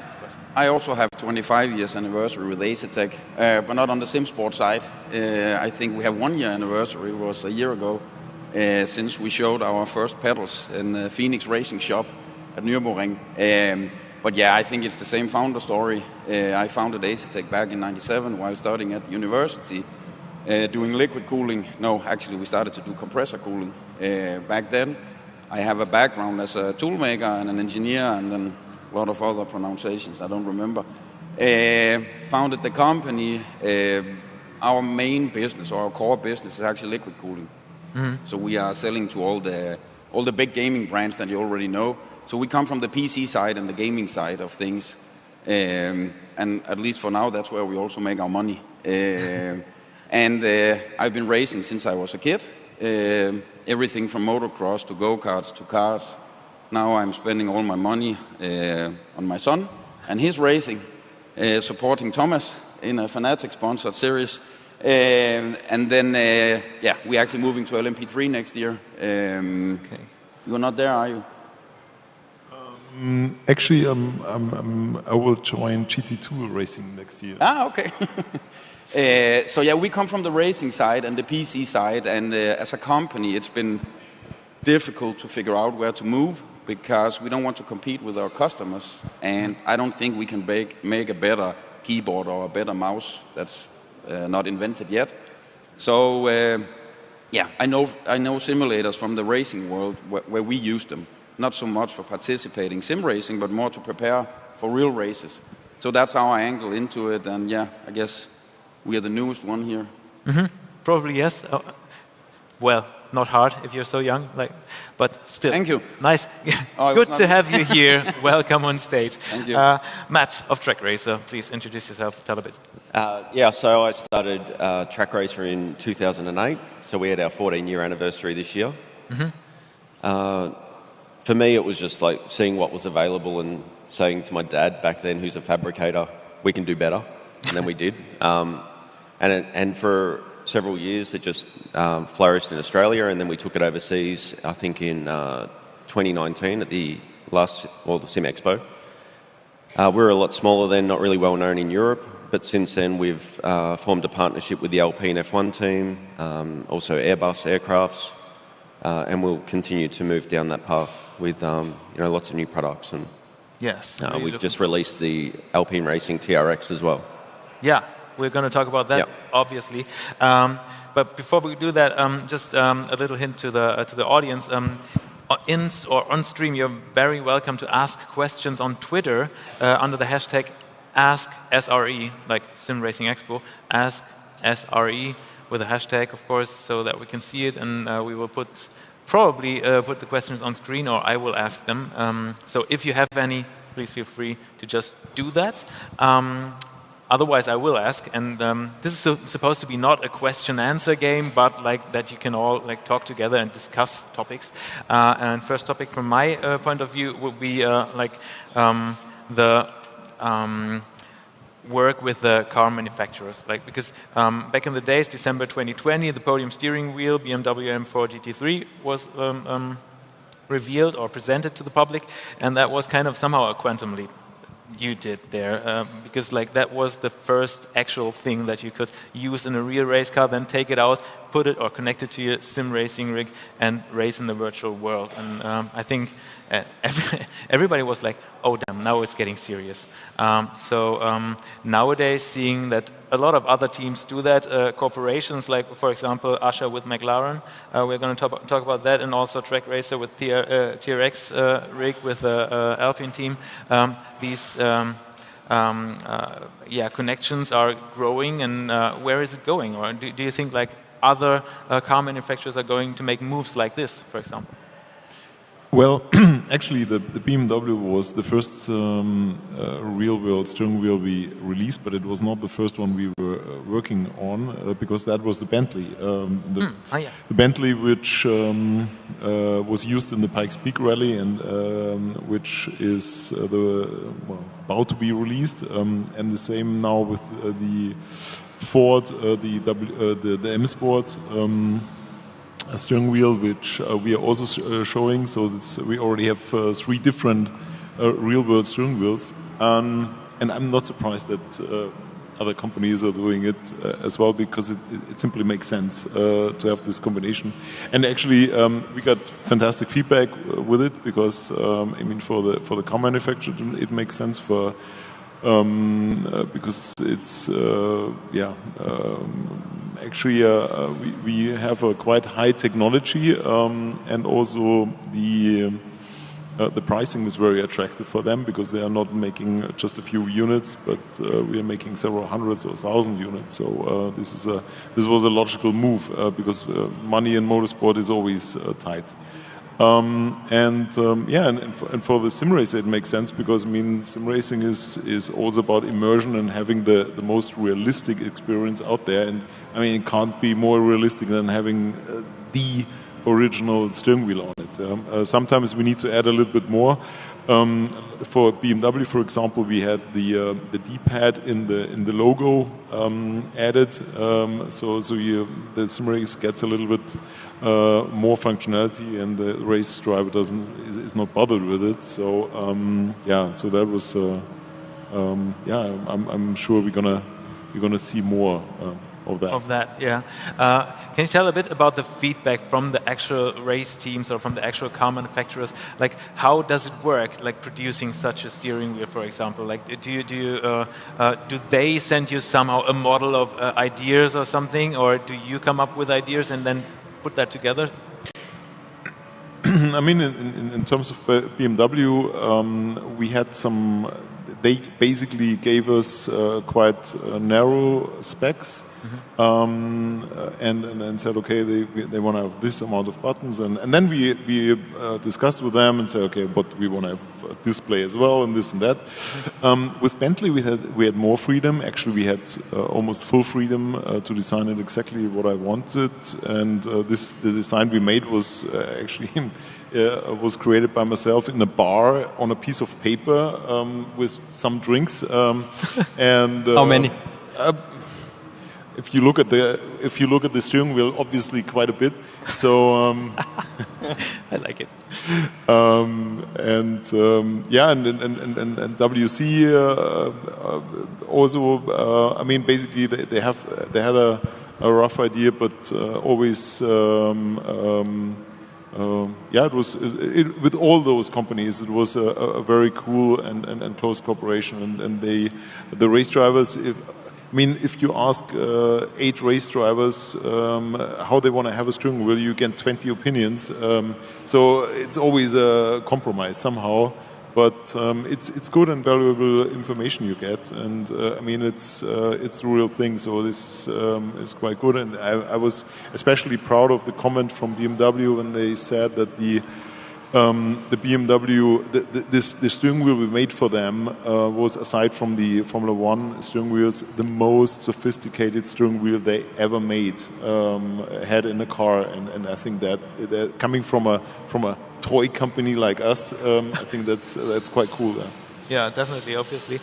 I also have 25 years anniversary with Aztec, but not on the SimSport side. I think we have 1 year anniversary. It was a year ago. since we showed our first pedals in the Phoenix Racing Shop at Nürburgring. But yeah, I think it's the same founder story. I founded Asetek back in '97 while studying at the university, doing liquid cooling. No, actually we started to do compressor cooling back then. I have a background as a toolmaker and an engineer, and then a lot of other pronunciations I don't remember. Founded the company. Our main business, or our core business, is actually liquid cooling. So we are selling to all the big gaming brands that you already know. So we come from the PC side and the gaming side of things, and at least for now, that's where we also make our money. And I've been racing since I was a kid. Everything from motocross to go-karts to cars. Now I'm spending all my money on my son and his racing, supporting Thomas in a Fanatec-sponsored series. And then, yeah, we're actually moving to LMP3 next year. Okay. You're not there, are you? Actually, I will join GT2 racing next year. Ah, okay. So yeah, we come from the racing side and the PC side, and as a company, it's been difficult to figure out where to move because we don't want to compete with our customers, and I don't think we can make a better keyboard or a better mouse that's not invented yet. So yeah, I know simulators from the racing world where we use them. Not so much for participating sim racing, but more to prepare for real races. So that's our angle into it, and yeah, I guess we are the newest one here. Probably yes. Well, not hard if you're so young, but still. Thank you. Nice. Good to have you here. Welcome on stage. Thank you. Matt of Track Racer, please introduce yourself. Tell a bit. Yeah, so I started Track Racer in 2008. So we had our 14-year anniversary this year. For me, it was just like seeing what was available and saying to my dad back then, who's a fabricator, we can do better. And then we did. And for several years, it just flourished in Australia, and then we took it overseas, I think in 2019 at the Sim Expo. We were a lot smaller then, not really well known in Europe, but since then we've formed a partnership with the Alpine F1 team, also Airbus aircrafts, and we'll continue to move down that path with lots of new products. And yes, we've just released the Alpine Racing TRX as well. Yeah, we're going to talk about that, obviously. But before we do that, just a little hint to the audience. On stream, you're very welcome to ask questions on Twitter under the hashtag AskSRE, like Sim Racing Expo, AskSRE with a hashtag, of course, so that we can see it, and we will probably put the questions on screen, or I will ask them. So if you have any, please feel free to just do that. Otherwise, I will ask, and this is supposed to be not a question-answer game, but like that you can all talk together and discuss topics. And first topic from my point of view would be the work with the car manufacturers, because back in the days, December 2020, the podium steering wheel BMW M4 GT3 was revealed or presented to the public, and that was kind of somehow a quantum leap you did there, because that was the first actual thing that you could use in a real race car, then take it out, put it or connect it to your sim racing rig and race in the virtual world. And I think everybody was like, oh damn, now it's getting serious. So nowadays, seeing that a lot of other teams do that, corporations like, for example, Asher with McLaren, we're going to talk about that, and also Track Racer with TRX rig with the Alpine team. These connections are growing, and where is it going? Or do you think other car manufacturers are going to make moves like this, for example? Well, actually, the BMW was the first real-world steering wheel we released, but it was not the first one we were working on, because that was the Bentley. The Bentley, which was used in the Pikes Peak Rally, and which is about to be released, and the same now with the Ford, the M Sport. A steering wheel, which we are also showing. So we already have 3 different real-world steering wheels, and I'm not surprised that other companies are doing it as well, because it simply makes sense to have this combination. And actually, we got fantastic feedback with it, because I mean, for the car manufacturer, it makes sense for because it's actually we have a quite high technology, and also the pricing is very attractive for them, because they are not making just a few units, but we are making several hundreds or thousand units. So this was a logical move, because money in motorsport is always tight. And for the sim racer it makes sense, because I mean, sim racing is also about immersion and having the most realistic experience out there. And I mean, it can't be more realistic than having the original steering wheel on it. Sometimes we need to add a little bit more. For BMW, for example, we had the D-pad in the logo added, so the sim race gets a little bit more functionality, and the race driver is not bothered with it. So so that was I'm sure we're gonna see more of that. Yeah. Can you tell a bit about the feedback from the actual race teams or from the actual car manufacturers? Like, how does it work? Like producing such a steering wheel, for example. Like, do they send you somehow a model of ideas or something, or do you come up with ideas and then put that together? I mean, in terms of BMW, we had some. They basically gave us quite narrow specs, and said, okay, they want to have this amount of buttons, and then we discussed with them and said, okay, but we want to have a display as well, and this and that. With Bentley, we had more freedom. Actually, we had almost full freedom to design it exactly what I wanted, and the design we made was actually. Was created by myself in a bar on a piece of paper with some drinks. And how many? If you look at the steering wheel, obviously quite a bit. So I like it. And WC also. I mean, basically they had a rough idea, but always. It was with all those companies. It was a very cool and close cooperation, and the race drivers. If you ask 8 race drivers how they want to have a steering wheel, you get 20 opinions. So it's always a compromise somehow. But it's good and valuable information you get, and I mean it's the real thing. So this is quite good, and I was especially proud of the comment from BMW when they said that the BMW the steering wheel we made for them was, aside from the Formula One steering wheels, the most sophisticated steering wheel they ever made had in a car, and I think that coming from a toy company like us, I think that's quite cool. Yeah, definitely, obviously.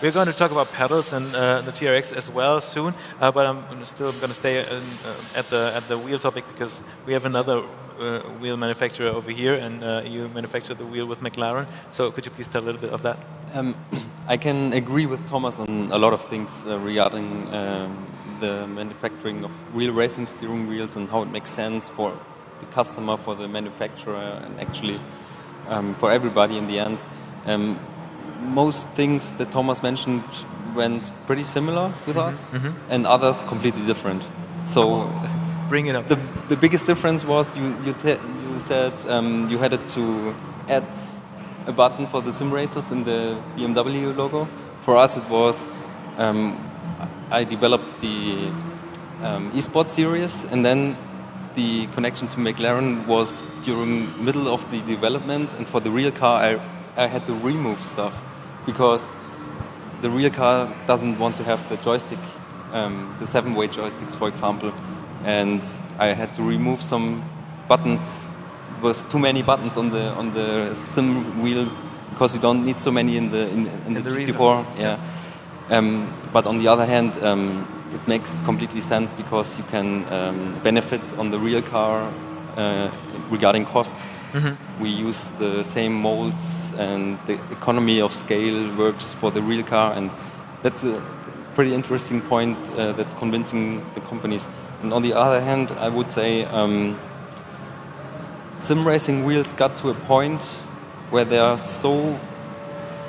We're going to talk about pedals and the TRX as well soon, but I'm still going to stay at the wheel topic, because we have another wheel manufacturer over here, and you manufacture the wheel with McLaren. So could you please tell a little bit of that? I can agree with Thomas on a lot of things regarding the manufacturing of real racing steering wheels and how it makes sense for the customer, for the manufacturer, and actually for everybody in the end. Most things that Thomas mentioned went pretty similar with us, and others completely different. So bring it up. The biggest difference was you said you had to add a button for the sim racers in the BMW logo. For us it was I developed the Esports series, and then the connection to McLaren was during middle of the development, and for the real car I had to remove stuff because the real car doesn't want to have the joystick, the 7-way joysticks, for example, and I had to remove some buttons. It was too many buttons on the sim wheel because you don't need so many in the GT4. Yeah. But on the other hand, it makes completely sense because you can benefit on the real car regarding cost. We use the same molds, and the economy of scale works for the real car, and that's pretty interesting point that's convincing the companies. And on the other hand, I would say sim racing wheels got to a point where they are so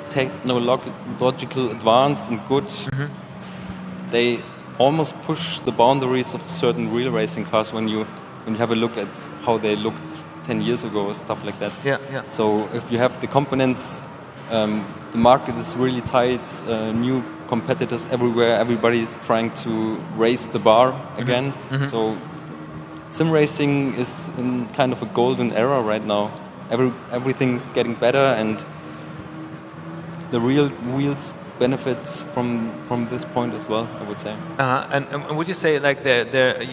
technological advanced and good, they almost push the boundaries of certain real racing cars when you have a look at how they looked 10 years ago or stuff like that. Yeah, yeah. So if you have the components, the market is really tight, new competitors everywhere, everybody is trying to raise the bar again. So sim racing is in kind of a golden era right now. Everything's getting better, and the real wheels benefits from this point as well, I would say. And would you say like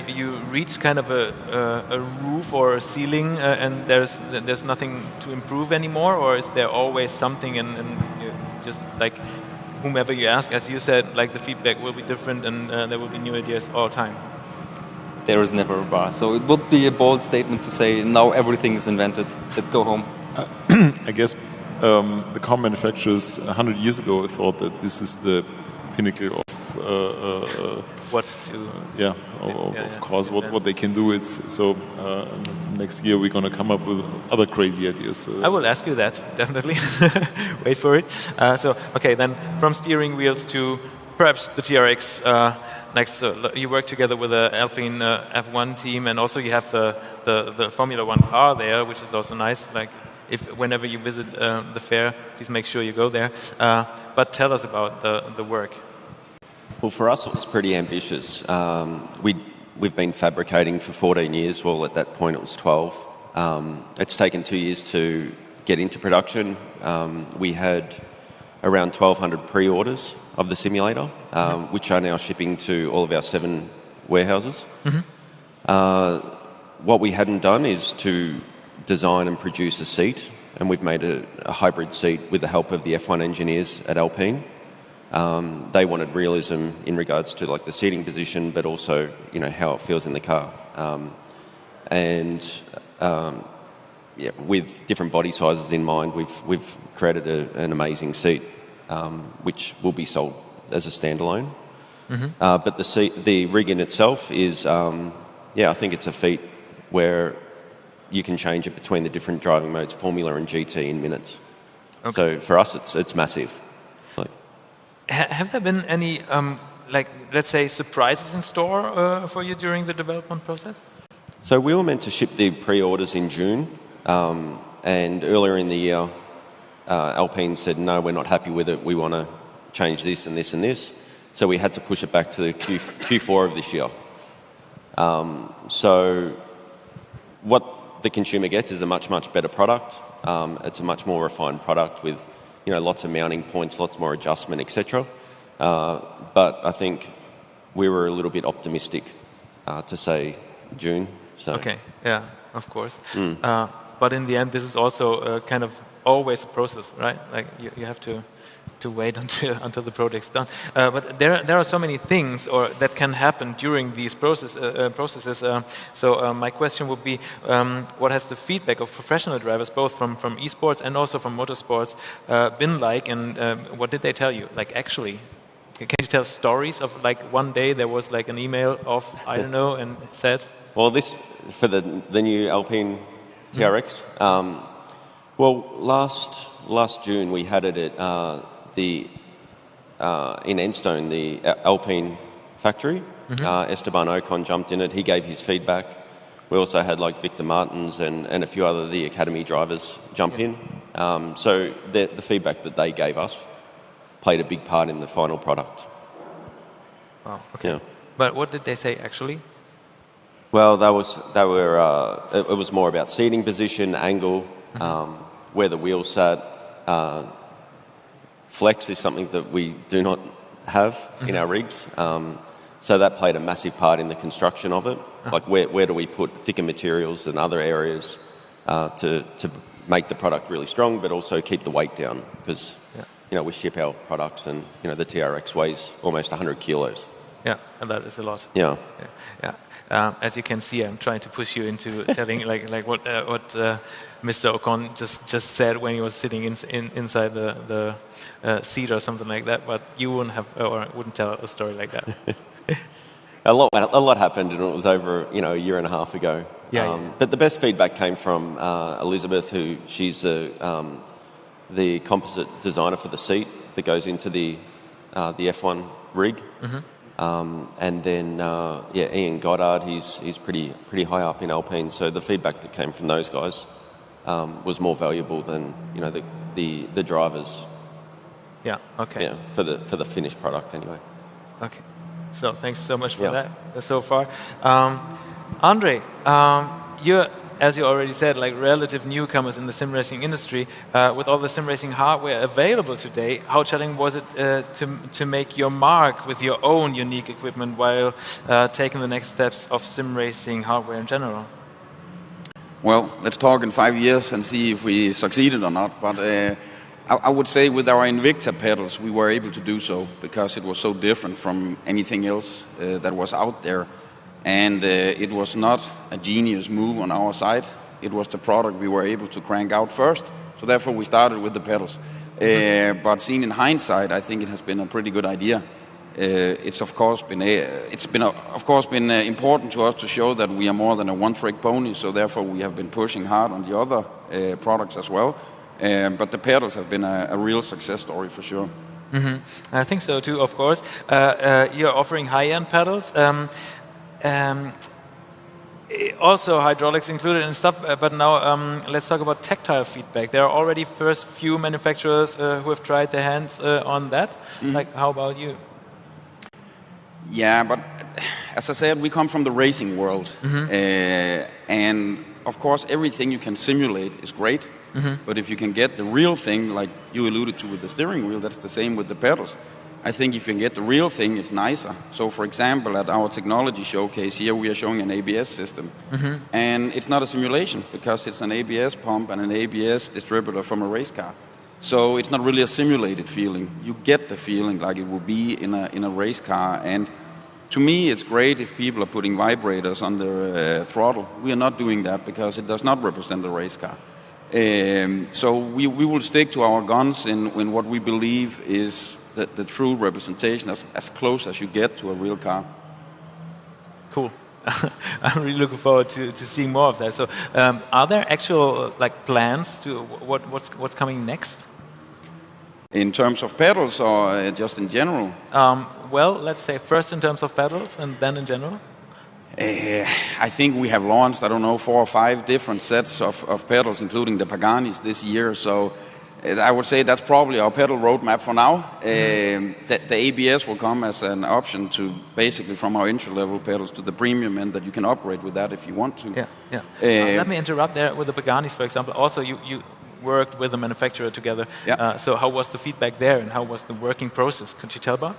you reach kind of a roof or a ceiling, and there's nothing to improve anymore, or is there always something, and you just like whomever you ask, as you said, like the feedback will be different, and there will be new ideas all the time? There is never a bar, so it would be a bold statement to say now everything is invented. Let's go home. I guess the car manufacturers 100 years ago thought that this is the pinnacle of course what they can do. Next year we're going to come up with other crazy ideas. I will ask you that, definitely. Wait for it. Then from steering wheels to perhaps the TRX. Next, you work together with the Alpine F1 team, and also you have the Formula One car there, which is also nice. Like, whenever you visit the fair, please make sure you go there. But tell us about the work. Well, for us, it was pretty ambitious. We've been fabricating for 14 years. Well, at that point, it was 12. It's taken 2 years to get into production. We had around 1,200 pre-orders of the simulator, which are now shipping to all of our 7 warehouses. What we hadn't done is to design and produce a seat, and we've made a hybrid seat with the help of the F1 engineers at Alpine. They wanted realism in regards to like the seating position, but also how it feels in the car. With different body sizes in mind, we've created an amazing seat, which will be sold as a standalone. But the rig in itself is, I think it's a feat where you can change it between the different driving modes, Formula and GT, in minutes. So for us, it's massive. Have there been any, let's say, surprises in store for you during the development process? So we were meant to ship the pre-orders in June, and earlier in the year, Alpine said, no, we're not happy with it. We want to change this and this and this. So we had to push it back to the Q4 of this year. So what the consumer gets is a much, much better product. It's a much more refined product with lots of mounting points, lots more adjustment, etc. But I think we were a little bit optimistic to say June. So. Okay, yeah, of course. But in the end, this is also kind of always a process, right? Like you have to wait until the project's done. But there are so many things that can happen during these processes. So my question would be, what has the feedback of professional drivers, both from esports and also from motorsports, been like, and what did they tell you? Like actually, can you tell stories of like one day there was like an email of, I don't know, and said? Well, this, for the new Alpine TRX, last June we had it at in Enstone, the Alpine factory. Esteban Ocon jumped in it. He gave his feedback. We also had like Victor Martins and a few other the academy drivers jump in. So the feedback that they gave us played a big part in the final product. Wow. Okay. Yeah. But what did they say actually? Well, it was more about seating position, angle, where the wheel sat. Flex is something that we do not have in our rigs. So that played a massive part in the construction of it. Like where do we put thicker materials than other areas to make the product really strong, but also keep the weight down, because we ship our products and the TRX weighs almost 100 kilos. Yeah, and that is a lot. Yeah. As you can see, I'm trying to push you into telling like what Mr. Ocon just said when he was sitting inside the seat or something like that. But you wouldn't tell a story like that. A lot happened, and it was over a year and a half ago. But the best feedback came from Elizabeth, she's the composite designer for the seat that goes into the F1 rig. And then Ian Goddard, he's pretty high up in Alpine. So the feedback that came from those guys was more valuable than the drivers. Yeah. Okay. Yeah, for the finished product anyway. Okay. So thanks so much for that so far. Andre, you're, as you already said, like relative newcomers in the sim racing industry. With all the sim racing hardware available today, how challenging was it to make your mark with your own unique equipment while taking the next steps of sim racing hardware in general? Well, let's talk in 5 years and see if we succeeded or not. But I would say with our Invicta pedals, we were able to do so because it was so different from anything else that was out there. And it was not a genius move on our side. It was the product we were able to crank out first. So therefore we started with the pedals. But seen in hindsight, I think it has been a pretty good idea. It's of course been important to us to show that we are more than a one-trick pony. So therefore we have been pushing hard on the other products as well. But the pedals have been a real success story for sure. I think so too, of course. You're offering high-end pedals. Also hydraulics included and stuff, but now let's talk about tactile feedback. There are already first few manufacturers who have tried their hands on that. Like, how about you? Yeah, but as I said, we come from the racing world. And of course, everything you can simulate is great. But if you can get the real thing, like you alluded to with the steering wheel, that's the same with the pedals. I think if you can get the real thing, it's nicer. So for example, at our technology showcase here, we are showing an ABS system. And it's not a simulation because it's an ABS pump and an ABS distributor from a race car. So it's not really a simulated feeling. You get the feeling like it would be in a race car. And to me, it's great if people are putting vibrators on their throttle. We are not doing that because it does not represent a race car. So we will stick to our guns in what we believe is the true representation, as close as you get to a real car. Cool. I'm really looking forward to seeing more of that. So, are there actual plans to what's coming next? In terms of pedals or just in general? Well, let's say first in terms of pedals and then in general. I think we have launched, 4 or 5 different sets of pedals, including the Paganis this year. So I would say that's probably our pedal roadmap for now. The ABS will come as an option to basically from our entry-level pedals to the premium end that you can operate with that if you want to. Let me interrupt there with the Paganis, for example. Also, you worked with the manufacturer together. So how was the feedback there and how was the working process? Could you tell about?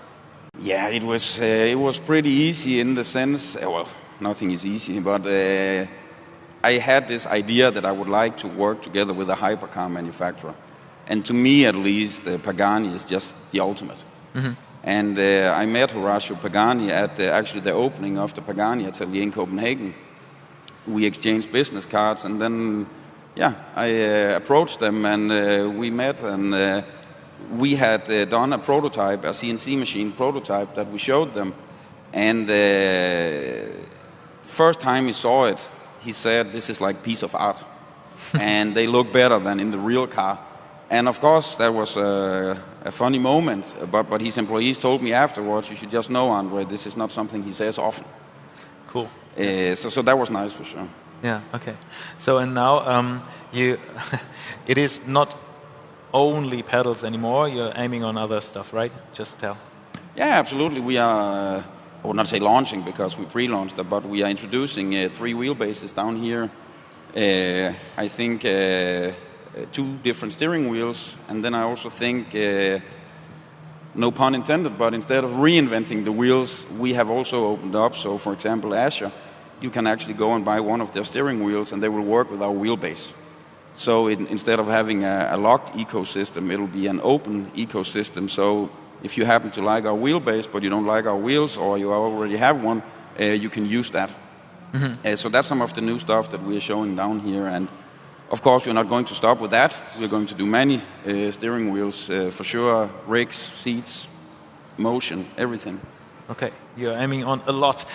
Yeah, it was pretty easy in the sense, well, nothing is easy, but I had this idea that I would like to work together with a hypercar manufacturer. And to me, at least, Pagani is just the ultimate. And I met Horacio Pagani at actually the opening of the Pagani atelier in Copenhagen. We exchanged business cards, and then, I approached them, and we met, and we had done a prototype, a CNC machine prototype that we showed them. And first time he saw it, he said, "This is like piece of art." And they look better than in the real car. And of course, that was a funny moment, but his employees told me afterwards, "You should just know, Andre, this is not something he says often." Cool. So that was nice for sure. Yeah, okay. So, and now it is not only pedals anymore, you're aiming on other stuff, right? Just tell. Yeah, absolutely. We are, I would not say launching because we pre-launched it, but we are introducing 3 wheelbases down here. I think 2 different steering wheels, and then I also think, no pun intended, but instead of reinventing the wheels, we have also opened up. So for example, Asher, you can actually go and buy one of their steering wheels and they will work with our wheelbase. So instead of having a locked ecosystem, it'll be an open ecosystem. So if you happen to like our wheelbase, but you don't like our wheels, or you already have one, you can use that. So that's some of the new stuff that we're showing down here. And of course, we're not going to stop with that. We're going to do many steering wheels for sure, rigs, seats, motion, everything. Okay, you're aiming on a lot.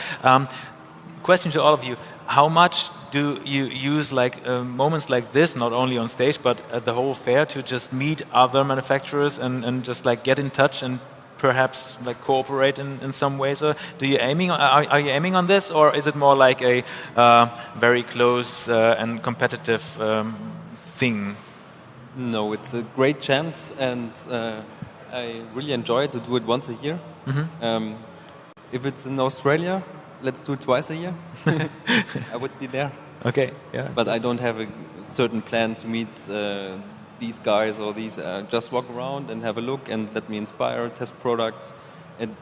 Question to all of you: how much do you use moments like this, not only on stage but at the whole fair, to just meet other manufacturers and just get in touch and perhaps cooperate in some ways? Or are you aiming on this, or is it more like a very close and competitive thing? No, it's a great chance, and I really enjoy to do it once a year. If it's in Australia, let's do it twice a year. I would be there. Okay, yeah. But I don't have a certain plan to meet these guys or these. Just walk around and have a look and let me inspire, test products. And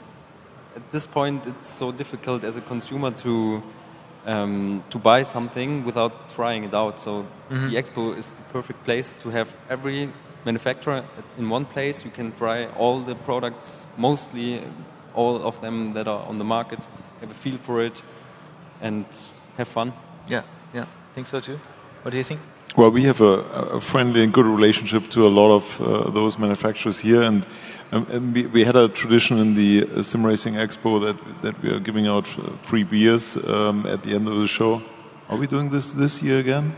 at this point, it's so difficult as a consumer to buy something without trying it out. So the Expo is the perfect place to have every manufacturer in one place. You can try all the products, mostly all of them that are on the market, have a feel for it, and have fun. Yeah, I think so too. What do you think? Well, we have a friendly and good relationship to a lot of those manufacturers here, and we had a tradition in the SimRacing Expo that we are giving out free beers at the end of the show. Are we doing this year again?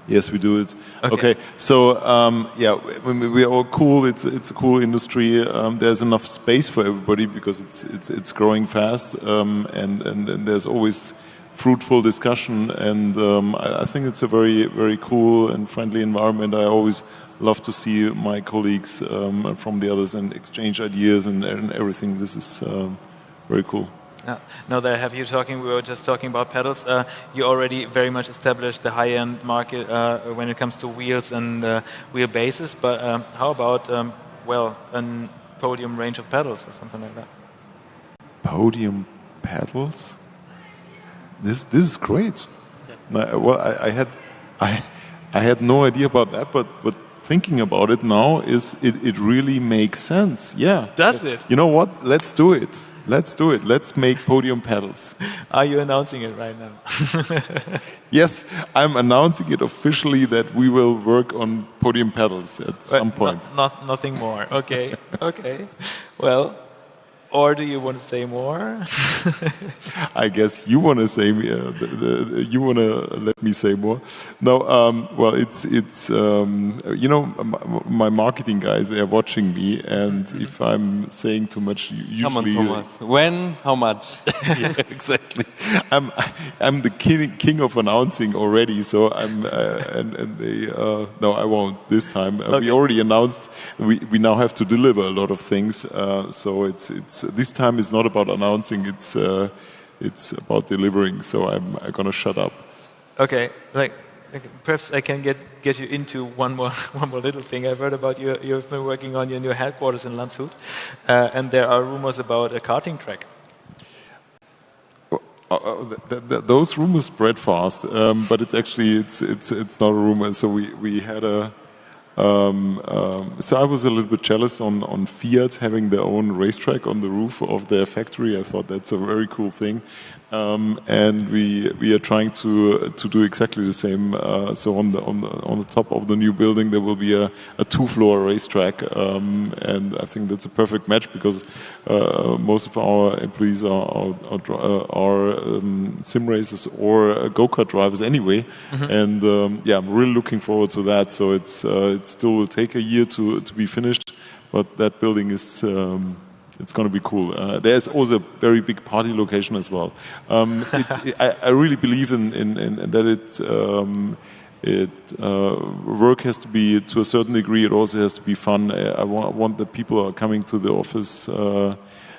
Yes, we do it. Okay. So we are all cool. It's a cool industry. There's enough space for everybody because it's growing fast, and there's always fruitful discussion. And I think it's a very, very cool and friendly environment. I always love to see my colleagues from the others and exchange ideas and everything. This is very cool. Yeah. Now that I have you talking, we were just talking about pedals. You already very much established the high-end market when it comes to wheels and wheelbases. But how about a podium range of pedals or something like that? Podium pedals? This is great. Well, I had no idea about that, but thinking about it now it really makes sense. Yeah. Does it? You know what? Let's do it. Let's make podium pedals. Are you announcing it right now? Yes, I'm announcing it officially that we will work on podium pedals at some point. Nothing more. Okay. Well, or do you want to say more? I guess you want to say you want to let me say more. No, well, it's my marketing guys, they are watching me, and if I'm saying too much, usually. Come on, Thomas. When? How much? Yeah, exactly. I'm the king of announcing already, so I'm and they no, I won't this time. We already announced. We now have to deliver a lot of things, so it's. This time is not about announcing; it's about delivering. So I'm gonna shut up. Okay, perhaps I can get you into one more little thing. I've heard about you. You've been working on your new headquarters in Landshut, and there are rumors about a karting track. Those rumors spread fast, but it's actually it's not a rumor. So we had a. So I was a little bit jealous on Fiat having their own racetrack on the roof of their factory. I thought that's a very cool thing, and we are trying to do exactly the same. So on the top of the new building there will be a 2-floor racetrack, and I think that's a perfect match because most of our employees are sim racers or go-kart drivers anyway, and I'm really looking forward to that. So it still will take a year to be finished, but that building is it's going to be cool. There's also a very big party location as well. I really believe in that work has to be to a certain degree. It also has to be fun. I want that people are coming to the office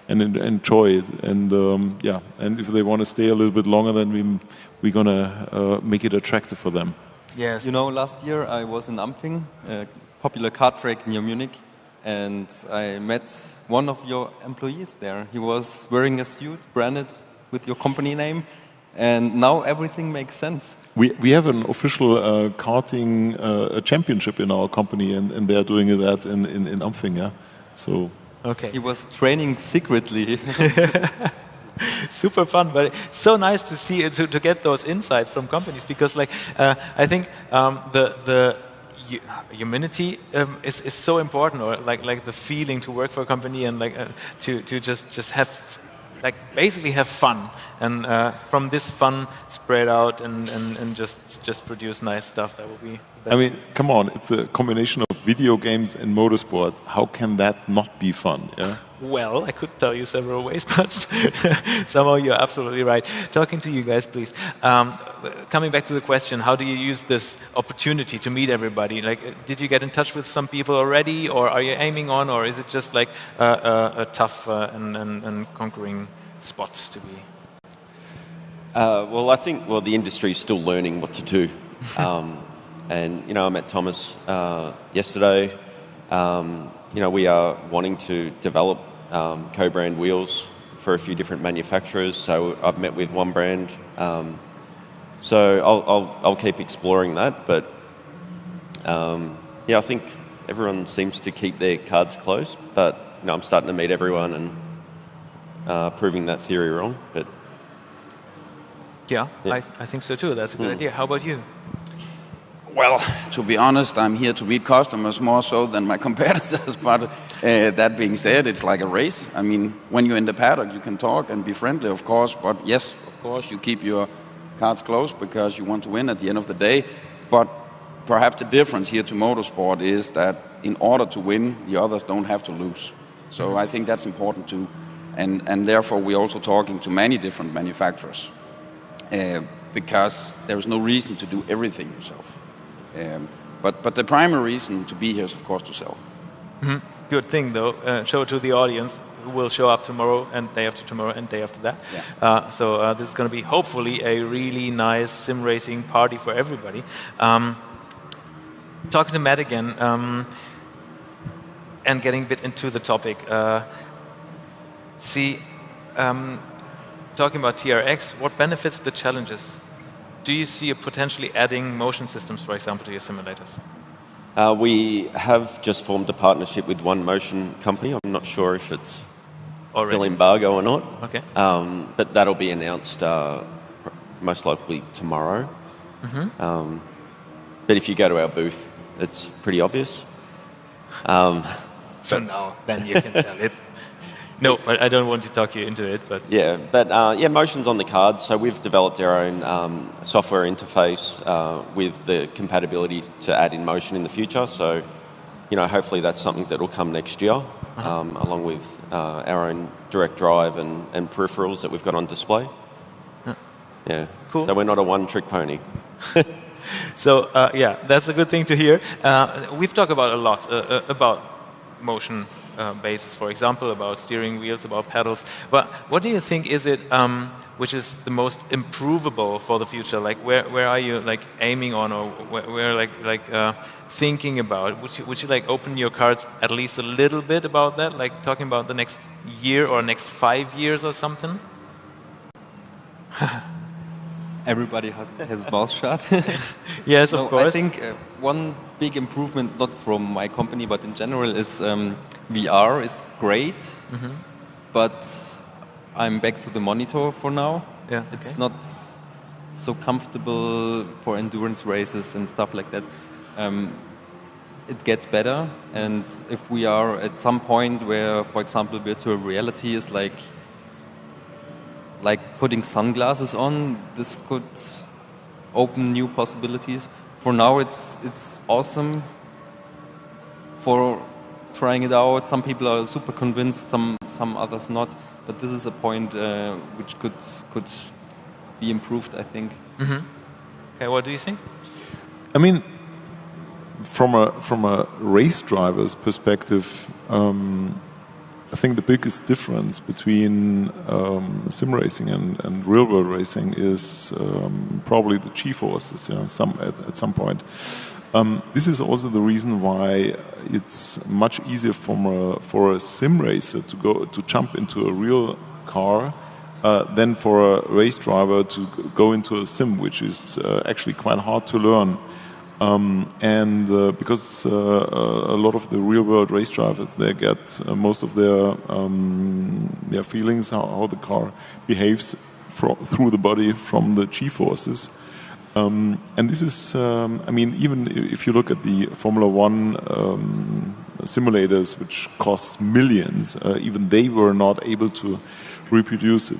and enjoy it. And and if they want to stay a little bit longer, then we're going to make it attractive for them. Yes. You know, last year I was in Ampfing, a popular kart track near Munich, and I met one of your employees there. He was wearing a suit branded with your company name, and now everything makes sense. We have an official karting championship in our company, and they are doing that in Ampfing. Yeah, so Okay. He was training secretly. Super fun, but it's so nice to see to get those insights from companies, because like I think the humanity is so important, or like the feeling to work for a company and like to just have like basically have fun, and from this fun spread out and just produce nice stuff. That will be. I mean, come on, it's a combination of video games and motorsport. How can that not be fun? Yeah. Well, I could tell you several ways, but somehow you're absolutely right. Talking to you guys, please. Coming back to the question, how do you use this opportunity to meet everybody? Like, did you get in touch with some people already, or are you aiming on, or is it just like a tough and conquering spot to be? Well, I think the industry is still learning what to do. And, I met Thomas yesterday. We are wanting to develop co-brand wheels for a few different manufacturers. So I've met with one brand. So I'll keep exploring that. But, I think everyone seems to keep their cards close. But, I'm starting to meet everyone and proving that theory wrong. But yeah. I think so too. That's a good idea. How about you? Well, to be honest, I'm here to meet customers more so than my competitors. But that being said, it's like a race. I mean, when you're in the paddock, you can talk and be friendly, of course. But yes, of course, you keep your cards close because you want to win at the end of the day. But perhaps the difference here to motorsport is that in order to win, the others don't have to lose. So I think that's important too. And therefore, we're also talking to many different manufacturers because there's no reason to do everything yourself. But the primary reason to be here is, of course, to sell. Mm-hmm. Good thing, though. Show it to the audience who will show up tomorrow and day after tomorrow and day after that. Yeah. So this is going to be hopefully a really nice sim racing party for everybody. Talking to Matt again and getting a bit into the topic. Talking about TRX, what benefits the challenges? Do you see a potentially adding motion systems, for example, to your simulators? We have just formed a partnership with one motion company. I'm not sure if it's still embargo or not. Okay. But that'll be announced most likely tomorrow. Mm-hmm. But if you go to our booth, it's pretty obvious. So now, then you can tell it. No, but I don't want to talk you into it. But motion's on the cards. So we've developed our own software interface with the compatibility to add in motion in the future. So, hopefully that's something that will come next year, along with our own direct drive and peripherals that we've got on display. Yeah, cool. So we're not a one-trick pony. So that's a good thing to hear. We've talked about a lot about motion. Basis, for example, about steering wheels, about pedals. But what do you think is it which is the most improvable for the future? Like, where are you like aiming on, or where thinking about? Would you like open your cards at least a little bit about that? Like talking about the next year or next 5 years or something? Everybody has mouth shut. Yes, of course. I think one big improvement, not from my company, but in general, is VR is great, but I'm back to the monitor for now. Yeah, it's not so comfortable for endurance races and stuff like that. It gets better, and if we are at some point where, for example, virtual reality is like putting sunglasses on, this could open new possibilities. For now, it's awesome for trying it out. Some people are super convinced, some others not. But this is a point which could be improved, I think. Mm-hmm. Okay, what do you think? I mean, from a race driver's perspective, I think the biggest difference between sim racing and real world racing is probably the G-forces. At some point, this is also the reason why it's much easier for a sim racer to jump into a real car than for a race driver to go into a sim, which is actually quite hard to learn. Because a lot of the real-world race drivers, they get most of their feelings, how the car behaves through the body from the G-forces. And this is, I mean, even if you look at the Formula One simulators, which cost millions, even they were not able to reproduce it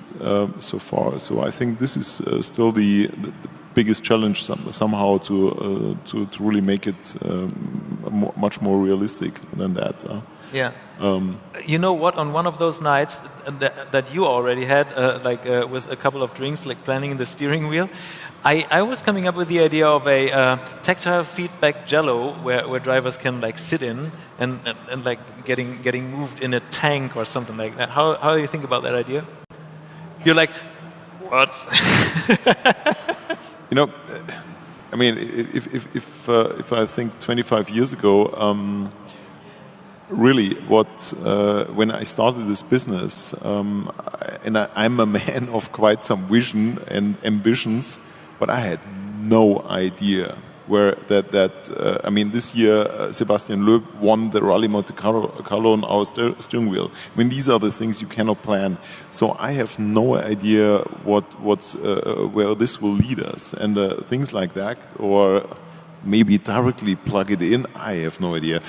so far. So I think this is still the biggest challenge somehow to really make it much more realistic than that. Yeah. You know what? On one of those nights that you already had, with a couple of drinks, like planning the steering wheel, I was coming up with the idea of a tactile feedback jello where drivers can like sit in and like getting moved in a tank or something like that. How do you think about that idea? You're like, what? You know, I mean, if I think 25 years ago, really, when I started this business, and I'm a man of quite some vision and ambitions, but I had no idea where I mean, this year Sebastian Loeb won the Rally Monte Carlo on our steering wheel. I mean, these are the things you cannot plan. So I have no idea where this will lead us, and things like that, or maybe directly plug it in. I have no idea.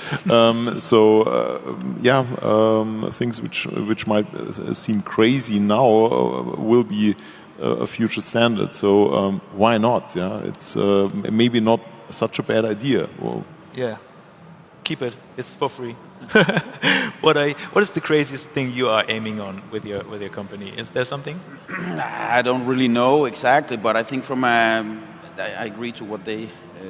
Things which might seem crazy now will be a future standard. So why not? Yeah, it's maybe not such a bad idea. Well, yeah, keep it. It's for free. What is the craziest thing you are aiming on with your company? Is there something? I don't really know exactly, but I think I agree to what they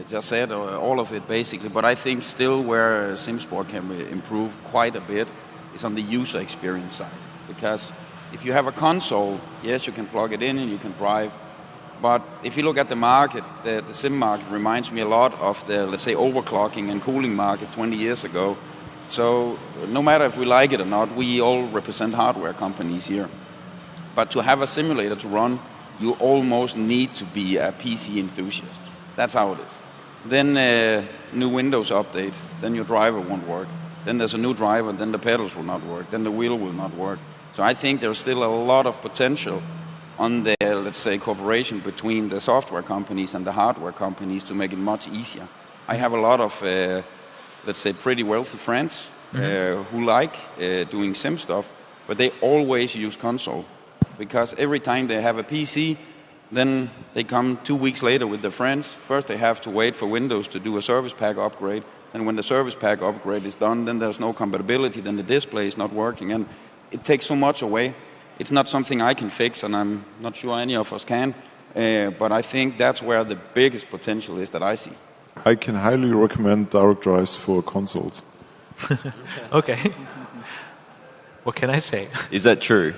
just said, all of it basically. But I think still where SimSport can improve quite a bit is on the user experience side, because if you have a console, yes, you can plug it in and you can drive. But if you look at the market, the sim market reminds me a lot of the, let's say, overclocking and cooling market 20 years ago. So no matter if we like it or not, we all represent hardware companies here. But to have a simulator to run, you almost need to be a PC enthusiast. That's how it is. Then new Windows update, then your driver won't work. Then there's a new driver, then the pedals will not work, then the wheel will not work. So I think there's still a lot of potential on the, let's say, cooperation between the software companies and the hardware companies to make it much easier. I have a lot of, let's say, pretty wealthy friends who like doing sim stuff, but they always use console, because every time they have a PC, then they come 2 weeks later with their friends. First they have to wait for Windows to do a service pack upgrade, and when the service pack upgrade is done, then there's no compatibility, then the display is not working, and it takes so much away. It's not something I can fix, and I'm not sure any of us can, but I think that's where the biggest potential is that I see. I can highly recommend direct drives for consoles. Okay. What can I say? Is that true?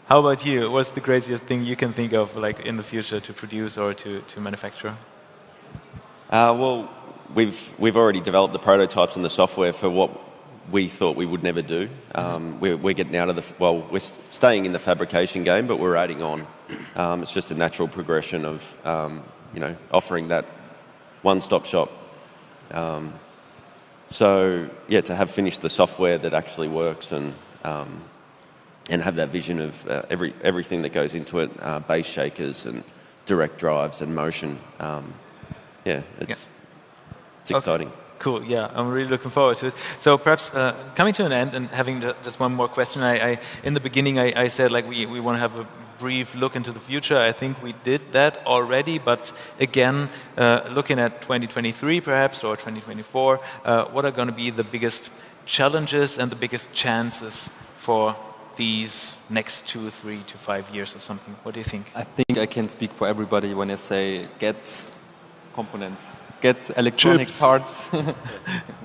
How about you? What's the craziest thing you can think of, like in the future, to produce or to manufacture? Well, we've already developed the prototypes and the software for what we thought we would never do. We're getting out of we're staying in the fabrication game, but we're adding on. It's just a natural progression of offering that one-stop shop. So yeah, to have finished the software that actually works and have that vision of everything that goes into it, base shakers and direct drives and motion. It's exciting. Okay. Cool, yeah, I'm really looking forward to it. So perhaps coming to an end and having just one more question. In the beginning I said like we want to have a brief look into the future. I think we did that already, but again, looking at 2023 perhaps or 2024, what are going to be the biggest challenges and the biggest chances for these next 2, 3 to 5 years or something? What do you think? I think I can speak for everybody when I say get components. Get electronic parts.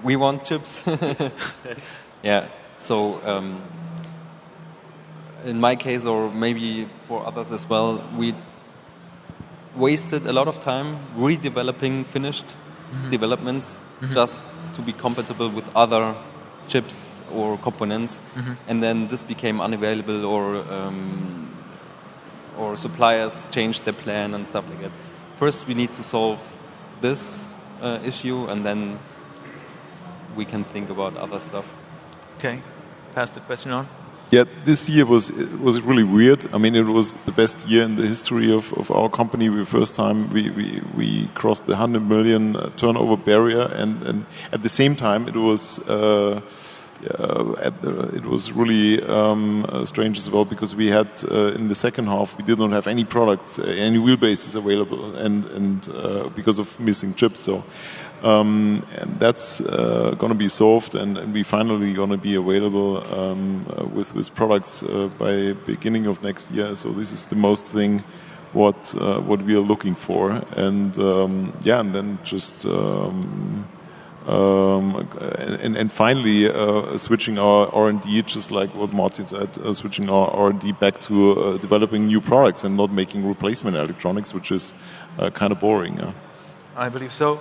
We want chips. Yeah. So in my case, or maybe for others as well, we wasted a lot of time redeveloping finished developments just to be compatible with other chips or components, and then this became unavailable, or suppliers changed their plan and stuff like that. First, we need to solve this issue, and then we can think about other stuff. Okay, pass the question on. Yeah, this year was really weird. I mean, it was the best year in the history of our company. The first time we crossed the 100 million turnover barrier, and at the same time it was really strange as well, because we had in the second half we did not have any products, any wheelbases available, and because of missing chips. So. And that's going to be solved, and we finally going to be available with products by beginning of next year. So this is the most thing what we are looking for, and and then just and finally switching our R&D, just like what Martin said, switching our R&D back to developing new products and not making replacement electronics, which is kind of boring. Yeah. I believe so.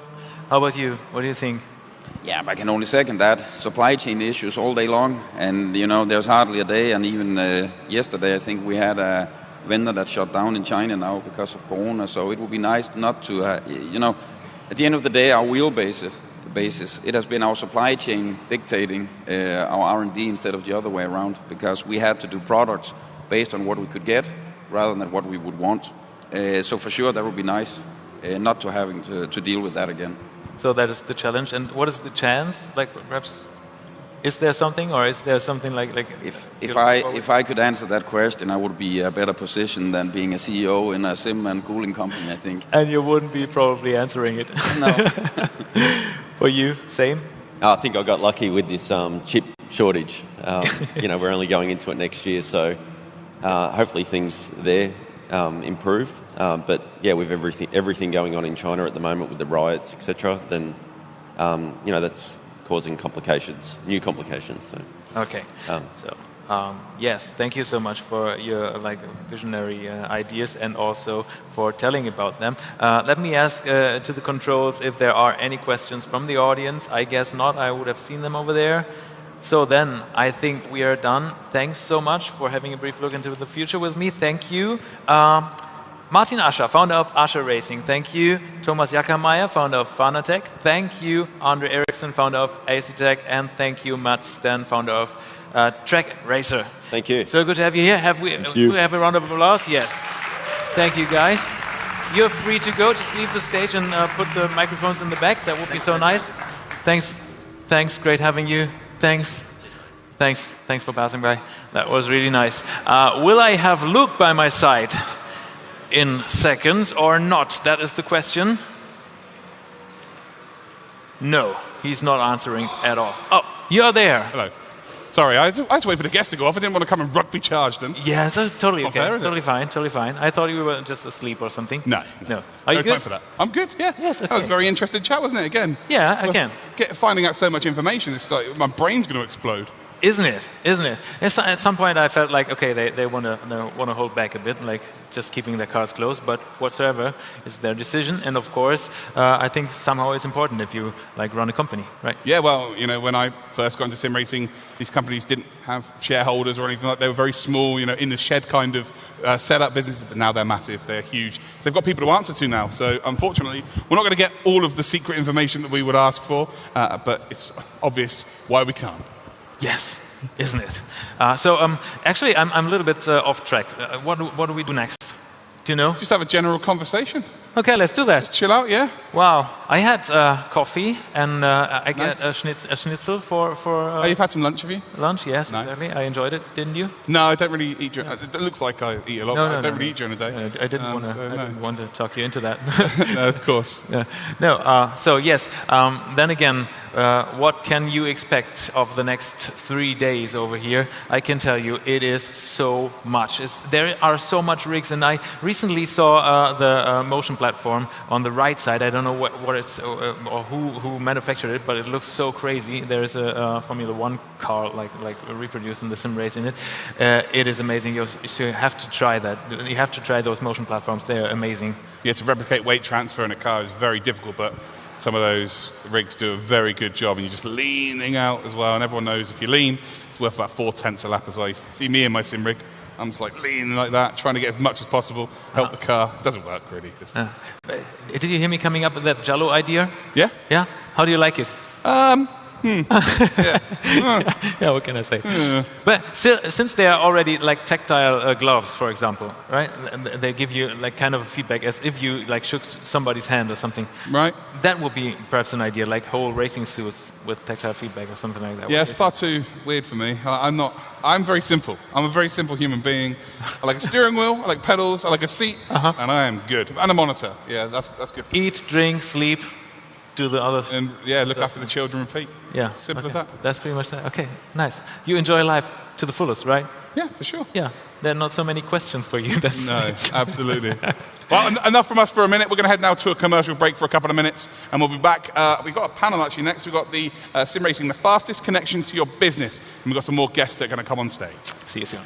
How about you? What do you think? Yeah, I can only second that. Supply chain issues all day long, and there's hardly a day. And even yesterday, I think we had a vendor that shut down in China now because of Corona. So it would be nice not to, at the end of the day, our wheelbases, it has been our supply chain dictating our R&D instead of the other way around, because we had to do products based on what we could get rather than what we would want. So for sure, that would be nice, not to having to deal with that again. So that is the challenge. And what is the chance? Like, perhaps, is there something, or is there something like if I could answer that question, I would be a better position than being a CEO in a sim and cooling company, I think. And you wouldn't be probably answering it. No. For you, same? I think I got lucky with this chip shortage. We're only going into it next year, so hopefully things there improve. But yeah, with everything going on in China at the moment with the riots, etc., then that's causing complications, new complications. So. Okay. Yes, thank you so much for your visionary ideas, and also for telling about them. Let me ask to the controls if there are any questions from the audience. I guess not. I would have seen them over there. So then, I think we are done. Thanks so much for having a brief look into the future with me. Thank you. Martin Ascher, founder of Ascher Racing. Thank you. Thomas Jackermeier, founder of Fanatec. Thank you. Andre Eriksson, founder of ACTech. And thank you, Mats Sten, founder of Track Racer. Thank you. So good to have you here. Do we have a round of applause? Yes. Thank you, guys. You're free to go. Just leave the stage and put the microphones in the back. That would be so nice. Thanks. Great having you. Thanks for passing by. That was really nice. Will I have Luke by my side in seconds or not? That is the question. No, he's not answering at all. Oh, you're there. Hello. Sorry, I had to wait for the guests to go off. I didn't want to come and rugby charge them. Yeah, that's totally okay. Fair, totally fine. I thought you were just asleep or something. No. Are you no good? time for that. I'm good, yeah. Yes, okay. That was a very interesting chat, wasn't it, again? Yeah, again. Finding out so much information, it's like my brain's going to explode. Isn't it? At some point I felt like, okay, they want to hold back a bit, like just keeping their cards close, but whatsoever, it's their decision. And of course, I think somehow it's important if you run a company, right? Yeah, well, when I first got into sim racing, these companies didn't have shareholders or anything like that. They were very small, in the shed kind of setup businesses, but now they're massive, they're huge. So they've got people to answer to now. So unfortunately, we're not going to get all of the secret information that we would ask for, but it's obvious why we can't. Yes, isn't it? Actually, I'm a little bit off track. What do we do next? Do you know? Just have a general conversation. Okay, let's do that. Just chill out, yeah? Wow, I had coffee, and I get a schnitzel for oh, you've had some lunch, have you? Lunch, yes, nice. Exactly. I enjoyed it, didn't you? No, I don't really eat during... It looks like I eat a lot, but I don't really eat during the day. I didn't want to talk you into that. No, of course. Yeah. No, so yes, then again, what can you expect of the next 3 days over here? I can tell you, it is so much. There are so much rigs, and I recently saw the motion platform on the right side. I don't know what it's or who manufactured it, but it looks so crazy. There is a Formula 1 car like reproducing the sim race in it. It is amazing. You have to try that. You have to try those motion platforms. They are amazing. Yeah, to replicate weight transfer in a car is very difficult, but some of those rigs do a very good job, and you're just leaning out as well. And everyone knows if you lean, it's worth about 4/10 a lap as well. You see me in my sim rig. I'm just like leaning like that, trying to get as much as possible, help the car. It doesn't work really. Did you hear me coming up with that Jello idea? Yeah? Yeah? How do you like it? Yeah. Yeah, what can I say? But still, since they are already like tactile gloves, for example, right? They give you like kind of feedback as if you like shook somebody's hand or something. Right. That would be perhaps an idea, like whole racing suits with tactile feedback or something like that. Yeah, it's far too weird for me. I'm very simple. I'm a very simple human being. I like a steering wheel, I like pedals, I like a seat, and I am good. And a monitor. Yeah, that's good for me. Eat, drink, sleep. Do the others. And yeah, look after the children, repeat. Yeah. Simple as that. That's pretty much that. Okay, nice. You enjoy life to the fullest, right? Yeah, for sure. Yeah. There are not so many questions for you. That's no, nice. Absolutely. Well, enough from us for a minute. We're going to head now to a commercial break for a couple of minutes, and we'll be back. We've got a panel actually next. We've got the Sim Racing, the fastest connection to your business. And we've got some more guests that are going to come on stage. See you soon.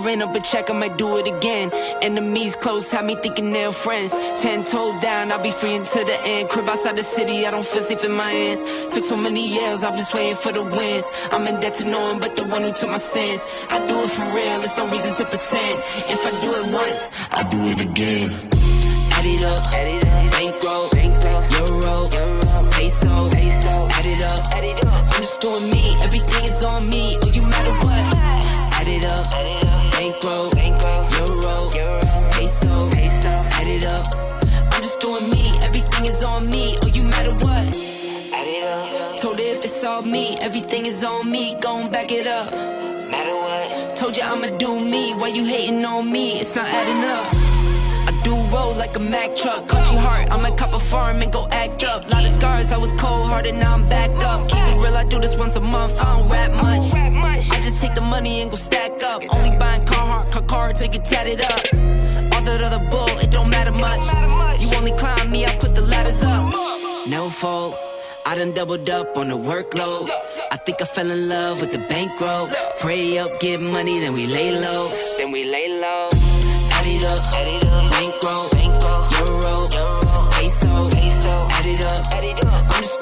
ran up a check, I might do it again. Enemies close, had me thinking they're friends. 10 toes down, I'll be free until the end. Crib outside the city, I don't feel safe in my hands. Took so many years, I'm just waiting for the wins. I'm in debt to no one but the one who took my sins. I do it for real, there's no reason to pretend. If I do it once, I'll do it again. Add it up, bankroll, euro, peso, add it up. I'm just doing me, everything is on me, oh you matter what. Add it up, bankroll, euro, peso, add it up. I'm just doing me, everything is on me, oh you matter what. Add it up. Told her if it's all me, everything is on me, gon' back it up. Matter what. Told you I'ma do me, why you hating on me, it's not adding up. Do roll like a Mack truck, country heart, I might cop a farm and go act up. Lot of scars, I was cold-hearted, now I'm back up. Keep it real, I do this once a month, I don't rap much. I just take the money and go stack up. Only buying car till you tatted up. All that other bull, it don't matter much. You only climb me, I put the ladders up. No fault, I done doubled up on the workload. I think I fell in love with the bankroll. Pray up, get money, then we lay low. Add it up, bankroll, euro, peso, add it up. I'm just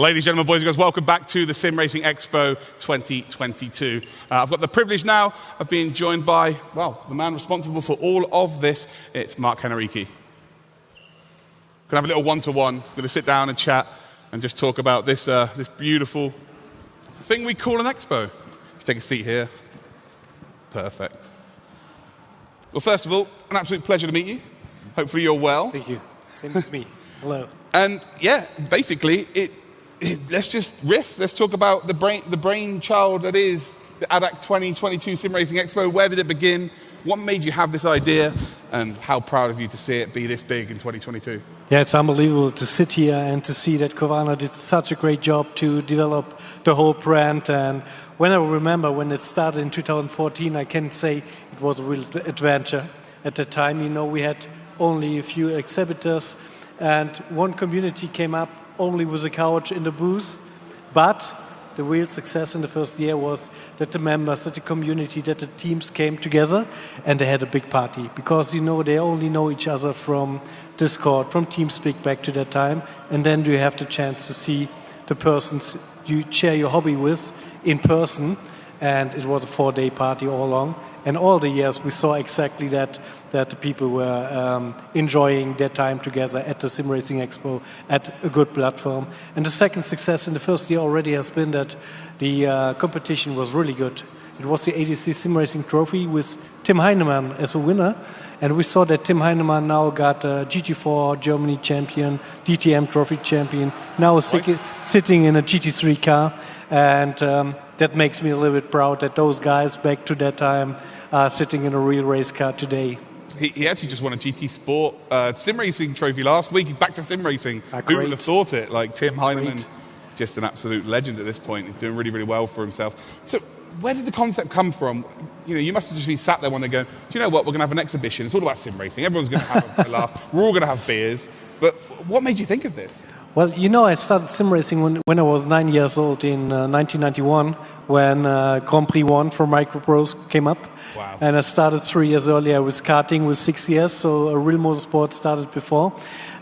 Ladies and gentlemen, boys and girls, welcome back to the Sim Racing Expo 2022. I've got the privilege now of being joined by, well, the man responsible for all of this. It's Mark Henrique. We're going to have a little one-to-one. We're going to sit down and chat and just talk about this, this beautiful thing we call an expo. Let's take a seat here. Perfect. Well, first of all, an absolute pleasure to meet you. Hopefully you're well. Thank you. Same as me. Hello. And yeah, basically, let's just riff. Let's talk about the brainchild that is the ADAC 2022 Sim Racing Expo. Where did it begin? What made you have this idea? And how proud of you to see it be this big in 2022? Yeah, it's unbelievable to sit here and to see that Covana did such a great job to develop the whole brand. And when I remember when it started in 2014, I can say it was a real adventure. At the time, you know, we had only a few exhibitors, and one community came up only with a couch in the booth. But the real success in the first year was that the members, that the community, that the teams came together and they had a big party. Because, you know, they only know each other from Discord, from TeamSpeak back to that time. And then you have the chance to see the persons you share your hobby with in person. And it was a 4-day party all along. And all the years we saw exactly that the people were enjoying their time together at the Sim Racing Expo at a good platform. And the second success in the first year already has been that the competition was really good. It was the ADAC Sim Racing Trophy with Tim Heinemann as a winner. And we saw that Tim Heinemann now got a GT4 Germany champion, DTM Trophy champion, now sitting in a GT3 car. And that makes me a little bit proud that those guys back to that time are sitting in a real race car today. He actually just won a GT Sport Sim Racing trophy last week. He's back to Sim Racing. Who would have thought it? Like Tim Heinemann, just an absolute legend at this point. He's doing really, really well for himself. So where did the concept come from? You know, you must have just been sat there one day going, do you know what, we're going to have an exhibition. It's all about sim racing. Everyone's going to have a laugh. We're all going to have beers. But what made you think of this? Well, you know, I started sim racing when I was 9 years old in 1991 when Grand Prix 1 from Microprose came up. Wow. And I started 3 years earlier with karting with 6 years, so a real motorsport started before.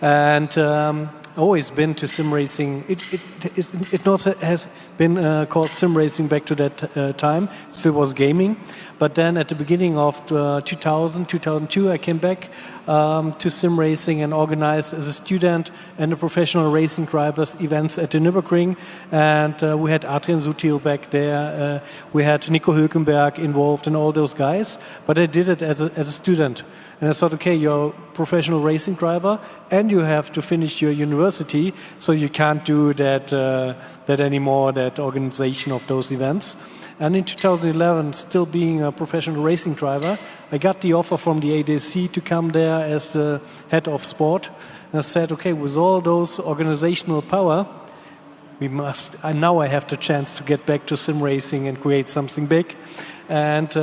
And always been to sim racing. It not has been called sim racing back to that time. It still was gaming. But then at the beginning of 2002, I came back to sim racing and organized as a student and a professional racing drivers events at the Nürburgring. And we had Adrian Sutil back there. We had Nico Hülkenberg involved and all those guys. But I did it as a student. And I thought, okay, you're a professional racing driver and you have to finish your university, so you can't do that anymore, that organization of those events. And in 2011, still being a professional racing driver, I got the offer from the ADAC to come there as the head of sport. And I said, okay, with all those organizational power, and now I have the chance to get back to sim racing and create something big. And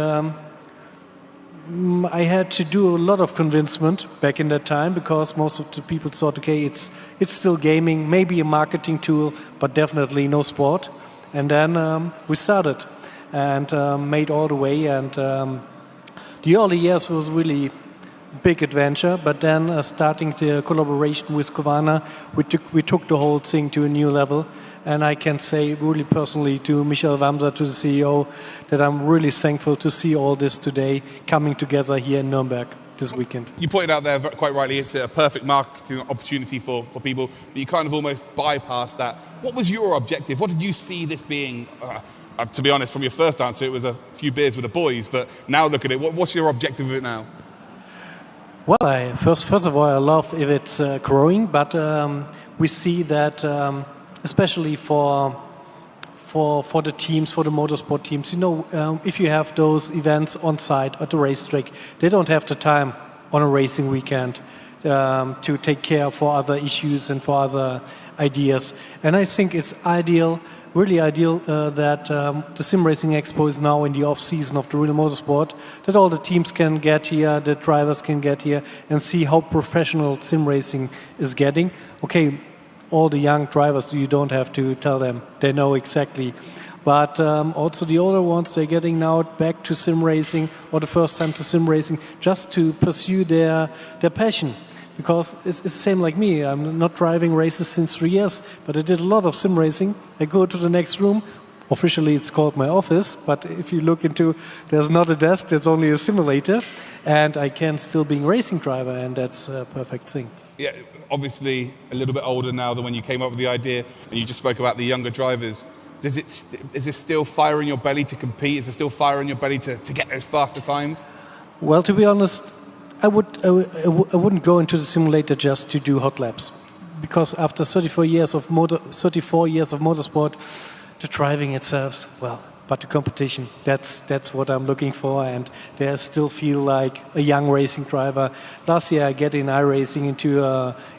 I had to do a lot of convincement back in that time because most of the people thought, okay, it's still gaming, maybe a marketing tool, but definitely no sport. And then we started and made all the way. And the early years was really a big adventure. But then starting the collaboration with Covana, we took the whole thing to a new level. And I can say really personally to Michael Wamser, to the CEO, that I'm really thankful to see all this today coming together here in Nuremberg this weekend. You pointed out there quite rightly, it's a perfect marketing opportunity for people, but you kind of almost bypassed that. What was your objective? What did you see this being? To be honest, from your first answer, it was a few beers with the boys, but now look at it. What's your objective of it now? Well, first of all, I love if it's growing, but we see that especially for the teams, for the motorsport teams, you know, if you have those events on site at the racetrack, they don't have the time on a racing weekend to take care for other issues and for other ideas. And I think it's ideal, really ideal, that the Sim Racing Expo is now in the off-season of the real motorsport, that all the teams can get here, the drivers can get here and see how professional sim racing is getting. Okay, all the young drivers, you don't have to tell them. They know exactly. But also the older ones, they're getting now back to sim racing or the first time to sim racing just to pursue their passion. because it's the same like me. I'm not driving races since 3 years, but I did a lot of sim racing. I go to the next room. Officially, it's called my office, but if you look into, there's not a desk, there's only a simulator, and I can still be a racing driver, and that's a perfect thing. Yeah, obviously a little bit older now than when you came up with the idea, and you just spoke about the younger drivers. Is there still fire in your belly to compete? Is there still fire in your belly to get those faster times? Well, to be honest, I wouldn't go into the simulator just to do hot laps, because after 34 years of motorsport, the driving itself, well, but the competition, that's what I'm looking for, and I still feel like a young racing driver. Last year I get in iRacing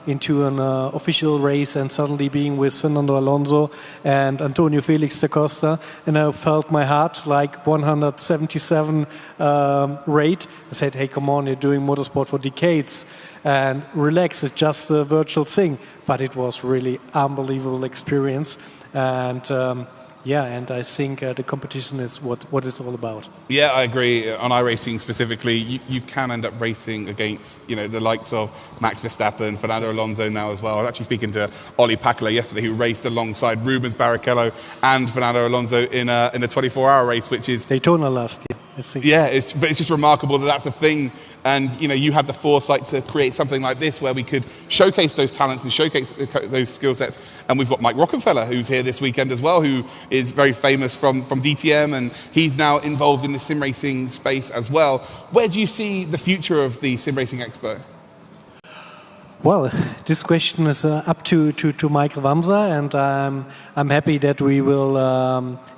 into an official race, and suddenly being with Fernando Alonso and Antonio Felix da Costa, and I felt my heart like 177 rate. I said, hey, come on, you're doing motorsport for decades, and relax, it's just a virtual thing. But it was really unbelievable experience, and and I think the competition is what it's all about. Yeah, I agree. On iRacing specifically, you can end up racing against the likes of Max Verstappen, Fernando Alonso now as well. I was actually speaking to Olli Pakala yesterday, who raced alongside Rubens Barrichello and Fernando Alonso in a 24-hour race, which is Daytona last year. Yeah, but it's just remarkable that that's a thing. And you had the foresight to create something like this, where we could showcase those talents and showcase those skill sets. And we've got Mike Rockenfeller, who's here this weekend as well, who is very famous from DTM, and he's now involved in the sim racing space as well. Where do you see the future of the Sim Racing Expo? Well, this question is up to Michael Wamser, and I'm happy that we will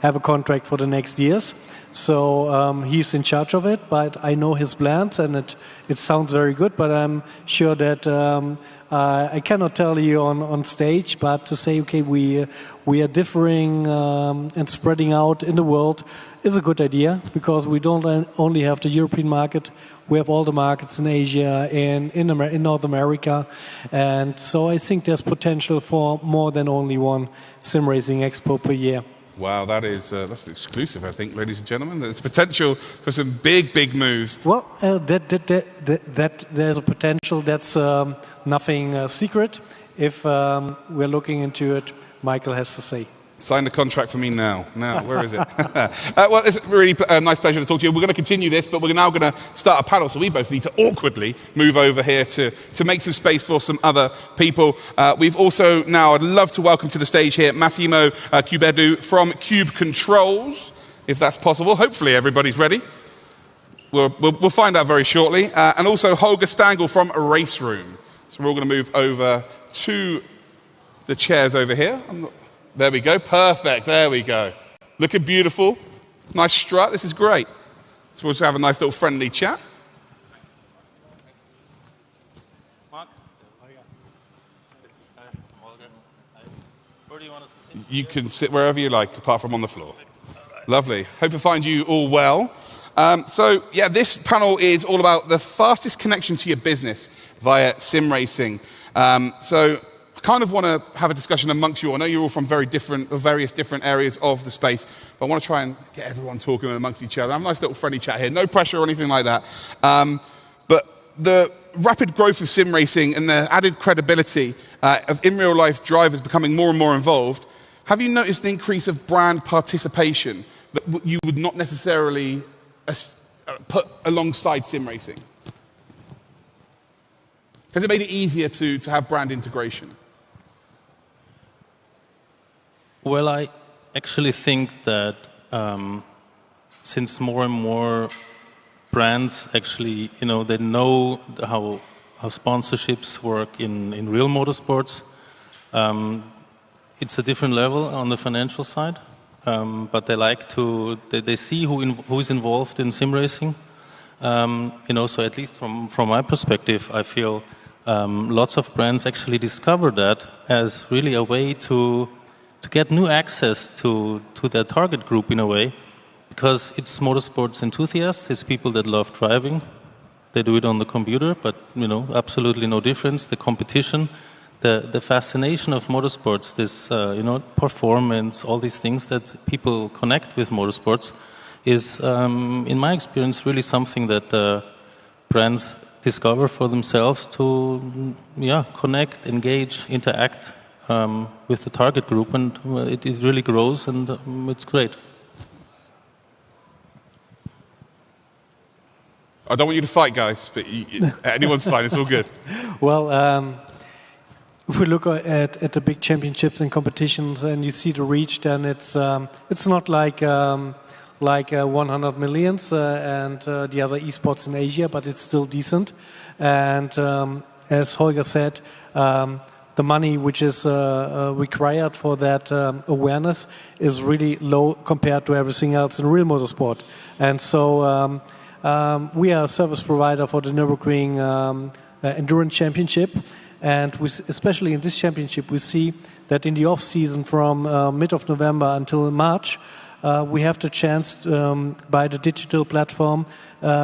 have a contract for the next years. So he's in charge of it, but I know his plans, and it sounds very good. But I'm sure that I cannot tell you on stage, but to say, okay, we are differing and spreading out in the world is a good idea, because we don't only have the European market, we have all the markets in Asia, in North America, and so I think there's potential for more than only one Sim Racing Expo per year. Wow, that's exclusive, I think, ladies and gentlemen. There's potential for some big moves. Well, that there's a potential. That's nothing secret. If we're looking into it, Michael has to say. Sign the contract for me now. Now, where is it? Well, it's a really nice pleasure to talk to you. We're going to continue this, but we're now going to start a panel, so we both need to awkwardly move over here to make some space for some other people. We've also now, I'd love to welcome to the stage here Massimo Cubedu from Cube Controls, if that's possible. Hopefully everybody's ready. We'll find out very shortly. And also Holger Stangl from RaceRoom. So we're all going to move over to the chairs over here. There we go. Perfect. There we go. Looking beautiful. Nice strut. This is great. So we'll just have a nice little friendly chat. Mark? Where do you want us to sit? You can sit wherever you like, apart from on the floor. Lovely. Hope to find you all well. So, yeah, this panel is all about the fastest connection to your business via sim racing. So kind of want to have a discussion amongst you. I know you're all from various different areas of the space, but I want to try and get everyone talking amongst each other. Have a nice little friendly chat here. No pressure or anything like that. But the rapid growth of sim racing and the added credibility of in real life drivers becoming more and more involved, have you noticed the increase of brand participation that you would not necessarily put alongside sim racing? Has it made it easier to have brand integration? Well, I actually think that since more and more brands actually, they know how sponsorships work in real motorsports, it's a different level on the financial side, but they see who is involved in sim racing. So at least from my perspective, I feel lots of brands actually discover that as really a way to get new access to their target group in a way, because it's motorsports enthusiasts, it's people that love driving. They do it on the computer, but absolutely no difference. The competition, the fascination of motorsports, this performance, all these things that people connect with motorsports is, in my experience, really something that brands discover for themselves to connect, engage, interact with the target group, and it really grows, and it's great. I don't want you to fight, guys, but anyone's fine. It's all good. Well, if we look at the big championships and competitions, and you see the reach, then it's not like 100 millions and the other esports in Asia, but it's still decent. And as Holger said, the money which is required for that awareness is really low compared to everything else in real motorsport. And so we are a service provider for the Nürburgring Endurance Championship. And especially in this championship, we see that in the off-season from mid of November until March, we have the chance by the digital platform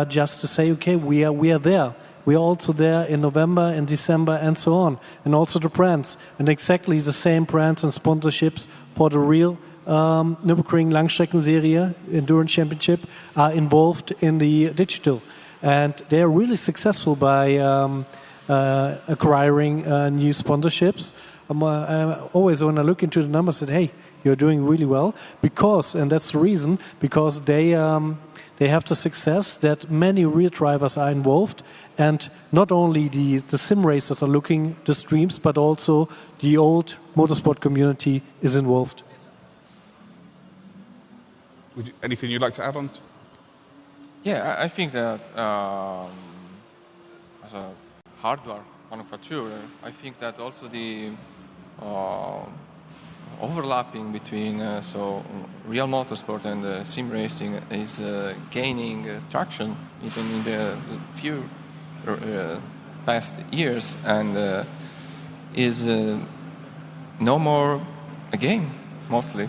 just to say, okay, we are there. We are also there in November, in December, and so on. And also the brands. And exactly the same brands and sponsorships for the real Nürburgring Langstreckenserie Endurance Championship are involved in the digital. And they are really successful by acquiring new sponsorships. Always when I look into the numbers, I said, hey, you're doing really well, because, and that's the reason, because they have the success that many real drivers are involved, and not only the sim racers are looking the streams, but also the old motorsport community is involved. Anything you'd like to add on? Yeah, I think that as a hardware manufacturer, I think that also the overlapping between real motorsport and sim racing is gaining traction even in the few past years, and is no more a game, mostly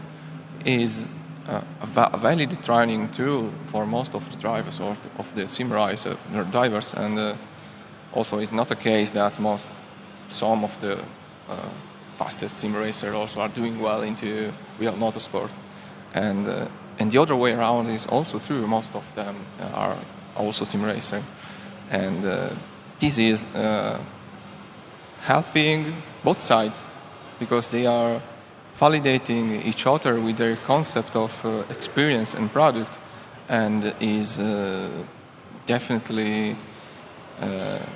is a valid training tool for most of the drivers or of the sim racer drivers, and also it's not a case that some of the fastest sim racers also are doing well into real motorsport, and the other way around is also true. Most of them are also sim racer, and this is helping both sides because they are validating each other with their concept of experience and product, and is definitely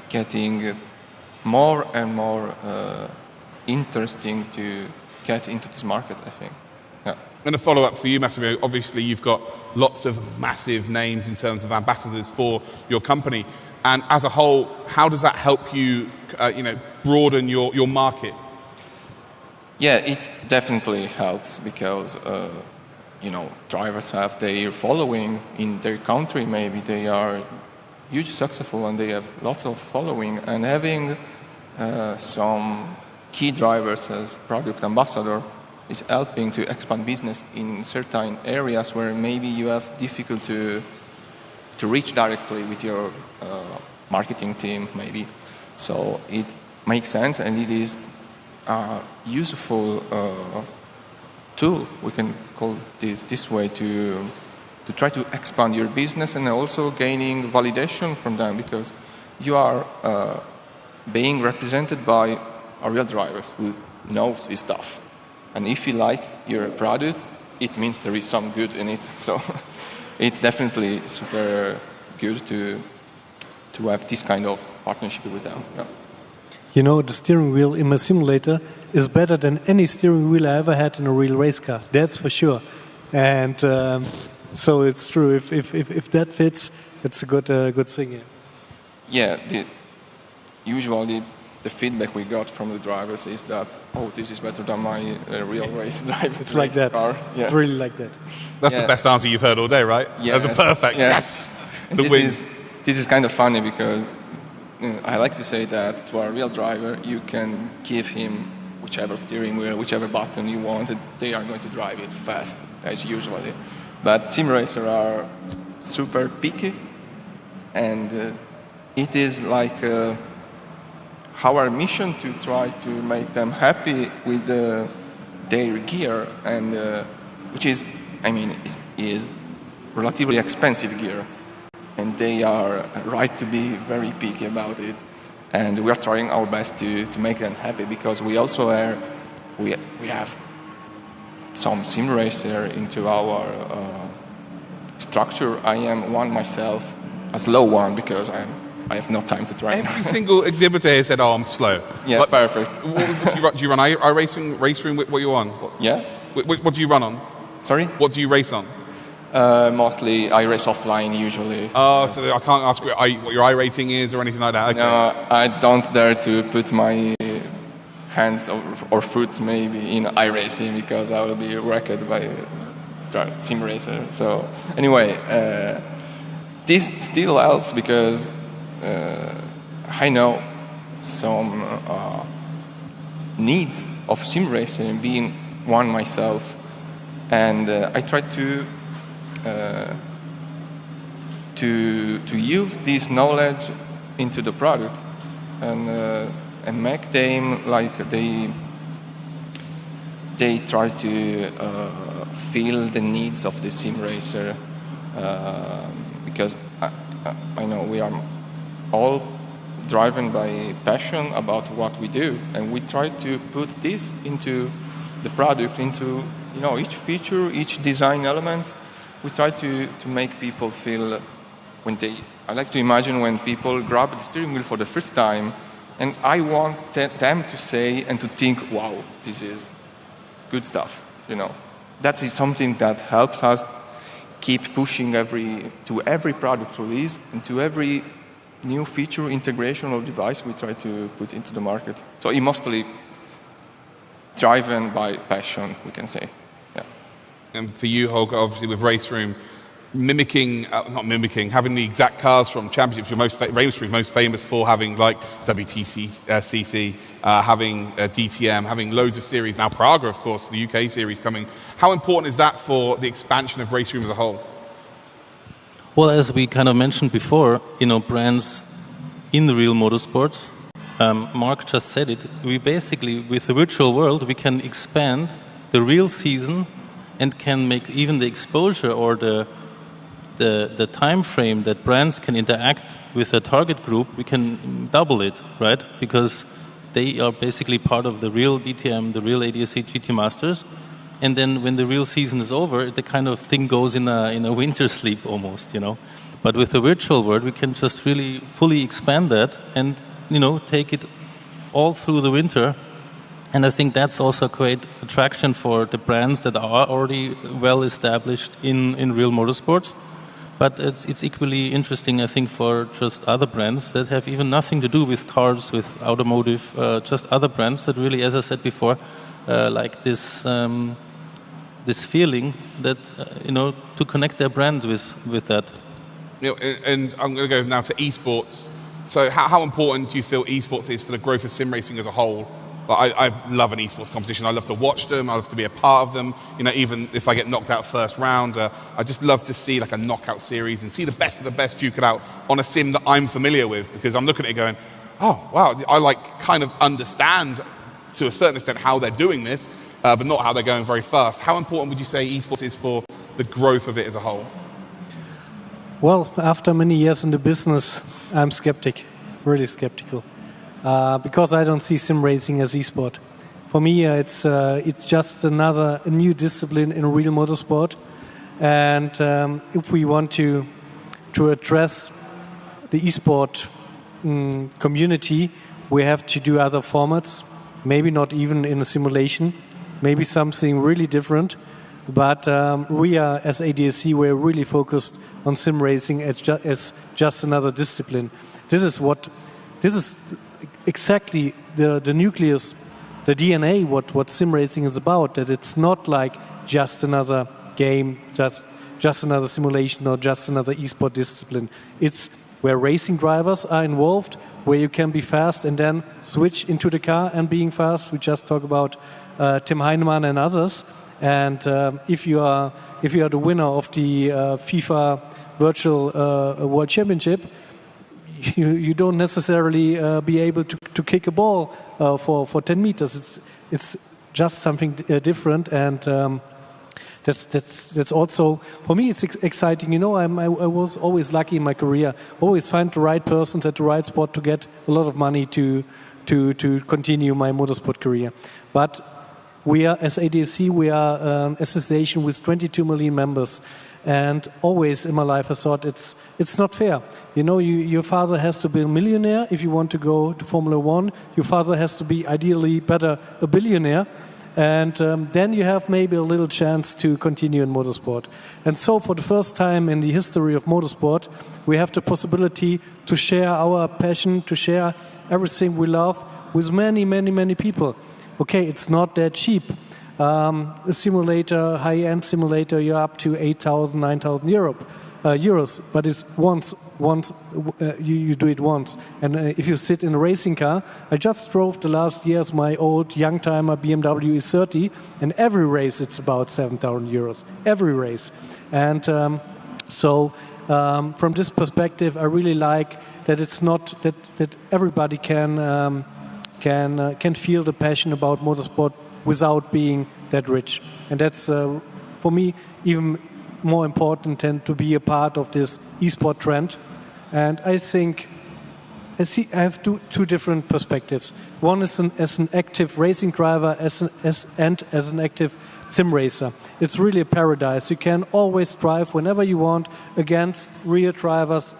getting more and more interesting to get into this market, I think. Yeah. And a follow-up for you, Massimo. Obviously, you've got lots of massive names in terms of ambassadors for your company, and as a whole, how does that help you, broaden your market? Yeah, it definitely helps because, drivers have their following in their country. Maybe they are hugely successful and they have lots of following. And having some key drivers as product ambassador is helping to expand business in certain areas where maybe you have difficult to reach directly with your marketing team, maybe. So it makes sense, and it is a useful tool, we can call this way, to try to expand your business and also gaining validation from them, because you are being represented by a real driver who knows his stuff. And if he likes your product, it means there is some good in it. So it's definitely super good to have this kind of partnership with them. Yeah. The steering wheel in my simulator is better than any steering wheel I ever had in a real race car. That's for sure. And so it's true. If that fits, it's a good thing. Yeah. Usually the feedback we got from the drivers is that, this is better than my real race drive. It's like that. Car. Yeah. It's really like that. That's the best answer you've heard all day, right? Yeah. That's a perfect yes. This is kind of funny because I like to say that to a real driver, you can give him whichever steering wheel, whichever button you want, and they are going to drive it fast, as usually. But sim racers are super picky, and it is like our mission to try to make them happy with their gear, and which is relatively expensive gear. and they are right to be very picky about it. And we are trying our best to make them happy, because we also we have some sim racer into our structure. I am one myself, a slow one, because I have no time to try. Every single exhibitor here said, "Oh, I'm slow." Yeah, perfect. Do you run iRacing, RaceRoom? What are you on? Yeah. What do you run on? Sorry? What do you race on? Mostly I race offline usually. Oh, so I can't ask what your iRating is or anything like that? Okay. No, I don't dare to put my hands or foot maybe in iRacing, because I will be wrecked by a sim racer. So anyway, this still helps, because I know some needs of sim racing, being one myself, and I try to use this knowledge into the product and make them like they try to feel the needs of the sim racer, because I know we are all driven by passion about what we do, and we try to put this into the product, into each feature, each design element. We try to make people feel I like to imagine when people grab the steering wheel for the first time, and I want them to say and to think, wow, this is good stuff. That is something that helps us keep pushing to every product release and to every new feature, integration or device we try to put into the market. So it mostly driven by passion, we can say. Yeah. And for you, Holger, obviously with RaceRoom, having the exact cars from championships. RaceRoom is most famous for having like WTC, CC, having DTM, having loads of series. Now Praga, of course, the UK series coming. How important is that for the expansion of RaceRoom as a whole? Well, as we kind of mentioned before, brands in the real motorsports, Mark just said it, we basically, with the virtual world, we can expand the real season and can make even the exposure or the time frame that brands can interact with their target group, we can double it, right? Because they are basically part of the real DTM, the real ADAC GT Masters. And then when the real season is over, the kind of thing goes in a winter sleep almost, But with the virtual world, we can just really fully expand that and, take it all through the winter. And I think that's also a great attraction for the brands that are already well established in real motorsports. But it's equally interesting, I think, for just other brands that have even nothing to do with cars, with automotive, just other brands that really, as I said before, like this feeling that, to connect their brand with that. And I'm going to go now to esports. So how important do you feel esports is for the growth of sim racing as a whole? I love an esports competition. I love to watch them. I love to be a part of them. Even if I get knocked out first round, I just love to see like a knockout series and see the best of the best duke it out on a sim that I'm familiar with, because I'm looking at it going, oh, wow, I kind of understand to a certain extent how they're doing this, but not how they're going very fast. How important would you say esports is for the growth of it as a whole? Well, after many years in the business, I'm skeptic, really skeptical. Because I don't see sim racing as esport. For me, it's just a new discipline in real motorsport. And if we want to address the esport community, we have to do other formats. Maybe not even in a simulation. Maybe something really different. But we are, as ADAC, we're really focused on sim racing as just another discipline. This is exactly the nucleus, the DNA, what sim racing is about. That it's not like just another game, just another simulation, or just another esport discipline. It's where racing drivers are involved, where you can be fast and then switch into the car and being fast. We just talk about Tim Heinemann and others. And if you are the winner of the FIFA Virtual World Championship, you don't necessarily be able to kick a ball for 10 meters. It's just something different. And That's also, for me, it's exciting. You know, I was always lucky in my career. Always find the right persons at the right spot to get a lot of money to continue my motorsport career. But we are, as ADAC, we are an association with 22 million members. And always in my life I thought it's not fair. You know, your father has to be a millionaire if you want to go to Formula One. Your father has to be ideally better a billionaire. And then you have maybe a little chance to continue in motorsport. And so for the first time in the history of motorsport, we have the possibility to share our passion, to share everything we love with many, many, many people. Okay, it's not that cheap. A simulator, high-end simulator, you're up to 8,000, 9,000 euros. But it's once you do it once. And if you sit in a racing car, I just drove the last years my old young-timer BMW E30, and every race it's about 7,000 euros. Every race. And from this perspective, I really like that it's not that everybody can feel the passion about motorsport without being that rich. And that's, for me, even more important than to be a part of this esport trend. And I think I have two different perspectives. One is as an active racing driver and as an active sim racer. It's really a paradise. You can always drive whenever you want against real drivers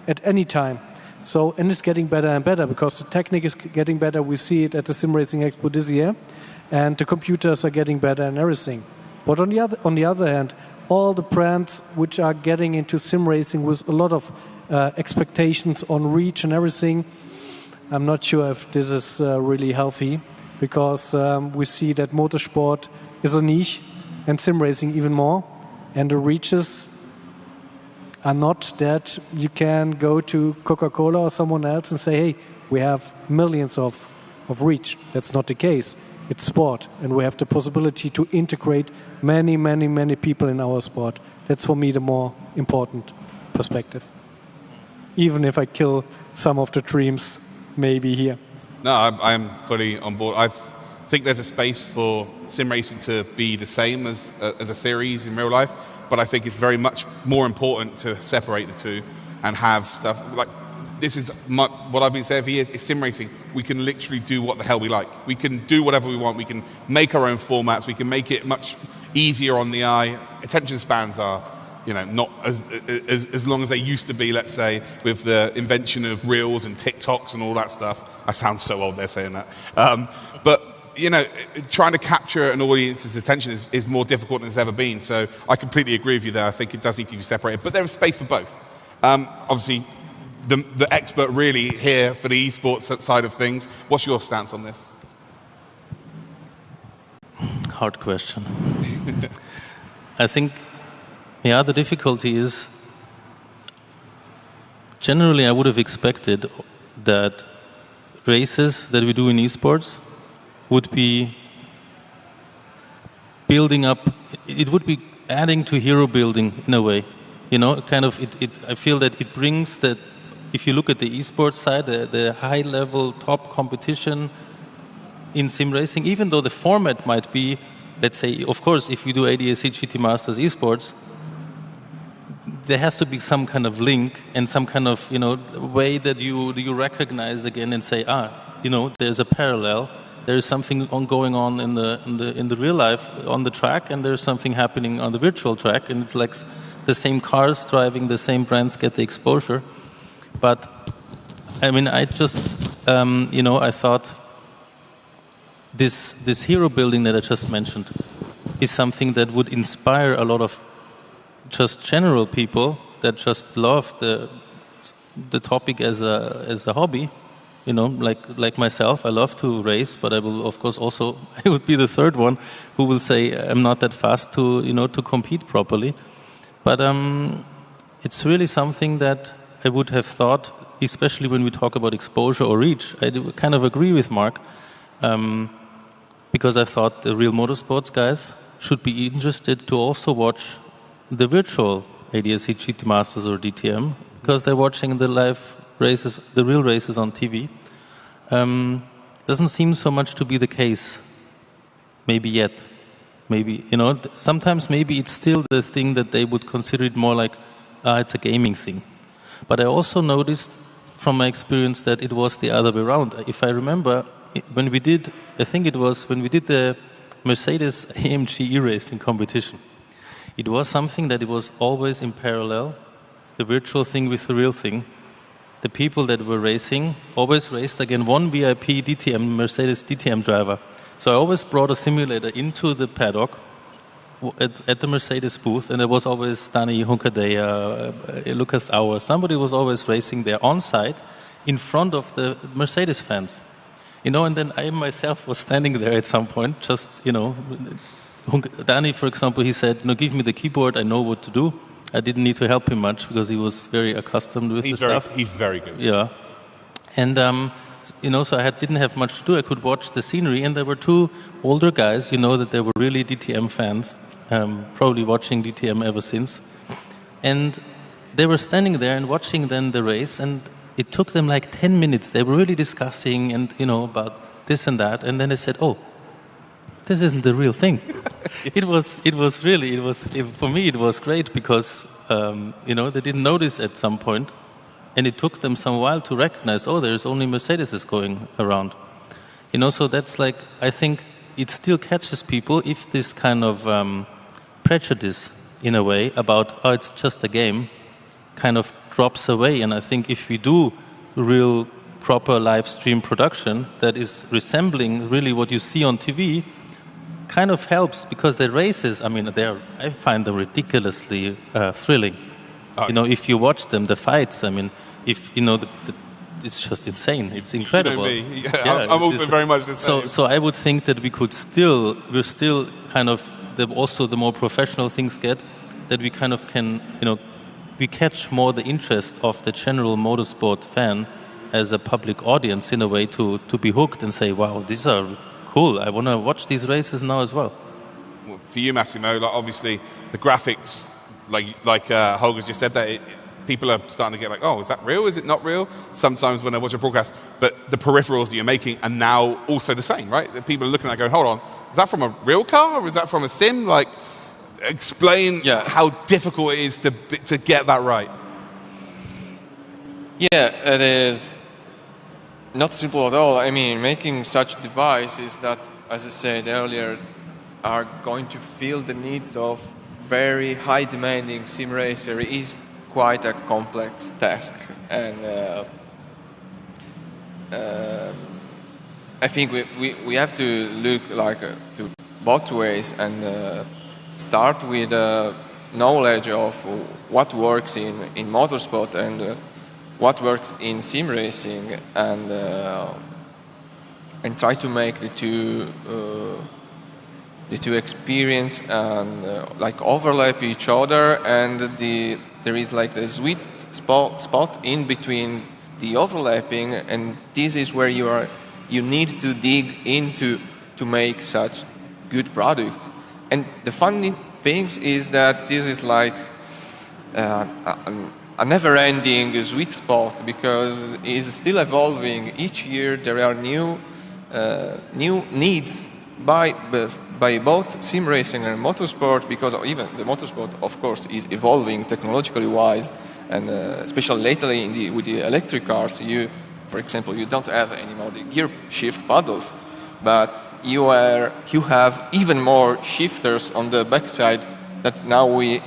at any time. So, and it's getting better and better because the technique is getting better. We see it at the SimRacing Expo this year. And the computers are getting better and everything. But on the other hand, all the brands which are getting into sim racing with a lot of expectations on reach and everything, I'm not sure if this is really healthy, because we see that motorsport is a niche and sim racing even more, and the reaches are not that you can go to Coca-Cola or someone else and say, hey, we have millions of reach. That's not the case. It's sport, and we have the possibility to integrate many, many, many people in our sport. That's for me the more important perspective. Even if I kill some of the dreams maybe here. No, I'm fully on board. I think there's a space for sim racing to be the same as a series in real life, but I think it's very much more important to separate the two and have stuff like, this is what I've been saying for years, is sim racing. We can literally do what the hell we like. We can do whatever we want. We can make our own formats. We can make it much easier on the eye. Attention spans are, not as long as they used to be, let's say, with the invention of Reels and TikToks and all that stuff. I sound so old there saying that. But, trying to capture an audience's attention is more difficult than it's ever been. So I completely agree with you there. I think it does need to be separated. But there is space for both. Obviously, the expert really here for the esports side of things. What's your stance on this? Hard question. I think, the difficulty is, generally I would have expected that races that we do in esports would be building up, it would be adding to hero building in a way. I feel that it brings that. If you look at the esports side, the high-level top competition in sim racing, even though the format might be, let's say, of course, if we do ADAC GT Masters esports, there has to be some kind of link and some kind of way that you recognize again and say, there's a parallel. There is something going on in the real life on the track, and there's something happening on the virtual track, and it's like the same cars driving, the same brands get the exposure. But, I just, I thought this hero building that I just mentioned is something that would inspire a lot of just general people that just love the topic as a hobby. Like myself, I love to race, but I will, of course, also, I would be the third one who will say I'm not that fast to compete properly. But it's really something that I would have thought, especially when we talk about exposure or reach, I kind of agree with Mark, because I thought the real motorsports guys should be interested to also watch the virtual ADAC GT Masters or DTM, because they're watching the live races, the real races on TV. Doesn't seem so much to be the case, maybe yet. maybe, sometimes maybe it's still the thing that they would consider it more like, it's a gaming thing. But I also noticed from my experience that it was the other way around. If I remember, when we did the Mercedes AMG e-racing competition, it was something that it was always in parallel, the virtual thing with the real thing. The people that were racing always raced against one VIP Mercedes DTM driver. So I always brought a simulator into the paddock at the Mercedes booth, and there was always Dani Hunkadea, Lucas Auer. Somebody was always racing there on site in front of the Mercedes fans. And then I myself was standing there at some point, just, Dani, for example, he said, give me the keyboard, I know what to do. I didn't need to help him much because he was very accustomed with the stuff. He's very good. Yeah. And, so I didn't have much to do. I could watch the scenery, and there were two older guys, that they were really DTM fans, probably watching DTM ever since. And they were standing there and watching then the race, and it took them like 10 minutes. They were really discussing and, about this and that. And then they said, this isn't the real thing. For me, it was great because, they didn't notice at some point, and it took them some while to recognize, there's only Mercedes going around. So that's like, I think it still catches people if this kind of prejudice, in a way, about, it's just a game, kind of drops away. And I think if we do real, proper live stream production that is resembling really what you see on TV, kind of helps, because the races, I find them ridiculously thrilling. If you watch them, the fights, it's just insane. It's incredible. I'm also very much the same. So I would think that we're still kind of, also the more professional things get, that we kind of can, we catch more the interest of the general motorsport fan as a public audience in a way to be hooked and say, wow, these are cool. I want to watch these races now as well. For you, Massimo, obviously the graphics, like Holger just said, that people are starting to get like, is that real? Is it not real? Sometimes when I watch a broadcast, but the peripherals that you're making are now also the same, right? That people are looking at going, hold on, is that from a real car or is that from a sim? Explain how difficult it is to get that right. Yeah, it is not simple at all. Making such devices that, as I said earlier, are going to fill the needs of very high demanding sim racer is quite a complex task. And I think we have to look to both ways and start with knowledge of what works in motorsport and what works in sim racing, and try to make the two experience and overlap each other, and there is the sweet spot in between the overlapping, and this is where you need to dig into to make such good products. And the funny thing is that this is a never-ending sweet spot, because it is still evolving. Each year there are new needs by both sim racing and motorsport, because even the motorsport, of course, is evolving technologically wise, and especially lately with the electric cars. For example, you don't have anymore the gear shift paddles, but you have even more shifters on the backside that now we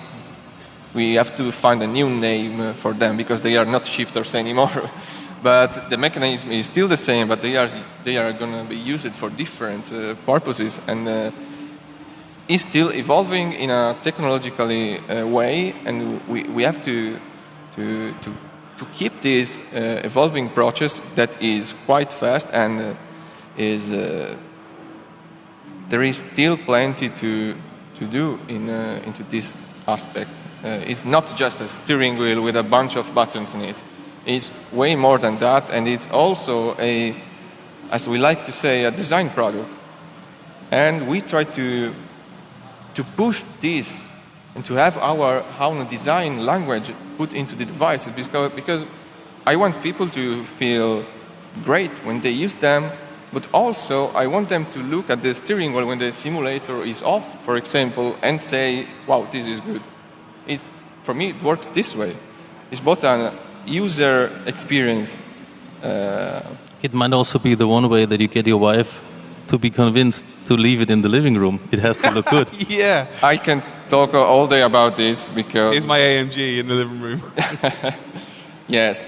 have to find a new name for them, because they are not shifters anymore. But the mechanism is still the same, but they are going to be used for different purposes, and is still evolving in a technologically way, and we have to keep this evolving process that is quite fast, and there is still plenty to do into this aspect. It's not just a steering wheel with a bunch of buttons in it. It's way more than that, and it's also as we like to say, a design product. And we try to push this and to have our own design language put into the devices, because I want people to feel great when they use them, but also I want them to look at the steering wheel when the simulator is off, for example, and say, wow, this is good. For me, it works this way. It's both a user experience. It might also be the one way that you get your wife to be convinced to leave it in the living room. It has to look good. Yeah. I can talk all day about this because... Here's my AMG in the living room. Yes.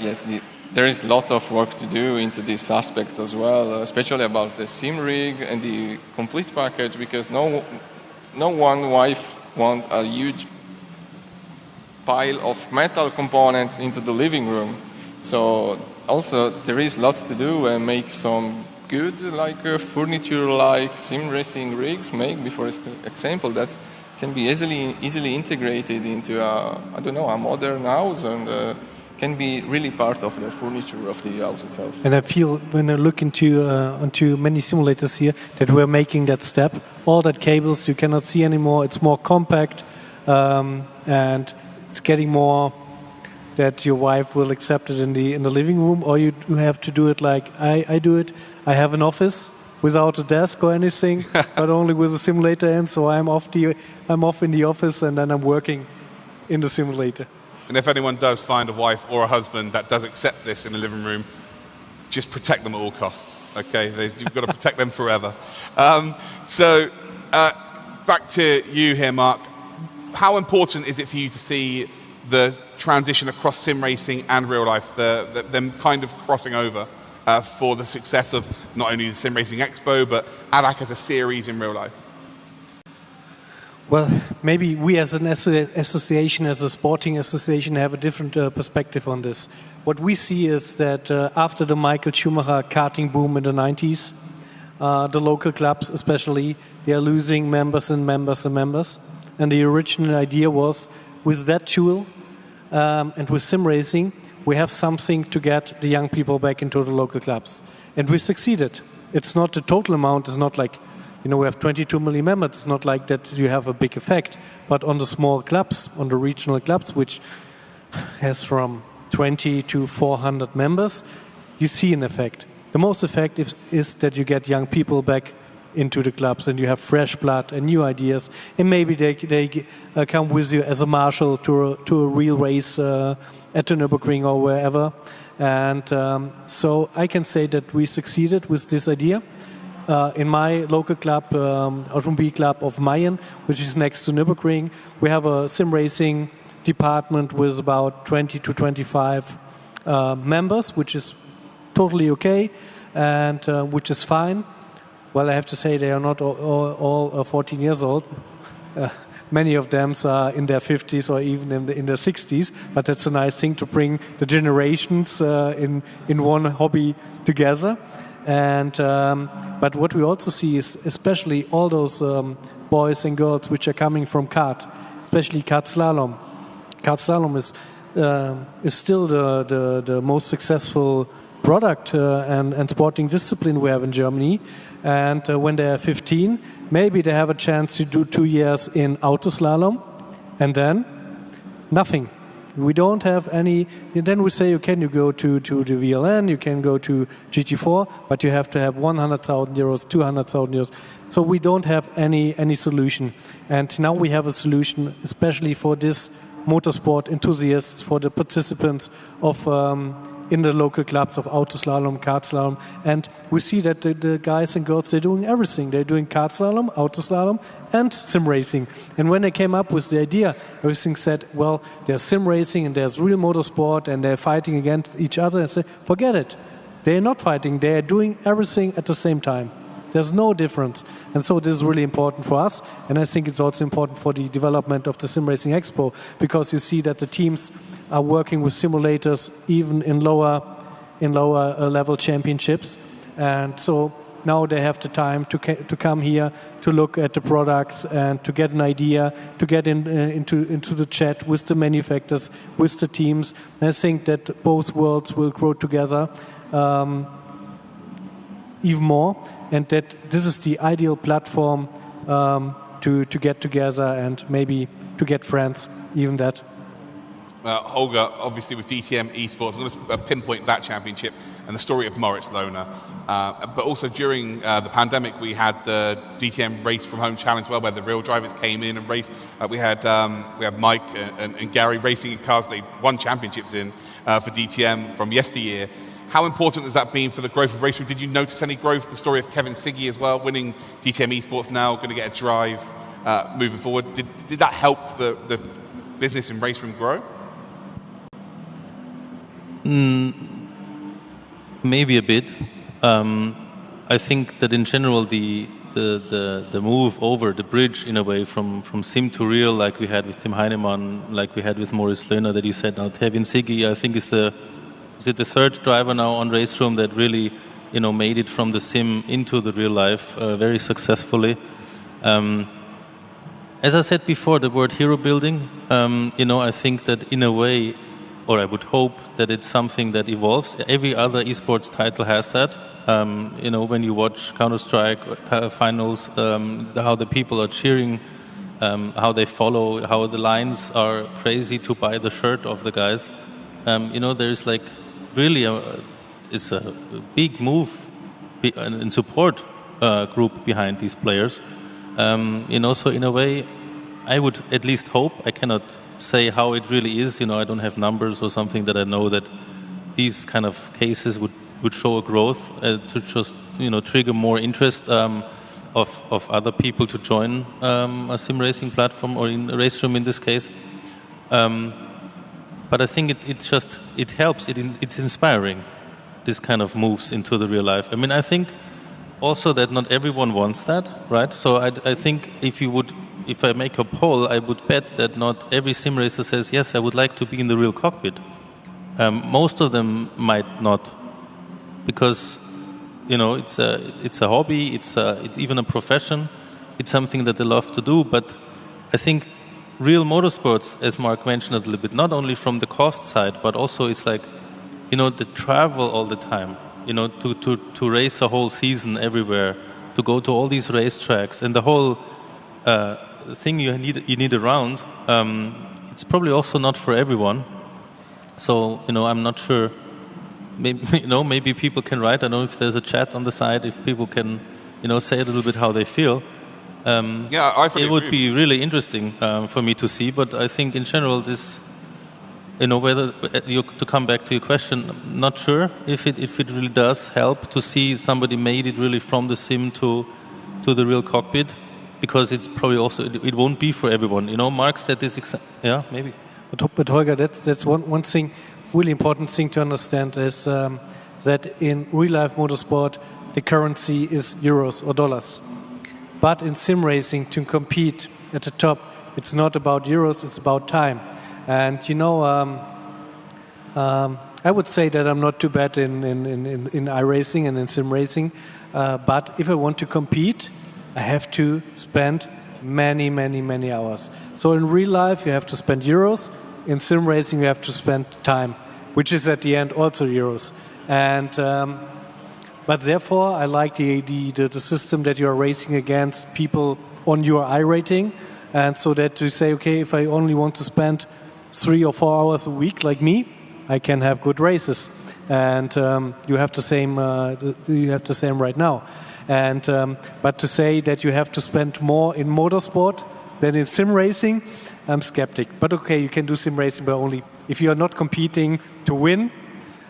There is lots of work to do into this aspect as well, especially about the sim rig and the complete package, because no one wife wants a huge pile of metal components into the living room. So also there is lots to do and make some good furniture like sim racing rigs, maybe for example, that can be easily integrated into a modern house and can be really part of the furniture of the house itself. And I feel when I look into many simulators here that we're making that step. All that cables you cannot see anymore. It's more compact and it's getting more that your wife will accept it in the living room, or you have to do it like I do it. I have an office without a desk or anything, but only with a simulator in. So I'm off in the office, and then I'm working in the simulator. And if anyone does find a wife or a husband that does accept this in the living room, just protect them at all costs. Okay, you've got to protect them forever. Back to you here, Mark. How important is it for you to see the transition across sim racing and real life, them kind of crossing over for the success of not only the Sim Racing Expo, but ADAC as a series in real life? Well, maybe we as an association, as a sporting association, have a different perspective on this. What we see is that after the Michael Schumacher karting boom in the 90s, the local clubs especially, they are losing members and members and members. And the original idea was, with that tool and with sim racing, we have something to get the young people back into the local clubs. And we succeeded. It's not the total amount, it's not like, we have 22 million members, it's not like that you have a big effect. But on the small clubs, on the regional clubs, which has from 20 to 400 members, you see an effect. The most effective is that you get young people back into the clubs and you have fresh blood and new ideas, and maybe they come with you as a marshal to a real race at the Nürburgring or wherever. And so I can say that we succeeded with this idea. In my local club, Automobile Club of Mayen, which is next to Nürburgring, we have a sim racing department with about 20 to 25 members, which is totally okay and which is fine. Well, I have to say they are not all 14 years old. Many of them are in their 50s or even in their 60s, but that's a nice thing to bring the generations in one hobby together. And but what we also see is especially all those boys and girls which are coming from kart, especially kart slalom. Kart slalom is still the most successful product and sporting discipline we have in Germany. And when they are 15, maybe they have a chance to do 2 years in auto slalom, and then nothing. We don't have any. And then we say, you can go to the VLN, you can go to GT4, but you have to have 100,000 euros, 200,000 euros. So we don't have any solution. And now we have a solution, especially for this motorsport enthusiasts, for the participants of in the local clubs of auto slalom, kart slalom. And we see that the guys and girls, they're doing everything. They're doing kart slalom, auto slalom, and sim racing. And when they came up with the idea, everything said, well, there's sim racing and there's real motorsport and they're fighting against each other. And say, forget it. They're not fighting. They're doing everything at the same time. There's no difference. And so this is really important for us. And I think it's also important for the development of the Sim Racing Expo, because you see that the teams are working with simulators even in lower level championships. And so now they have the time to come here, to look at the products and to get an idea, to get into the chat with the manufacturers, with the teams. And I think that both worlds will grow together even more, and that this is the ideal platform to get together and maybe to get friends, even that. Holger, obviously with DTM Esports, I'm going to pinpoint that championship, and and the story of Moritz Lohner. But also during the pandemic, we had the DTM Race from Home Challenge, where the real drivers came in and raced. We had Mike and Gary racing in cars they won championships in for DTM from yesteryear. How important has that been for the growth of RaceRoom? Did you notice any growth? The story of Kevin Siggy as well, winning DTM Esports now, going to get a drive moving forward. Did that help the business in RaceRoom grow? Maybe a bit. I think that in general the move over the bridge in a way from sim to real, like we had with Tim Heinemann, like we had with Moritz Lohner, that you said now Kevin Siggy, I think is the third driver now on RaceRoom that really made it from the sim into the real life very successfully. As I said before, the word hero building, I think that in a way, or I would hope that it's something that evolves. Every other esports title has that. When you watch Counter-Strike finals, how the people are cheering, how they follow, how the lines are crazy to buy the shirt of the guys. There's like really it's a big move and support group behind these players. So in a way, I would at least hope. I cannot say how it really is. I don't have numbers or something that I know that these kind of cases would show a growth to just trigger more interest of other people to join a sim racing platform, or in RaceRoom in this case. But I think it helps. It's inspiring, this kind of moves into the real life. I mean, I think also that not everyone wants that, right? So I think if I make a poll, I would bet that not every sim racer says, yes, I would like to be in the real cockpit. Most of them might not, because it's a hobby, it's even a profession, it's something that they love to do. But I think real motorsports, as Mark mentioned a little bit, not only from the cost side, but also it's like, the travel all the time, to race a whole season everywhere, to go to all these racetracks, and the whole thing you need around. It's probably also not for everyone. So I'm not sure. Maybe people can write. I don't know if there's a chat on the side. If people can, say a little bit how they feel. It would be really interesting for me to see. But I think in general, this, whether to come back to your question, I'm not sure if it really does help to see somebody made it really from the sim to the real cockpit, because it's probably also it won't be for everyone. Mark said this. Yeah, maybe. But Holger, that's one thing. Really important thing to understand is that in real life motorsport, the currency is euros or dollars. But in sim racing, to compete at the top, it's not about euros, it's about time. And I would say that I'm not too bad in iRacing and in sim racing. But if I want to compete, I have to spend many hours. So in real life, you have to spend euros. In sim racing, you have to spend time, which is at the end also euros. And but therefore, I like the system that you are racing against people on your iRating, and so that you say, okay, if I only want to spend 3 or 4 hours a week, like me, I can have good races. And you have the same. You have the same right now. And but to say that you have to spend more in motorsport than in sim racing, I'm skeptic. But okay, you can do sim racing, but only if you are not competing to win,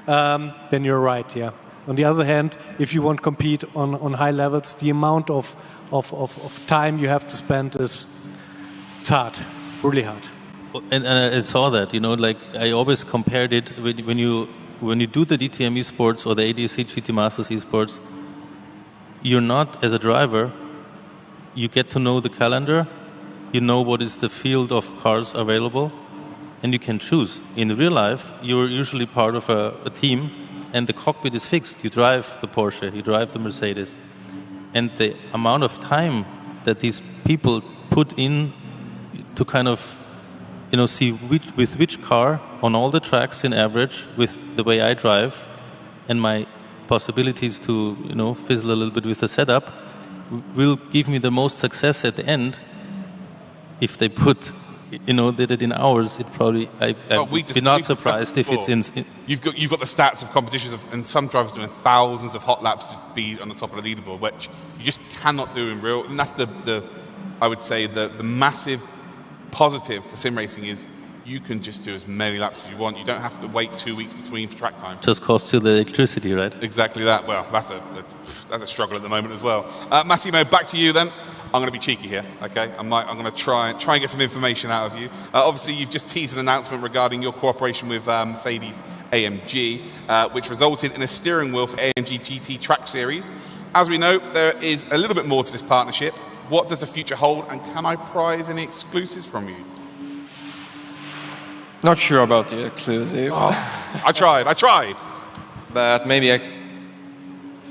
then you're right, yeah. On the other hand, if you want to compete on high levels, the amount of time you have to spend it's hard, really hard. And I saw that, like I always compared it when you do the DTM Esports or the ADAC GT Masters Esports, you're not, as a driver, you get to know the calendar, you know what is the field of cars available, and you can choose. In real life, you're usually part of a team, and the cockpit is fixed. You drive the Porsche, you drive the Mercedes. And the amount of time that these people put in to kind of, see with which car on all the tracks in average, with the way I drive, and my possibilities to, fizzle a little bit with the setup, will give me the most success at the end if they put, did it in hours, it probably I would be not surprised if it's in. You've got the stats of competitions and some drivers doing thousands of hot laps to be on the top of the leaderboard, which you just cannot do in real. And that's the I would say the massive positive for sim racing is you can just do as many laps as you want. You don't have to wait 2 weeks between for track time. Just costs you the electricity, right? Exactly that. Well, that's a struggle at the moment as well. Massimo, back to you then. I'm going to be cheeky here, okay? I'm going to try and get some information out of you. Obviously, you've just teased an announcement regarding your cooperation with Mercedes AMG, which resulted in a steering wheel for AMG GT Track Series. As we know, there is a little bit more to this partnership. What does the future hold, and can I prize any exclusives from you? Not sure about the exclusive. Oh, I tried. But maybe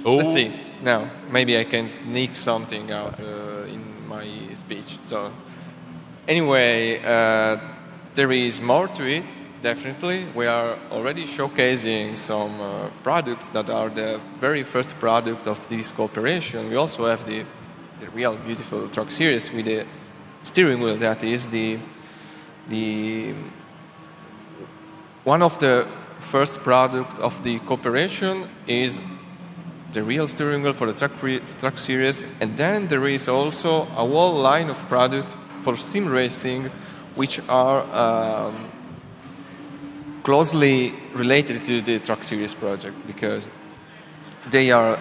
let's see. No, maybe I can sneak something out in my speech. So, anyway, there is more to it, definitely. We are already showcasing some products that are the very first product of this cooperation. We also have the real beautiful truck series with the steering wheel that is the one of the first product of the cooperation is the real steering wheel for the truck series, and then there is also a whole line of product for sim racing, which are closely related to the truck series project because they are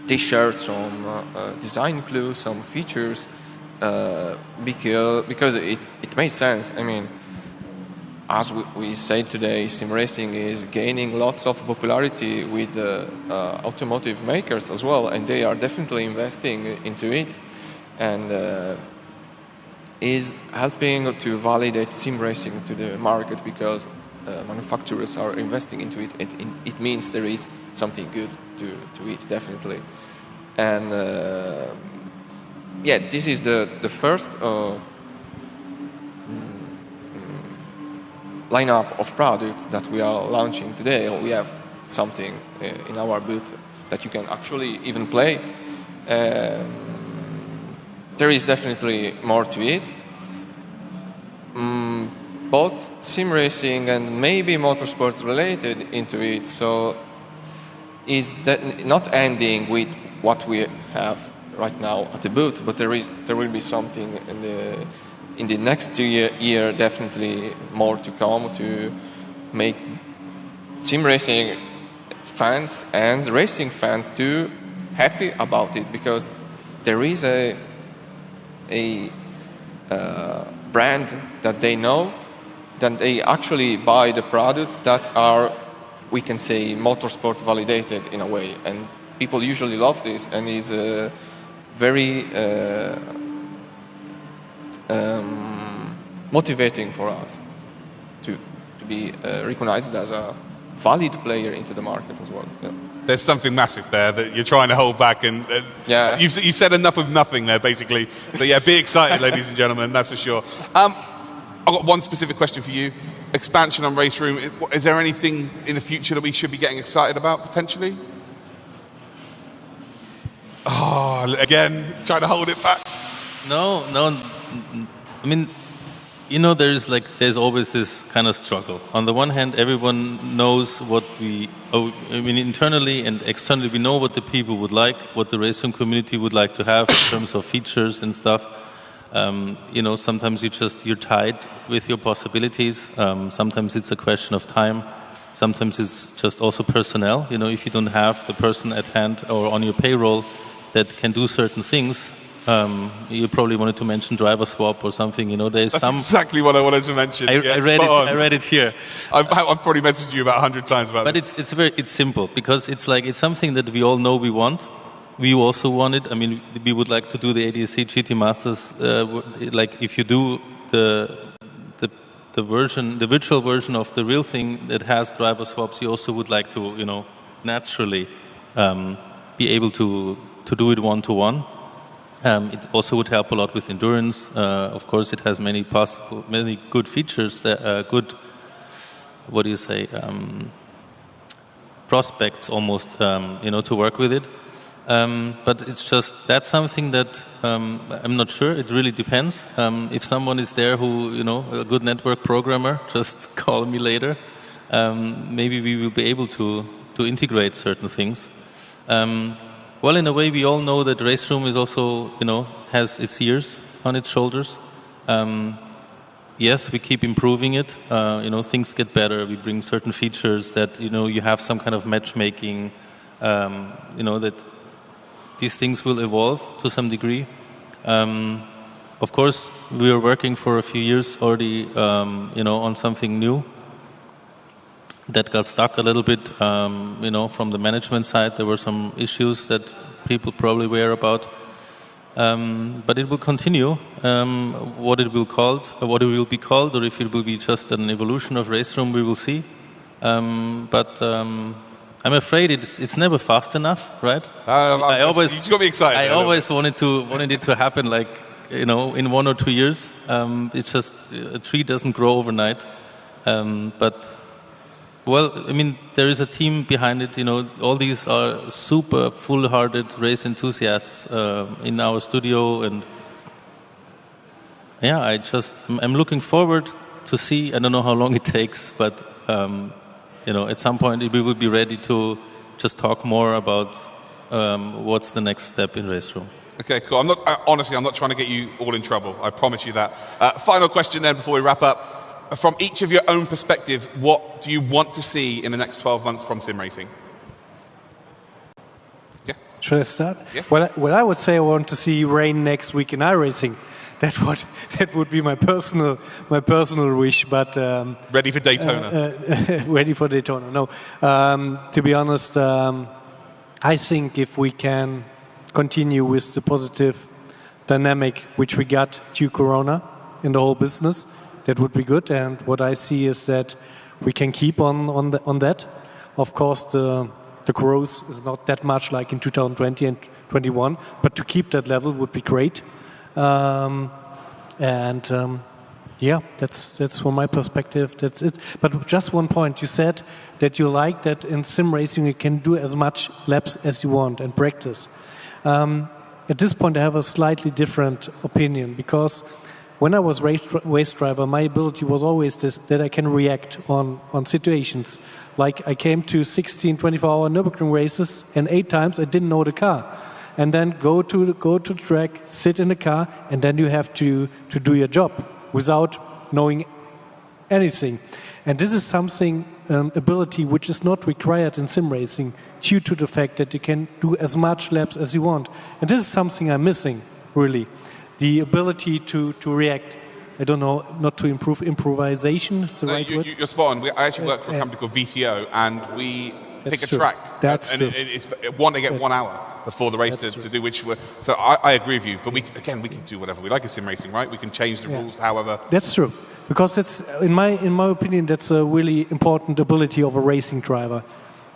they share some design clues, some features, because it makes sense. I mean, as we say today, sim racing is gaining lots of popularity with automotive makers as well, and they are definitely investing into it, and is helping to validate sim racing to the market because manufacturers are investing into it. It means there is something good to it, definitely. And yeah, this is the first lineup of products that we are launching today. We have something in our booth that you can actually even play. There is definitely more to it. Both sim racing and maybe motorsport related into it. So is that not ending with what we have right now at the booth, but there will be something in the next 2 year definitely more to come to make sim racing fans and racing fans too happy about it, because there is a brand that they know, that they actually buy the products that are, we can say, motorsport validated in a way, and people usually love this, and is very motivating for us to be recognized as a valid player into the market as well. Yeah. There's something massive there that you're trying to hold back, and yeah. you've said enough of nothing there, basically. So yeah, be excited, ladies and gentlemen, that's for sure. I've got one specific question for you. Expansion on RaceRoom. Is there anything in the future that we should be getting excited about, potentially? Oh, again, trying to hold it back. No. I mean, there's always this kind of struggle. On the one hand, everyone knows internally and externally, we know what the people would like, what the RaceRoom community would like to have in terms of features and stuff. Sometimes you're tied with your possibilities. Sometimes it's a question of time. Sometimes it's just also personnel. If you don't have the person at hand or on your payroll that can do certain things, you probably wanted to mention driver swap or something. That's exactly what I wanted to mention. I read it here. I've probably messaged you about 100 times about it. But it's simple, because it's something that we all know we want. We also want it. I mean, we would like to do the ADAC GT Masters. If you do the virtual version of the real thing that has driver swaps, you also would like to, naturally be able to do it one-to-one. It also would help a lot with endurance. Of course, it has many good features, prospects almost, to work with it. But it's just, that's something that I'm not sure. It really depends. If someone is there who, you know, a good network programmer, just call me later. Maybe we will be able to integrate certain things. Well, in a way, we all know that RaceRoom is also, you know, has its years on its shoulders. Yes, we keep improving it. You know, things get better. We bring certain features that, you know, you have some kind of matchmaking. You know, that these things will evolve to some degree. Of course, we are working for a few years already, you know, on something new. That got stuck a little bit, you know, from the management side. There were some issues that people probably were about. But it will continue. What it will be called, or if it will be just an evolution of RaceRoom, we will see. But I'm afraid it's never fast enough, right? I always, you got me excited. I always wanted it to happen, like, you know, in 1 or 2 years. It's just a tree doesn't grow overnight. But well, I mean, there is a team behind it. You know, all these are super full-hearted race enthusiasts in our studio, and yeah, I'm looking forward to see. I don't know how long it takes, but you know, at some point we will be ready to just talk more about what's the next step in RaceRoom. Okay, cool. Honestly, I'm not trying to get you all in trouble. I promise you that. Final question then before we wrap up. From each of your own perspective, what do you want to see in the next 12 months from sim racing? Yeah. Should I start? Yeah. Well, I would say I want to see rain next week in iRacing. That would be my personal wish. But ready for Daytona. Ready for Daytona. No. To be honest, I think if we can continue with the positive dynamic which we got due Corona in the whole business, that would be good. And what I see is that we can keep on that. Of course, the growth is not that much like in 2020 and 21, but to keep that level would be great. Yeah, that's from my perspective. That's it. But just one point: you said that you like that in sim racing you can do as much laps as you want and practice. At this point, I have a slightly different opinion, because when I was race driver, my ability was always that I can react on situations. Like I came to 16 24-hour Nürburgring races, and 8 times I didn't know the car. And then go to the track, sit in the car, and then you have to do your job without knowing anything. And this is something, ability which is not required in sim racing due to the fact that you can do as much laps as you want. And this is something I'm missing, really. The ability to react. I don't know, not to improve improvisation is the right word. You're spot on. I actually work for a company called VCO, and we pick a track. That's and true. It's they get 1 hour before the race to do which. So I agree with you. But we can do whatever we like in sim racing, right? We can change the rules, however. That's true, because it's in my opinion that's a really important ability of a racing driver.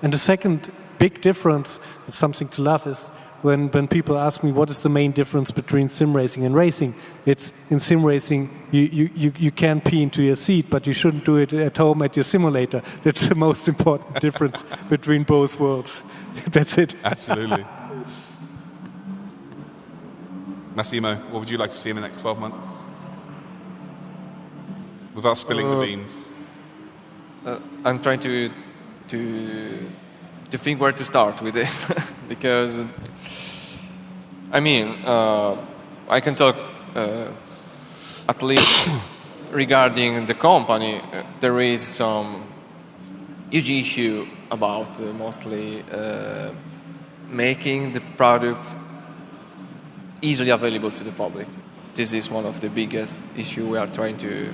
And the second big difference, it's something to love, is when people ask me what is the main difference between sim racing and racing, it's in sim racing you can pee into your seat, but you shouldn't do it at home at your simulator. That's the most important difference between both worlds. That's it. Absolutely. Massimo, what would you like to see in the next 12 months? Without spilling the beans. I'm trying to think where to start with this because I mean I can talk at least regarding the company. There is some huge issue about mostly making the product easily available to the public. This is one of the biggest issues we are trying to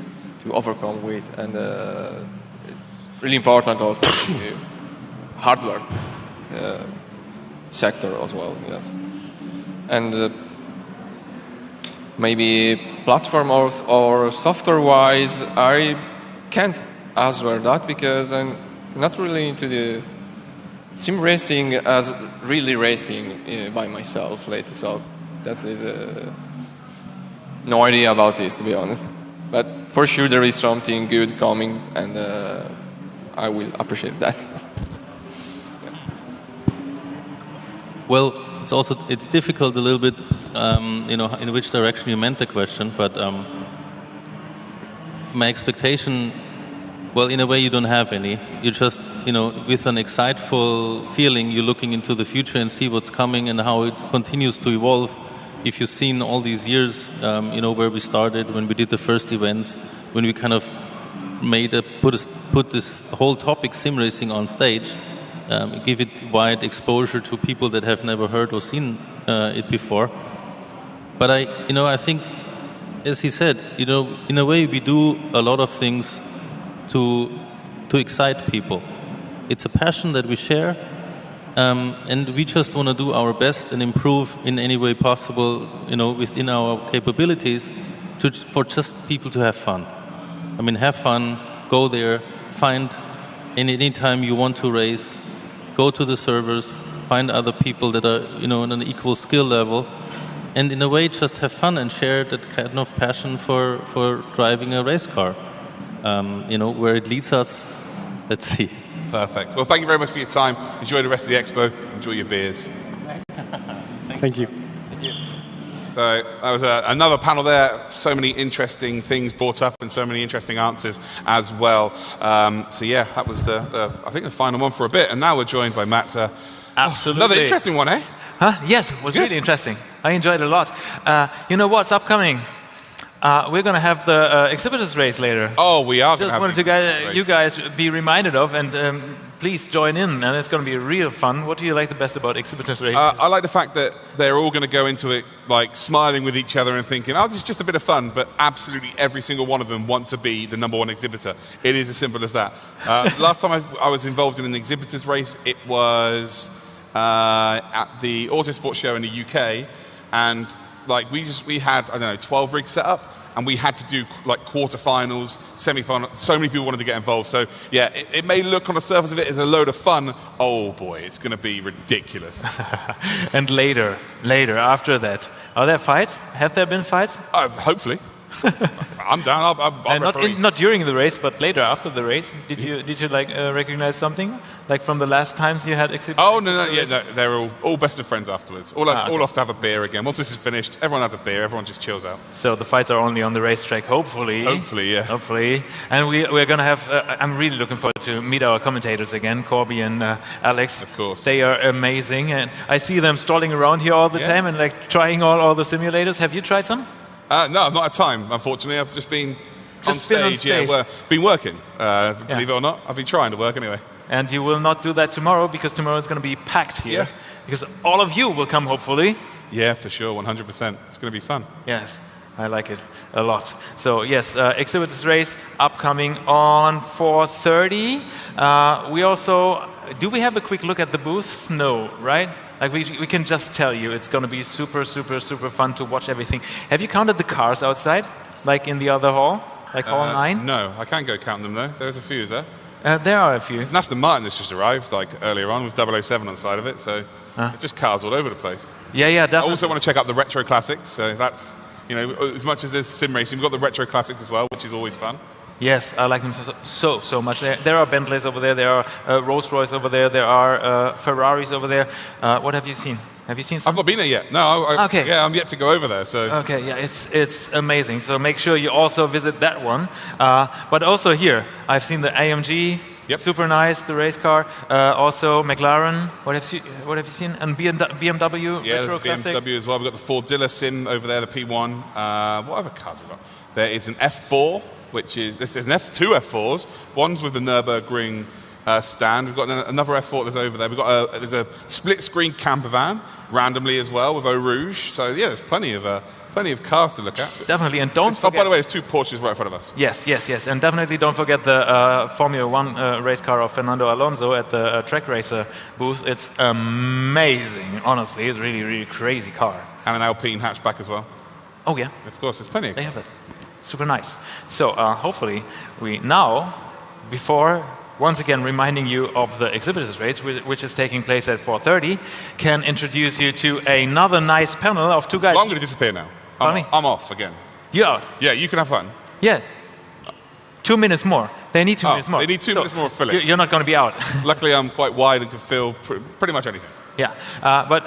overcome with, and really important also the hardware sector as well, yes. And maybe platform or software-wise, I can't answer that because I'm not really into the sim racing as really racing by myself lately. So that is no idea about this, to be honest. But for sure there is something good coming, and I will appreciate that. Well, it's difficult a little bit, in which direction you meant the question, but my expectation, well, in a way you don't have any. You just, with an exciteful feeling, you're looking into the future and see what's coming and how it continues to evolve. If you've seen all these years, where we started, when we did the first events, when we kind of put this whole topic sim racing on stage, give it wide exposure to people that have never heard or seen it before. But I think, as he said, in a way we do a lot of things to excite people. It's a passion that we share, and we just want to do our best and improve in any way possible, within our capabilities, for just people to have fun. I mean, have fun, go there, find any time you want to race, go to the servers, find other people that are, on an equal skill level, and in a way just have fun and share that kind of passion for driving a race car. Where it leads us, let's see. Perfect. Well, thank you very much for your time. Enjoy the rest of the expo. Enjoy your beers. Thank you. Thank you. So that was another panel there. So many interesting things brought up and so many interesting answers as well. So yeah, that was I think the final one for a bit. And now we're joined by Matt. Absolutely. Another interesting one, eh? Huh? Yes, it was really interesting. I enjoyed it a lot. You know what's upcoming? We're going to have the exhibitors race later. Oh, we are. Just wanted you guys be reminded of, and please join in. And it's going to be real fun. What do you like the best about exhibitors race? I like the fact that they're all going to go into it like smiling with each other and thinking, "Oh, this is just a bit of fun." But absolutely every single one of them want to be the #1 exhibitor. It is as simple as that. Last time I was involved in an exhibitors race, it was at the Autosport show in the UK, and like we had, I don't know, 12 rigs set up, and we had to do like quarterfinals, semi-final. So many people wanted to get involved. So yeah, it may look on the surface of it as a load of fun. Oh boy, it's going to be ridiculous. And later, after that, are there fights? Have there been fights? Hopefully. I'm down. I'm not during the race, but later after the race. Did you like recognize something like from the last times you had exhibitors? Oh no, they're all best of friends afterwards. All off to have a beer again. Once this is finished, everyone has a beer. Everyone just chills out. So the fights are only on the racetrack, hopefully. Hopefully, yeah. Hopefully, and we're gonna have. I'm really looking forward to meet our commentators again, Corby and Alex. Of course, they are amazing, and I see them strolling around here all the time and like trying all the simulators. Have you tried some? No, I've not had time, unfortunately. I've just been on stage. Yeah, been working. Believe it or not, I've been trying to work anyway. And you will not do that tomorrow because tomorrow is going to be packed here. Yeah. Because all of you will come, hopefully. Yeah, for sure, 100%. It's going to be fun. Yes, I like it a lot. So yes, exhibitors race upcoming on 4:30. We also we have a quick look at the booth? No, right? Like we can just tell you it's going to be super, super, super fun to watch everything. Have you counted the cars outside, like in the other hall, like hall 9? No, I can't go count them though. There's a few, is there? There are a few. It's Aston Martin that's just arrived like earlier on with 007 on the side of it, so it's just cars all over the place. Yeah, definitely. I also want to check out the retro classics. So that's as much as there's sim racing, we've got the retro classics as well, which is always fun. Yes, I like them so much. There are Bentleys over there, there are Rolls Royce over there, there are Ferraris over there. What have you seen? Have you seen something? I've not been there yet. No, okay. Yeah, I'm yet to go over there. So okay, yeah, it's amazing. So make sure you also visit that one. But also here, I've seen the AMG. Yep. Super nice, the race car. Also McLaren. What have you seen? And BMW. Yeah, Retro there's BMW as well. We've got the Fordilla Sim over there, the P1. What other cars have we got? There is an F4. There's an F2 F4s. One's with the Nürburgring stand. We've got another F4 that's over there. There's a split-screen camper van randomly as well with Eau Rouge. So yeah, there's plenty of cars to look at. Definitely, and don't forget. Oh, by the way, there's 2 Porsches right in front of us. Yes, and definitely don't forget the Formula 1 race car of Fernando Alonso at the Track Racer booth. It's amazing, honestly. It's really, really crazy car. And an Alpine hatchback as well. Oh yeah, of course, there's plenty. They have that. Super nice. So hopefully we now, before once again reminding you of the exhibitors race, which is taking place at 4:30, can introduce you to another nice panel of 2 guys. Well, I'm going to disappear now. I'm off again. You're out? Yeah, you can have fun. Yeah. 2 minutes more. They need 2 minutes more. They need 2 minutes more of filling. You're not going to be out. Luckily, I'm quite wide and can fill pretty much anything. Yeah, but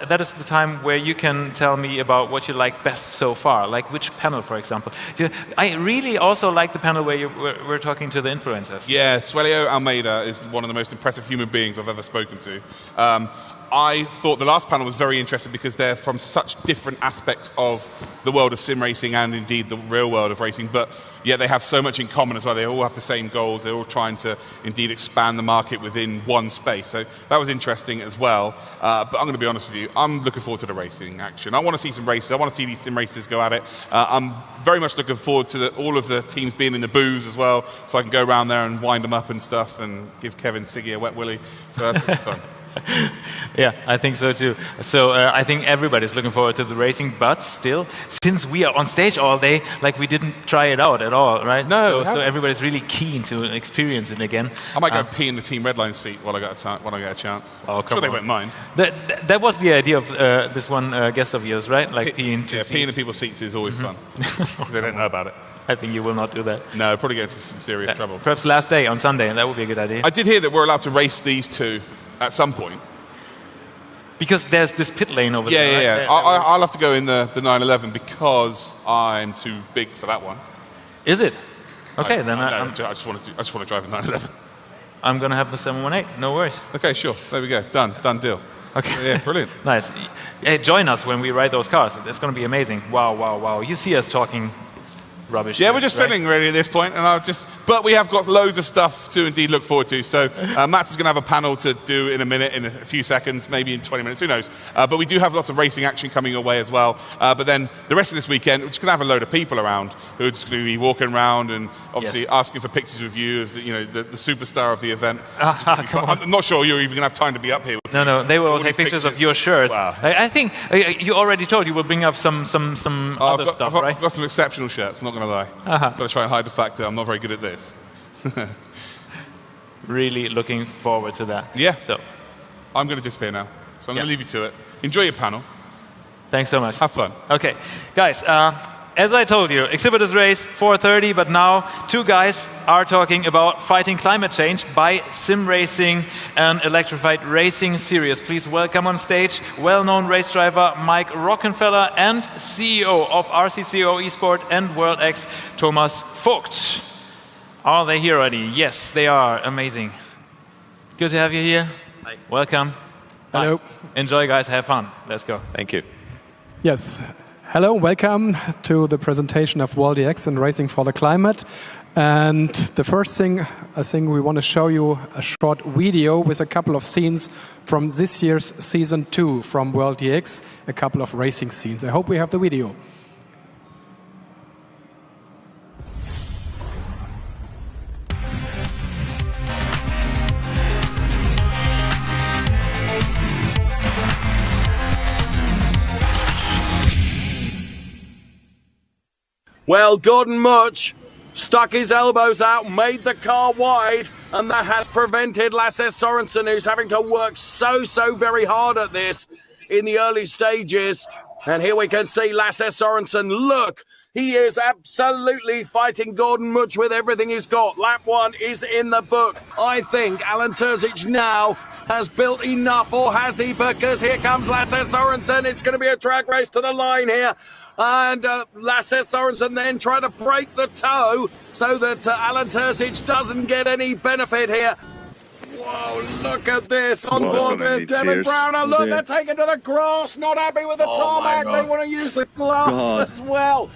that is the time where you can tell me about what you like best so far, like which panel, for example. I really also like the panel where we're talking to the influencers. Yeah, Suelio Almeida is one of the most impressive human beings I've ever spoken to. I thought the last panel was very interesting because they're from such different aspects of the world of sim racing and indeed the real world of racing, but yet they have so much in common as well. They all have the same goals. They're all trying to indeed expand the market within one space. So that was interesting as well. But I'm going to be honest with you, I'm looking forward to the racing action. I want to see some races. I want to see these sim racers go at it. I'm very much looking forward to all of the teams being in the booths as well, so I can go around there and wind them up and stuff and give Kevin Siggy a wet willy. So that's going to be fun. Yeah, I think so too. So I think everybody's looking forward to the racing, but still, since we are on stage all day, like we didn't try it out at all, right? No. So everybody's really keen to experience it again. I might go pee in the Team Redline seat while I get a chance. Oh, come sure on. They won't mind. That was the idea of this one guest of yours, right? Like peeing in the people's seats is always fun. They don't know about it. I think you will not do that. No, probably get into some serious trouble. Perhaps last day on Sunday, that would be a good idea. I did hear that we're allowed to race these two at some point. Because there's this pit lane over there. Yeah. I'll have to go in the 911 because I'm too big for that one. Is it? Okay, I just want to drive a 911. I'm going to have the 718. No worries. Okay, sure. There we go. Done deal. Okay. Yeah, brilliant. Nice. Hey, join us when we ride those cars. It's going to be amazing. Wow. You see us talking rubbish. Yeah, we're just filming really at this point, but we have got loads of stuff to indeed look forward to. So Matt is going to have a panel to do in a few seconds, maybe in 20 minutes, who knows. But we do have lots of racing action coming your way as well. But then the rest of this weekend, we're just going to have a load of people around who are just going to be walking around and obviously asking for pictures of you as the superstar of the event. I'm not sure you're even going to have time to be up here. No, they will take pictures of your shirts. Wow. I think you already told you will bring up some other stuff, right? I've got some exceptional shirts, I'm not going to lie. I've got to try and hide the fact that I'm not very good at this. Really looking forward to that. Yeah. So I'm going to disappear now. So I'm going to leave you to it. Enjoy your panel. Thanks so much. Have fun. Okay. Guys, as I told you, Exhibitors race 4:30, but now two guys are talking about fighting climate change by sim racing and electrified racing series. Please welcome on stage well-known race driver Mike Rockenfeller and CEO of RCCO Esports and World X, Thomas Vogt. Are they here already? Yes, they are. Amazing. Good to have you here. Hi. Welcome. Hello. Enjoy, guys. Have fun. Let's go. Thank you. Yes. Hello. Welcome to the presentation of World X and Racing for the Climate. And the first thing, I think we want to show you a short video with a couple of scenes from this year's Season 2 from World X, a couple of racing scenes. I hope we have the video. Well, Gordon Much stuck his elbows out, made the car wide, and that has prevented Lasse Sorensen, who's having to work so very hard at this in the early stages. And here we can see Lasse Sorensen. Look, he is absolutely fighting Gordon Much with everything he's got. Lap 1 is in the book. I think Alan Terzic now has built enough, or has he? Because here comes Lasse Sorensen. It's going to be a drag race to the line here. And Lasse Sorensen then trying to break the toe so that Alan Terzic doesn't get any benefit here. Whoa, look at this on board with Devin Browner. Look, they're taking to the grass, not happy with the tarmac. They want to use the glass as well.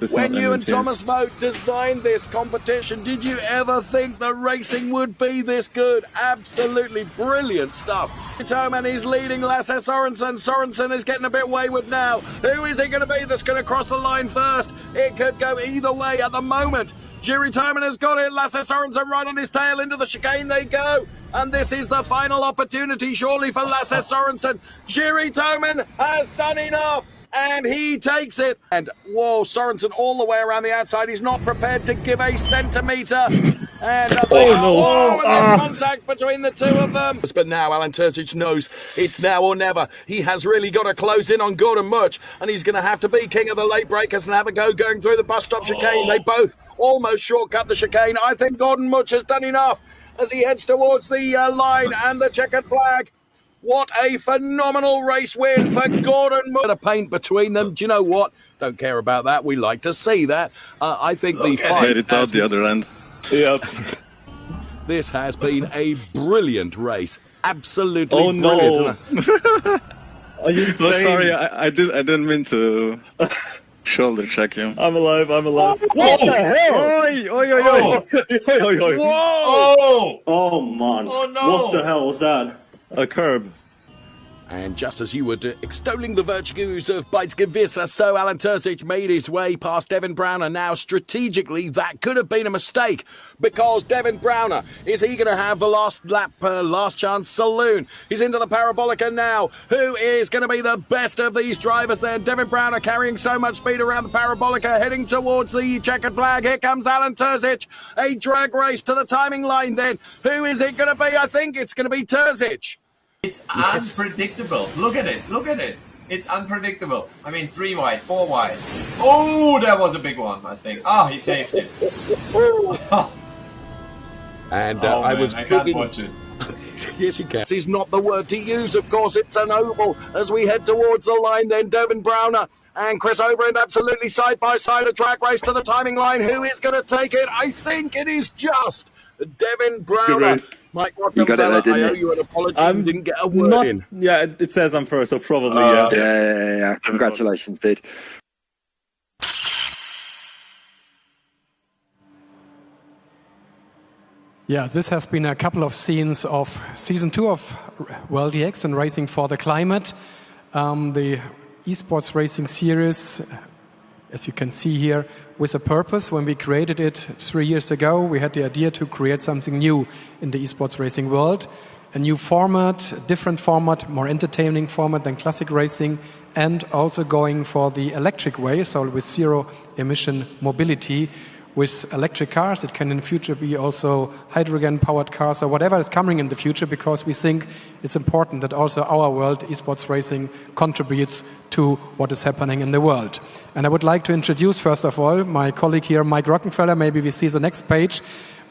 When you and Thomas Vogt designed this competition, did you ever think that racing would be this good? Absolutely brilliant stuff. Toman is leading Lasse Sorensen. Sorensen is getting a bit wayward now. Who is it going to be that's going to cross the line first? It could go either way at the moment. Jiri Toman has got it. Lasse Sorensen right on his tail. Into the chicane they go. And this is the final opportunity, surely, for Lasse Sorensen. Jiri Toman has done enough. And he takes it. And, whoa, Sorensen all the way around the outside. He's not prepared to give a centimetre. And there's contact between the two of them. But now Alan Terzic knows it's now or never. He has really got to close in on Gordon Much. And he's going to have to be king of the late breakers and have a go going through the bus stop chicane. They both almost shortcut the chicane. I think Gordon Much has done enough as he heads towards the line and the checkered flag. What a phenomenal race win for Gordon Moore. A paint between them. Do you know what? Don't care about that. We like to see that. I think the fight... Made it out the other end. Yep. This has been a brilliant race. Absolutely brilliant. Are you so sorry, I didn't mean to shoulder check him. I'm alive. What the hell? Oi, oi, oi, oi. Oi, oi. Whoa! Oh, man. Oh, no. What the hell was that? A curb. And just as you were extolling the virtues of Bajtskivisa, so Alan Terzic made his way past Devin Browner. Now, strategically, that could have been a mistake, because Devin Browner, is he going to have the last lap, last chance saloon? He's into the Parabolica now. Who is going to be the best of these drivers then? Devin Browner carrying so much speed around the Parabolica, heading towards the checkered flag. Here comes Alan Terzic. A drag race to the timing line then. Who is it going to be? I think it's going to be Terzic. It's unpredictable. Look at it. Look at it. It's unpredictable. I mean, 3 wide, 4 wide. Oh, that was a big one, I think. Ah, he saved it. And I can't watch it. Yes, you can. This is not the word to use, of course. It's an oval as we head towards the line then. Devin Browner and Chris Overend absolutely side by side. A track race to the timing line. Who is going to take it? I think it is just Devin Browner. Mike Rockefeller, I owe you an apology. You didn't get a word in. Yeah, it says I'm first, so probably, Yeah. Congratulations, dude. Yeah, this has been a couple of scenes of Season 2 of World DX and Racing for the Climate. The Esports Racing Series, as you can see here, with a purpose. When we created it 3 years ago, we had the idea to create something new in the esports racing world. A new format, a different format, more entertaining format than classic racing, and also going for the electric way, so with zero emission mobility. With electric cars, it can in the future be also hydrogen-powered cars or whatever is coming in the future, because we think it's important that also our world, esports racing, contributes to what is happening in the world. And I would like to introduce, first of all, my colleague here, Mike Rockefeller. Maybe we see the next page.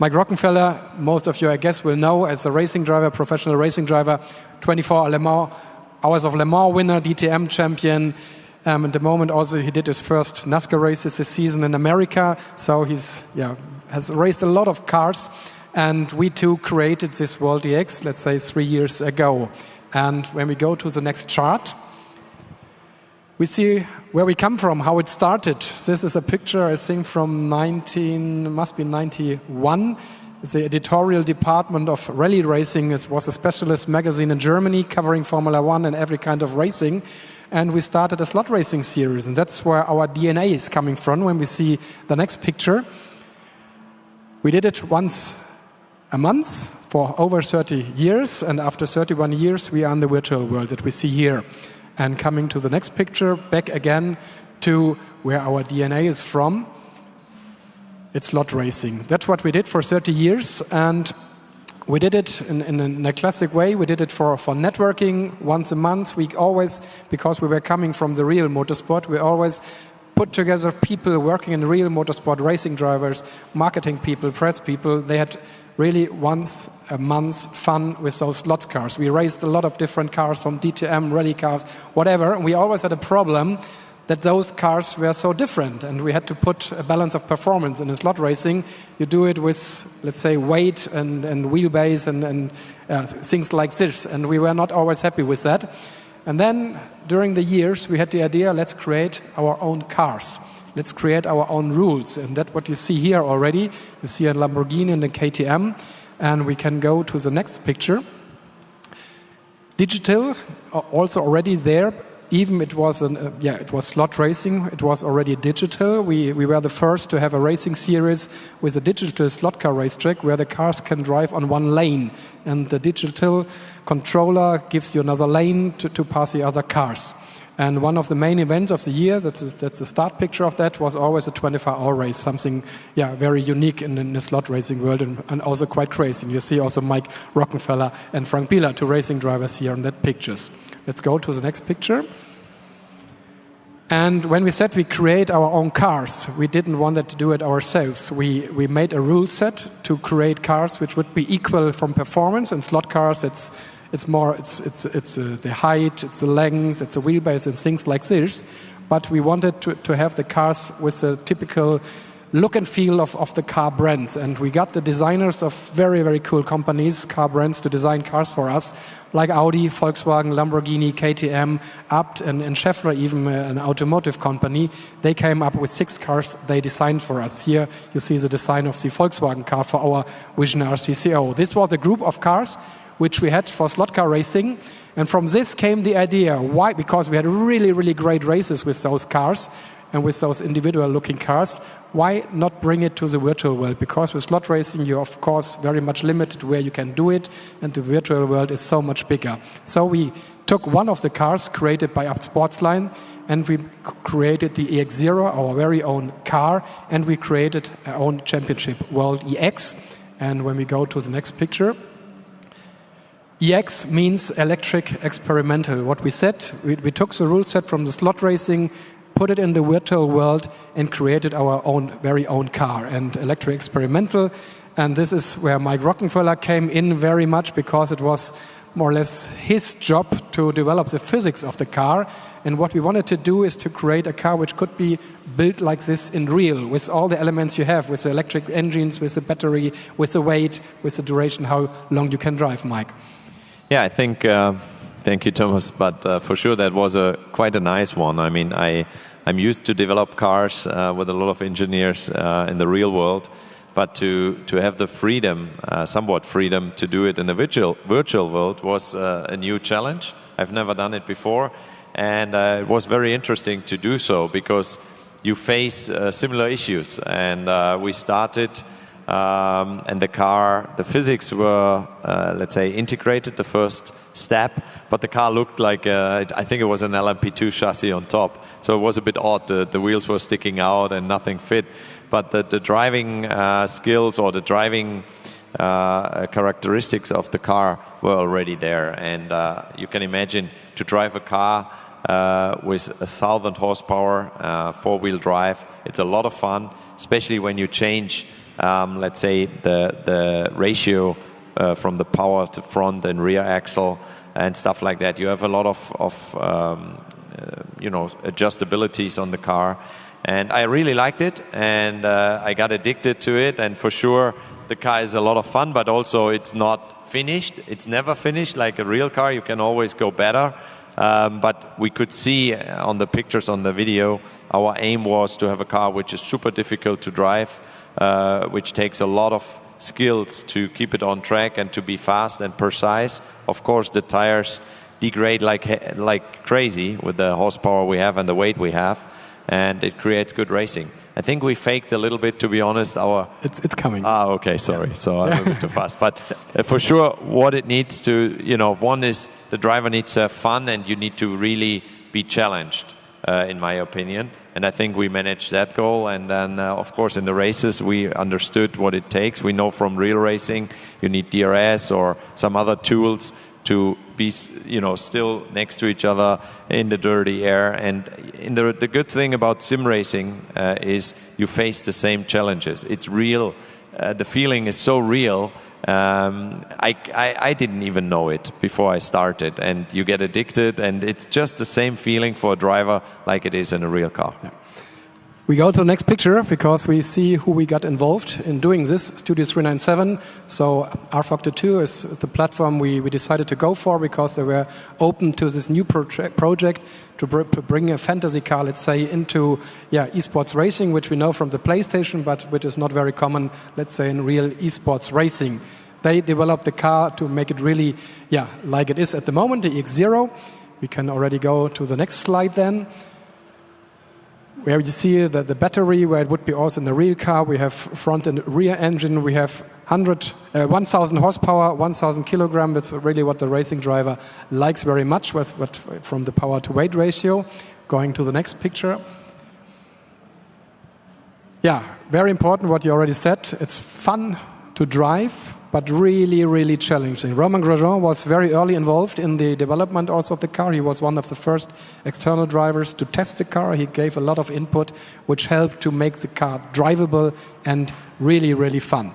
Mike Rockefeller, most of you, I guess, will know as a racing driver, professional racing driver, 24 hours of Le Mans winner, DTM champion. At the moment, also, he did his first NASCAR races this season in America. So he's has raced a lot of cars. And we too created this World DX, let's say, 3 years ago. And when we go to the next chart, we see where we come from, how it started. This is a picture, I think, from 91. It's the editorial department of rally racing. It was a specialist magazine in Germany covering Formula One and every kind of racing. And we started a slot racing series, and that's where our DNA is coming from. When we see the next picture, we did it once a month for over 30 years, and after 31 years, we are in the virtual world that we see here. And coming to the next picture, back again to where our DNA is from, it's slot racing. That's what we did for 30 years, and we did it in a classic way. We did it for networking once a month. We always, because we were coming from the real motorsport, we always put together people working in real motorsport, racing drivers, marketing people, press people. They had really once a month fun with those slots cars. We raced a lot of different cars, from DTM, rally cars, whatever. And we always had a problem that those cars were so different, and we had to put a balance of performance. In a slot racing, you do it with, let's say, weight and wheelbase and things like this, and we were not always happy with that. And then, during the years, we had the idea, let's create our own cars. Let's create our own rules, and that's what you see here already. You see a Lamborghini and a KTM, and we can go to the next picture. Digital, also already there. Even it was it was slot racing. It was already digital. We were the first to have a racing series with a digital slot car racetrack where the cars can drive on one lane, and the digital controller gives you another lane to pass the other cars. And one of the main events of the year, that's the start picture of that, was always a 24-hour race, something very unique in the slot racing world, and also quite crazy. You see also Mike Rockefeller and Frank Bieler, two racing drivers here in that pictures. Let's go to the next picture. And when we said we create our own cars, we didn't want to do it ourselves. We made a rule set to create cars which would be equal from performance. In slot cars, it's it's the height, it's the length, it's the wheelbase, and things like this. But we wanted to have the cars with the typical look and feel of the car brands. And we got the designers of very, very cool companies, car brands, to design cars for us, like Audi, Volkswagen, Lamborghini, KTM, Abt, and Schaeffler, even an automotive company. They came up with 6 cars they designed for us. Here you see the design of the Volkswagen car for our Vision RCCO. This was the group of cars which we had for slot car racing. And from this came the idea. Why? Because we had really, really great races with those cars and with those individual looking cars. Why not bring it to the virtual world? Because with slot racing, you're of course very much limited where you can do it, and the virtual world is so much bigger. So we took one of the cars created by Abt Sportsline, and we created the EX0, our very own car, and we created our own championship, World EX. And when we go to the next picture, EX means electric experimental. What we said, we took the rule set from the slot racing, put it in the virtual world, and created our own, very own car, and electric experimental. And this is where Mike Rockenfeller came in very much, because it was more or less his job to develop the physics of the car. And what we wanted to do is to create a car which could be built like this in real, with all the elements you have, with the electric engines, with the battery, with the weight, with the duration, how long you can drive, Mike. Yeah, I think, thank you, Thomas, but for sure that was quite a nice one. I mean, I'm used to develop cars with a lot of engineers in the real world, but to have the freedom, somewhat freedom, to do it in the virtual world was a new challenge. I've never done it before, and it was very interesting to do so, because you face similar issues. And we started, and the physics were, let's say, integrated, the first step, but the car looked like, I think it was an LMP2 chassis on top, so it was a bit odd. The wheels were sticking out and nothing fit, but the driving skills, or the driving characteristics of the car were already there. And you can imagine, to drive a car with 1,000 horsepower, 4-wheel drive, it's a lot of fun, especially when you change, let's say, the ratio from the power to front and rear axle and stuff like that. You have a lot of you know, adjustabilities on the car, and I really liked it, and I got addicted to it. And for sure, the car is a lot of fun, but also it's not finished. It's never finished like a real car. You can always go better. But we could see on the pictures, on the video, our aim was to have a car which is super difficult to drive, which takes a lot of skills to keep it on track and to be fast and precise. Of course, the tires degrade like crazy with the horsepower we have and the weight we have, and it creates good racing. I think we faked a little bit, to be honest. It's coming. Okay, sorry. So I'm moving too fast. But for sure, what it needs to, one is the driver needs to have fun, and you need to really be challenged, in my opinion. And I think we managed that goal. And then, of course, in the races, we understood what it takes. We know from real racing, you need DRS or some other tools to be, still next to each other in the dirty air. And the good thing about sim racing is you face the same challenges. It's real. The feeling is so real. I didn't even know it before I started. And you get addicted, and it's just the same feeling for a driver like it is in a real car. Yeah. We go to the next picture, because we see who we got involved in doing this, Studio 397. So rFactor 2 is the platform we decided to go for, because they were open to this new project to bring a fantasy car, let's say, into esports racing, which we know from the PlayStation, but which is not very common, let's say, in real esports racing. They developed the car to make it really, like it is at the moment, the EX0. We can already go to the next slide then, where you see the battery, where it would be also in the real car. We have front and rear engine. We have 1,000 horsepower, 1,000 kilogram. That's really what the racing driver likes very much, from the power to weight ratio. Going to the next picture. Yeah, very important what you already said. It's fun to drive, but really, really challenging. Romain Grosjean was very early involved in the development also of the car. He was one of the first external drivers to test the car. He gave a lot of input, which helped to make the car drivable and really, really fun.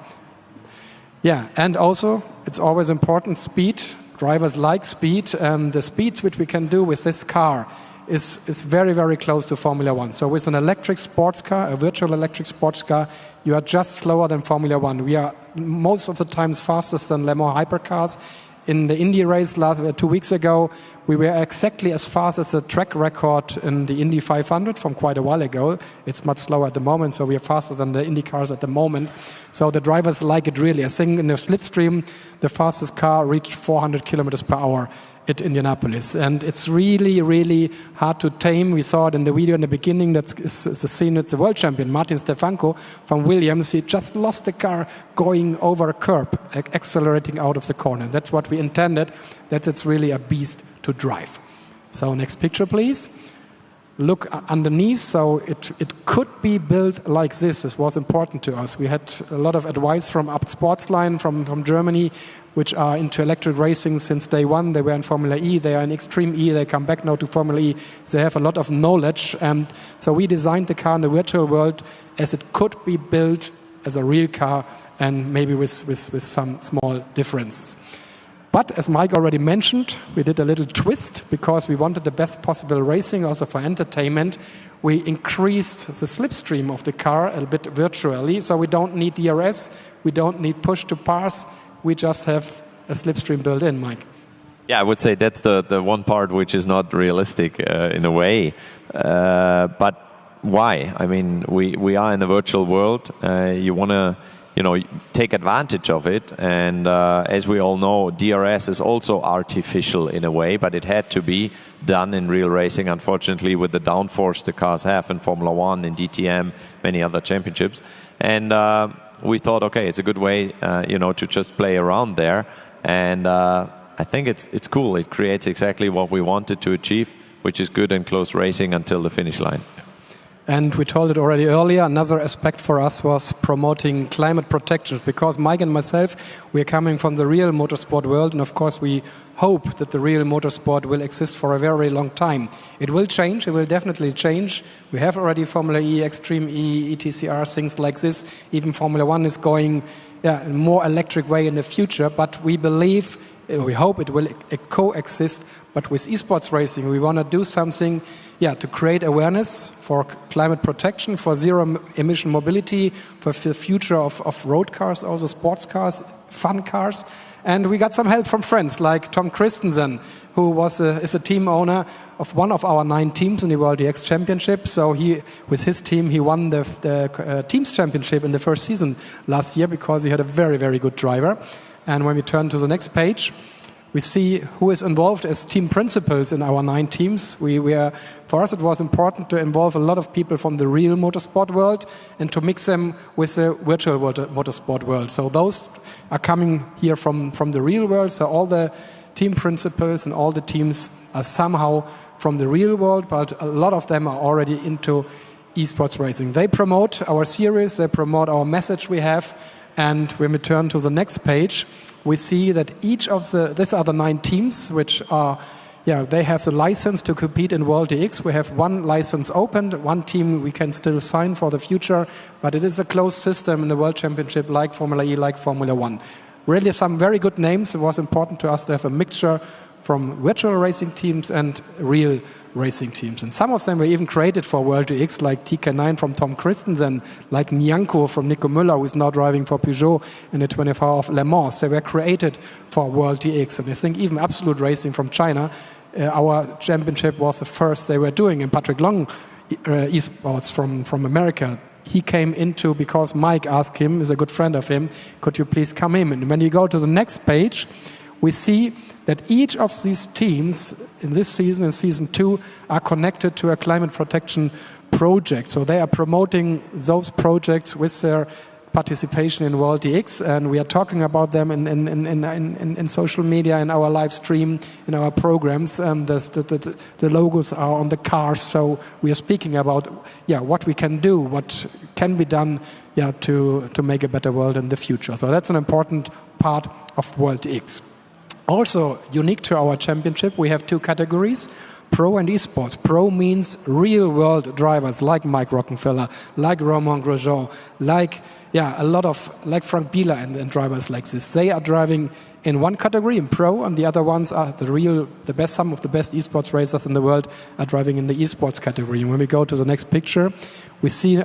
Yeah, and also, it's always important, speed. drivers like speed, and the speeds which we can do with this car is very, very close to Formula One. So with an electric sports car, a virtual electric sports car, you are just slower than Formula One. We are most of the times fastest than Le Mans hypercars. In the Indy race 2 weeks ago, we were exactly as fast as the track record in the Indy 500 from quite a while ago. It's much slower at the moment, so we are faster than the Indy cars at the moment. So the drivers like it really. I think in the slipstream, the fastest car reached 400 kilometers per hour at Indianapolis. And it's really, really hard to tame. We saw it in the video in the beginning. That's the scene. It's the world champion, Martin Stefanko from Williams. He just lost the car going over a curb, accelerating out of the corner. That's what we intended. That it's really a beast to drive. So next picture, please. Look underneath. So it could be built like this. This was important to us. We had a lot of advice from Abt Sportsline from Germany, which are into electric racing since day one. They were in Formula E, they are in Extreme E, they come back now to Formula E. They have a lot of knowledge. And so we designed the car in the virtual world as it could be built as a real car and maybe with some small difference. But as Mike already mentioned, we did a little twist because we wanted the best possible racing also for entertainment. We increased the slipstream of the car a bit virtually, so we don't need DRS, we don't need push to pass. We just have a slipstream built in, Mike. Yeah, I would say that's the one part which is not realistic in a way. But why? I mean, we are in a virtual world. You want to, take advantage of it. And as we all know, DRS is also artificial in a way, but it had to be done in real racing, unfortunately, with the downforce the cars have in Formula One, in DTM, many other championships. And we thought, okay, it's a good way, to just play around there. And I think it's cool. It creates exactly what we wanted to achieve, which is good and close racing until the finish line. And we told it already earlier, another aspect for us was promoting climate protection, because Mike and myself, we're coming from the real motorsport world, and of course we hope that the real motorsport will exist for a very long time. It will change, it will definitely change. We have already Formula E, Extreme E, ETCR, things like this. Even Formula One is going in a more electric way in the future, but we believe, we hope it will coexist. But with esports racing, we want to do something to create awareness for climate protection, for zero emission mobility, for the future of road cars, also sports cars, fun cars. And we got some help from friends like Tom Christensen, who is a team owner of one of our 9 teams in the World DX Championship. So with his team, he won the teams championship in the first season last year because he had a very, very good driver. And when we turn to the next page, we see who is involved as team principals in our 9 teams. For us, it was important to involve a lot of people from the real motorsport world and to mix them with the virtual motorsport world. So those are coming here from the real world. So all the team principals and all the teams are somehow from the real world, but a lot of them are already into esports racing. They promote our series, they promote our message we have. And when we turn to the next page, we see that each of these are the 9 teams, which are, they have the license to compete in World DX. We have 1 license opened, 1 team we can still sign for the future, but it is a closed system in the World Championship like Formula E, like Formula One. Really some very good names. It was important to us to have a mixture from virtual racing teams and real racing teams. And some of them were even created for World DX, like TK9 from Tom Christensen, like Nyangko from Nico Müller, who is now driving for Peugeot in the 24 Hour of Le Mans. They were created for World DX. And I think even Absolute Racing from China, our championship was the first they were doing. And Patrick Long, Esports from America, he came into because Mike asked him, is a good friend of him, could you please come in? And when you go to the next page, we see that each of these teams in this season, in season 2, are connected to a climate protection project. So they are promoting those projects with their participation in World DX, and we are talking about them in social media, in our live stream, in our programs, and the logos are on the cars. So we are speaking about what we can do, what can be done to make a better world in the future. So that's an important part of World DX. Also unique to our championship, we have 2 categories: pro and esports. Pro means real-world drivers like Mike Rockenfeller, like Romain Grosjean, like Frank Bieler and drivers like this. They are driving in one category, in pro, and the other ones are some of the best esports racers in the world are driving in the esports category. And when we go to the next picture, we see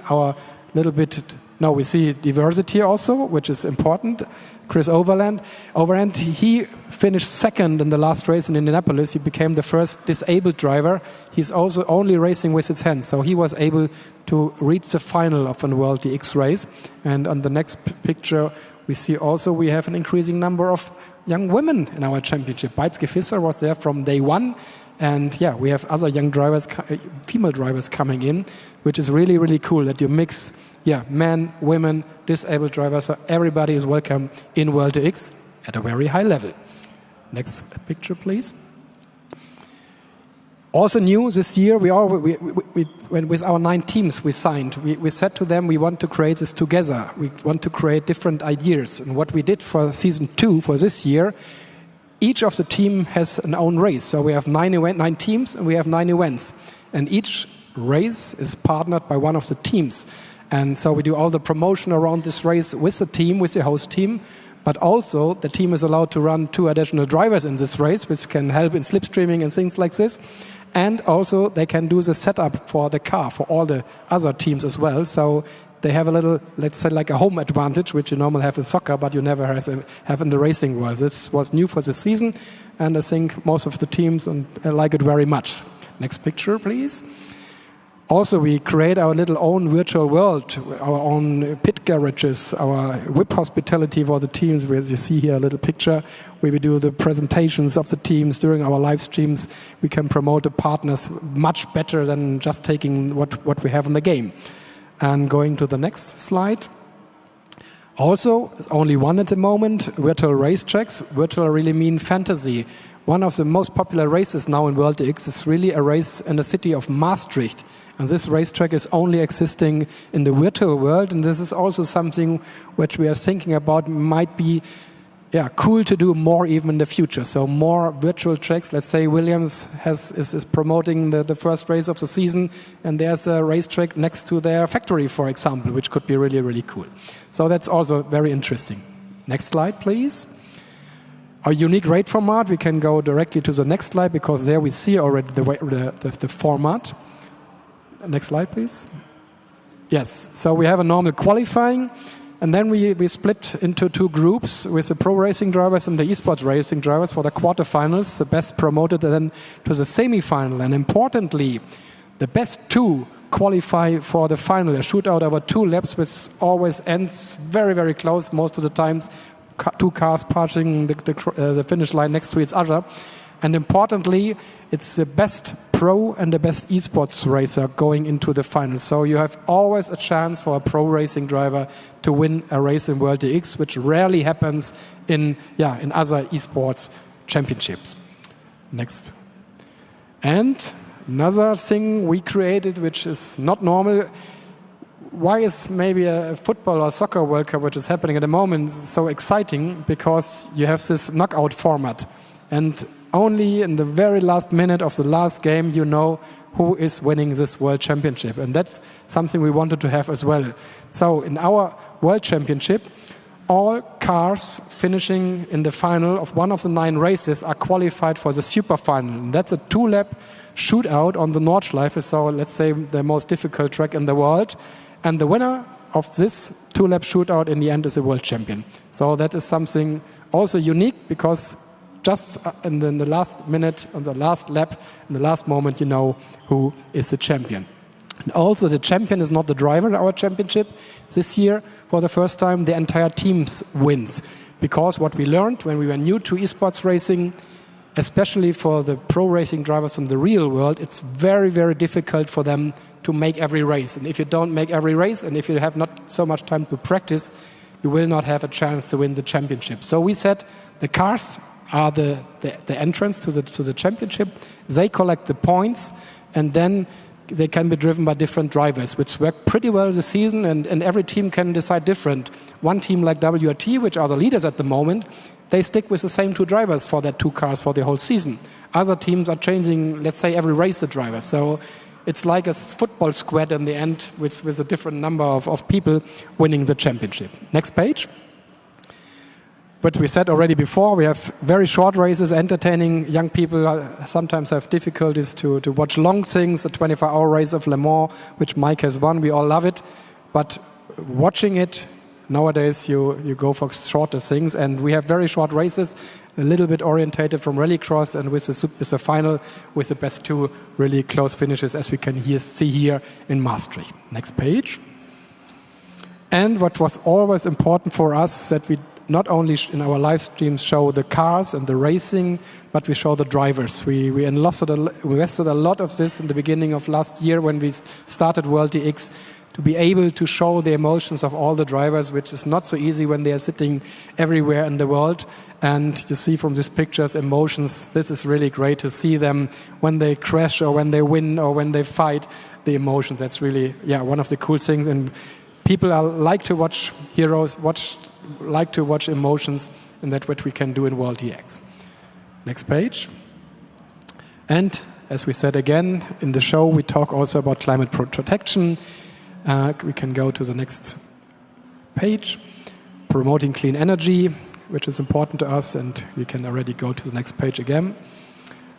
we see diversity also, which is important. Chris Overend, he finished second in the last race in Indianapolis. He became the first disabled driver. He's also only racing with his hands, so he was able to reach the final of a World DX race. And on the next picture, we see also we have an increasing number of young women in our championship. Beitske Visser was there from day one. And we have other young drivers, female drivers coming in, which is really, really cool that you mix men, women, disabled drivers, so everybody is welcome in World DX at a very high level. Next picture, please. Also new this year, with our 9 teams we signed, we said to them we want to create this together. We want to create different ideas. And what we did for season 2, for this year, each of the team has an own race. So we have 9 teams and we have 9 events. And each race is partnered by one of the teams. And so we do all the promotion around this race with the team, with the host team. But also the team is allowed to run 2 additional drivers in this race, which can help in slipstreaming and things like this. And also they can do the setup for the car for all the other teams as well. So they have a little, let's say, like a home advantage, which you normally have in soccer, but you never have in the racing world. This was new for this season, and I think most of the teams like it very much. Next picture, please. Also, we create our little own virtual world, our own pit garages, our whip hospitality for the teams. As you see here, a little picture where we do the presentations of the teams during our live streams. We can promote the partners much better than just taking what we have in the game. And going to the next slide. Also, only one at the moment, virtual racetracks. Virtual really mean fantasy. One of the most popular races now in World DX is really a race in the city of Maastricht. And this racetrack is only existing in the virtual world, and this is also something which we are thinking about might be cool to do more even in the future. So more virtual tracks. Let's say Williams is promoting the first race of the season, and there's a racetrack next to their factory, for example, which could be really, really cool. So that's also very interesting. Next slide, please. Our unique rate format, we can go directly to the next slide because there we see already the format. Next slide, please. Yes, so we have a normal qualifying, and then we split into 2 groups with the pro racing drivers and the esports racing drivers for the quarterfinals. The best promoted then to the semi-final, and importantly, the best 2 qualify for the final. A shootout over 2 laps, which always ends very, very close most of the times. 2 cars passing the finish line next to each other. And importantly, it's the best pro and the best esports racer going into the final. So you have always a chance for a pro racing driver to win a race in World DX, which rarely happens in other esports championships. Next. And another thing we created, which is not normal. Why is maybe a football or soccer World Cup, which is happening at the moment, so exciting? Because you have this knockout format. And only in the very last minute of the last game, you know who is winning this World Championship. And that's something we wanted to have as well. So in our World Championship, all cars finishing in the final of one of the 9 races are qualified for the super final. And that's a 2-lap shootout on the Nordschleife, so let's say the most difficult track in the world. And the winner of this 2-lap shootout in the end is a world champion. So that is something also unique, because just in the last minute, on the last lap, in the last moment, you know who is the champion. And also the champion is not the driver in our championship. This year, for the first time, the entire team wins. Because what we learned when we were new to esports racing, especially for the pro racing drivers in the real world, it's very, very difficult for them to make every race. And if you don't make every race, and if you have not so much time to practice, you will not have a chance to win the championship. So we said the cars are the entrance to the championship. They collect the points, and then they can be driven by different drivers, which work pretty well this season, and every team can decide different one team like WRT, which are the leaders at the moment, they stick with the same 2 drivers for their 2 cars for the whole season. Other teams are changing, let's say, every race the drivers. So it's like a football squad in the end with a different number of people winning the championship. Next page. But we said already before, we have very short races, entertaining. Young people sometimes have difficulties to watch long things, the 24-hour race of Le Mans, which Mike has won. We all love it. But watching it, nowadays you go for shorter things. And we have very short races, a little bit orientated from rallycross, and with the final, with the best 2 really close finishes, as we can see here in Maastricht. Next page. And what was always important for us, that we not only in our live streams show the cars and the racing, but we show the drivers. We invested a lot of this in the beginning of last year when we started World DX, to be able to show the emotions of all the drivers, which is not so easy when they are sitting everywhere in the world. And you see from these pictures emotions. This is really great to see them when they crash or when they win or when they fight, the emotions. That's really one of the cool things. And people like to watch heroes, like to watch emotions, and that's what we can do in World DX. Next page. And as we said again, in the show we talk also about climate protection. We can go to the next page. Promoting clean energy, which is important to us, and we can already go to the next page again.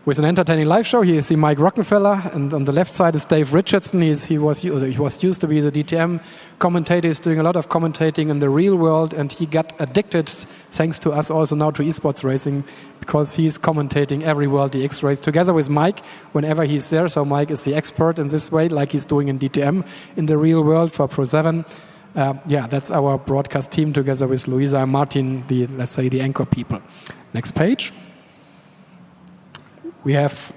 With an entertaining live show, here you see Mike Rockenfeller, and on the left side is Dave Richardson. He was used to be the DTM commentator. He's doing a lot of commentating in the real world, and he got addicted, thanks to us also now, to esports racing, because he's commentating every World DX race together with Mike whenever he's there. So Mike is the expert in this way, like he's doing in DTM in the real world for Pro 7. That's our broadcast team together with Luisa and Martin, let's say the anchor people. Next page. We have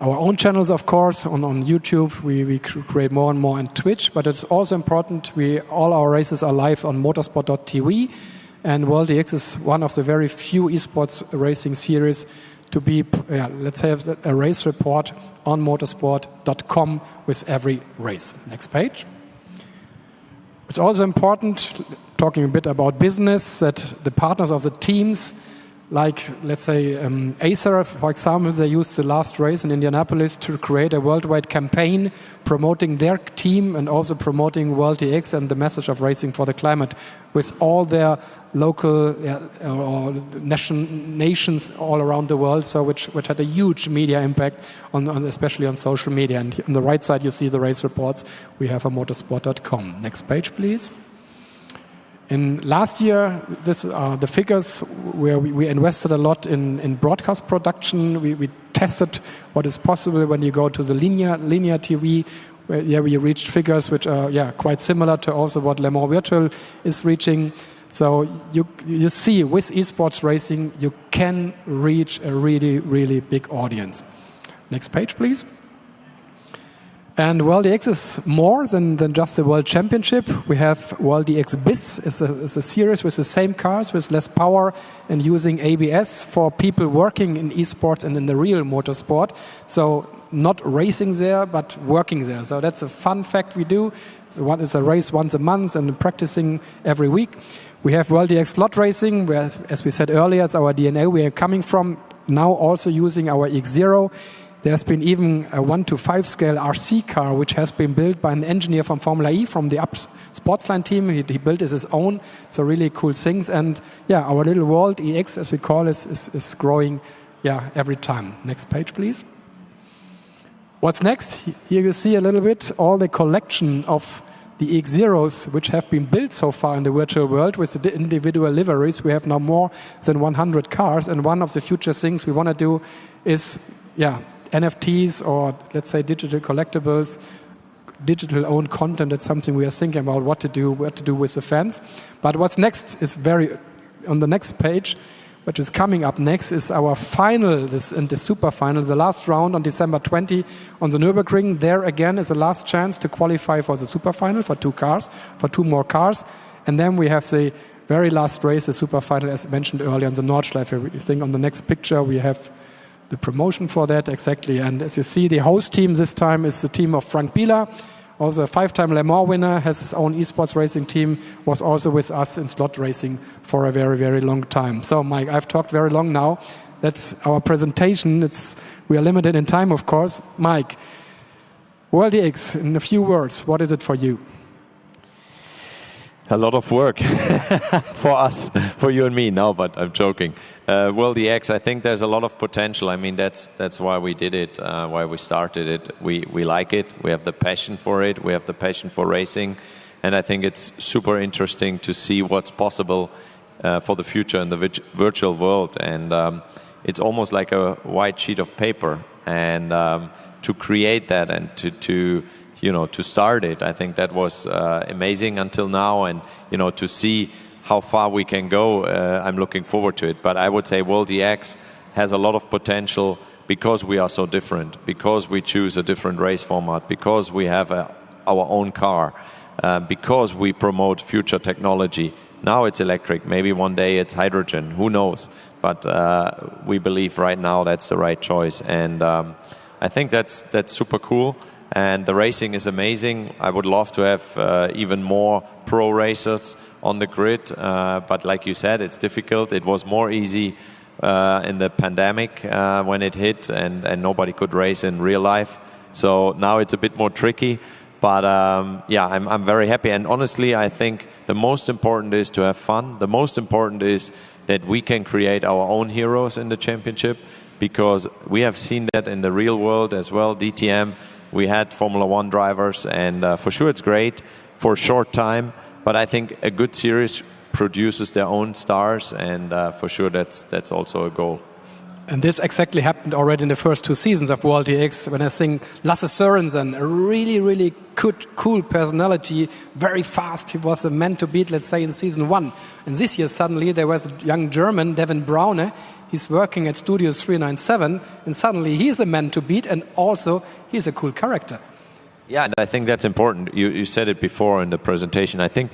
our own channels, of course, on YouTube. We create more and more on Twitch, but it's also important. All our races are live on motorsport.tv, and World DX is one of the very few esports racing series to be, let's have a race report on motorsport.com with every race. Next page. It's also important, talking a bit about business, that the partners of the teams, like, let's say, Acer, for example, they used the last race in Indianapolis to create a worldwide campaign promoting their team and also promoting World DX and the message of racing for the climate with all their local or nations all around the world, so which had a huge media impact, especially on social media. And on the right side, you see the race reports we have on motorsport.com. Next page, please. In last year, this are the figures where we invested a lot in broadcast production. We tested what is possible when you go to the linear TV, where we reached figures which are quite similar to also what Le Mans Virtual is reaching. So you see, with esports racing, you can reach a really, really big audience. Next page, please. And World DX is more than just a World Championship. We have World DX BIS. It's a series with the same cars, with less power and using ABS for people working in esports and in the real motorsport. So not racing there, but working there. So that's a fun fact we do. It's a race once a month and practicing every week. We have World DX slot racing, where, as we said earlier, it's our DNA. We are coming from now also using our X0. There's been even a 1:5 scale RC car, which has been built by an engineer from Formula E, from the Sportsline team. He built it his own, so really cool things. And our little World EX, as we call it, is growing every time. Next page, please. What's next? Here you see a little bit all the collection of the X0s, which have been built so far in the virtual world with the individual liveries. We have now more than 100 cars, and one of the future things we want to do is, NFTs, or let's say digital collectibles, digital owned content. That's something we are thinking about what to do with the fans. But what's next is on the next page, which is coming up next, is our final, the super final, the last round on December 20 on the Nürburgring. There again is the last chance to qualify for the super final for 2 more cars. And then we have the very last race, the super final, as mentioned earlier, on the Nordschleife. I think on the next picture we have the promotion for that, exactly. And as you see, the host team this time is the team of Frank Bieler also a 5-time Le Mans winner, has his own esports racing team, was also with us in slot racing for a very, very long time. So, Mike, I've talked very long now. That's our presentation. We are limited in time, of course. Mike, World DX, in a few words, what is it for you? A lot of work for us, for you and me. No, but I'm joking. World DX, I think there's a lot of potential. I mean, that's why we did it, why we started it. We like it. We have the passion for it. We have the passion for racing. And I think it's super interesting to see what's possible for the future in the virtual world. And it's almost like a white sheet of paper. And to create that and to start it, I think that was amazing until now, and to see how far we can go, I'm looking forward to it. But I would say World DX has a lot of potential because we are so different, because we choose a different race format, because we have our own car, because we promote future technology. Now it's electric, maybe one day it's hydrogen, who knows? But we believe right now that's the right choice, and I think that's super cool. And the racing is amazing. I would love to have even more pro racers on the grid. But like you said, it's difficult. It was more easy in the pandemic when it hit and nobody could race in real life. So now it's a bit more tricky. But yeah, I'm very happy. And honestly, I think the most important is to have fun. The most important is that we can create our own heroes in the championship, because we have seen that in the real world as well. DTM, we had Formula One drivers, and for sure it's great for a short time, but I think a good series produces their own stars, and for sure that's also a goal. And this exactly happened already in the first 2 seasons of World DX, when I think Lasse Sørensen, a really, really good, cool personality, very fast. He was a man to beat, let's say, in season 1. And this year, suddenly, there was a young German, Devin Braune. He's working at Studios 397, and suddenly he's the man to beat, and also he's a cool character. Yeah, and I think that's important. You said it before in the presentation. I think,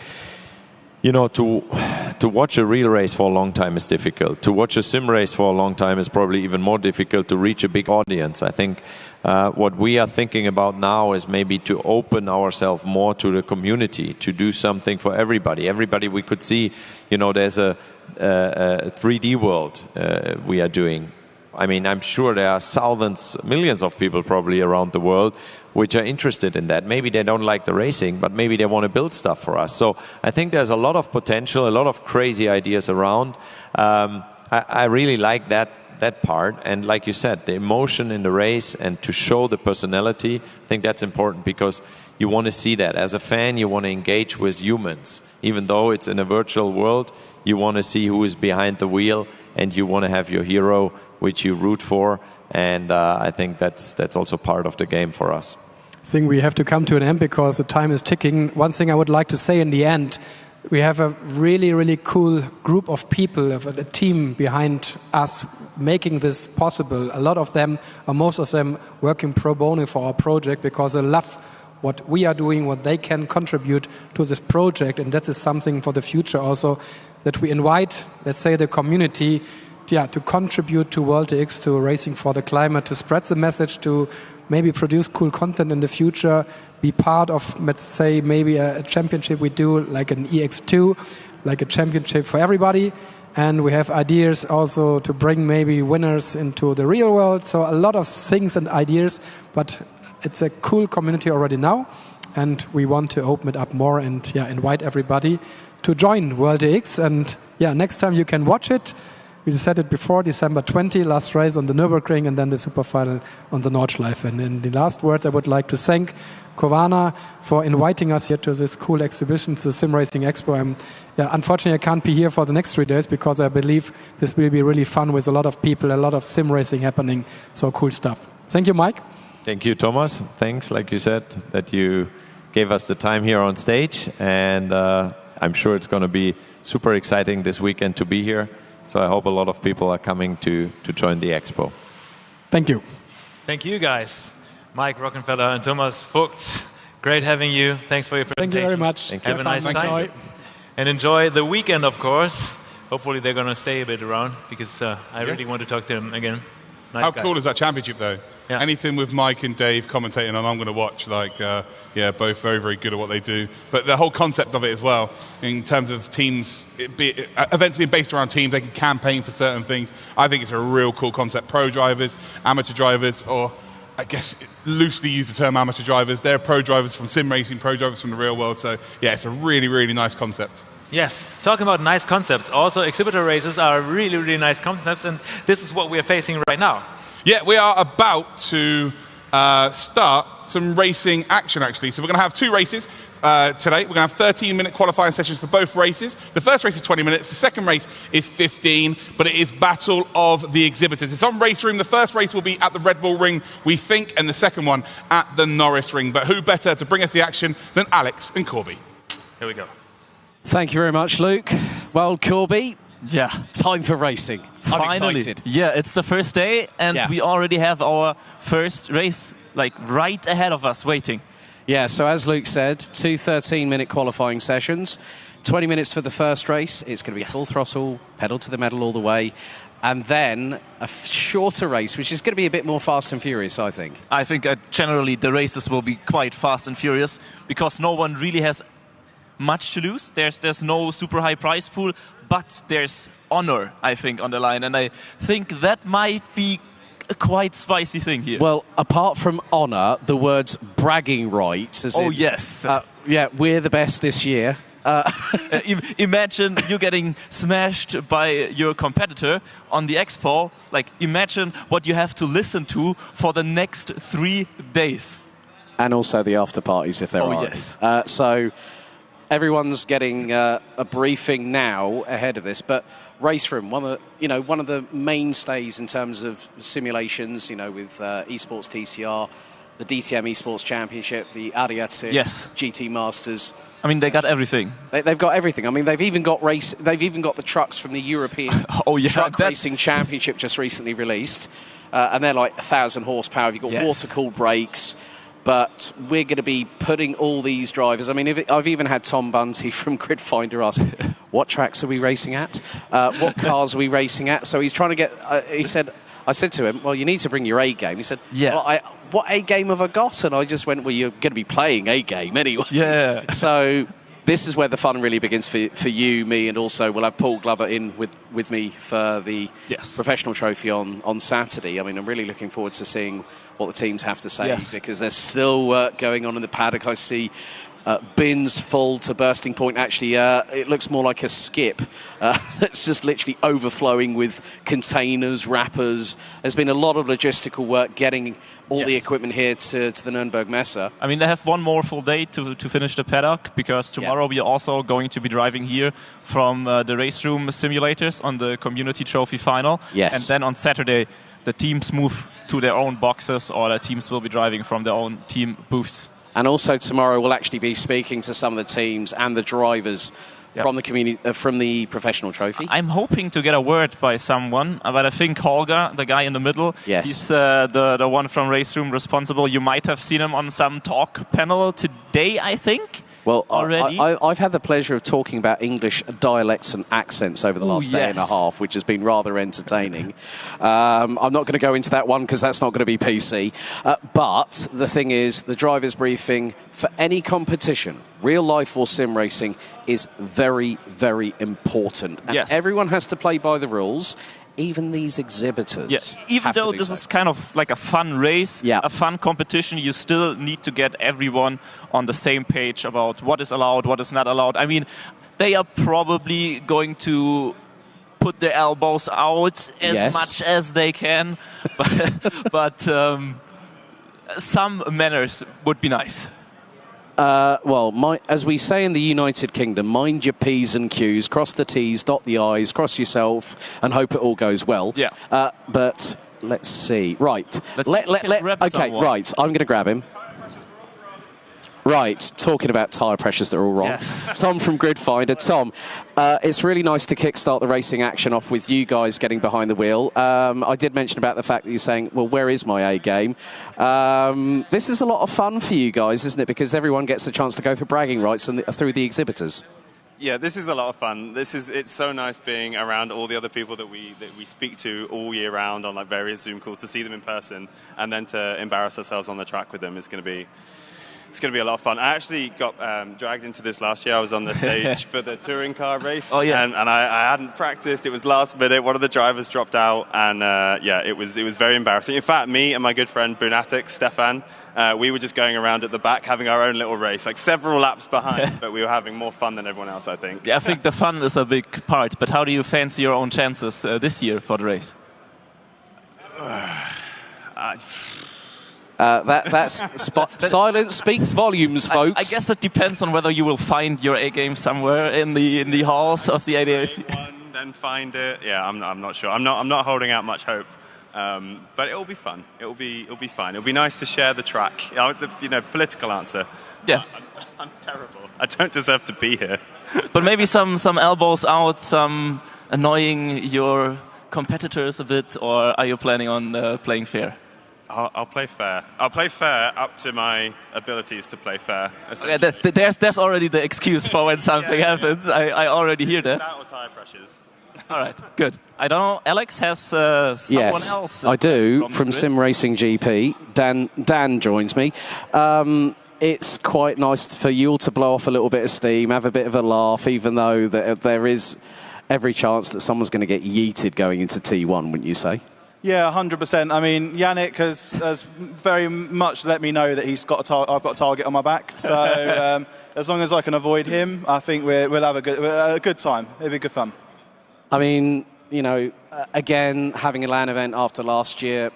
to watch a real race for a long time is difficult. To watch a sim race for a long time is probably even more difficult to reach a big audience. I think what we are thinking about now is maybe to open ourselves more to the community, to do something for everybody. Everybody we could see, there's a 3D world we are doing. I mean, I'm sure there are thousands, millions of people probably around the world which are interested in that. Maybe they don't like the racing, but maybe they want to build stuff for us. So I think there's a lot of potential, a lot of crazy ideas around. I really like that part. And like you said, the emotion in the race and to show the personality, I think that's important, because you want to see that. As a fan, you want to engage with humans. Even though it's in a virtual world, you want to see who is behind the wheel, and you want to have your hero which you root for. And I think that's also part of the game for us. I think we have to come to an end because the time is ticking. One thing I would like to say in the end, we have a really, really cool group of people, a team behind us making this possible. A lot of them, or most of them, working pro bono for our project because they love what we are doing, what they can contribute to this project. And that is something for the future also, that we invite, let's say, the community to contribute to World DX, to Racing for the Climate, to spread the message, to maybe produce cool content in the future, be part of, let's say, maybe a championship we do, like an EX2, like a championship for everybody. And we have ideas also to bring maybe winners into the real world. So a lot of things and ideas, but it's a cool community already now. And we want to open it up more and invite everybody to join World DX. And next time you can watch it. We said it before, December 20, last race on the Nürburgring, and then the super final on the Nordschleife. And in the last word, I would like to thank Kovana for inviting us here to this cool exhibition, to SimRacing Expo. Unfortunately, I can't be here for the next 3 days because I believe this will be really fun with a lot of people, a lot of sim racing happening. So cool stuff. Thank you, Mike. Thank you, Thomas. Thanks, like you said, that you gave us the time here on stage. And I'm sure it's going to be super exciting this weekend to be here. So I hope a lot of people are coming to join the expo. Thank you. Thank you, guys. Mike Rockenfeller and Thomas Vogt. Great having you. Thanks for your presentation. Thank you very much. Thank you. Have a nice time. And enjoy the weekend, of course. Hopefully they're going to stay a bit around because I really want to talk to them again. How cool is that championship, though? Yeah. Anything with Mike and Dave commentating on, I'm going to watch. Like, yeah, both very, very good at what they do. But the whole concept of it as well, in terms of teams, events being based around teams, they can campaign for certain things. I think it's a real cool concept. Pro drivers, amateur drivers, or I guess loosely use the term amateur drivers. They're pro drivers from sim racing, pro drivers from the real world. So, yeah, it's a really, really nice concept. Yes, talking about nice concepts, also exhibitor races are really, really nice concepts, and this is what we are facing right now. Yeah, we are about to start some racing action, actually. So we're going to have 2 races today. We're going to have 13-minute qualifying sessions for both races. The first race is 20 minutes. The second race is 15, but it is Battle of the Exhibitors. It's on RaceRoom. The first race will be at the Red Bull Ring, we think, and the second one at the Norris Ring. But who better to bring us the action than Alex and Corby? Here we go. Thank you very much, Luke. Well, Corby, yeah, time for racing. I'm excited. Yeah, it's the first day, and we already have our first race like right ahead of us waiting. Yeah, so as Luke said, 2 13-minute qualifying sessions, 20 minutes for the first race. It's going to be full throttle, pedal to the metal all the way. And then a shorter race, which is going to be a bit more fast and furious, I think. I think generally the races will be quite fast and furious because no one really has much to lose. There's no super high prize pool, but there's honor, I think, on the line. And I think that might be a quite spicy thing here. Well, apart from honor, the words bragging rights. Yes. Yeah, we're the best this year. Imagine you getting smashed by your competitor on the Expo. Like, imagine what you have to listen to for the next 3 days. And also the after parties, if there are. Yes. So everyone's getting a briefing now ahead of this, but RaceRoom, one of the mainstays in terms of simulations, with Esports TCR, the DTM Esports Championship, the ADAC GT Masters. I mean, they got everything. They've got everything. I mean, they've even got the trucks from the European Truck Racing Championship just recently released, and they're like 1,000 horsepower. You've got water-cooled brakes. But we're going to be putting all these drivers. I mean, I've even had Tom Bunty from Gridfinder ask, what tracks are we racing at? What cars are we racing at? So he's trying to get, I said to him, well, you need to bring your A game. He said, well, what A game have I got? And I just went, well, you're going to be playing A game anyway. Yeah. So this is where the fun really begins for you, me, and also we'll have Paul Glover in with me for the professional trophy on Saturday. I mean, I'm really looking forward to seeing what the teams have to say because there's still work going on in the paddock. I see bins full to bursting point. Actually, it looks more like a skip that's just literally overflowing with containers, wrappers. There's been a lot of logistical work getting all the equipment here to the Nürnberg Messe. I mean, they have one more full day to finish the paddock because tomorrow we are also going to be driving here from the RaceRoom simulators on the Community Trophy final. Yes. And then on Saturday, the teams move to their own boxes or the teams will be driving from their own team booths. And also tomorrow we'll actually be speaking to some of the teams and the drivers from the community, from the professional trophy. I'm hoping to get a word by someone, but I think Holger, the guy in the middle, he's the one from RaceRoom responsible. You might have seen him on some talk panel today, I think. Well, already. I've had the pleasure of talking about English dialects and accents over the last day and a half, which has been rather entertaining. I'm not going to go into that one because that's not going to be PC. But the thing is, the driver's briefing for any competition, real life or sim racing, is very, very important. And everyone has to play by the rules. Even these exhibitors. Yes, even though this is kind of like a fun race, a fun competition, you still need to get everyone on the same page about what is allowed, what is not allowed. I mean, they are probably going to put their elbows out as much as they can, but some manners would be nice. Well, as we say in the United Kingdom, mind your P's and Q's, cross the T's, dot the I's, cross yourself, and hope it all goes well. Yeah. But let's see. Right. Okay, right. I'm going to grab him. Right, talking about tyre pressures that are all wrong. Yes. Tom from Gridfinder. Tom, it's really nice to kickstart the racing action off with you guys getting behind the wheel. I did mention about the fact that you're saying, well, where is my A game? This is a lot of fun for you guys, isn't it? Because everyone gets a chance to go for bragging rights through the exhibitors. Yeah, this is a lot of fun. It's so nice being around all the other people that we speak to all year round on like various Zoom calls, to see them in person and then to embarrass ourselves on the track with them. It's going to be a lot of fun. I actually got dragged into this last year. I was on the stage for the touring car race, and I hadn't practiced. It was last minute. One of the drivers dropped out, and it was very embarrassing. In fact, me and my good friend Bunatic, Stefan, we were just going around at the back having our own little race, like several laps behind, but we were having more fun than everyone else, I think. Yeah, I think the fun is a big part, but how do you fancy your own chances this year for the race? Silence speaks volumes, folks. I guess it depends on whether you will find your A game somewhere in the halls of the ADAC. Then find it. Yeah, I'm not sure. I'm not holding out much hope. But it'll be fun. It'll be fine. It'll be nice to share the track. Political answer. Yeah. I'm terrible. I don't deserve to be here. But maybe some elbows out, some annoying your competitors a bit, or are you planning on playing fair? I'll play fair. I'll play fair up to my abilities to play fair. Yeah, there's already the excuse for when something happens. I already hear that. That or tire pressures. All right, good. I don't know. Alex has someone else. I do, from simracing.gp. Dan joins me. It's quite nice for you all to blow off a little bit of steam, have a bit of a laugh, even though there is every chance that someone's going to get yeeted going into T1, wouldn't you say? Yeah, 100%. I mean, Yannick has very much let me know that I've got a target on my back. So as long as I can avoid him, I think we'll have a good time. It'll be good fun. I mean, again, having a LAN event after last year,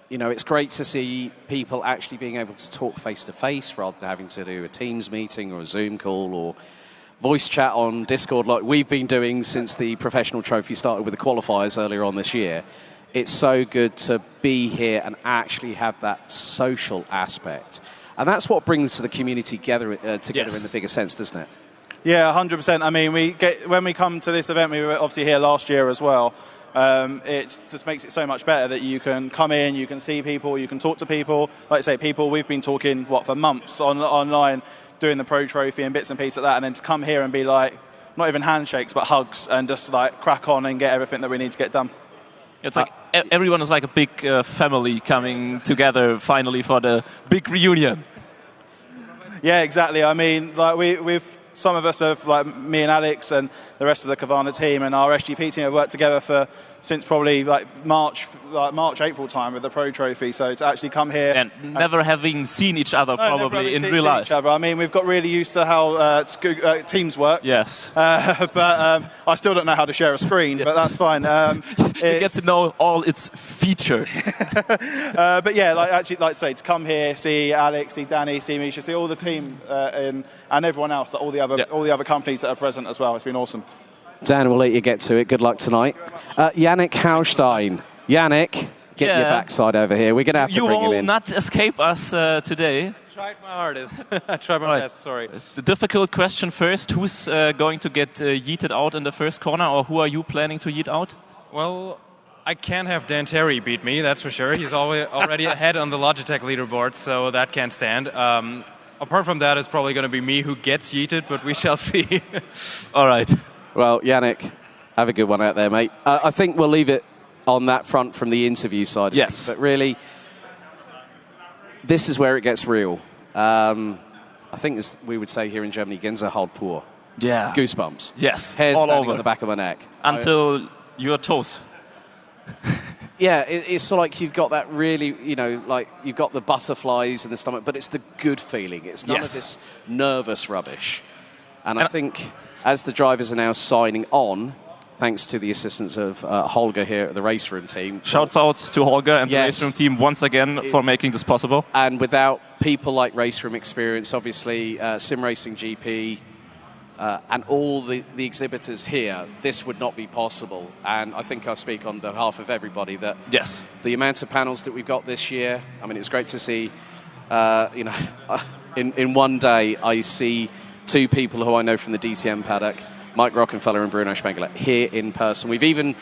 it's great to see people actually being able to talk face-to-face rather than having to do a Teams meeting or a Zoom call or voice chat on Discord like we've been doing since the professional trophy started with the qualifiers earlier on this year. It's so good to be here and actually have that social aspect. And that's what brings the community together in the bigger sense, doesn't it? Yeah, 100%. I mean, when we come to this event, we were obviously here last year as well. It just makes it so much better that you can come in, you can see people, you can talk to people. Like I say, people we've been talking, for months online, doing the Pro Trophy and bits and pieces like that, and then to come here and be like, not even handshakes, but hugs, and just like crack on and get everything that we need to get done. It's like everyone is like a big family coming together finally for the big reunion. Yeah, exactly. I mean, like we've some of us have, like me and Alex and the rest of the Kavana team and our SGP team have worked together since probably like March, April time with the Pro Trophy. So to actually come here and never having seen each other probably in real life. I mean, we've got really used to how Teams work. Yes. But I still don't know how to share a screen, but that's fine. You get to know all its features. But yeah, like I say, to come here, see Alex, see Danny, see Misha, see all the team and everyone else, all the other companies that are present as well. It's been awesome. Dan, we'll let you get to it. Good luck tonight. Yannick Haustein. Yannick, get your backside over here. We're going to have to bring him in. You will not escape us today. Tried my hardest. I tried my best, sorry. The difficult question first. Who's going to get yeeted out in the first corner, or who are you planning to yeet out? Well, I can't have Dan Terry beat me, that's for sure. He's already ahead on the Logitech leaderboard, so that can't stand. Apart from that, it's probably going to be me who gets yeeted, but we shall see. All right. Well, Yannick, have a good one out there, mate. I think we'll leave it on that front from the interview side. Yes. But really, this is where it gets real. I think, as we would say here in Germany, Gänsehaut pur. Yeah. Goosebumps. Yes. Hairs all standing over on the back of my neck. Until your toes. Yeah, it's sort of like you've got that really, like you've got the butterflies in the stomach, but it's the good feeling. It's none of this nervous rubbish. And I think as the drivers are now signing on, thanks to the assistance of Holger here at the RaceRoom team. Shouts out to Holger and the RaceRoom team once again for making this possible. And without people like RaceRoom Experience, obviously SimRacing.gp, and all the exhibitors here, this would not be possible. And I think I speak on behalf of everybody that the amount of panels that we've got this year, I mean, it's great to see, in one day I see two people who I know from the DTM paddock, Mike Rockenfeller and Bruno Spengler, here in person. We've even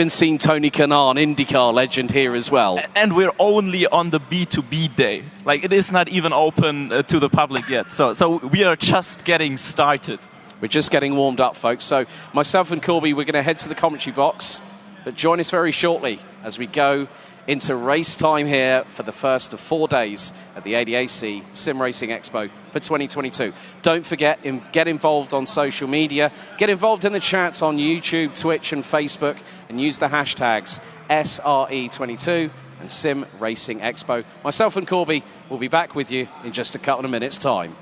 seen Tony Kanaan, IndyCar legend, here as well. And we're only on the B2B day. Like, it is not even open to the public yet. So we are just getting started. We're just getting warmed up, folks. So myself and Corby, we're going to head to the commentary box, but join us very shortly as we go into race time here for the first of 4 days at the ADAC SimRacing Expo for 2022. Don't forget, get involved on social media, get involved in the chats on YouTube, Twitch and Facebook, and use the hashtags SRE22 and SimRacing Expo. Myself and Corby will be back with you in just a couple of minutes' time.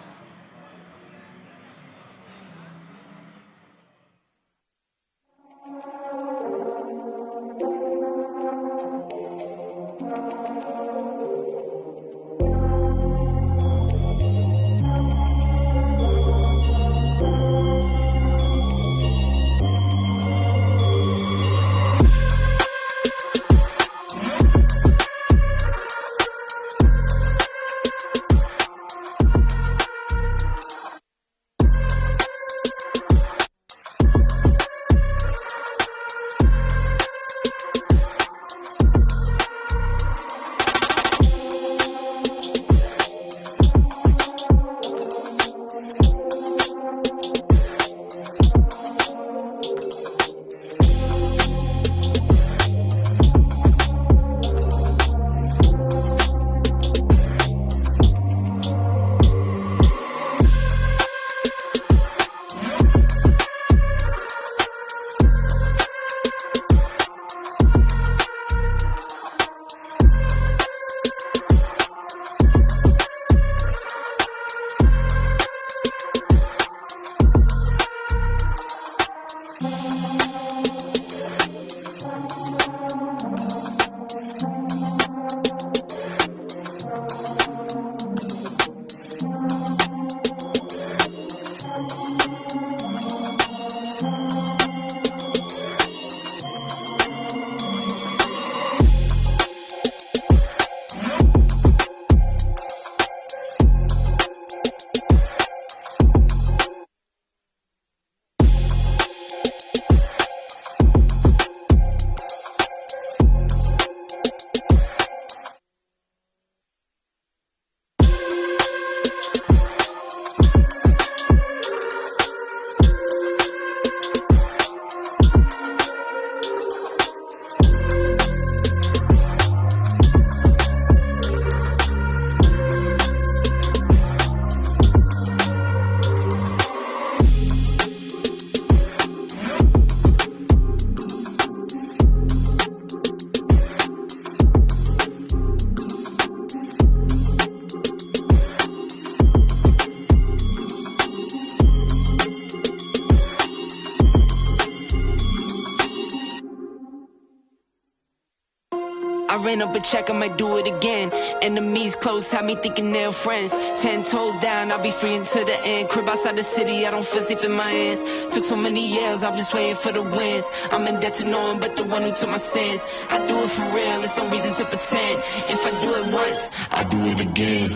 I ran up a check, I might do it again. Enemies close, had me thinking they're friends. 10 toes down, I'll be free until the end. Crib outside the city, I don't feel safe in my hands. Took so many years, I'm just waiting for the wins. I'm in debt to no one but the one who took my sins. I do it for real, there's no reason to pretend. If I do it once, I do it again.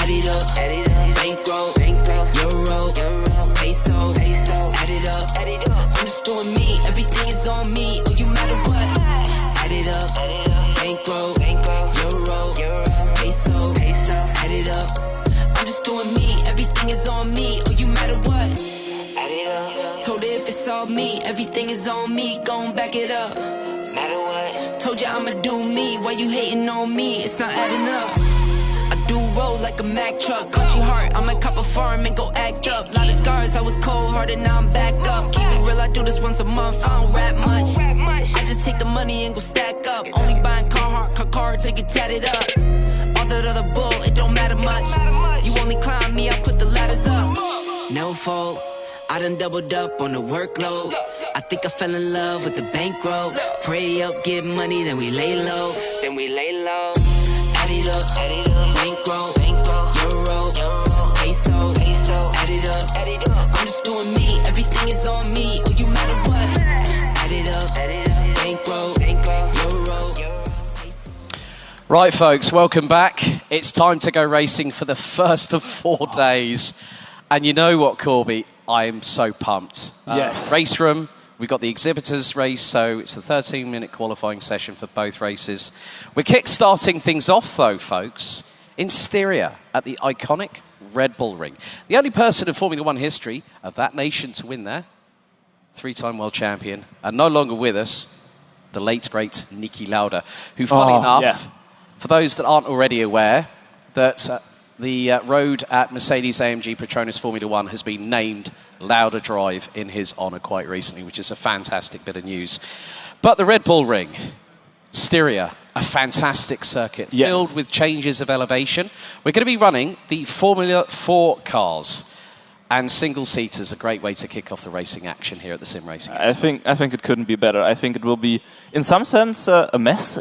Add it up, bankroll, euro, peso, add it up. I'm just doing me, everything is on me. Oh, you matter what? Add it up, bankroll, euro, peso, add it up. I'm just doing me, everything is on me. Oh, you matter what? Add it up. Told her if it's all me, everything is on me. Gon' back it up. Matter what? Told you I'ma do me. Why you hating on me? It's not adding up. I do roll like a Mack truck. Country heart, I might cop a farm and go act up. Lot of scars, I was cold-hearted, now I'm back up. Keep it real, I do this once a month, I don't rap much. I just take the money and go stack up. Only buying car till you tatted up. All that other bull, it don't matter much. You only climb me, I put the ladders up. No fault, I done doubled up on the workload. I think I fell in love with the bankroll. Pray up, get money, then we lay low. Add it up, bankroll, euro, peso, add it up. I'm just doing me, everything is on me. Oh, you matter what? Add it up, bankroll, euro. Right, folks, welcome back. It's time to go racing for the first of 4 days. And you know what, Corby? I'm so pumped. Yes. RaceRoom. We've got the Exhibitors race, so it's a 13-minute qualifying session for both races. We're kick-starting things off, though, folks, in Styria at the iconic Red Bull Ring. The only person in Formula One history of that nation to win there, 3-time world champion, and no longer with us, the late, great Niki Lauda, who, funny enough, for those that aren't already aware, that the road at Mercedes-AMG Petronas Formula One has been named Lauda Drive in his honour quite recently, which is a fantastic bit of news. But the Red Bull Ring, Styria, a fantastic circuit filled with changes of elevation. We're going to be running the Formula 4 cars. And single-seaters, a great way to kick off the racing action here at the SimRacing Expo. I think it couldn't be better. I think it will be, in some sense, a mess,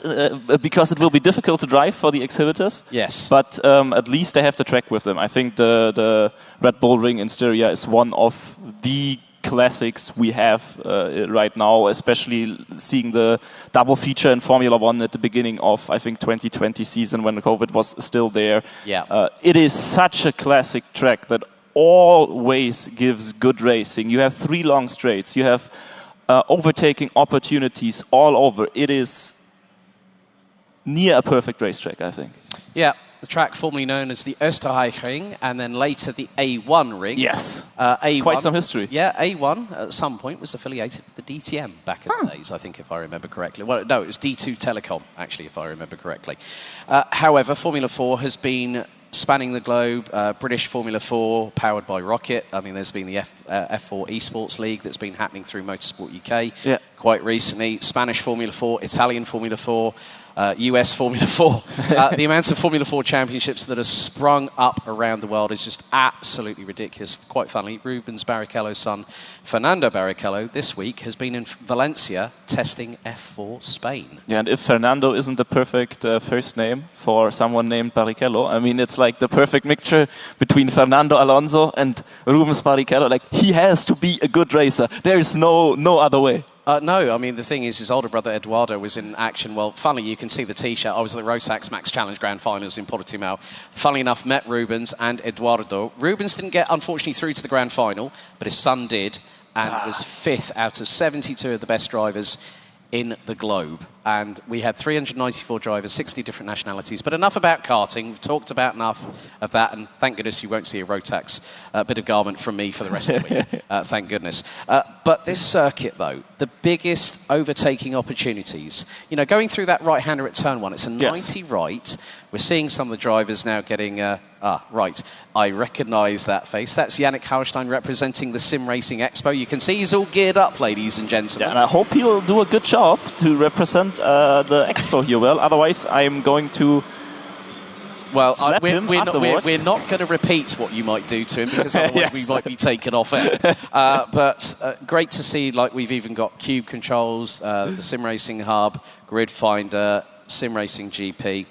because it will be difficult to drive for the exhibitors. Yes. But at least they have the track with them. I think the Red Bull Ring in Styria is one of the classics we have right now, especially seeing the double feature in Formula One at the beginning of, I think, 2020 season when COVID was still there. Yeah. It is such a classic track that always gives good racing. You have 3 long straights. You have overtaking opportunities all over. It is near a perfect racetrack, I think. Yeah, the track formerly known as the Österreich Ring, and then later the A1 Ring. Yes, A1, quite some history. Yeah, A1 at some point was affiliated with the DTM back in the days, I think, if I remember correctly. Well, no, it was D2 Telecom, actually, if I remember correctly. However, Formula 4 has been spanning the globe. British Formula 4 powered by Rocket. I mean, there's been the F4 Esports League that's been happening through Motorsport UK quite recently. Spanish Formula 4, Italian Formula 4, US Formula 4. The amount of Formula 4 championships that have sprung up around the world is just absolutely ridiculous. Quite funnily, Rubens Barrichello's son, Fernando Barrichello, this week has been in Valencia testing F4 Spain. Yeah, and if Fernando isn't the perfect first name for someone named Barrichello, I mean, it's like the perfect mixture between Fernando Alonso and Rubens Barrichello. Like, he has to be a good racer. There is no other way. No, I mean, the thing is, his older brother Eduardo was in action. Well, funnily, you can see the T-shirt. I was at the Rotax Max Challenge Grand Finals in Portimao. Funnily enough, met Rubens and Eduardo. Rubens didn't get, unfortunately, through to the Grand Final, but his son did, and was 5th out of 72 of the best drivers in the globe. And we had 394 drivers, 60 different nationalities. But enough about karting. We've talked about enough of that, and thank goodness you won't see a Rotax bit of garment from me for the rest of the week. Thank goodness. But this circuit, though, the biggest overtaking opportunities, you know, going through that right-hander at turn 1, it's a 90 right. We're seeing some of the drivers now getting, right, I recognise that face. That's Yannick Haustein representing the SimRacing Expo. You can see he's all geared up, ladies and gentlemen. Yeah, and I hope he'll do a good job to represent the Expo here well. Otherwise, I'm going to slap him afterwards. We're not going to repeat what you might do to him, because otherwise we might be taken off air. But great to see, like, we've even got Cube controls, the SimRacing Hub, Grid Finder, SimRacing.gp.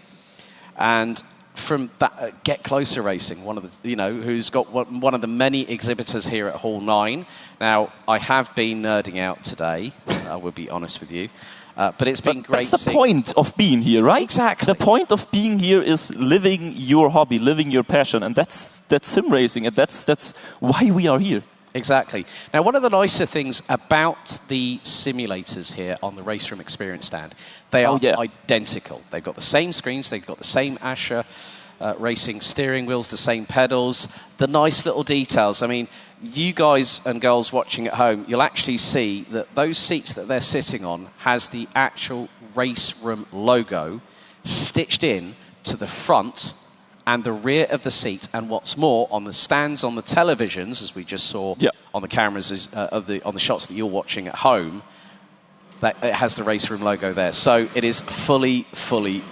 And from that, Get Closer Racing, one of the, you know, who's got one of the many exhibitors here at Hall 9. Now, I have been nerding out today, I will be honest with you. But it's been great. That's the point of being here, right? Exactly. The point of being here is living your hobby, living your passion, and that's sim racing, and that's why we are here. Exactly. Now, one of the nicer things about the simulators here on the RaceRoom Experience stand, they are identical. They've got the same screens, they've got the same Asher racing steering wheels, the same pedals, the nice little details. I mean, you guys and girls watching at home, you'll actually see that those seats that they're sitting on has the actual RaceRoom logo stitched in to the front and the rear of the seat. And what's more, on the stands on the televisions, as we just saw on the cameras on the shots that you're watching at home, that it has the RaceRoom logo there. So it is fully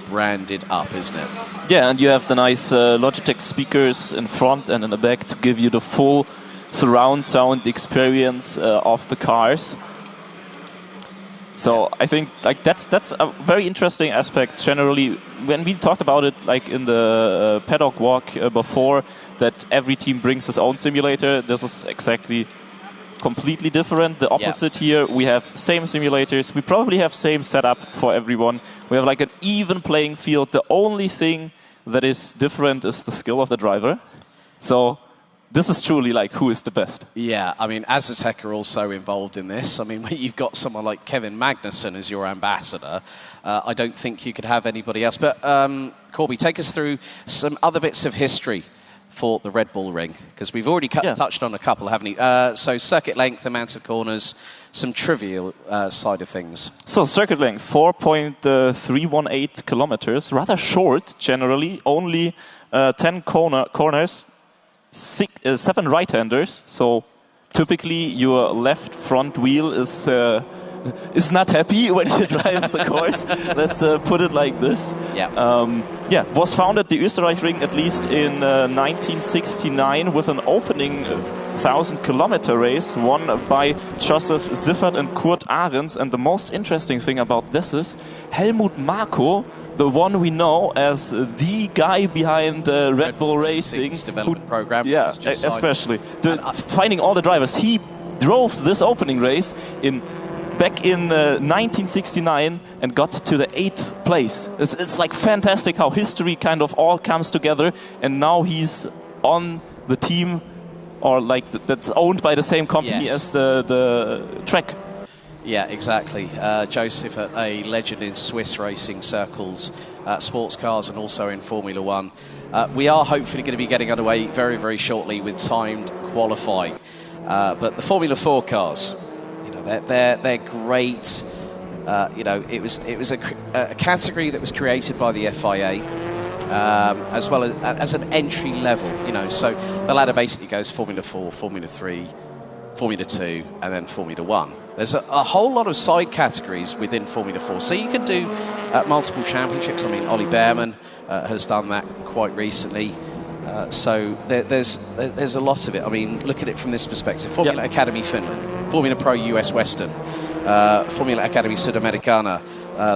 branded up, isn't it? Yeah, and you have the nice Logitech speakers in front and in the back to give you the full surround sound experience of the cars. So I think like that's a very interesting aspect. Generally, when we talked about it, like in the paddock walk before, that every team brings its own simulator. This is exactly completely different. The opposite here, we have same simulators. We probably have same setup for everyone. We have like an even playing field. The only thing that is different is the skill of the driver. So this is truly like who is the best. Yeah, I mean, ADAC are also involved in this. I mean, when you've got someone like Kevin Magnussen as your ambassador, I don't think you could have anybody else. But Corby, take us through some other bits of history for the Red Bull Ring? Because we've already touched on a couple, haven't we? So circuit length, amount of corners, some trivial side of things. So circuit length, 4.318 kilometers, rather short generally, only 10 corners, 7 right-handers. So typically your left front wheel is not happy when you drive the course. Let's put it like this. Was founded the Österreich Ring at least in 1969 with an opening 1,000-kilometer race won by Joseph Siffert and Kurt Ahrens. And the most interesting thing about this is Helmut Marko, the one we know as the guy behind Red Bull Racing's development program. Yeah, especially finding all the drivers. He drove this opening race back in 1969 and got to the 8th place. It's like fantastic how history kind of all comes together, and now he's on the team or like that's owned by the same company as the track. Yeah, exactly. Joseph, a legend in Swiss racing circles, sports cars, and also in Formula One. We are hopefully going to be getting underway very, very shortly with timed qualifying. But the Formula 4 cars, they're great. It was a category that was created by the FIA, as well as an entry level. So the ladder basically goes Formula 4, Formula 3, Formula 2, and then Formula 1. There's a whole lot of side categories within Formula 4, so you can do multiple championships. I mean, Ollie Behrman has done that quite recently. So there's a lot of it. I mean, look at it from this perspective. Formula Academy Finland, Formula Pro US Western, Formula Academy Sudamericana,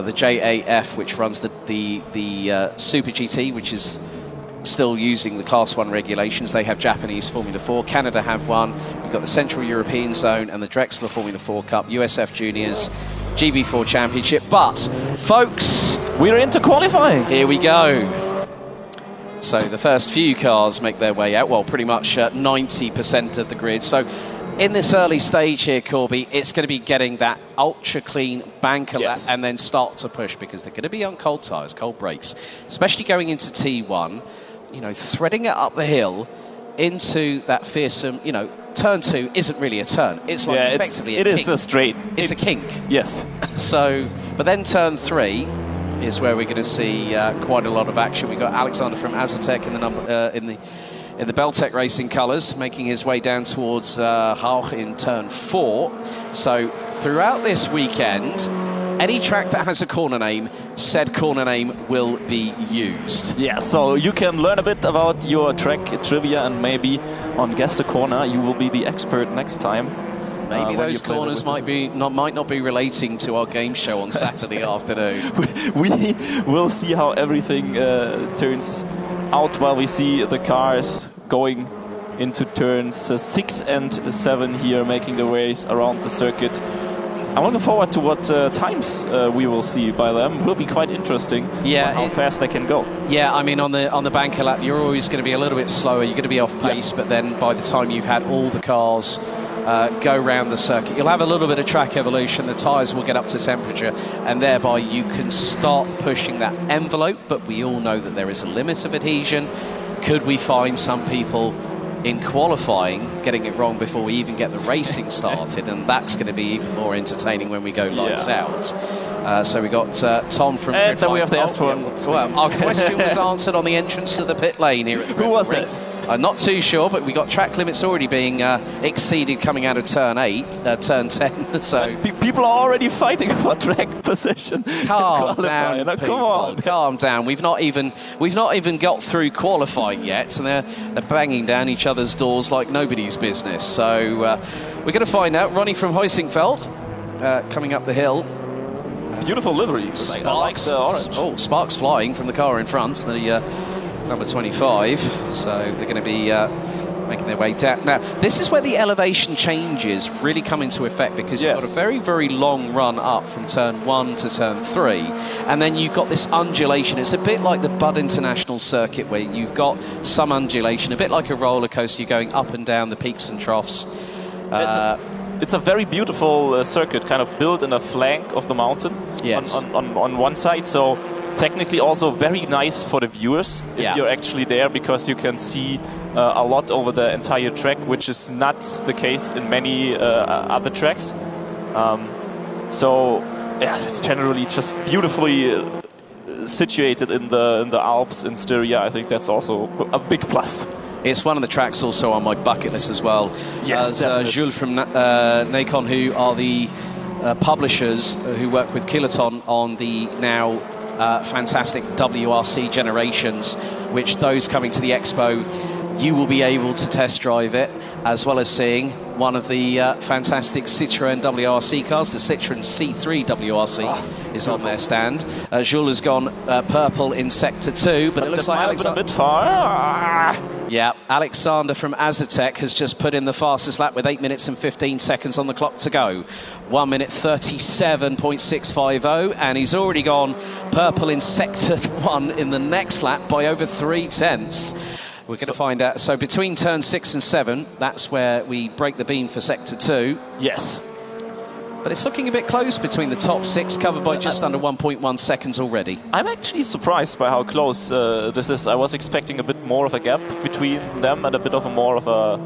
the JAF, which runs the Super GT, which is still using the Class 1 regulations. They have Japanese Formula 4. Canada have one. We've got the Central European Zone and the Drexler Formula 4 Cup, USF Juniors, GB4 Championship. But, folks, we're into qualifying. Here we go. So the first few cars make their way out, well, pretty much 90% of the grid. So in this early stage here, Corby, it's going to be getting that ultra-clean banker lap and then start to push, because they're going to be on cold tyres, cold brakes, especially going into T1, threading it up the hill into that fearsome, turn 2 isn't really a turn. It's like effectively a kink. It is a straight. It's a kink. Yes. So, but then turn 3 is where we're going to see quite a lot of action. We've got Alexander from Azatec in the Beltec Racing colours, making his way down towards Haag in turn 4. So throughout this weekend, any track that has a corner name, said corner name will be used. Yeah, so you can learn a bit about your track trivia, and maybe on Guess the Corner you will be the expert next time. Maybe those corners might not be relating to our game show on Saturday afternoon. We will see how everything turns out while we see the cars going into turns 6 and 7 here, making the ways around the circuit. I'm looking forward to what times we will see by them. It will be quite interesting on how fast they can go. Yeah, I mean, on the banker lap, you're always going to be a little bit slower. You're going to be off pace, but then by the time you've had all the cars go round the circuit, you'll have a little bit of track evolution. The tyres will get up to temperature, and thereby you can start pushing that envelope. But we all know that there is a limit of adhesion. Could we find some people in qualifying getting it wrong before we even get the racing started? And that's going to be even more entertaining when we go lights out. So we got Tom from and then we have to ask for well, our question was answered on the entrance to the pit lane here at the Who was that? Not too sure, but we got track limits already being exceeded coming out of turn 10. So people are already fighting for track position. Calm down, now, come on, calm down. We've not even got through qualifying yet, and they're banging down each other's doors like nobody's business. So we're going to find out. Ronnie from Huizinfeld coming up the hill. Beautiful livery. Sparks, orange. Oh, sparks flying from the car in front. The number 25. So they're going to be making their way down. Now, this is where the elevation changes really come into effect, because you've got a very, very long run up from turn 1 to turn 3, and then you've got this undulation. It's a bit like the Bud International Circuit, where you've got some undulation, a bit like a roller coaster. You're going up and down the peaks and troughs. It's a very beautiful circuit, kind of built in a flank of the mountain on one side. So technically also very nice for the viewers if you're actually there, because you can see a lot over the entire track, which is not the case in many other tracks. So yeah, it's generally just beautifully situated in the Alps in Styria. I think that's also a big plus. It's one of the tracks also on my bucket list as well. Yes, Jules from Nacon, who are the publishers who work with Kiloton on the now fantastic WRC generations, which those coming to the Expo, you will be able to test drive it, as well as seeing one of the fantastic Citroën WRC cars, the Citroën C3 WRC is on their stand. Jules has gone purple in Sector 2, but it looks like Alexander... a bit far. Yeah, Alexander from Azatec has just put in the fastest lap with 8 minutes and 15 seconds on the clock to go. 1 minute 37.650, and he's already gone purple in Sector 1 in the next lap by over 3 tenths. We're going to find out. So between turn 6 and 7, that's where we break the beam for Sector 2. Yes. But it's looking a bit close between the top 6, covered by just under 1.1 seconds already. I'm actually surprised by how close this is. I was expecting a bit more of a gap between them and a bit of a more of a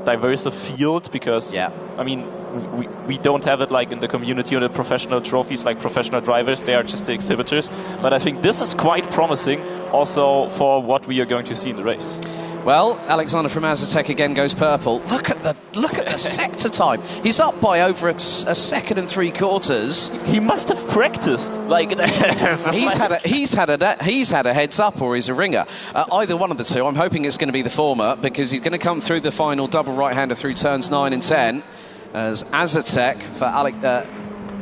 diverse field, because, I mean, we don't have it like in the community or the professional trophies, like professional drivers. They are just the exhibitors. But I think this is quite promising also for what we are going to see in the race. Well, Alexander from Azatec again goes purple. Look at the sector time. He's up by over a second and 3/4. He must have practiced. Like he's had a heads up, or he's a ringer. Either one of the two. I'm hoping it's going to be the former, because he's going to come through the final double right-hander through turns 9 and 10. As Azatec for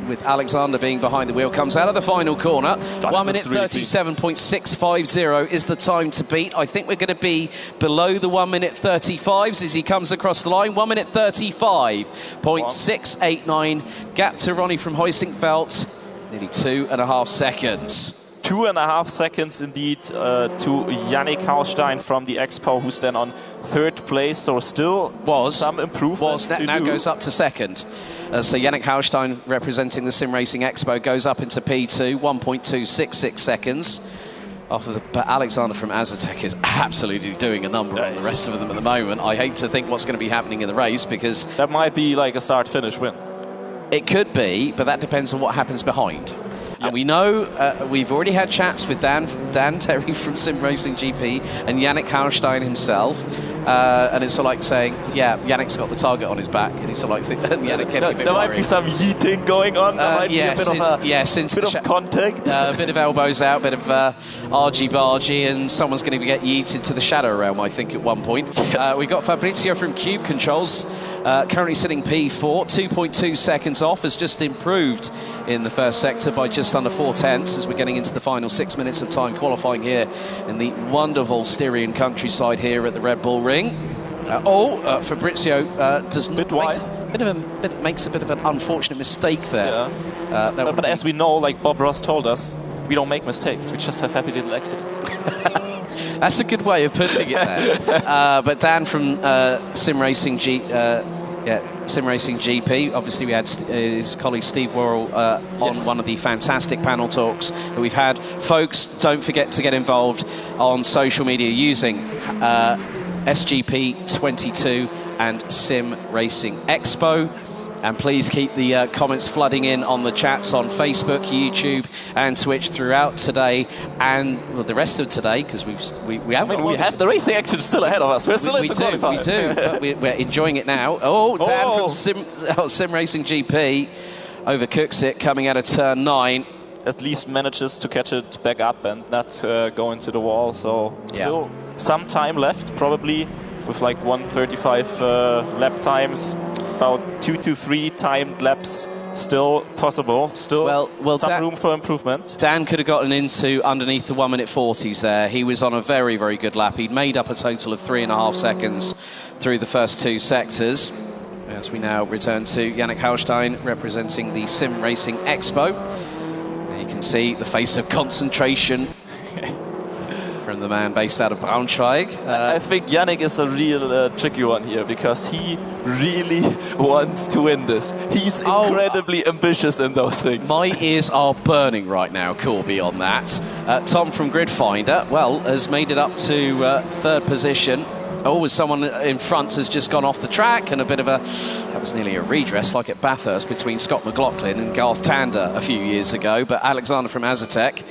with Alexander being behind the wheel, comes out of the final corner. 1 minute 37.650 is the time to beat. I think we're going to be below the 1 minute 35s as he comes across the line. 1 minute 35.689. Gap to Ronnie from Heusingfeld, nearly 2.5 seconds. 2.5 seconds indeed to Yannick Haustein from the Expo, who's then on 3rd place. So still some improvements now goes up to 2nd. So Yannick Haustein, representing the SimRacing Expo, goes up into P2, 1.266 seconds. But Alexander from Azatec is absolutely doing a number on the rest of them at the moment. I hate to think what's going to be happening in the race, because... that might be like a start-finish win. It could be, but that depends on what happens behind. And we know, we've already had chats with Dan Terry from SimRacing.gp and Yannick Haustein himself, and it's sort of like saying, yeah, Yannick's got the target on his back, and he's sort of like, Yannick kept a bit there worried. Might be some yeeting going on, there might be a bit of contact. A bit of elbows out, a bit of argy-bargy, and someone's going to get yeeted to the shadow realm, I think, at one point. Yes. We've got Fabrizio from Cube Controls, currently sitting P4, 2.2 seconds off, has just improved in the first sector by just under 4 tenths as we're getting into the final 6 minutes of time qualifying here in the wonderful Styrian countryside here at the Red Bull Ring. Fabrizio makes a bit of an unfortunate mistake there. But as we know, like Bob Ross told us, we don't make mistakes, we just have happy little accidents. That's a good way of putting it there. But Dan from SimRacing.gp, obviously we had his colleague Steve Worrell on one of the fantastic panel talks that we've had. Folks, don't forget to get involved on social media using SGP22 and Sim Racing Expo. And please keep the comments flooding in on the chats on Facebook, YouTube, and Twitch throughout today and the rest of today, because we have the racing action still ahead of us. We're still into qualifying. We do, but we're enjoying it now. Dan from SimRacing GP overcooks it coming out of turn 9. At least manages to catch it back up and not go into the wall. So still some time left, probably with like 1:35 lap times. About 2 to 3 timed laps still possible. Still some room for improvement. Dan could have gotten into underneath the 1 minute 40s there. He was on a very, very good lap. He'd made up a total of 3.5 seconds through the first 2 sectors. As we now return to Yannick Haustein representing the Sim Racing Expo. There you can see the face of concentration from the man based out of Braunschweig. I think Yannick is a real tricky one here, because he really wants to win this. He's incredibly ambitious in those things. My ears are burning right now, Corby, on that. Tom from Gridfinder, well, has made it up to third position. Oh, someone in front has just gone off the track, and a bit of that was nearly a redress, like at Bathurst, between Scott McLaughlin and Garth Tander a few years ago. But Alexander from Azatec,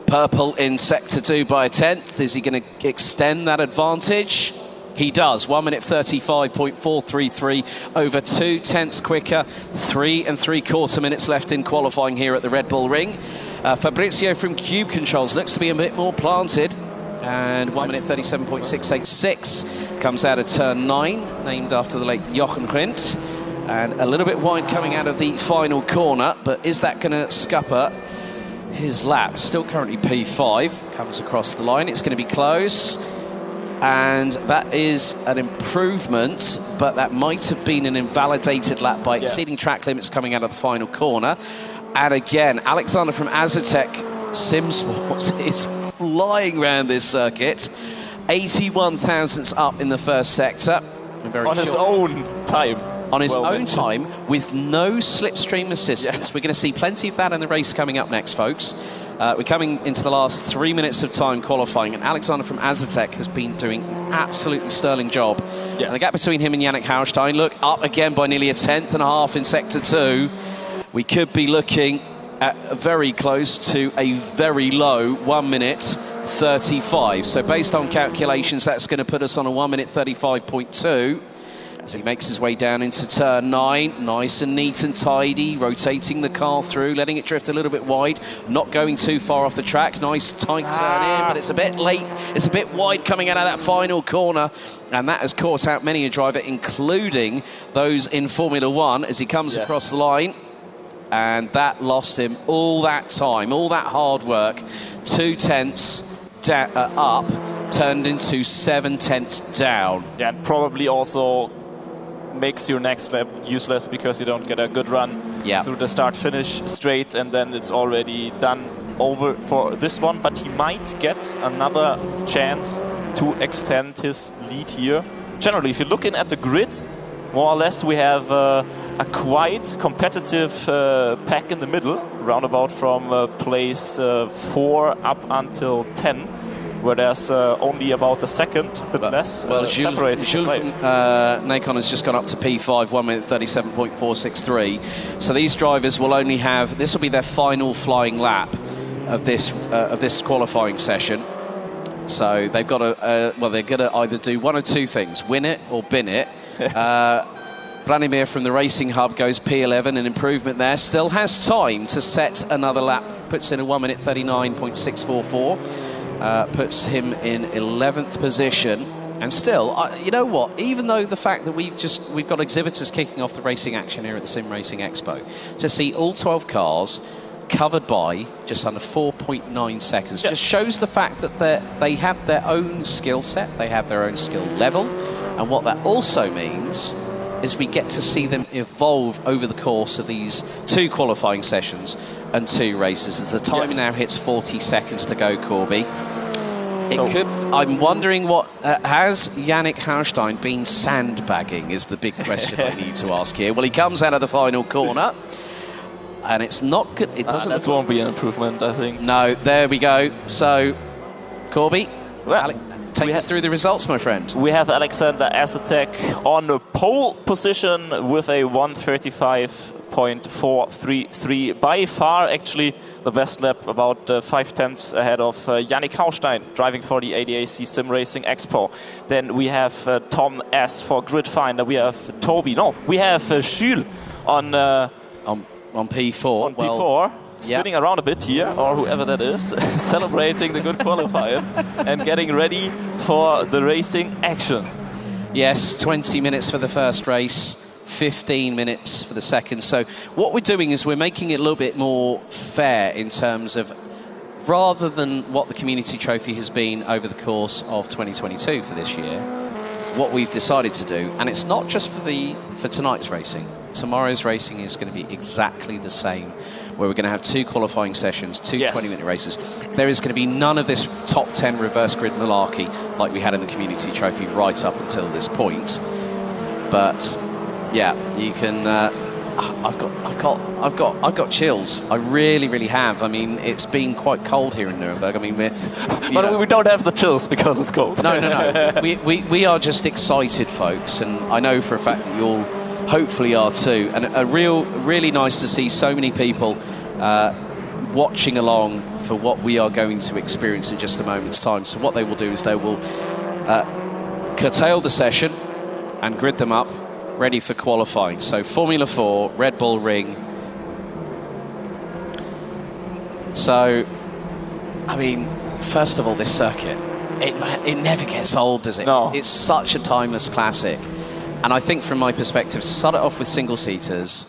purple in Sector 2 by a tenth. Is he going to extend that advantage? He does. 1 minute 35.433 over 2 tenths quicker. 3 3/4 minutes left in qualifying here at the Red Bull Ring. Fabrizio from Cube Controls looks to be a bit more planted. And 1 minute 37.686 comes out of turn 9, named after the late Jochen Rindt. And a little bit wide coming out of the final corner, but is that going to scupper his lap? Still currently P5, comes across the line. It's going to be close. And that is an improvement, but that might have been an invalidated lap by exceeding track limits coming out of the final corner. And again, Alexander from Azatec SimSports is flying around this circuit. 81 thousandths up in the first sector. On his own time. On his own time, with no slipstream assistance. Yes. We're going to see plenty of that in the race coming up next, folks. We're coming into the last 3 minutes of time qualifying, and Alexander from Azatec has been doing an absolutely sterling job. Yes. And the gap between him and Yannick Haustein, look, up again by nearly a tenth and a half in Sector 2. We could be looking at very close to a very low 1 minute 35. So based on calculations, that's going to put us on a 1 minute 35.2. As he makes his way down into turn 9, nice and neat and tidy, rotating the car through, letting it drift a little bit wide, not going too far off the track. Nice tight turn in, but it's a bit late. It's a bit wide coming out of that final corner, and that has caught out many a driver, including those in Formula One, as he comes across the line. And that lost him all that time, all that hard work. 2 tenths up turned into 7 tenths down. Yeah, and probably also makes your next lap useless because you don't get a good run through the start-finish straight, and then it's already done over for this one. But he might get another chance to extend his lead here. Generally, if you're looking at the grid, more or less we have a quite competitive pack in the middle, roundabout from place 4 up until 10. Where there's only about a second, but less separated. Jules from Nacon has just gone up to P5, 1 minute 37.463. So these drivers will only have, this will be their final flying lap of this qualifying session. So they've got to, they're going to either do one or two things, win it or bin it. Branimir from the Racing Hub goes P11, an improvement there. Still has time to set another lap, puts in a 1 minute 39.644. Puts him in 11th position. And still, you know what, even though the fact that we've got exhibitors kicking off the racing action here at the SimRacing Expo, to see all 12 cars covered by just under 4.9 seconds just shows the fact that they have their own skill set, they have their own skill level, and what that also means is we get to see them evolve over the course of these 2 qualifying sessions and 2 races. As the time now hits 40 seconds to go, Corby. I'm wondering what has Yannick Haustein been sandbagging is the big question I need to ask here. Well, he comes out of the final corner, and it's not good. It doesn't. That won't be an improvement, I think. No, there we go. So, Corby, take us through the results, my friend. We have Alexander Azatec on the pole position with a 1:35.433. By far, actually, the best lap, about 5 tenths ahead of Yannick Haustein, driving for the ADAC SimRacing Expo. Then we have Tom S. for Gridfinder. We have Toby. No, we have Jules on P4. On P4. Spinning around a bit here, or whoever that is, celebrating the good qualifying and getting ready for the racing action. Yes, 20 minutes for the first race, 15 minutes for the second. So what we're doing is we're making it a little bit more fair in terms of, rather than what the community trophy has been over the course of 2022 for this year, what we've decided to do, and it's not just for tonight's racing. Tomorrow's racing is going to be exactly the same, where we're going to have 2 qualifying sessions, 2 20-minute races. There is going to be none of this top 10 reverse grid malarkey like we had in the community trophy right up until this point. But Yeah, you can. I've got chills. I really have. I mean, it's been quite cold here in Nuremberg. I mean, we don't have the chills because it's cold. No. we are just excited, folks, and I know for a fact that you all hopefully are too. And really nice to see so many people watching along for what we are going to experience in just a moment's time. So what they will do is they will curtail the session and grid them up, ready for qualifying. So Formula 4, Red Bull Ring. So, I mean, first of all, this circuit, it never gets old, does it? No. It's such a timeless classic. And I think from my perspective, start it off with single-seaters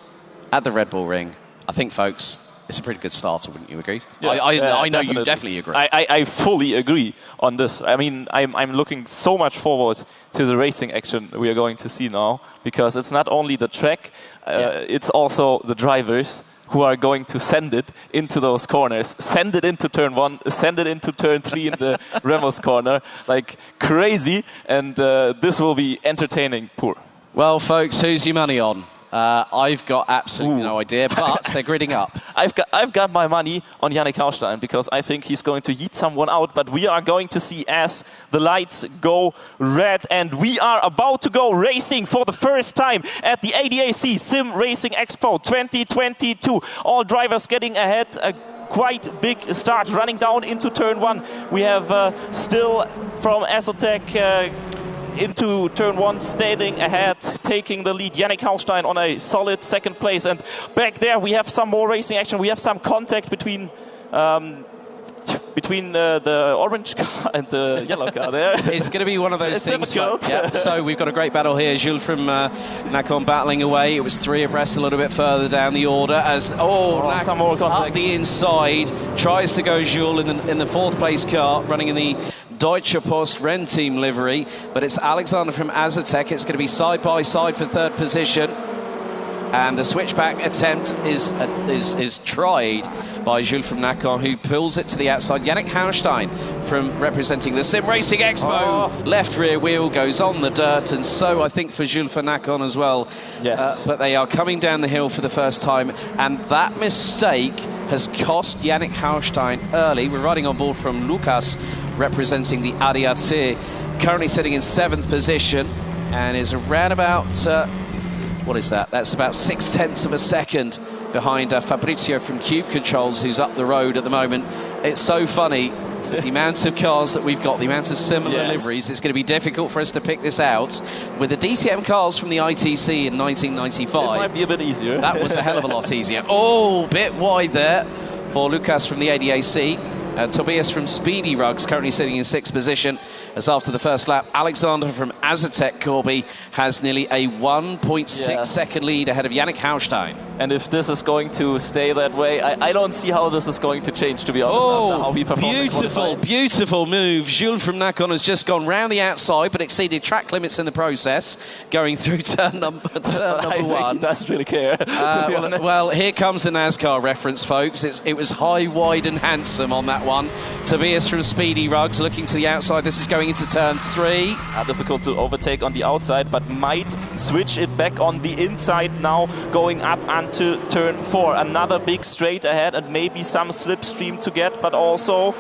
at the Red Bull Ring. I think, folks, it's a pretty good starter, wouldn't you agree? Yeah, I know definitely. you definitely agree. I fully agree on this. I mean, I'm looking so much forward to the racing action we are going to see now, because it's not only the track, it's also the drivers who are going to send it into those corners, send it into turn 1, send it into turn 3 in the Ramos corner, like crazy, and this will be entertaining, poor. Well, folks, who's your money on? I've got absolutely no idea, but they're gridding up. I've got my money on Yannick Haustein because I think he's going to yeet someone out, but we are going to see as the lights go red, and we are about to go racing for the first time at the ADAC SimRacing Expo 2022. All drivers getting ahead. A quite big start running down into turn 1. We have still from Azotec into turn 1, standing ahead, taking the lead. Yannick Haustein on a solid second place. And back there we have some more racing action. We have some contact between the orange car and the yellow car there. It's going to be one of those it's things. difficult. Yeah, so we've got a great battle here. Jules from Nacon battling away. It was 3 abreast a little bit further down the order as some more contact up the inside tries to go Jules in the 4th place car, running in the Deutsche Post Renn team livery, but it's Alexander from Azotec. It's going to be side by side for 3rd position. And the switchback attempt is tried by Jules from Nacon, who pulls it to the outside. Yannick Haustein from representing the SimRacing Expo. Left rear wheel goes on the dirt, and so I think for Jules from Nacon as well. Yes. But they are coming down the hill for the first time, and that mistake has cost Yannick Haustein early. We're riding on board from Lucas, representing the ADAC, currently sitting in 7th position, and is around about... what is that? That's about 0.6 of a second behind Fabrizio from Cube Controls, who's up the road at the moment. It's so funny, the amount of cars that we've got, the amount of similar liveries, it's going to be difficult for us to pick this out. With the DTM cars from the ITC in 1995... It might be a bit easier. That was a hell of a lot easier. Oh, bit wide there for Lucas from the ADAC. Tobias from Speedy Rugs currently sitting in 6th position, as after the first lap, Alexander from Azotec Corby has nearly a 1.6 second lead ahead of Yannick Haustein. And if this is going to stay that way, I don't see how this is going to change, to be honest, after how he performed. Beautiful move. Jules from Nacon has just gone round the outside, but exceeded track limits in the process, going through turn number 1. He doesn't really care, to be honest. Well, here comes a NASCAR reference, folks. It was high, wide and handsome on that one. Tobias from Speedy Rugs looking to the outside. This is going into turn 3. Difficult to overtake on the outside, but might switch it back on the inside now, going up onto turn 4. Another big straight ahead and maybe some slipstream to get, but also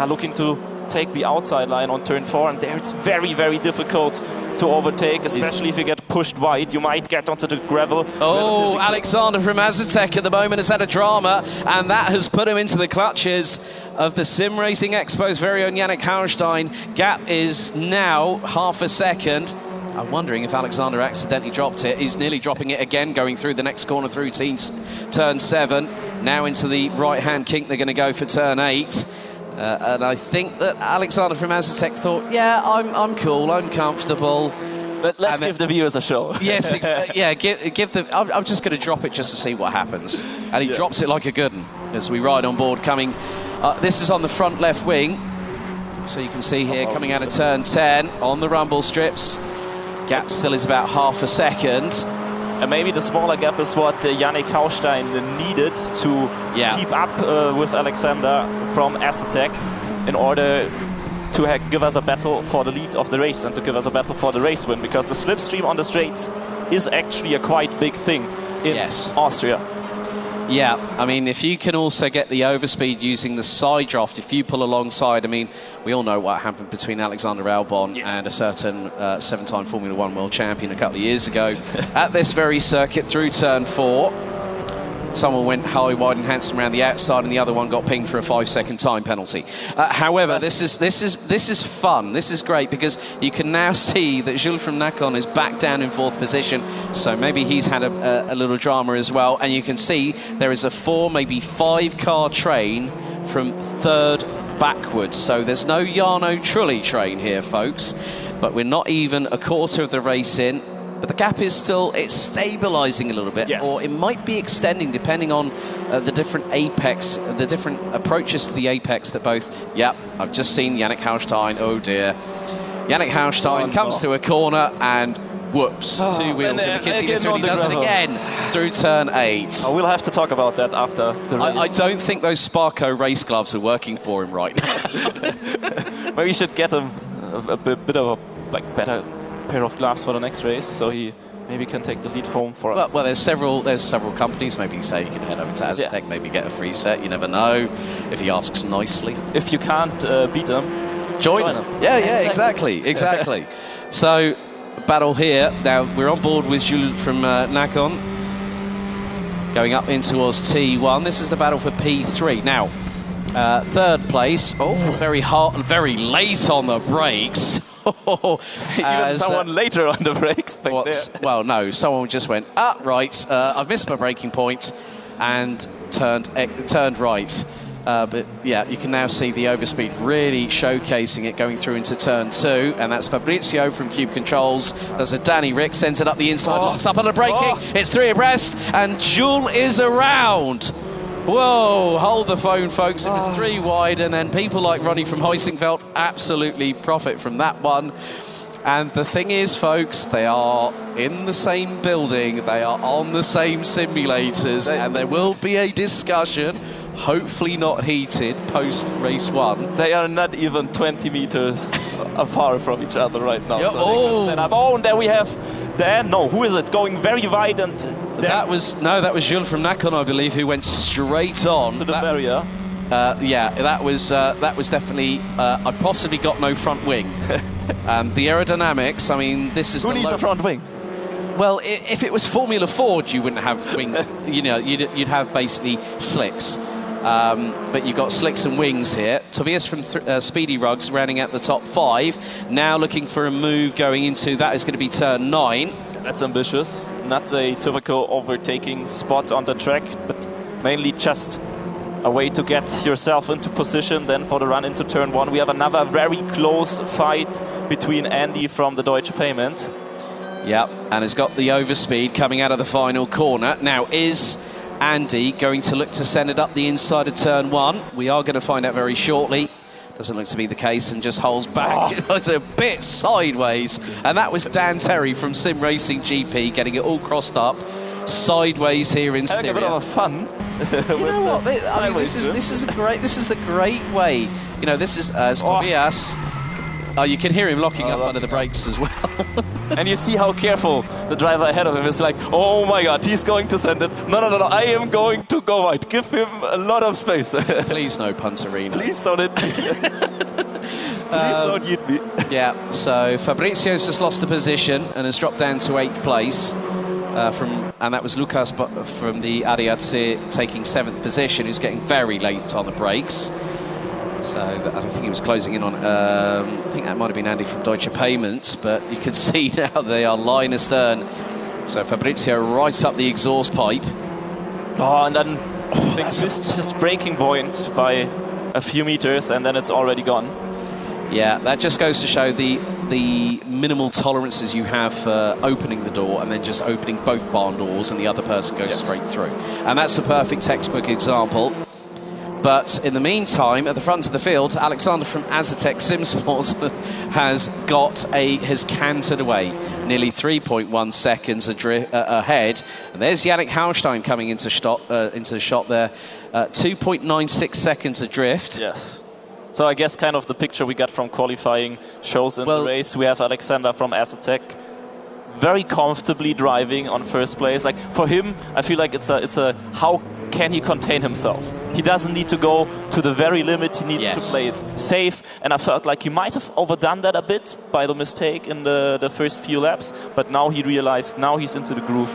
looking to take the outside line on turn 4, and there it's very, very difficult to overtake, especially if you get pushed wide. You might get onto the gravel. Oh, Alexander from Azotec at the moment has had a drama, and that has put him into the clutches of the SimRacing Expo's very own Yannick Haustein. Gap is now half a second. I'm wondering if Alexander accidentally dropped it. He's nearly dropping it again, going through the next corner through turn 7. Now into the right-hand kink, they're going to go for turn 8. And I think that Alexander from Azotec thought, yeah, I'm cool, I'm comfortable. But let's give the viewers a show. Yes, give the... I'm just going to drop it just to see what happens. And he drops it like a good one as we ride on board coming... this is on the front left wing. So you can see here, coming out of turn 10 on the rumble strips. Gap still is about half a second. And maybe the smaller gap is what Yannick Haustein needed to keep up with Alexander from Azotec in order to give us a battle for the lead of the race and to give us a battle for the race win, because the slipstream on the straights is actually a quite big thing in Austria. Yeah, I mean, if you can also get the overspeed using the side draft, if you pull alongside, I mean, we all know what happened between Alexander Albon and a certain 7-time Formula 1 world champion a couple of years ago at this very circuit through turn 4. Someone went high, wide and handsome around the outside, and the other one got pinged for a 5-second time penalty. However, this is fun. This is great because you can now see that Jules from Nacon is back down in 4th position. So maybe he's had a little drama as well. And you can see there is a 4, maybe 5-car train from 3rd backwards. So there's no Jarno Trulli train here, folks. But we're not even a quarter of the race in. But the gap is still, it's stabilising a little bit, or it might be extending depending on the different apex, the different approaches to the apex that both, I've just seen Yannick Haustein, oh dear. Yannick Haustein comes to a corner and whoops, 2 wheels in the kitty, and he does it again through turn 8. We'll have to talk about that after the race. I don't think those Sparco race gloves are working for him right now. Maybe you should get him a bit of a better pair of gloves for the next race, so he maybe can take the lead home for us. Well, there's several companies. Maybe you say you can head over to Aztec, maybe get a free set. You never know if he asks nicely. If you can't beat them, join them. Yeah, exactly. So, battle here. Now we're on board with Jules from Nacon, going up in towards T1. This is the battle for P3. Now, 3rd place. Oh, very hard and very late on the brakes. Even someone later on the brakes back there. Well, no, someone just went, right, I've missed my braking point, and turned right. But yeah, you can now see the overspeed really showcasing it going through into turn 2, and that's Fabrizio from Cube Controls. There's a Danny Rick, sends it up the inside, locks up on the braking. It's 3 abreast, and Jules is around. Whoa, hold the phone, folks. It was 3 wide, and then people like Ronnie from Heusingfeld absolutely profit from that one. And the thing is, folks, they are in the same building, they are on the same simulators, and there will be a discussion, hopefully not heated, post-race 1. They are not even 20 meters apart from each other right now. So they can set up. And there we have Dan. No, who is it? Going very wide, and that was Jules from Nacon, I believe, who went straight on to the barrier. That was definitely. I possibly got no front wing. The aerodynamics. I mean, this is. Who needs a front wing? Well, if it was Formula Ford, you wouldn't have wings. You know, you'd have basically slicks. But you've got slicks and wings here. Tobias from Speedy Rugs rounding out the top 5. Now looking for a move going into, that is going to be turn 9. That's ambitious. Not a typical overtaking spot on the track, but mainly just a way to get yourself into position then for the run into turn 1. We have another very close fight between Andy from the Deutsche Payment. Yep, and has got the overspeed coming out of the final corner. Now, is Andy going to look to send it up the inside of turn 1? We are going to find out very shortly. Doesn't look to be the case, and just holds back. It's a bit sideways. And that was Dan Terry from SimRacing.gp getting it all crossed up sideways here in Styria. A bit of fun. You know what? This is the great way. You know, this is Tobias. Oh, you can hear him locking up under the brakes as well. And you see how careful the driver ahead of him is, like, oh my God, he's going to send it. No, I am going to go wide. Give him a lot of space. Please no Punterino. Please don't hit me. Please don't hit me. Yeah, so Fabrizio's just lost the position and has dropped down to 8th place. And that was Lucas from the ADAC taking 7th position, who's getting very late on the brakes. So I think he was closing in on, I think that might have been Andy from Deutsche Payment, but you can see now they are line astern. So Fabrizio right up the exhaust pipe. And then I think missed his braking point by a few meters, and then it's already gone. Yeah, that just goes to show the minimal tolerances you have for opening the door and then just opening both barn doors and the other person goes straight through. And that's a perfect textbook example. But in the meantime, at the front of the field, Alexander from ADAC SimSports has cantered away, nearly 3.1 seconds ahead. And there's Yannick Haustein coming into the shot there, 2.96 seconds adrift. Yes. So I guess kind of the picture we got from qualifying shows in the race. We have Alexander from ADAC very comfortably driving on first place. Like for him, I feel like it's a how can he contain himself? He doesn't need to go to the very limit. He needs to play it safe. And I felt like he might have overdone that a bit by the mistake in the first few laps. But now he realized, now he's into the groove.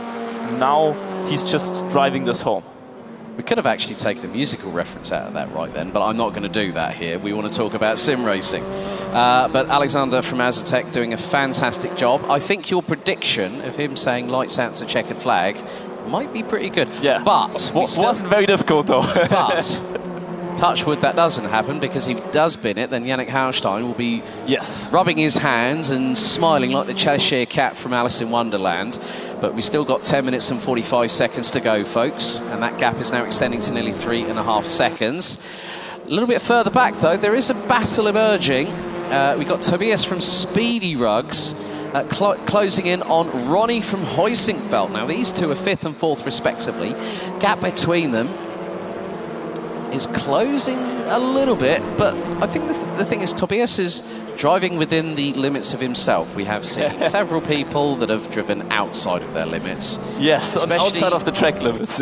Now he's just driving this home. We could have actually taken a musical reference out of that right then, but I'm not going to do that here. We want to talk about sim racing. But Alexander from Azatec doing a fantastic job. I think your prediction of him saying lights out to checkered flag might be pretty good. Yeah, but wasn't very difficult though. But touch wood, that doesn't happen, because if he does bin it, then Yannick Haustein will be rubbing his hands and smiling like the Cheshire Cat from Alice in Wonderland. But we still got 10 minutes and 45 seconds to go, folks, and that gap is now extending to nearly 3.5 seconds. A little bit further back, though, there is a battle emerging. We got Tobias from Speedy Rugs closing in on Ronnie from Heusingfeld. Now, these two are 5th and 4th, respectively. Gap between them is closing a little bit, but I think the thing is Tobias is driving within the limits of himself. We have seen several people that have driven outside of their limits. Yes, outside of the track limits.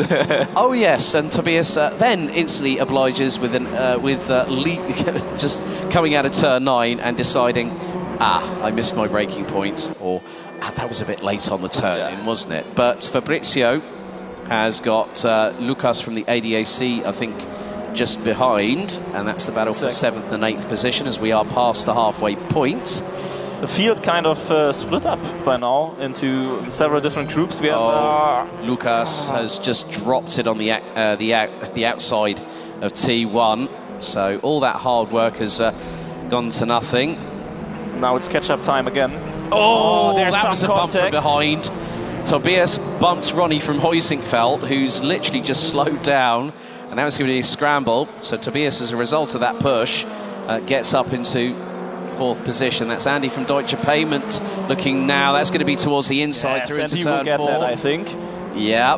Oh yes, and Tobias then instantly obliges with just coming out of turn 9 and deciding, I missed my braking point, or that was a bit late on the turn, wasn't it? But Fabrizio has got Lucas from the ADAC, I think, just behind, and that's the battle for 7th and 8th position as we are past the halfway point. The field kind of split up by now into several different groups. We have Lucas has just dropped it on the outside of T1, so all that hard work has gone to nothing. Now it's catch-up time again. There's that some was a bump from behind. Tobias bumped Ronnie from Heusingfeld, who's literally just slowed down. And now it's going to be a scramble. So Tobias, as a result of that push, gets up into 4th position. That's Andy from Deutsche Payment looking now. That's going to be towards the inside through into turn 4. That, I think. Yeah,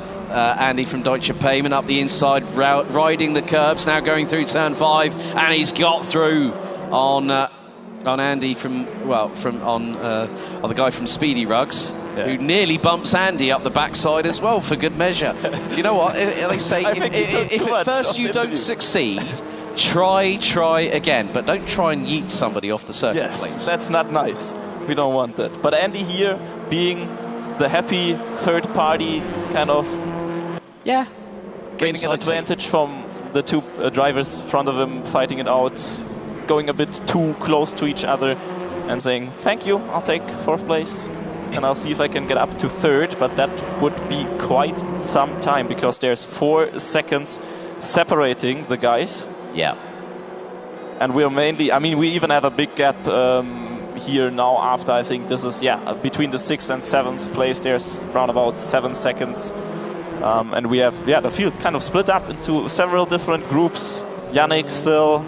Andy from Deutsche Payment up the inside, riding the curbs, now going through turn 5. And he's got through on Andy from, on the guy from Speedy Rugs. Who nearly bumps Andy up the backside as well, for good measure. You know what? They say if at first you don't succeed, try again. But don't try and yeet somebody off the circuit, please. That's not nice. We don't want that. But Andy here being the happy third party, kind of gaining an advantage from the two drivers in front of him, fighting it out, going a bit too close to each other and saying, thank you, I'll take 4th place. And I'll see if I can get up to 3rd, but that would be quite some time because there's 4 seconds separating the guys. Yeah. And we're mainly, I mean, we even have a big gap here now after, I think this is, between the 6th and 7th place, there's around about 7 seconds. And we have, the field kind of split up into several different groups. Yannick still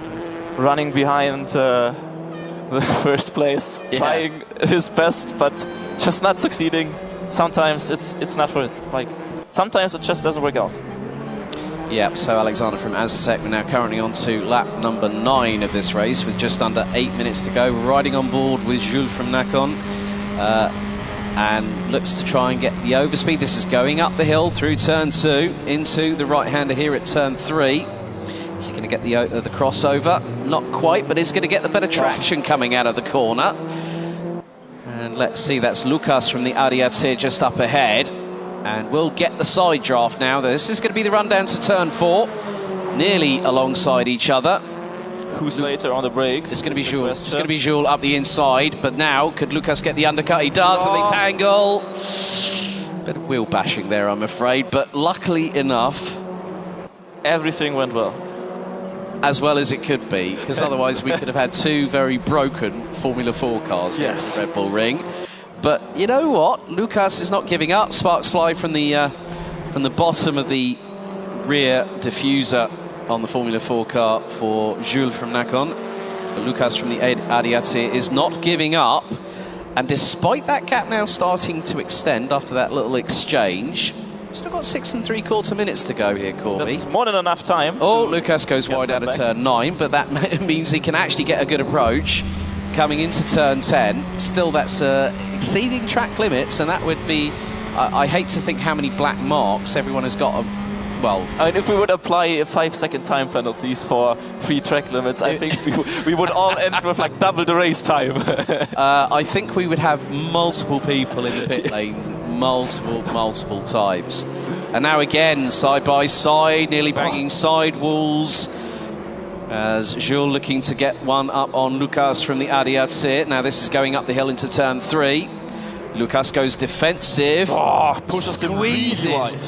running behind the first place, trying his best, but just not succeeding. Sometimes it's not for it. Like sometimes it just doesn't work out. Yeah, so Alexander from Azatec, we're now currently on to lap number 9 of this race with just under 8 minutes to go. Riding on board with Jules from Nakon and looks to try and get the overspeed. This is going up the hill through turn 2 into the right-hander here at turn 3. Is he going to get the crossover? Not quite, but he's going to get the better traction coming out of the corner. And let's see, that's Lucas from the ADAC just up ahead. And we'll get the side draft now. This is going to be the run down to turn 4. Nearly alongside each other. Who's later on the brakes? It's going to be Jules. It's going to be Jules up the inside. But now, could Lucas get the undercut? He does, and they tangle. Bit of wheel bashing there, I'm afraid. But luckily enough, everything went well. As well as it could be, because otherwise we could have had 2 very broken Formula 4 cars there at Red Bull Ring. But you know what? Lucas is not giving up. Sparks fly from the bottom of the rear diffuser on the Formula 4 car for Jules from Nakon. But Lucas from the ADAC is not giving up. And despite that gap now starting to extend after that little exchange, still got 6 3/4 minutes to go here, Corby. That's more than enough time. Oh, Lucas goes wide out of turn 9, but that means he can actually get a good approach. coming into turn 10. Still, that's exceeding track limits, and that would be... I hate to think how many black marks everyone has got. Well, I mean, if we would apply 5-second time penalties for 3 track limits, I think we would all end with like double the race time. I think we would have multiple people in the pit lane, multiple times. And now again, side by side, nearly banging side walls. As Jules looking to get one up on Lucas from the ADAC. Now this is going up the hill into turn 3. Lucas goes defensive.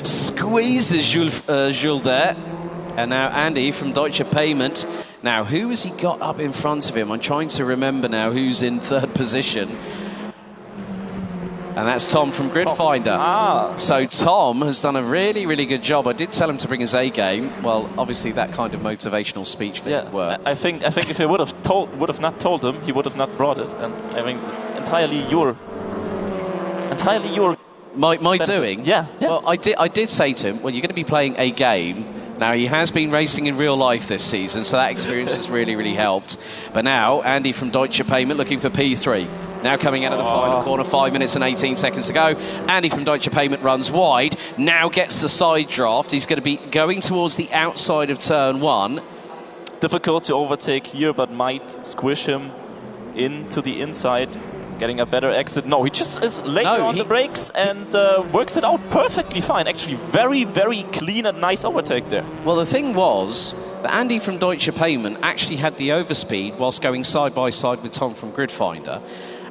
Squeezes Jules there. And now Andy from Deutsche Payment. Now, who has he got up in front of him? I'm trying to remember now who's in 3rd position. And that's Tom from Gridfinder. So Tom has done a really, really good job. I did tell him to bring his A game. Well, obviously that kind of motivational speech thing works. I think if he would have not told him, he would have not brought it. And I mean, entirely your my doing. Yeah. Well, I did say to him, well, you're going to be playing a game. Now, he has been racing in real life this season, so that experience has really, really helped. But now, Andy from Deutsche Payment looking for P3. Now coming out of the final corner, 5 minutes and 18 seconds to go. Andy from Deutsche Payment runs wide, now gets the side draft. He's going to be going towards the outside of turn 1. Difficult to overtake here, but might squish him into the inside. Getting a better exit. No, he just is later on the brakes and works it out perfectly fine. Actually, very, very clean and nice overtake there. Well, the thing was that Andy from Deutsche Payment actually had the overspeed whilst going side by side with Tom from Gridfinder,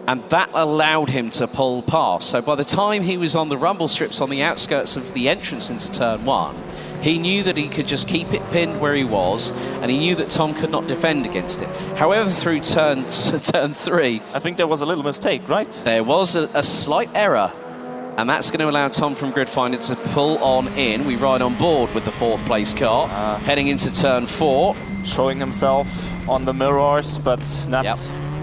and that allowed him to pull past. So by the time he was on the rumble strips on the outskirts of the entrance into turn 1, he knew that he could just keep it pinned where he was, and he knew that Tom could not defend against it. However, through turn 3... I think there was a little mistake, right? There was a slight error, and that's going to allow Tom from Gridfinder to pull on in. We ride on board with the 4th place car, heading into turn 4. Showing himself on the mirrors, but not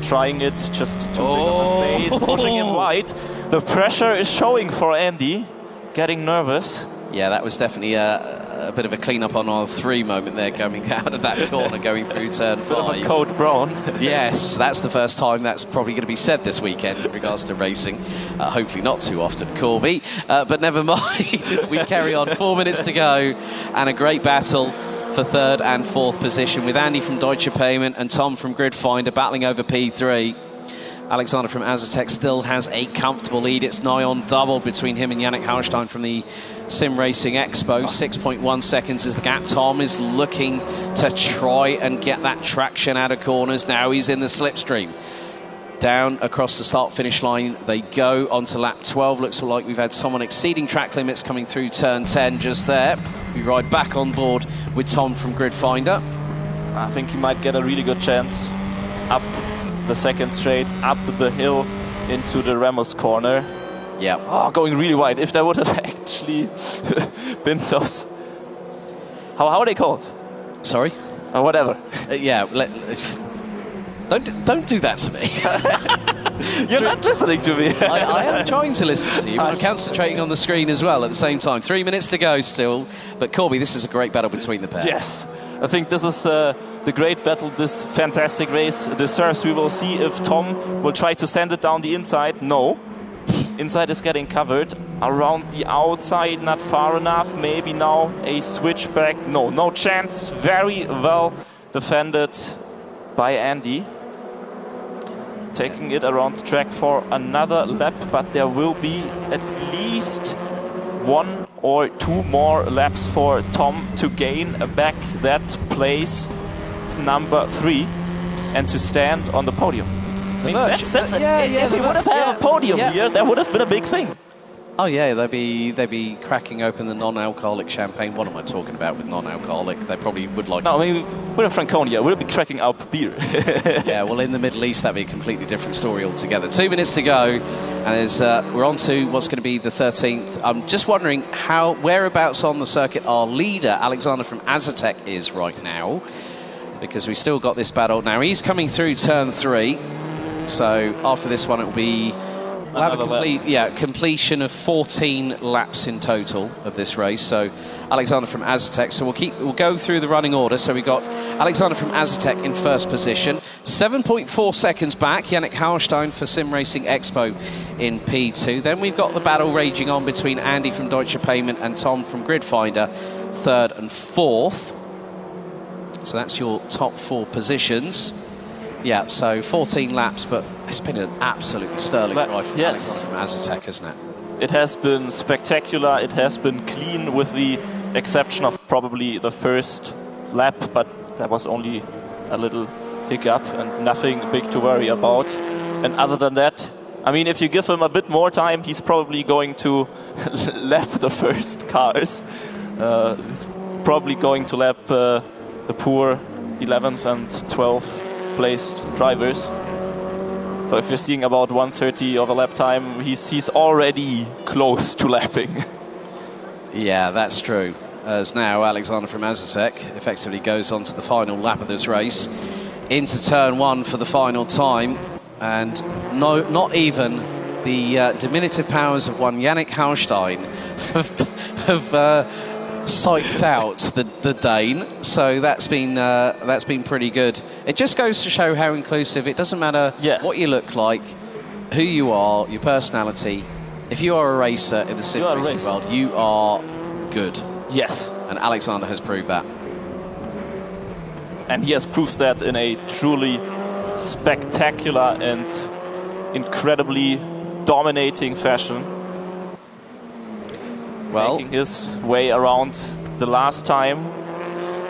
trying it, just too big of a space, pushing him wide. The pressure is showing for Andy, getting nervous. Yeah, that was definitely a bit of a clean-up on R3 moment there, coming out of that corner, going through turn 5. Bit of a code brown. Yes, that's the first time that's probably going to be said this weekend in regards to racing. Hopefully not too often, Corby. But never mind. We carry on. 4 minutes to go, and a great battle for 3rd and 4th position, with Andy from Deutsche Payment and Tom from Gridfinder battling over P3. Alexander from Azatec still has a comfortable lead. It's nigh on double between him and Yannick Hauerstein from the SimRacing Expo. 6.1 seconds is the gap. Tom is looking to try and get that traction out of corners. Now he's in the slipstream. Down across the start-finish line they go onto lap 12. Looks like we've had someone exceeding track limits coming through turn 10 just there. We ride back on board with Tom from Gridfinder. I think he might get a really good chance up the 2nd straight, up the hill into the Ramos corner. Yeah. Oh, going really wide. If there would have actually been those... How are they called? Sorry? Or whatever. Yeah. Don't do that to me. You're not listening to me. I am trying to listen to you, but I'm concentrating on the screen as well at the same time. 3 minutes to go still. But Corby, this is a great battle between the pairs. Yes. I think this is the great battle, this fantastic race deserves. We will see if Tom will try to send it down the inside. No. Inside is getting covered. Around the outside, not far enough. Maybe now a switchback. No chance. Very well defended by Andy. Taking it around the track for another lap, but there will be at least 1 or 2 more laps for Tom to gain back that place, number 3, and to stand on the podium. I mean, if we would have had a podium here, that would have been a big thing. Oh yeah, they'd be cracking open the non-alcoholic champagne. What am I talking about with non-alcoholic? They probably would like... No, I mean, we're in Franconia. We'll be cracking up beer. Yeah, well, in the Middle East, that'd be a completely different story altogether. 2 minutes to go, and we're on to what's going to be the 13th. I'm just wondering whereabouts on the circuit our leader, Alexander from Azatec, is right now, because we still got this battle. Now, he's coming through turn 3, so after this one, it will be We'll have a completion of 14 laps in total of this race. So Alexander from Azatec. So we'll go through the running order. So we've got Alexander from Azatec in first position, 7.4 seconds back. Yannick Hauerstein for SimRacing Expo in P2. Then we've got the battle raging on between Andy from Deutsche Payment and Tom from Gridfinder, third and fourth. So that's your top 4 positions. Yeah, so 14 laps, but it's been an absolutely sterling drive from Alexander from Azatec, hasn't it? It has been spectacular. It has been clean, with the exception of probably the first lap, but that was only a little hiccup and nothing big to worry about. And other than that, I mean, if you give him a bit more time, he's probably going to lap the first cars. He's probably going to lap the poor 11th and 12th placed drivers. So if you're seeing about 1:30 of a lap time, he's already close to lapping. Yeah, that's true. As now Alexander from Azatec effectively goes on to the final lap of this race, into turn 1 for the final time, and not even the diminutive powers of one Yannick Hauerstein have psyched out the Dane, so that's been pretty good. It just goes to show how inclusive. It doesn't matter what you look like, who you are, your personality. If you are a racer in the sim racing world, you are good. Yes, and Alexander has proved that, and he has proved that in a truly spectacular and incredibly dominating fashion. Well, making his way around the last time.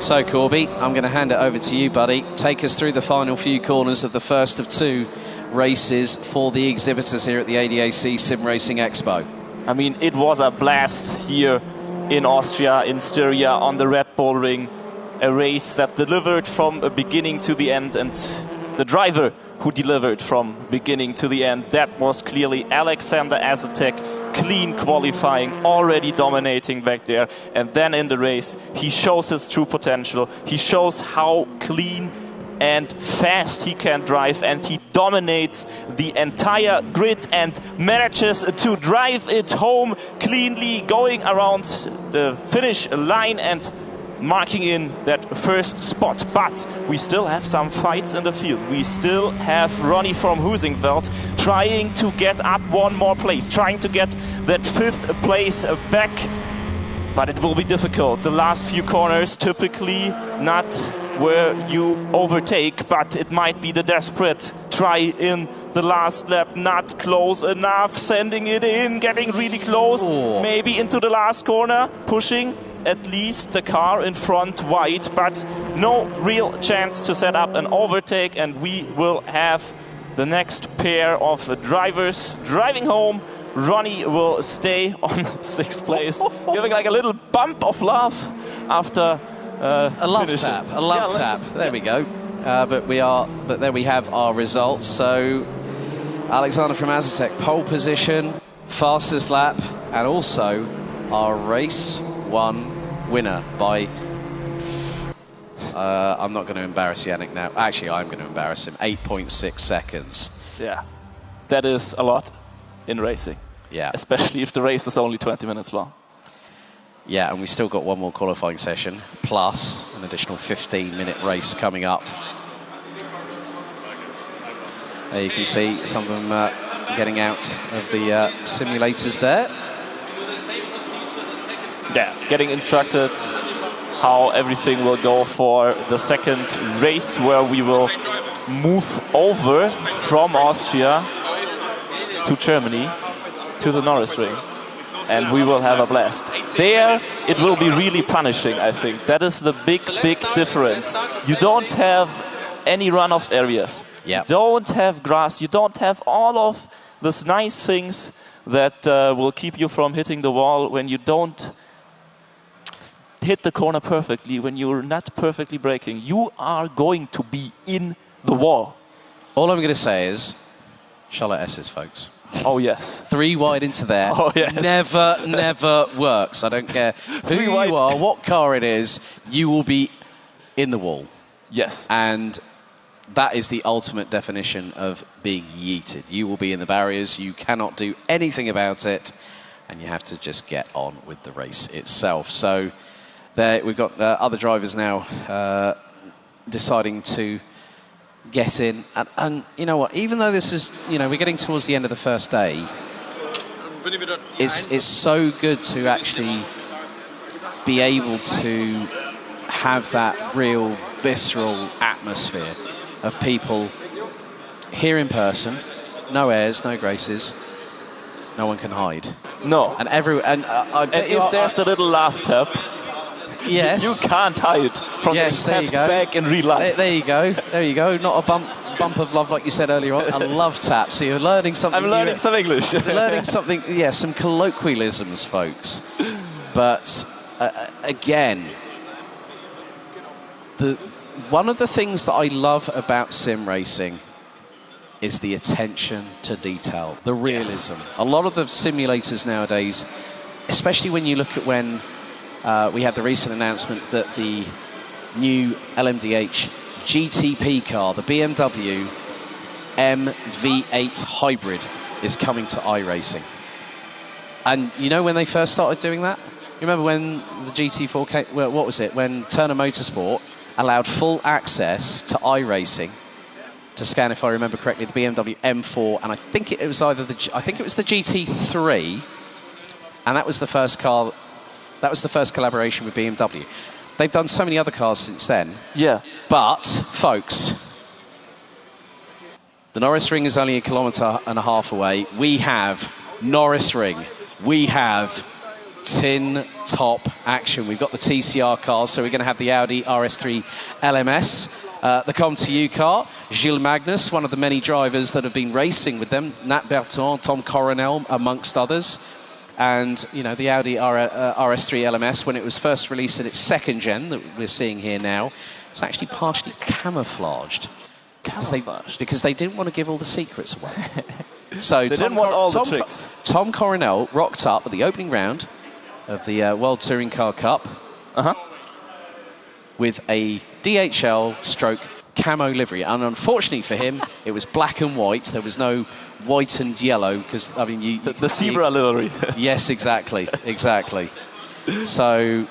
So, Corby, I'm going to hand it over to you, buddy. Take us through the final few corners of the first of 2 races for the exhibitors here at the ADAC SimRacing Expo. I mean, it was a blast here in Austria, in Styria, on the Red Bull Ring. A race that delivered from the beginning to the end, and the driver who delivered from beginning to the end, that was clearly Alexander Azatec. Clean qualifying, already dominating back there, and then in the race he shows his true potential. He shows how clean and fast he can drive, and he dominates the entire grid and manages to drive it home cleanly, going around the finish line and marking in that first spot. But we still have some fights in the field. We still have Ronnie from Husingveld trying to get up 1 more place, trying to get that 5th place back. But it will be difficult. The last few corners typically not where you overtake, but it might be the desperate try in the last lap, not close enough, sending it in, getting really close, maybe into the last corner, pushing at least the car in front wide, but no real chance to set up an overtake, and we will have the next pair of drivers driving home. Ronnie will stay on 6th place, giving like a little bump of love after a love finishing. tap. A love tap. There we go. But there we have our results. So Alexander from Azatec, pole position, fastest lap, and also our race 1 winner by I'm not going to embarrass Yannick now. Actually, I'm going to embarrass him. 8.6 seconds. Yeah, that is a lot in racing. Yeah, especially if the race is only 20 minutes long. Yeah, and we still got 1 more qualifying session, plus an additional 15-minute race coming up. There you can see some of them getting out of the simulators there. Yeah, getting instructed how everything will go for the second race, where we will move over from Austria to Germany to the Norris Ring, and we will have a blast. There it will be really punishing, I think. That is the big difference. You don't have any runoff areas. Yeah. You don't have grass. You don't have all of these nice things that will keep you from hitting the wall when you don't hit the corner perfectly, when you're not perfectly braking. You are going to be in the wall. All I'm going to say is Charlotte S's, folks. Oh, yes. 3 wide into there. Oh, yes. Never works. I don't care who you are, what car it is, you will be in the wall. Yes. And that is the ultimate definition of being yeeted. You will be in the barriers, you cannot do anything about it, and you have to just get on with the race itself. So there, we've got other drivers now deciding to get in. And you know what, even though this is, you know, we're getting towards the end of the first day, it's so good to actually be able to have that real visceral atmosphere of people here in person, no airs, no graces, no one can hide. No. And if there's the little laugh tap, yes, you can't hide from yes, getting tapped back in real life. There you go. There you go. Not a bump of love like you said earlier on. A love tap. So you're learning something. I'm learning some English. Learning something. Yeah, some colloquialisms, folks. But again, one of the things that I love about sim racing is the attention to detail, the realism. Yes. A lot of the simulators nowadays, especially when you look at when we had the recent announcement that the new LMDH GTP car, the BMW MV8 Hybrid, is coming to iRacing. And you know when they first started doing that? You remember when the GT4 came, well, what was it? When Turner Motorsport allowed full access to iRacing to scan, if I remember correctly, the BMW M4, and I think it was either the GT3, and that was the first car. That was the first collaboration with BMW. They've done so many other cars since then. Yeah. But, folks, the Norris Ring is only 1.5 kilometers away. We have Norris Ring. We have tin top action. We've got the TCR cars, so we're going to have the Audi RS3 LMS, the Com2U car, Gilles Magnus, one of the many drivers that have been racing with them, Nat Berton, Tom Coronel, amongst others. And, you know, the Audi RS3 LMS, when it was first released in its second gen that we're seeing here now, it's actually partially camouflaged. Because they didn't want to give all the secrets away. So they didn't want all the tricks. Tom Coronel rocked up at the opening round of the World Touring Car Cup with a DHL stroke camo livery. And unfortunately for him, it was black and white. There was no white and yellow because, I mean, the zebra livery. Yes, exactly. Exactly. So,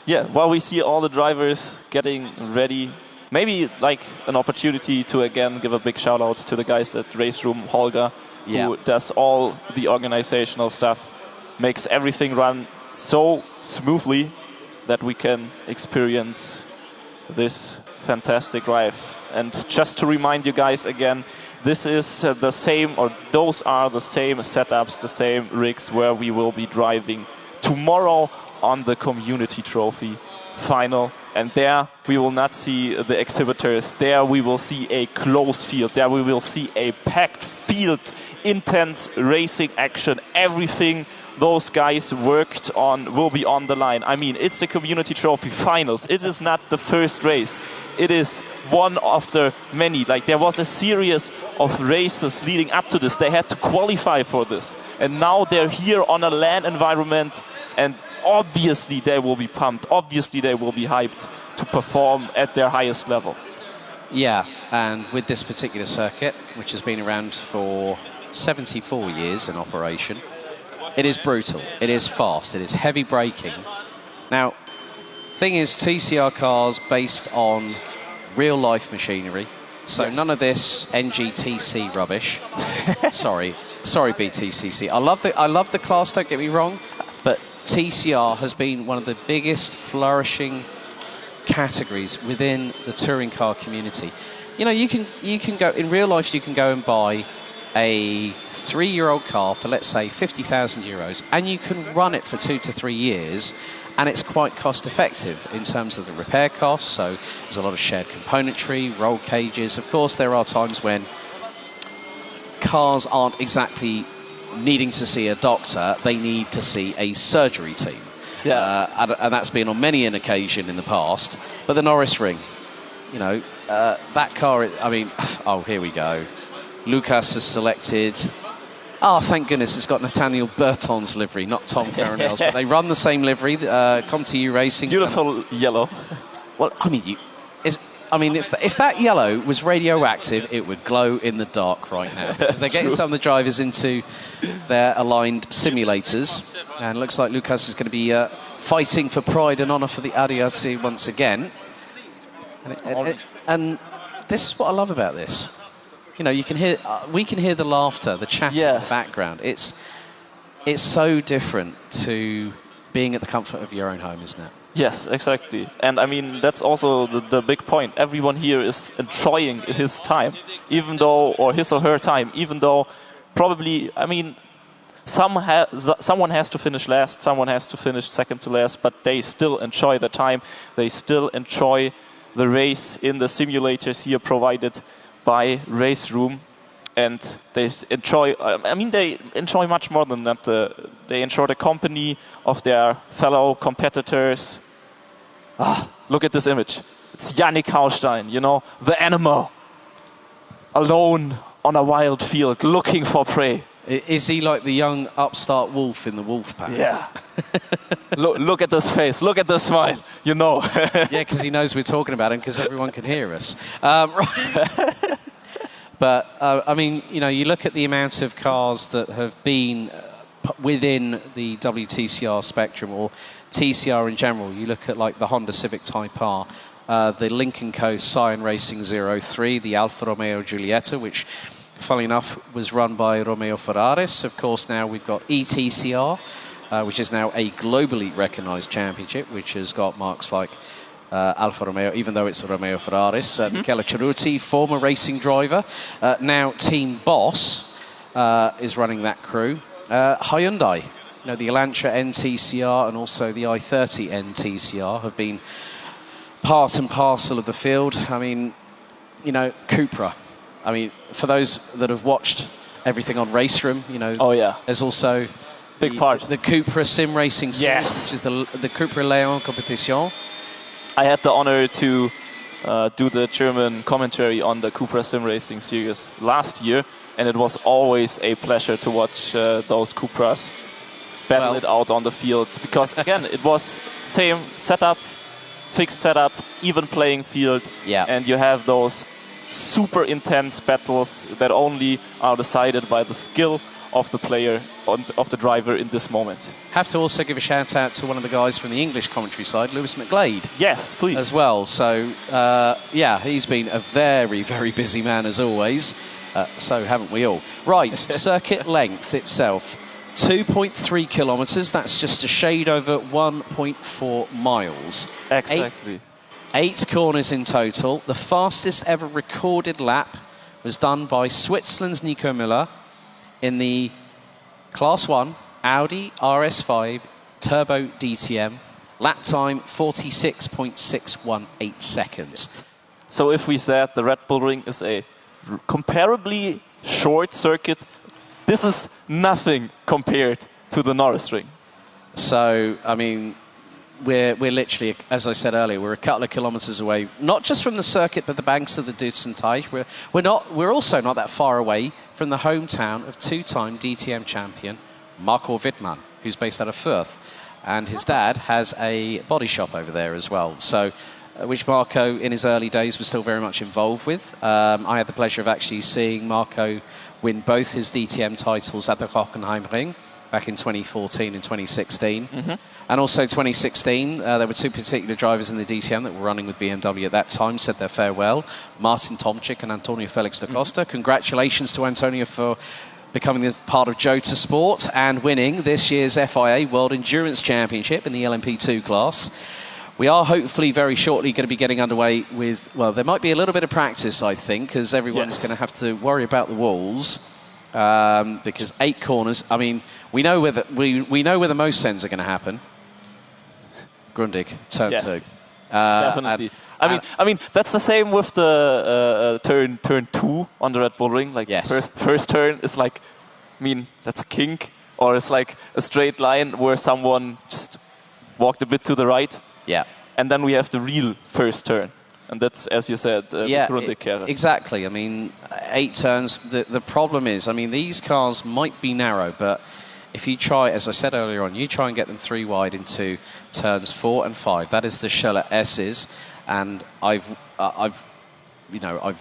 yeah, while we see all the drivers getting ready, maybe like an opportunity to again give a big shout out to the guys at RaceRoom, Holger, who does all the organizational stuff, makes everything run so smoothly that we can experience this fantastic drive. And just to remind you guys again, this is the same, or those are the same setups, the same rigs where we will be driving tomorrow on the Community Trophy final. And there we will not see the exhibitors. There we will see a closed field. There we will see a packed field, intense racing action. Everything those guys worked on will be on the line. I mean, it's the Community Trophy finals. It is not the first race. It is one of the many. Like, there was a series of races leading up to this. They had to qualify for this. And now they're here on a LAN environment, and obviously they will be pumped. Obviously they will be hyped to perform at their highest level. Yeah, and with this particular circuit, which has been around for 74 years in operation, it is brutal, it is fast, it is heavy braking. Now, thing is, TCR cars based on real-life machinery, so none of this NGTC rubbish. Sorry, BTCC. I love the class, don't get me wrong, but TCR has been one of the biggest flourishing categories within the touring car community. You know, you can go in real life. You can go and buy a 3-year-old car for, let's say, 50,000 euros, and you can run it for 2 to 3 years, and it's quite cost effective in terms of the repair costs. So there's a lot of shared componentry, roll cages. Of course, there are times when cars aren't exactly needing to see a doctor, they need to see a surgery team. Yeah. And that's been on many an occasion in the past. But the Norris Ring, you know, that car, I mean, oh, here we go. Lucas has selected, oh, thank goodness, it's got Nathaniel Berton's livery, not Tom Coronel's, but they run the same livery, Com2U Racing. Beautiful yellow. Well, I mean, I mean, if that yellow was radioactive, it would glow in the dark right now. Because they're getting some of the drivers into their aligned simulators. And it looks like Lucas is going to be fighting for pride and honour for the ADAC once again. And this is what I love about this. You know, you can hear, we can hear the laughter, the chat in the background. It's so different to being at the comfort of your own home, isn't it? Yes, exactly. And I mean, that's also the big point. Everyone here is enjoying his time, even though, or his or her time, even though probably, I mean, someone has to finish last, someone has to finish second to last, but they still enjoy the time. They still enjoy the race in the simulators here provided by RaceRoom. And they enjoy, I mean, they enjoy much more than that. They enjoy the company of their fellow competitors. Look at this image. It's Yannick Haustein, you know, the animal, alone on a wild field, looking for prey. Is he like the young upstart wolf in the wolf pack? Yeah. Look at this face. Look at this smile. You know. Yeah, because he knows we're talking about him because everyone can hear us. Right. But, I mean, you know, you look at the amount of cars that have been within the WTCR spectrum, or TCR in general. You look at, like, the Honda Civic Type R, the Lincoln Co. Scion Racing 03, the Alfa Romeo Giulietta, which, funnily enough, was run by Romeo Ferraris. Of course, now we've got ETCR, which is now a globally recognised championship, which has got marks like Alfa Romeo, even though it's Romeo Ferraris. Michele Ceruti, former racing driver, now team boss, is running that crew. Hyundai, you know, the Elantra NTCR and also the i30 NTCR have been part and parcel of the field. I mean, you know, Cupra. I mean, for those that have watched everything on RaceRoom, you know, there's also big part the Cupra SimRacing Series, which is the Cupra Leon Competition. I had the honor to do the German commentary on the Cupra SimRacing Series last year, and it was always a pleasure to watch those Cupras battle it out on the field, because again, it was same setup, fixed setup, even playing field, and you have those super intense battles that only are decided by the skill of the player and of the driver in this moment. Have to also give a shout out to one of the guys from the English commentary side, Lewis McGlade. Yes, please. As well. So, yeah, he's been a very, very busy man as always. So haven't we all? Right, circuit length itself, 2.3 kilometres. That's just a shade over 1.4 miles. Exactly. 8 corners in total. The fastest ever recorded lap was done by Switzerland's Nico Müller in the Class 1 Audi RS5 Turbo DTM. Lap time 46.618 seconds. So if we said the Red Bull Ring is a comparably short circuit, this is nothing compared to the Norris Ring. So, I mean, we're literally, as I said earlier, we're a couple of kilometres away, not just from the circuit, but the banks of the Dutzendteich. We're also not that far away from the hometown of two-time DTM champion Marco Wittmann, who's based out of Fürth, and his dad has a body shop over there as well. So, which Marco, in his early days, was still very much involved with. I had the pleasure of actually seeing Marco win both his DTM titles at the Hockenheim Ring back in 2014 and 2016. And also 2016, there were two particular drivers in the DTM that were running with BMW at that time, said their farewell, Martin Tomczyk and Antonio Felix da Costa. Congratulations to Antonio for becoming part of Jota Sport and winning this year's FIA World Endurance Championship in the LMP2 class. We are hopefully very shortly going to be getting underway with, well, there might be a little bit of practice, I think, because everyone's going to have to worry about the walls. Because 8 corners, I mean, we know where the most sends are going to happen. Grundig, turn 2. Definitely. I mean, that's the same with the turn 2 on the Red Bull Ring. Like, first turn is like, I mean, that's a kink, or it's like a straight line where someone just walked a bit to the right. Yeah. And then we have the real first turn. And that's, as you said, exactly. I mean, 8 turns. The problem is, I mean, these cars might be narrow, but if you try, as I said earlier on, you try and get them 3 wide into turns 4 and 5. That is the Schoeller S's. and I've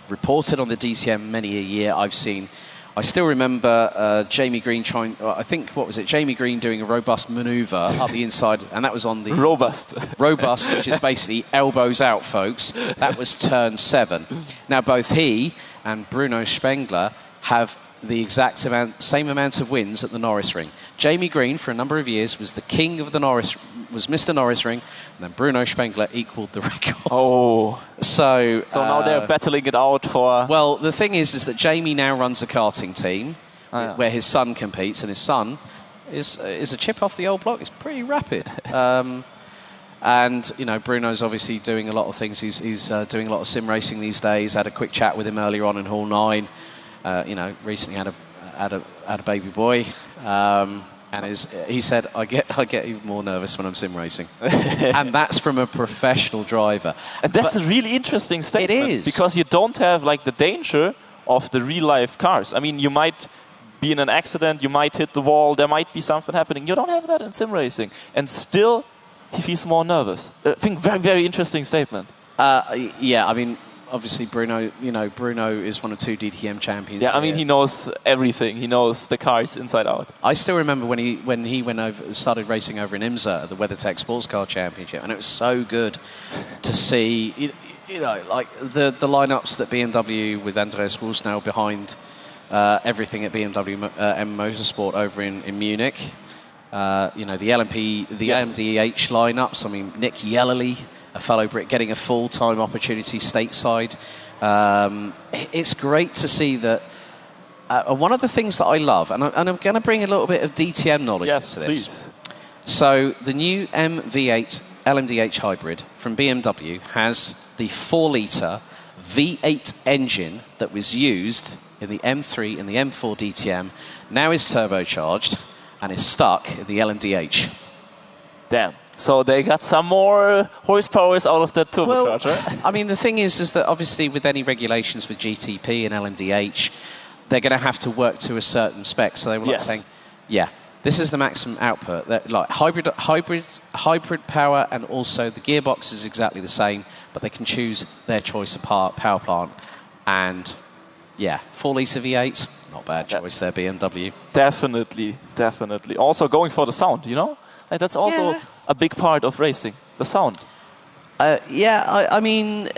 reported on the DTM many a year. I still remember Jamie Green Jamie Green doing a robust maneuver up the inside, and that was on the... Robust, which is basically elbows out, folks. That was turn 7. Now, both he and Bruno Spengler have the exact same amount of wins at the Norris Ring. Jamie Green, for a number of years, was the king of the was Mr. Norris Ring, and then Bruno Spengler equalled the record. Oh. So now they're battling it out for... Well, the thing is that Jamie now runs a karting team where his son competes, and his son is a chip off the old block. It's pretty rapid. And, Bruno's obviously doing a lot of things. He's doing a lot of sim racing these days. Had a quick chat with him earlier on in Hall 9. Recently had a baby boy, and he said, I get even more nervous when I'm sim racing, and that's from a professional driver. And that's a really interesting statement. It is, because you don't have the danger of the real life cars. I mean, you might be in an accident, you might hit the wall, there might be something happening. You don't have that in sim racing, and still he feels more nervous. I think very, very interesting statement. Yeah, I mean, obviously Bruno is one of 2 DTM champions. Yeah, I mean, he knows everything. He knows the cars inside out. I still remember when he went over, started racing over in IMSA at the WeatherTech Sports Car Championship, and it was so good to see, the lineups that BMW with Andreas Wolfsnell behind everything at BMW M Motorsport over in Munich. The LMP, the AMDH lineups. I mean, Nick Yellerly, a fellow Brit, getting a full-time opportunity stateside. It's great to see that. One of the things that I love, and I'm going to bring a little bit of DTM knowledge into this. Please. So the new MV8 LMDH hybrid from BMW has the 4-litre V8 engine that was used in the M3 and the M4 DTM, now is turbocharged and is stuck in the LMDH. Damn. So they got some more horsepowers out of that turbocharger. Well, I mean, the thing is that obviously with any regulations with GTP and LMDH, they're going to have to work to a certain spec. So they were saying, this is the maximum output. Like hybrid power, and also the gearbox is exactly the same, but they can choose their choice of power plant. And 4-litre V8, not bad choice there, BMW. Definitely. Also going for the sound, Like that's also a big part of racing, the sound. I mean,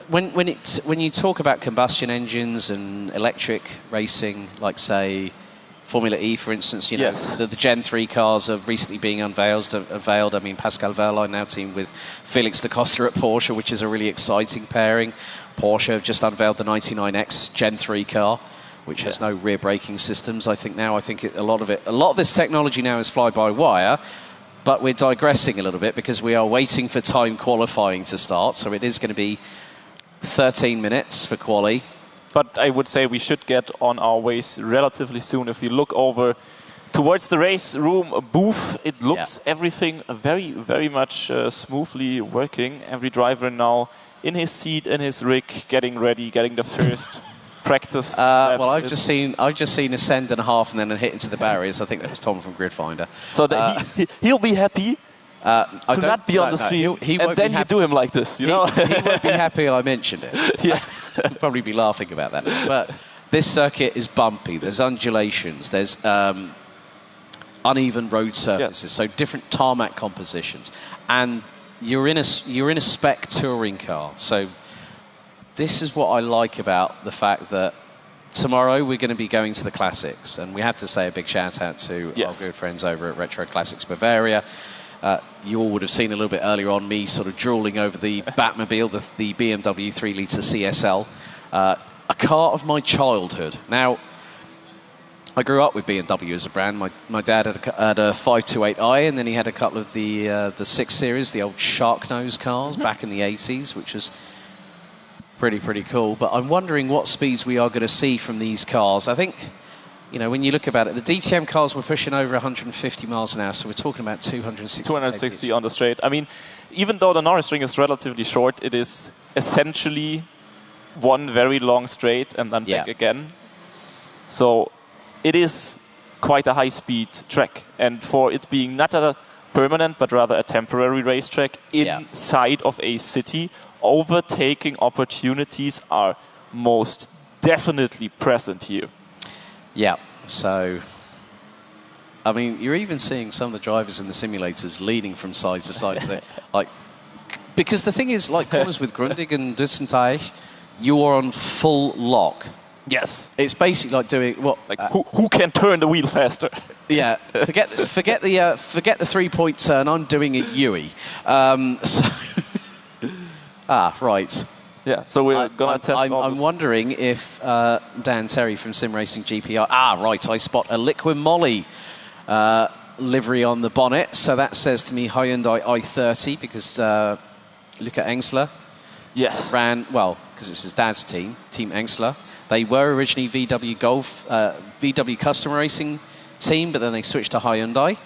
when you talk about combustion engines and electric racing, like say Formula E, for instance, the Gen 3 cars are recently being unveiled. I mean, Pascal Wehrlein now teamed with Felix da Costa at Porsche, which is a really exciting pairing. Porsche have just unveiled the 99X Gen 3 car, which has no rear braking systems. I think a lot of this technology now is fly-by-wire, but we're digressing a little bit because we are waiting for time qualifying to start. So it is going to be 13 minutes for quali. But I would say we should get on our ways relatively soon. If you look over towards the RaceRoom booth, it looks everything very, very much smoothly working. Every driver now in his seat, in his rig, getting ready, getting the first practice. Well, I've just seen ascend and a half and then hit into the barriers. I think that was Tom from Gridfinder. So he'll be happy to not be on the stream, and then you do him like this, He won't be happy I mentioned it. Yes. He'll probably be laughing about that. But this circuit is bumpy. There's undulations. There's uneven road surfaces, so different tarmac compositions. And you're in a spec touring car. So this is what I like about the fact that tomorrow we're going to be going to the Classics, and we have to say a big shout out to our good friends over at Retro Classics Bavaria. You all would have seen a little bit earlier on me sort of drooling over the Batmobile, the BMW 3-litre CSL, a car of my childhood. Now, I grew up with BMW as a brand. My dad had a 528i, and then he had a couple of the 6 Series, the old shark nose cars back in the 80s, which was pretty cool. But I'm wondering what speeds we are going to see from these cars. I think, when you look about it, the DTM cars were pushing over 150 miles an hour, so we're talking about 260 on the straight. I mean, even though the Norris Ring is relatively short, it is essentially one very long straight and then back again. So it is quite a high-speed track. And for it being not a permanent, but rather a temporary racetrack inside of a city. Overtaking opportunities are most definitely present here. Yeah, so, I mean, you're even seeing some of the drivers in the simulators leaning from side to side. So, like, because the thing is, like corners with Grundig and Düsseldorf, you are on full lock. Yes. It's basically like doing what? Like who can turn the wheel faster? Yeah. Forget the 3-point turn. I'm doing a Yui. Right. Yeah. So we're gonna test. I'm wondering if Dan Terry from SimRacing GP. Right. I spot a Liquid Moly livery on the bonnet. So that says to me Hyundai i30 because Luca Engsler. Yes. Ran well because it's his dad's team, Team Engsler. They were originally VW Golf, VW Custom Racing team, but then they switched to Hyundai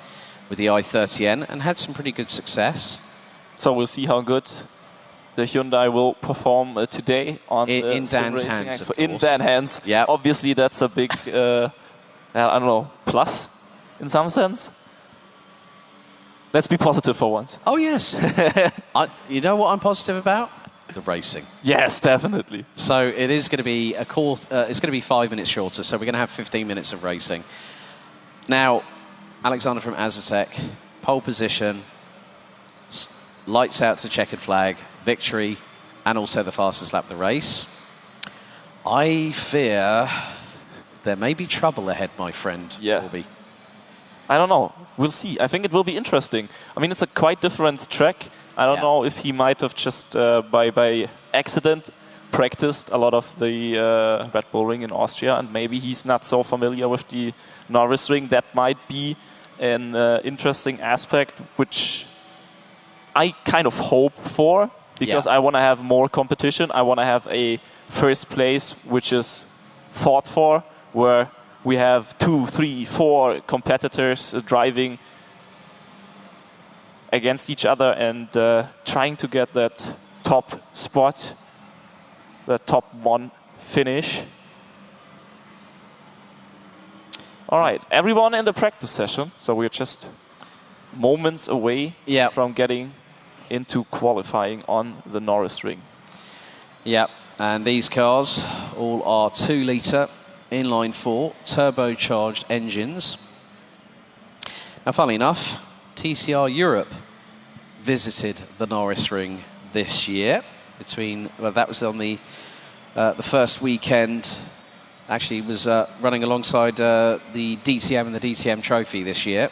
with the i30N and had some pretty good success. So we'll see how good the Hyundai will perform today on in Dan's SimRacing hands. Expo. In Dan's hands. Yeah. Obviously, that's a big, I don't know, plus in some sense. Let's be positive for once. Oh yes. You know what I'm positive about? The racing. Yes, definitely. So it is going to be it's going to be 5 minutes shorter. So we're going to have 15 minutes of racing. Now, Alexander from Azatec, pole position, lights out to checkered flag, victory, and also the fastest lap of the race. I fear there may be trouble ahead, my friend. Yeah. Corby. I don't know. We'll see. I think it will be interesting. I mean, it's a quite different track. I don't know if he might have just by accident practiced a lot of the Red Bull Ring in Austria, and maybe he's not so familiar with the Norris Ring. That might be an interesting aspect, which I kind of hope for, because I want to have more competition. I want to have a first place which is fought for, where we have 2, 3, 4 competitors driving against each other and trying to get that top spot, that top 1 finish. All right, everyone in the practice session. So we're just moments away from getting into qualifying on the Norris Ring. Yep, and these cars all are 2-litre inline 4 turbocharged engines. Now, funnily enough, TCR Europe visited the Norris Ring this year. That was on the first weekend. Actually, was running alongside the DTM and the DTM Trophy this year,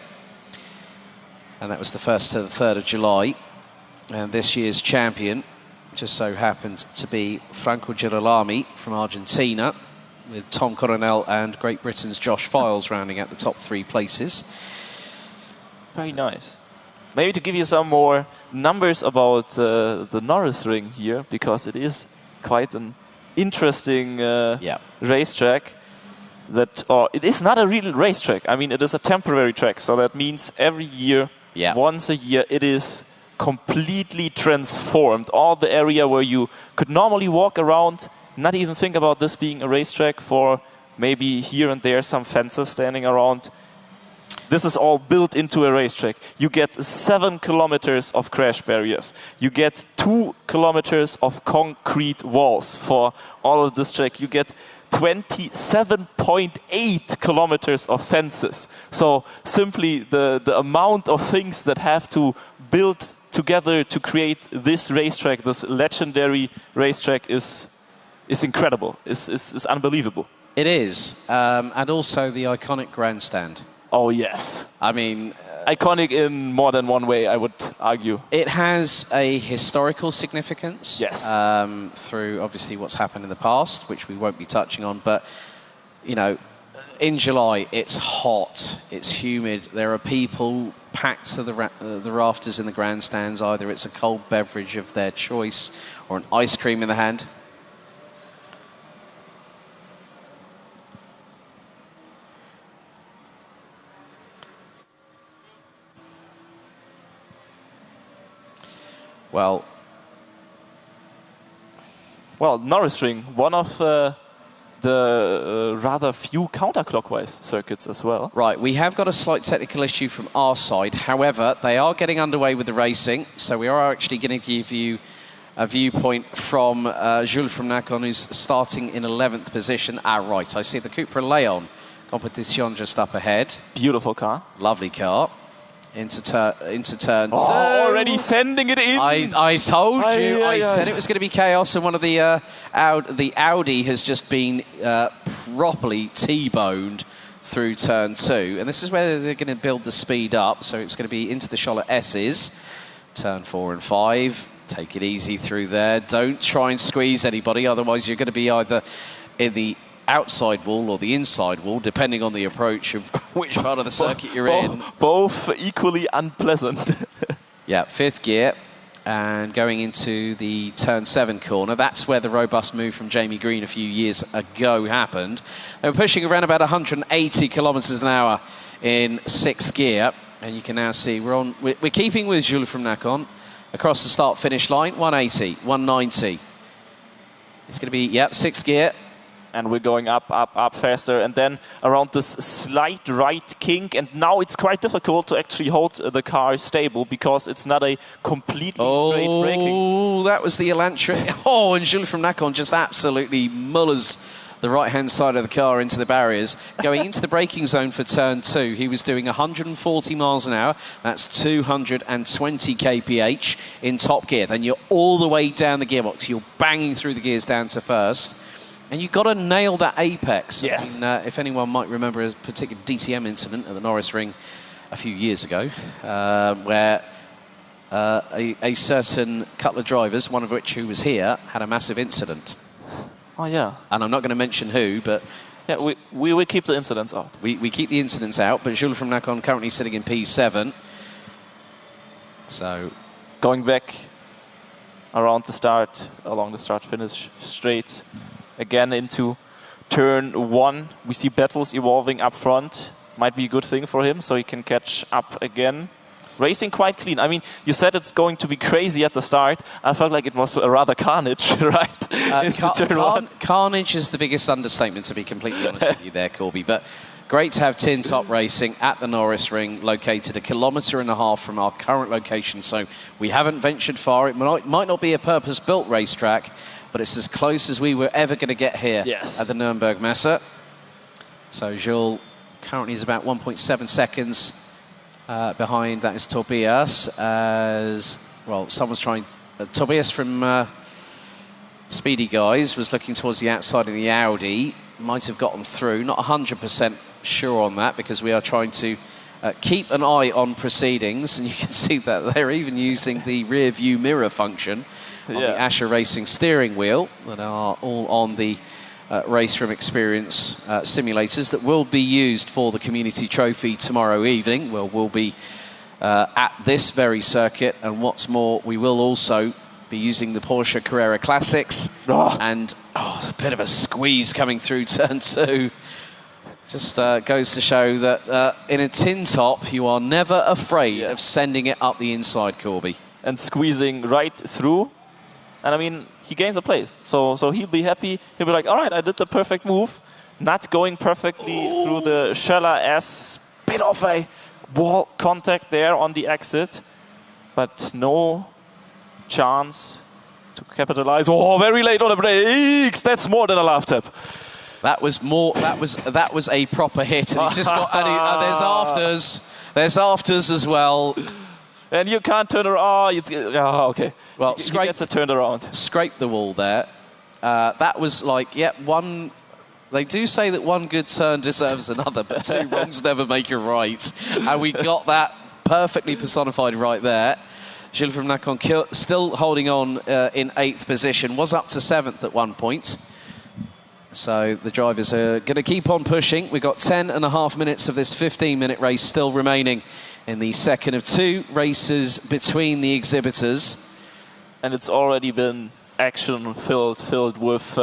and that was the 1st to the 3rd of July. And this year's champion just so happened to be Franco Girolami from Argentina, with Tom Coronel and Great Britain's Josh Files rounding out the top 3 places. Very nice. Maybe to give you some more numbers about the Norris Ring here, because it is quite an interesting racetrack. It is not a real racetrack. I mean, it is a temporary track, so that means every year, once a year, it is completely transformed. All the area where you could normally walk around, not even think about this being a racetrack, for maybe here and there some fences standing around. This is all built into a racetrack. You get 7 kilometers of crash barriers. You get 2 kilometers of concrete walls for all of this track. You get 27.8 kilometers of fences. So simply the amount of things that have to build together to create this racetrack, this legendary racetrack, is incredible. It's unbelievable. It is. And also the iconic grandstand. Oh, yes. I mean... iconic in more than one way, I would argue. It has a historical significance. Yes. Through, obviously, what's happened in the past, which we won't be touching on. But, you know, in July, it's hot, it's humid. There are people packed to the rafters in the grandstands. Either it's a cold beverage of their choice or an ice cream in the hand. Well, Norris Ring, one of the the rather few counterclockwise circuits as well. Right, we have got a slight technical issue from our side. However, they are getting underway with the racing, so we are actually going to give you a viewpoint from Jules from Nacon, who's starting in 11th position. Right, I see the Cupra Leon competition just up ahead. Beautiful car. Lovely car. Into turn two. Already sending it in. I told you. I said it was going to be chaos, and one of the Audi has just been properly T-boned through turn two. And this is where they're going to build the speed up. So it's going to be into the Scholler S's. Turn 4 and 5. Take it easy through there. Don't try and squeeze anybody, otherwise you're going to be either in the outside wall or the inside wall, depending on the approach of which part of the circuit you're in. Both equally unpleasant. Yeah, 5th gear. And going into the turn 7 corner, that's where the robust move from Jamie Green a few years ago happened. They were pushing around about 180 kilometers an hour in 6th gear. And you can now see we're keeping with Jules from Nacon. Across the start-finish line, 180, 190. It's going to be, 6th gear. And we're going up faster. And then around this slight right kink. And now it's quite difficult to actually hold the car stable because it's not a completely straight braking. Oh, that was the Elantra. Oh, and Jules from Nacon just absolutely mullers the right-hand side of the car into the barriers. Going into the braking zone for turn 2, he was doing 140 miles an hour. That's 220 kph in top gear. Then you're all the way down the gearbox. You're banging through the gears down to first. And you've got to nail that apex. Yes. I mean, if anyone might remember a particular DTM incident at the Norris Ring a few years ago, where a certain couple of drivers, one of which who was here, had a massive incident. Oh, yeah. And I'm not going to mention who, but... Yeah, we will keep the incidents out. We keep the incidents out, but Jules from Nacon currently sitting in P7. So... Going back around the start, along the start-finish straight, again into turn 1. We see battles evolving up front. Might be a good thing for him, so he can catch up again. Racing quite clean. I mean, you said it's going to be crazy at the start. I felt like it was a rather carnage, right? Carnage is the biggest understatement, to be completely honest with you there, Corby. But great to have Tin Top Racing at the Norris Ring, located 1.5 kilometres from our current location. So we haven't ventured far. It might not be a purpose-built racetrack, but it's as close as we were ever going to get here at the Nürnberg Messe. So Jules currently is about 1.7 seconds behind. That is Tobias. As well, someone's trying. Tobias from Speedy Guys was looking towards the outside of the Audi. Might have gotten through. Not 100% sure on that because we are trying to keep an eye on proceedings, and you can see that they're even using the rear view mirror function on the Asher Racing steering wheel that are all on the RaceRoom Experience simulators that will be used for the community trophy tomorrow evening. We'll be at this very circuit, and what's more, we will also be using the Porsche Carrera Classics. And a bit of a squeeze coming through turn 2. Just goes to show that in a tin top, you are never afraid of sending it up the inside, Corby. And squeezing right through. And I mean, he gains a place. So he'll be happy. He'll be like, all right, I did the perfect move. Not going perfectly through the Scholler S. Bit of a wall contact there on the exit. But no chance to capitalize. Oh, very late on the brakes. That's more than a laugh tap. That was more. That was a proper hit. And he's just got. And there's afters. There's afters as well. And you can't turn around. Okay. Well, he gets a turn around. Scrape the wall there. That was like, one. They do say that one good turn deserves another, but 2 wrongs never make a right. And we got that perfectly personified right there. Gilles from Nacon still holding on in 8th position. Was up to 7th at one point. So the drivers are going to keep on pushing. We've got 10.5 minutes of this 15-minute race still remaining in the second of 2 races between the exhibitors. And it's already been action-filled with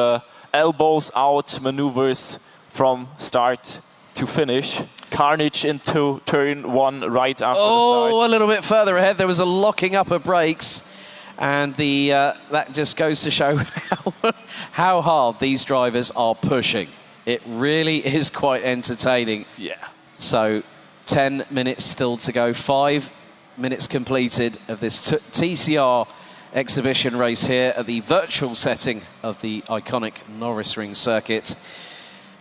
elbows out maneuvers from start to finish. Carnage into turn 1 right after the start. Oh, a little bit further ahead. There was a locking up of brakes. And that just goes to show how hard these drivers are pushing. It really is quite entertaining. Yeah. So 10 minutes still to go. 5 minutes completed of this TCR exhibition race here at the virtual setting of the iconic Norris Ring circuit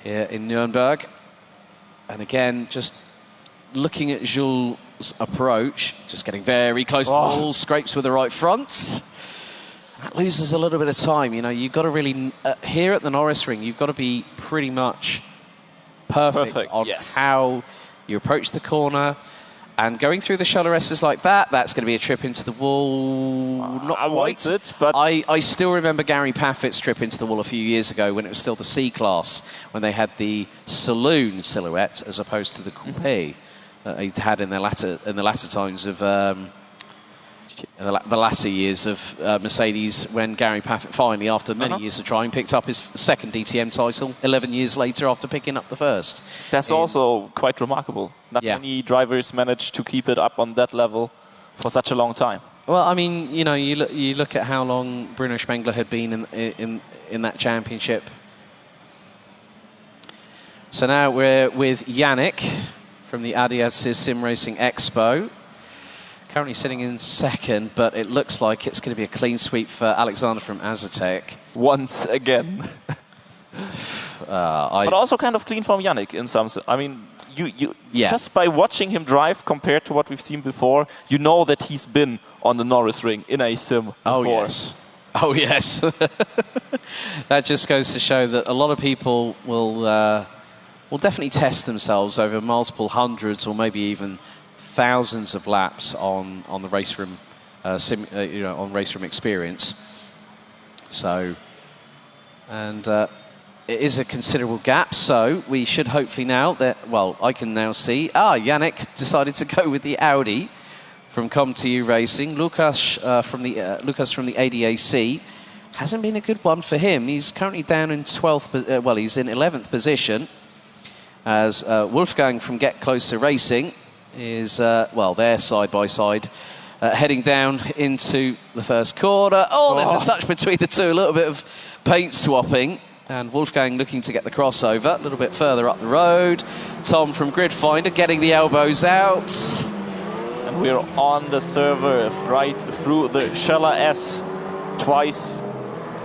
here in Nuremberg. And again, just looking at Jules' approach, just getting very close to the wall, scrapes with the right front. That loses a little bit of time. You know, you've got to really, here at the Norris Ring, you've got to be pretty much perfect on how you approach the corner. And going through the shutter S's like that, that's going to be a trip into the wall. Not quite. But I still remember Gary Paffett's trip into the wall a few years ago when it was still the C-Class, when they had the saloon silhouette as opposed to the coupe that they had in the latter times of the latter years of Mercedes, when Gary Paffett finally, after many years of trying, picked up his second DTM title 11 years later after picking up the first. That's also quite remarkable. Not many drivers manage to keep it up on that level for such a long time. Well, I mean, you know, you look at how long Bruno Spengler had been in that championship. So now we're with Yannick from the ADAC SimRacing Expo. Currently sitting in second, but it looks like it's going to be a clean sweep for Alexander from Azatec. Once again. But also kind of clean from Yannick in some sense. I mean, you just by watching him drive compared to what we've seen before, you know that he's been on the Norris Ring in a sim before. Oh, yes. Oh, yes. That just goes to show that a lot of people will definitely test themselves over multiple hundreds or maybe even thousands of laps on the RaceRoom, on RaceRoom experience. So, and it is a considerable gap. So we should hopefully now I can now see. Yannick decided to go with the Audi from ComTU Racing. Lucas from the ADAC hasn't been a good one for him. He's currently down in 12th. He's in 11th position. As Wolfgang from Get Closer Racing is, they're side by side, heading down into the first corner. There's a touch between the two, a little bit of paint swapping. And Wolfgang looking to get the crossover a little bit further up the road. Tom from Grid Finder getting the elbows out. And we're on the server right through the Scheller S twice,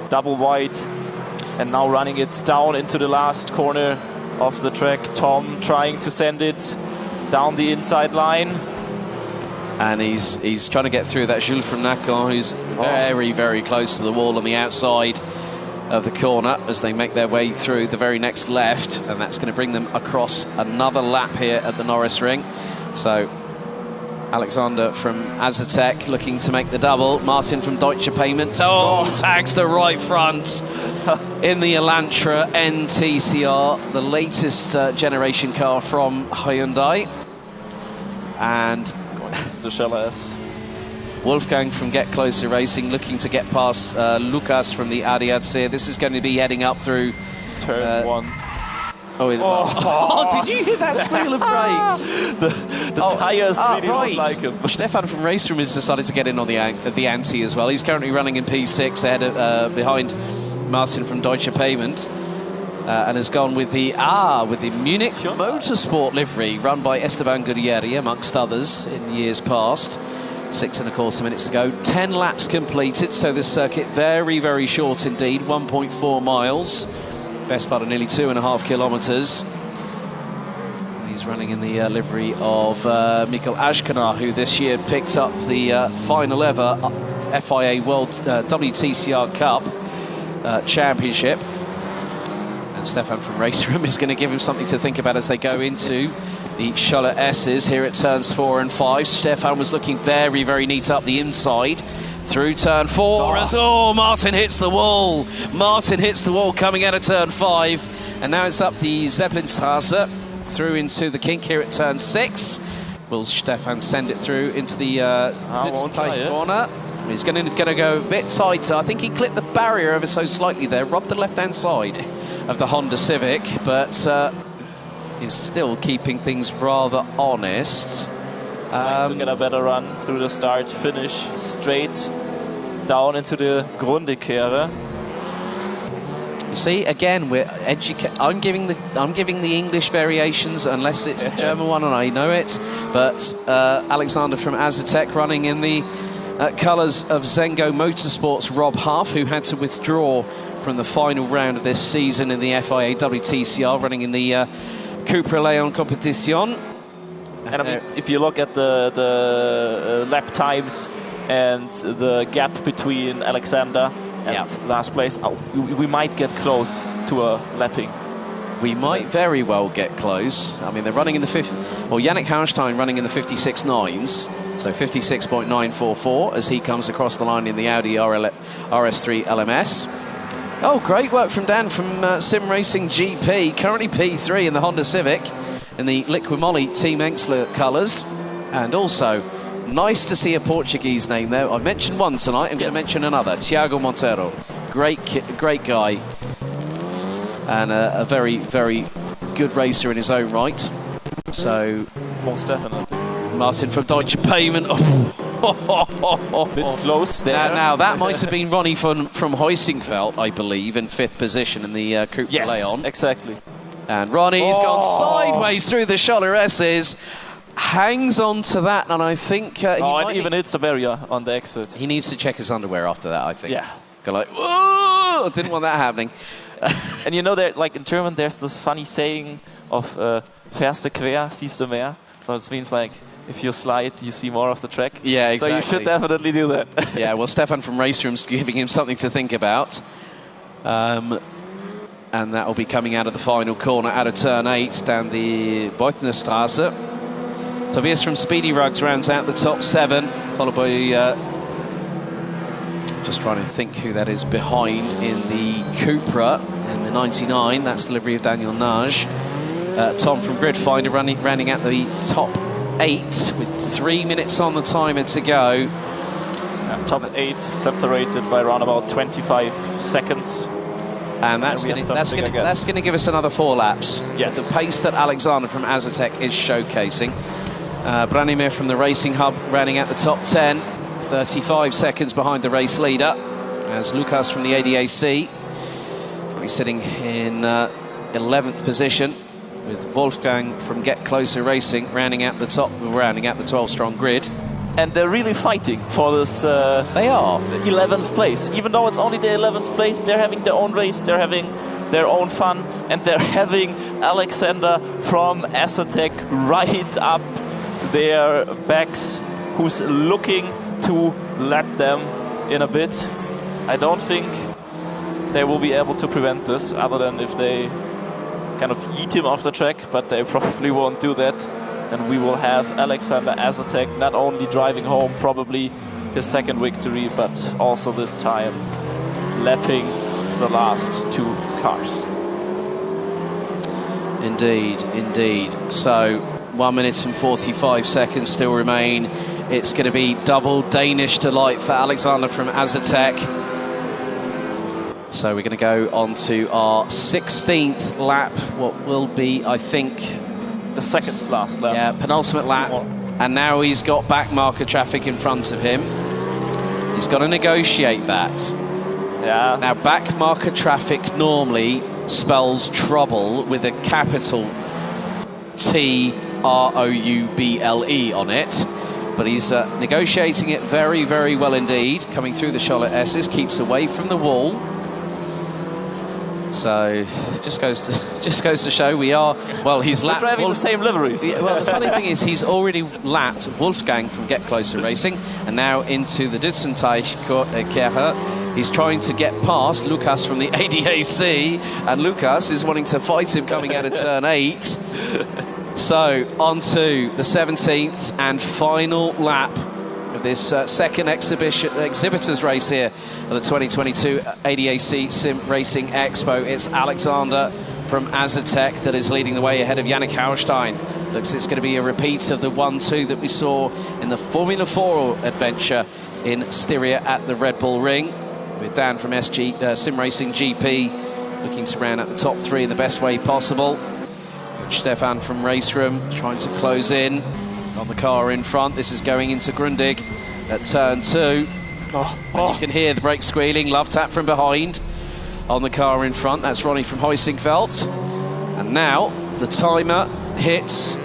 double wide. And now running it down into the last corner of the track. Tom trying to send it down the inside line. And he's trying to get through that Jules from Nacon, who's very, very close to the wall on the outside of the corner as they make their way through the very next left. And that's going to bring them across another lap here at the Norris Ring. So Alexander from Azatec looking to make the double. Martin from Deutsche Payment. Tags the right front in the Elantra NTCR, the latest generation car from Hyundai. And the Scheller S. Wolfgang from Get Closer Racing looking to get past Lucas from the ADAC. This is going to be heading up through turn one. Did you hear that squeal of brakes? The tyres really don't like him. Stefan from RaceRoom has decided to get in on the ante as well. He's currently running in P6 ahead of, behind Martin from Deutsche Payment. And has gone with the Munich Motorsport livery run by Esteban Gutierrez, amongst others, in years past. 6.25 minutes to go. 10 laps completed, so this circuit very, very short indeed. 1.4 miles. Best part of nearly 2.5 kilometres. He's running in the livery of Mikael Ashkanar, who this year picked up the final ever FIA World WTCR Cup Championship. And Stefan from RaceRoom is going to give him something to think about as they go into the Scheller S's here at turns 4 and 5. Stefan was looking very, very neat up the inside. Through turn 4 as Martin hits the wall. Martin hits the wall coming out of turn 5. And now it's up the Zeppelinstrasse through into the kink here at turn 6. Will Stefan send it through into the tight corner? He's going to go a bit tighter. I think he clipped the barrier ever so slightly there, robbed the left-hand side of the Honda Civic, but is still keeping things rather honest. Trying to get a better run through the start, finish straight. down into the Grundekehre. You see, again, I'm giving the English variations, unless it's a German one and I know it. But Alexander from Azatec running in the colours of Zengo Motorsports, Rob Huff, who had to withdraw from the final round of this season in the FIA WTCR, running in the Cupra Leon Competition. And I mean, if you look at the lap times and the gap between Alexander and last place, we might get close to a lapping. We might very well get close. I mean, they're running in the Yannick Hauenstein running in the 56.9s, so 56.944 as he comes across the line in the Audi RS3 LMS. Oh, great work from Dan from SimRacing.gp, currently P3 in the Honda Civic in the Liquimoly Team Enxler colours. And also, nice to see a Portuguese name there. I've mentioned one tonight, I'm going to mention another, Tiago Monteiro. Great guy. And a very, very good racer in his own right. So, most definitely. Martin from Deutsche Payment. Bit close there. Now that might have been Ronnie from Heusingfeld, I believe, in 5th position in the Cupra Leon. Exactly. And Ronnie's gone sideways through the Scholler S's. Hangs on to that, and I think and even hits Bavaria on the exit. He needs to check his underwear after that, I think. Yeah. Go like, whoa! Didn't want that happening. And you know, like in German, there's this funny saying of "Fährst du quer, siehst du mehr." So it means like, if you slide, you see more of the track. Yeah, exactly. So you should definitely do that. Yeah, well, Stefan from RaceRoom's giving him something to think about. And that will be coming out of the final corner, out of turn 8, down the Beutnerstrasse. Tobias from Speedy Rugs rounds out the top 7, followed by... just trying to think who that is behind in the Cupra in the 99. That's the livery of Daniel Nage. Tom from Gridfinder running at the top 8 with 3 minutes on the timer to go. Top 8 separated by around about 25 seconds. And that's going to give us another 4 laps. Yes. The pace that Alexander from Azatec is showcasing. Branimir from the Racing Hub running at the top 10. 35 seconds behind the race leader. As Lucas from the ADAC currently sitting in 11th position, with Wolfgang from Get Closer Racing rounding out the 12-strong grid. And they're really fighting for this. They are 11th place. Even though it's only the 11th place, they're having their own race, they're having their own fun, and they're having Alexander from Azatec right up their backs, who's looking to lap them in a bit. I don't think they will be able to prevent this, other than if they kind of eat him off the track, but they probably won't do that. And we will have Alexander Azatec not only driving home probably his second victory, but also this time lapping the last 2 cars. Indeed, indeed. So 1 minute and 45 seconds still remain. It's going to be double Danish delight for Alexander from Azatec. So we're going to go on to our 16th lap, what will be, I think... the second last lap. Yeah, penultimate lap. And now he's got back marker traffic in front of him. He's got to negotiate that. Yeah. Now, back marker traffic normally spells trouble with a capital T-R-O-U-B-L-E on it. But he's negotiating it very, very well indeed. Coming through the Charlotte S's, keeps away from the wall. So just goes to show we are, well, he's lapped... We're driving the same liveries. Well, the funny thing is he's already lapped Wolfgang from Get Closer Racing, and now into the Dutzendteich-Kehre. He's trying to get past Lucas from the ADAC, and Lucas is wanting to fight him coming out of turn 8. So, on to the 17th and final lap of this second exhibitors race here at the 2022 ADAC SimRacing Expo. It's Alexander from Azatec that is leading the way ahead of Yannick Hauenstein. Looks it's going to be a repeat of the 1-2 that we saw in the Formula 4 adventure in Styria at the Red Bull Ring, with Dan from SimRacing.gp looking to round out the top 3 in the best way possible. Stefan from RaceRoom trying to close in on the car in front. This is going into Grundig at turn 2. And you can hear the brake squealing. Love tap from behind on the car in front. That's Ronnie from Huizinga. And now the timer hits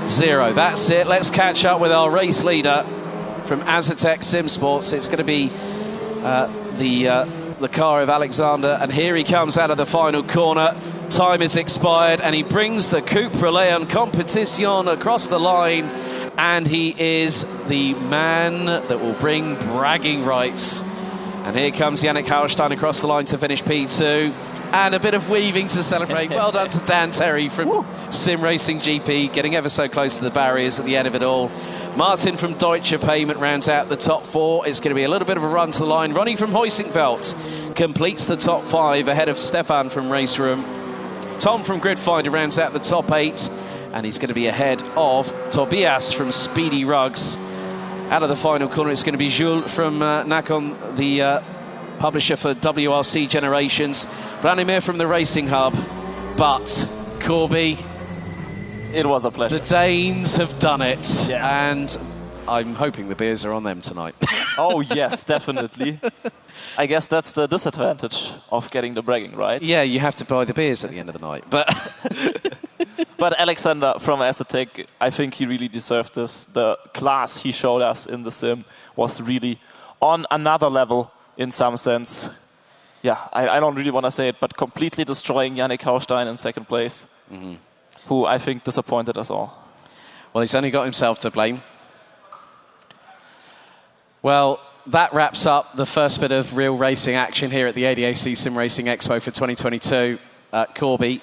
0. That's it. Let's catch up with our race leader from ADAC SimSports. It's going to be the car of Alexander, and here he comes out of the final corner. Time is expired, and he brings the Coupe Relais Competition across the line, and he is the man that will bring bragging rights. And here comes Yannick Hauerstein across the line to finish P2, and a bit of weaving to celebrate. Well done to Dan Terry from simracing.gp, getting ever so close to the barriers at the end of it all. Martin from Deutsche Payment rounds out the top 4. It's going to be a little bit of a run to the line. Ronnie from Huizinga completes the top 5 ahead of Stefan from RaceRoom. Tom from Gridfinder rounds out the top 8, and he's going to be ahead of Tobias from Speedy Rugs. Out of the final corner, it's going to be Jules from Nakon, the publisher for WRC Generations. Branimir from the Racing Hub. But, Corby, it was a pleasure. The Danes have done it, and I'm hoping the beers are on them tonight. Oh, yes, definitely. I guess that's the disadvantage of getting the bragging, right? Yeah, you have to buy the beers at the end of the night. But Alexander from ADAC, I think he really deserved this. The class he showed us in the sim was really on another level in some sense. Yeah, I don't really want to say it, but completely destroying Yannick Hauerstein in second place, who I think disappointed us all. Well, he's only got himself to blame. Well, that wraps up the first bit of real racing action here at the ADAC SimRacing Expo for 2022. Corby,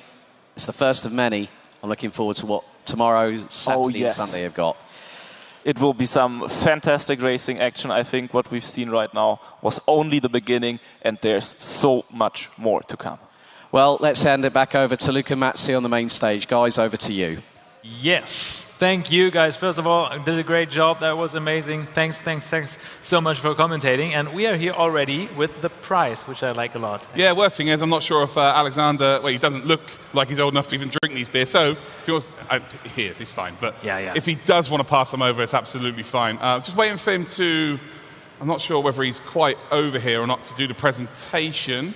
it's the first of many. I'm looking forward to what tomorrow, Saturday and Sunday have got. It will be some fantastic racing action. I think what we've seen right now was only the beginning, and there's so much more to come. Well, let's hand it back over to Luca Mazzi on the main stage. Guys, over to you. Yes. Thank you, guys. First of all, did a great job. That was amazing. Thanks so much for commentating. And we are here already with the prize, which I like a lot. Yeah, worst thing is, I'm not sure if Alexander, well, he doesn't look like he's old enough to even drink these beers. So, if he wants, he is, he's fine. But if he does want to pass them over, it's absolutely fine. Just waiting for him to, I'm not sure whether he's quite over here or not to do the presentation.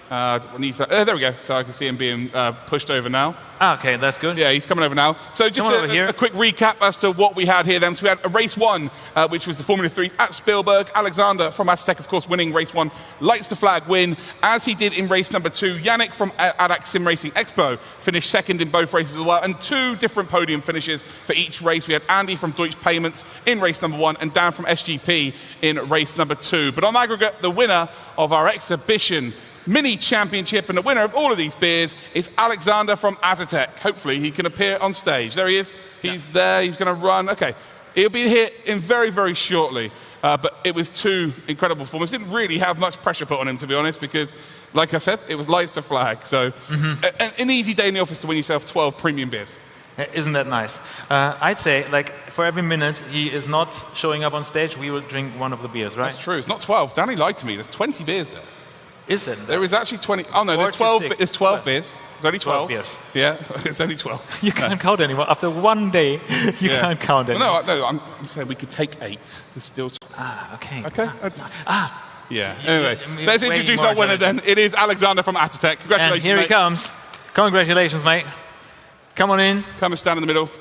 There we go. So I can see him being pushed over now. Okay, that's good. Yeah, he's coming over now. So just a quick recap as to what we had here then. So we had a race 1, which was the Formula 3 at Spielberg. Alexander from ADAC, of course, winning race 1. Lights the flag win, as he did in race number 2. Yannick from ADAC SimRacing Expo finished second in both races as well. And 2 different podium finishes for each race. We had Andy from Deutsche Payments in race number 1 and Dan from SGP in race number 2. But on aggregate, the winner of our exhibition mini championship and the winner of all of these beers is Alexander from ADAC. Hopefully he can appear on stage. There he is. He's there. He's going to run. Okay. He'll be here in very, very shortly. But it was 2 incredible performances. Didn't really have much pressure put on him, to be honest, because, like I said, it was lights to flag. So an easy day in the office to win yourself 12 premium beers. Isn't that nice? I'd say, like, for every minute he is not showing up on stage, we will drink one of the beers, right? That's true. It's not 12. Danny lied to me. There's 20 beers there. Is it? There is actually 20. Oh, no, there's 12. There's 12 beers. There's only 12. beers. Yeah, it's only 12. You can't count anymore. After one day, you can't count anymore. No, I'm saying we could take 8. There's still 12. Okay. Okay. Yeah. Anyway, let's introduce our winner then. It is Alexander from ADAC. Congratulations, and here he comes. Congratulations, mate. Come on in. Come and stand in the middle.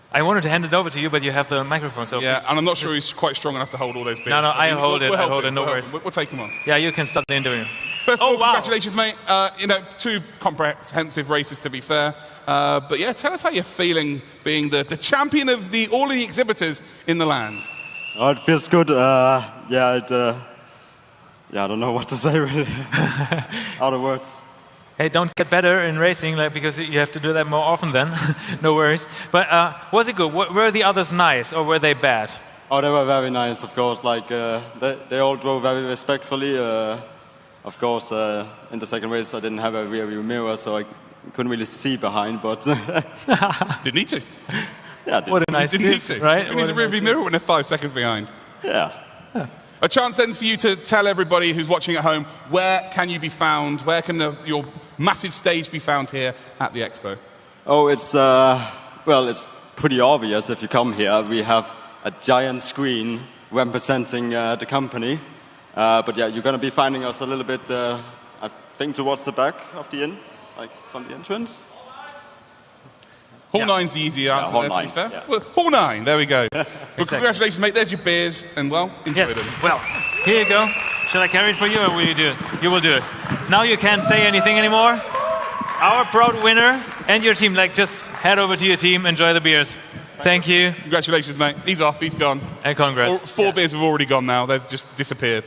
I wanted to hand it over to you, but you have the microphone, so yeah, and I'm not sure he's quite strong enough to hold all those beers. No, I hold it. I hold it. No worries. We'll take him on. Yeah, you can start the interview. First of all, congratulations, mate. 2 comprehensive races, to be fair. But yeah, tell us how you're feeling being the champion of all the exhibitors in the land. Oh, it feels good. I don't know what to say really. Out of words. Hey, don't get better in racing, because you have to do that more often then. No worries. But was it good? Were the others nice, or were they bad? Oh, they were very nice, of course. Like they all drove very respectfully. Of course, in the second race, I didn't have a rear view mirror, so I couldn't really see behind. But didn't need to. Yeah, what a nice didn't need to. Right? Who needs a rear view mirror when they're 5 seconds behind? Yeah. A chance then for you to tell everybody who's watching at home, where can you be found? Where can your massive stage be found here at the Expo? Oh, it's pretty obvious if you come here. We have a giant screen representing the company. But yeah, you're going to be finding us a little bit, I think, towards the back of the inn, like from the entrance. Hall 9's the easy answer, Hall there, to be 9, fair. yeah. Well, Hall 9, there we go. Well, congratulations, mate. There's your beers, and well, enjoy them. Well, here you go. Shall I carry it for you, or will you do it? You will do it. Now you can't say anything anymore. Our proud winner and your team, like, just head over to your team, enjoy the beers. Thank you. Congratulations, mate. He's off, he's gone. And congrats. 4 beers have already gone now. They've just disappeared.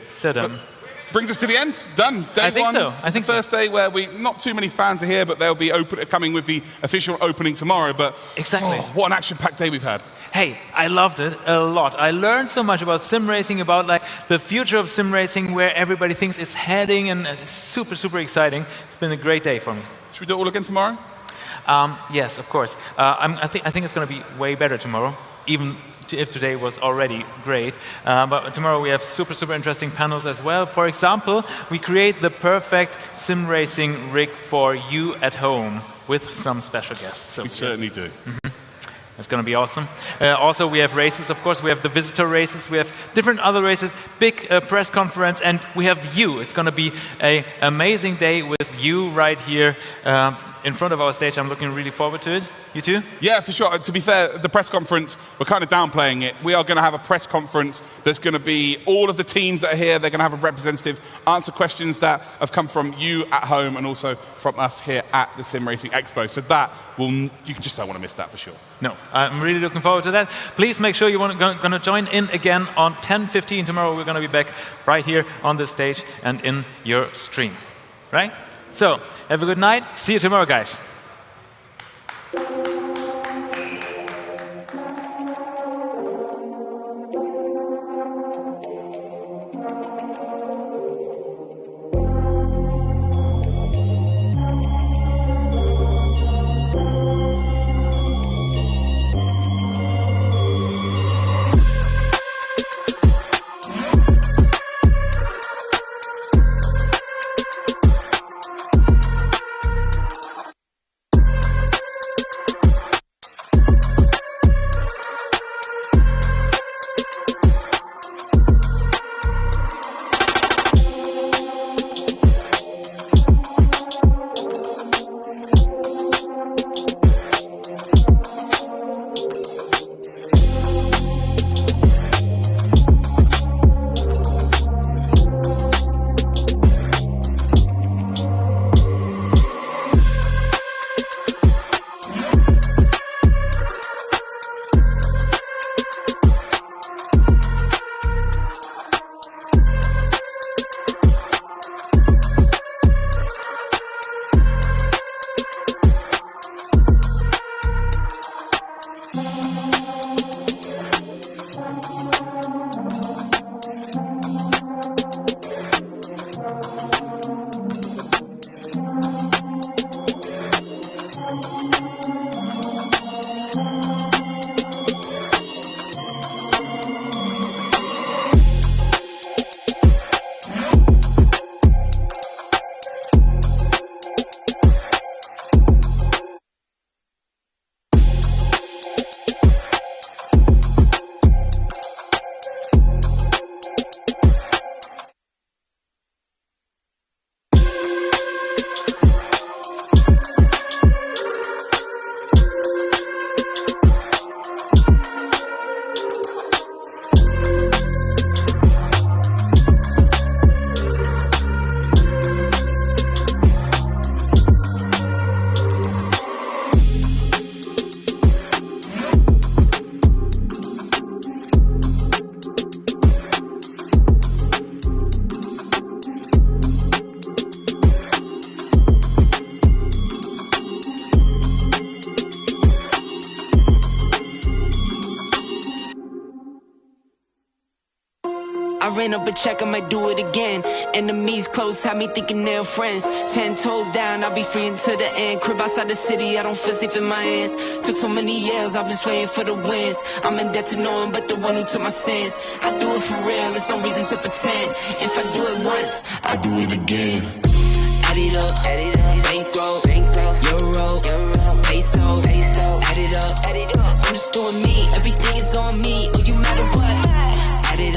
Brings us to the end. Done. Day I think one. so. I think the first day where not too many fans are here, but they'll be coming with the official opening tomorrow. But exactly, what an action-packed day we've had. Hey, I loved it a lot. I learned so much about sim racing, about like the future of sim racing, where everybody thinks it's heading, and it's super, super exciting. It's been a great day for me. Should we do it all again tomorrow? Yes, of course. I think it's going to be way better tomorrow, even if today was already great. But tomorrow we have super, super interesting panels as well. For example, we create the perfect sim racing rig for you at home with some special guests. So we certainly do. It's going to be awesome. Also, we have races, of course. We have the visitor races. We have different other races, big press conference, and we have you. It's going to be an amazing day with you right here in front of our stage. I'm looking really forward to it. You too? Yeah, for sure. To be fair, the press conference, we're kind of downplaying it. We are going to have a press conference that's going to be all of the teams that are here. They're going to have a representative answer questions that have come from you at home and also from us here at the Sim Racing Expo. So that you just don't want to miss that for sure. No, I'm really looking forward to that. Please make sure you're going to join in again on 10:15 tomorrow. We're going to be back right here on the stage and in your stream. Right? So, have a good night. See you tomorrow, guys. I ran up a check, I might do it again. Enemies close, had me thinking they're friends. 10 toes down, I'll be free until the end. Crib outside the city, I don't feel safe in my hands. Took so many years, I've been waiting for the wins. I'm in debt to no one but the one who took my sins. I do it for real, there's no reason to pretend. If I do it once, I do it again.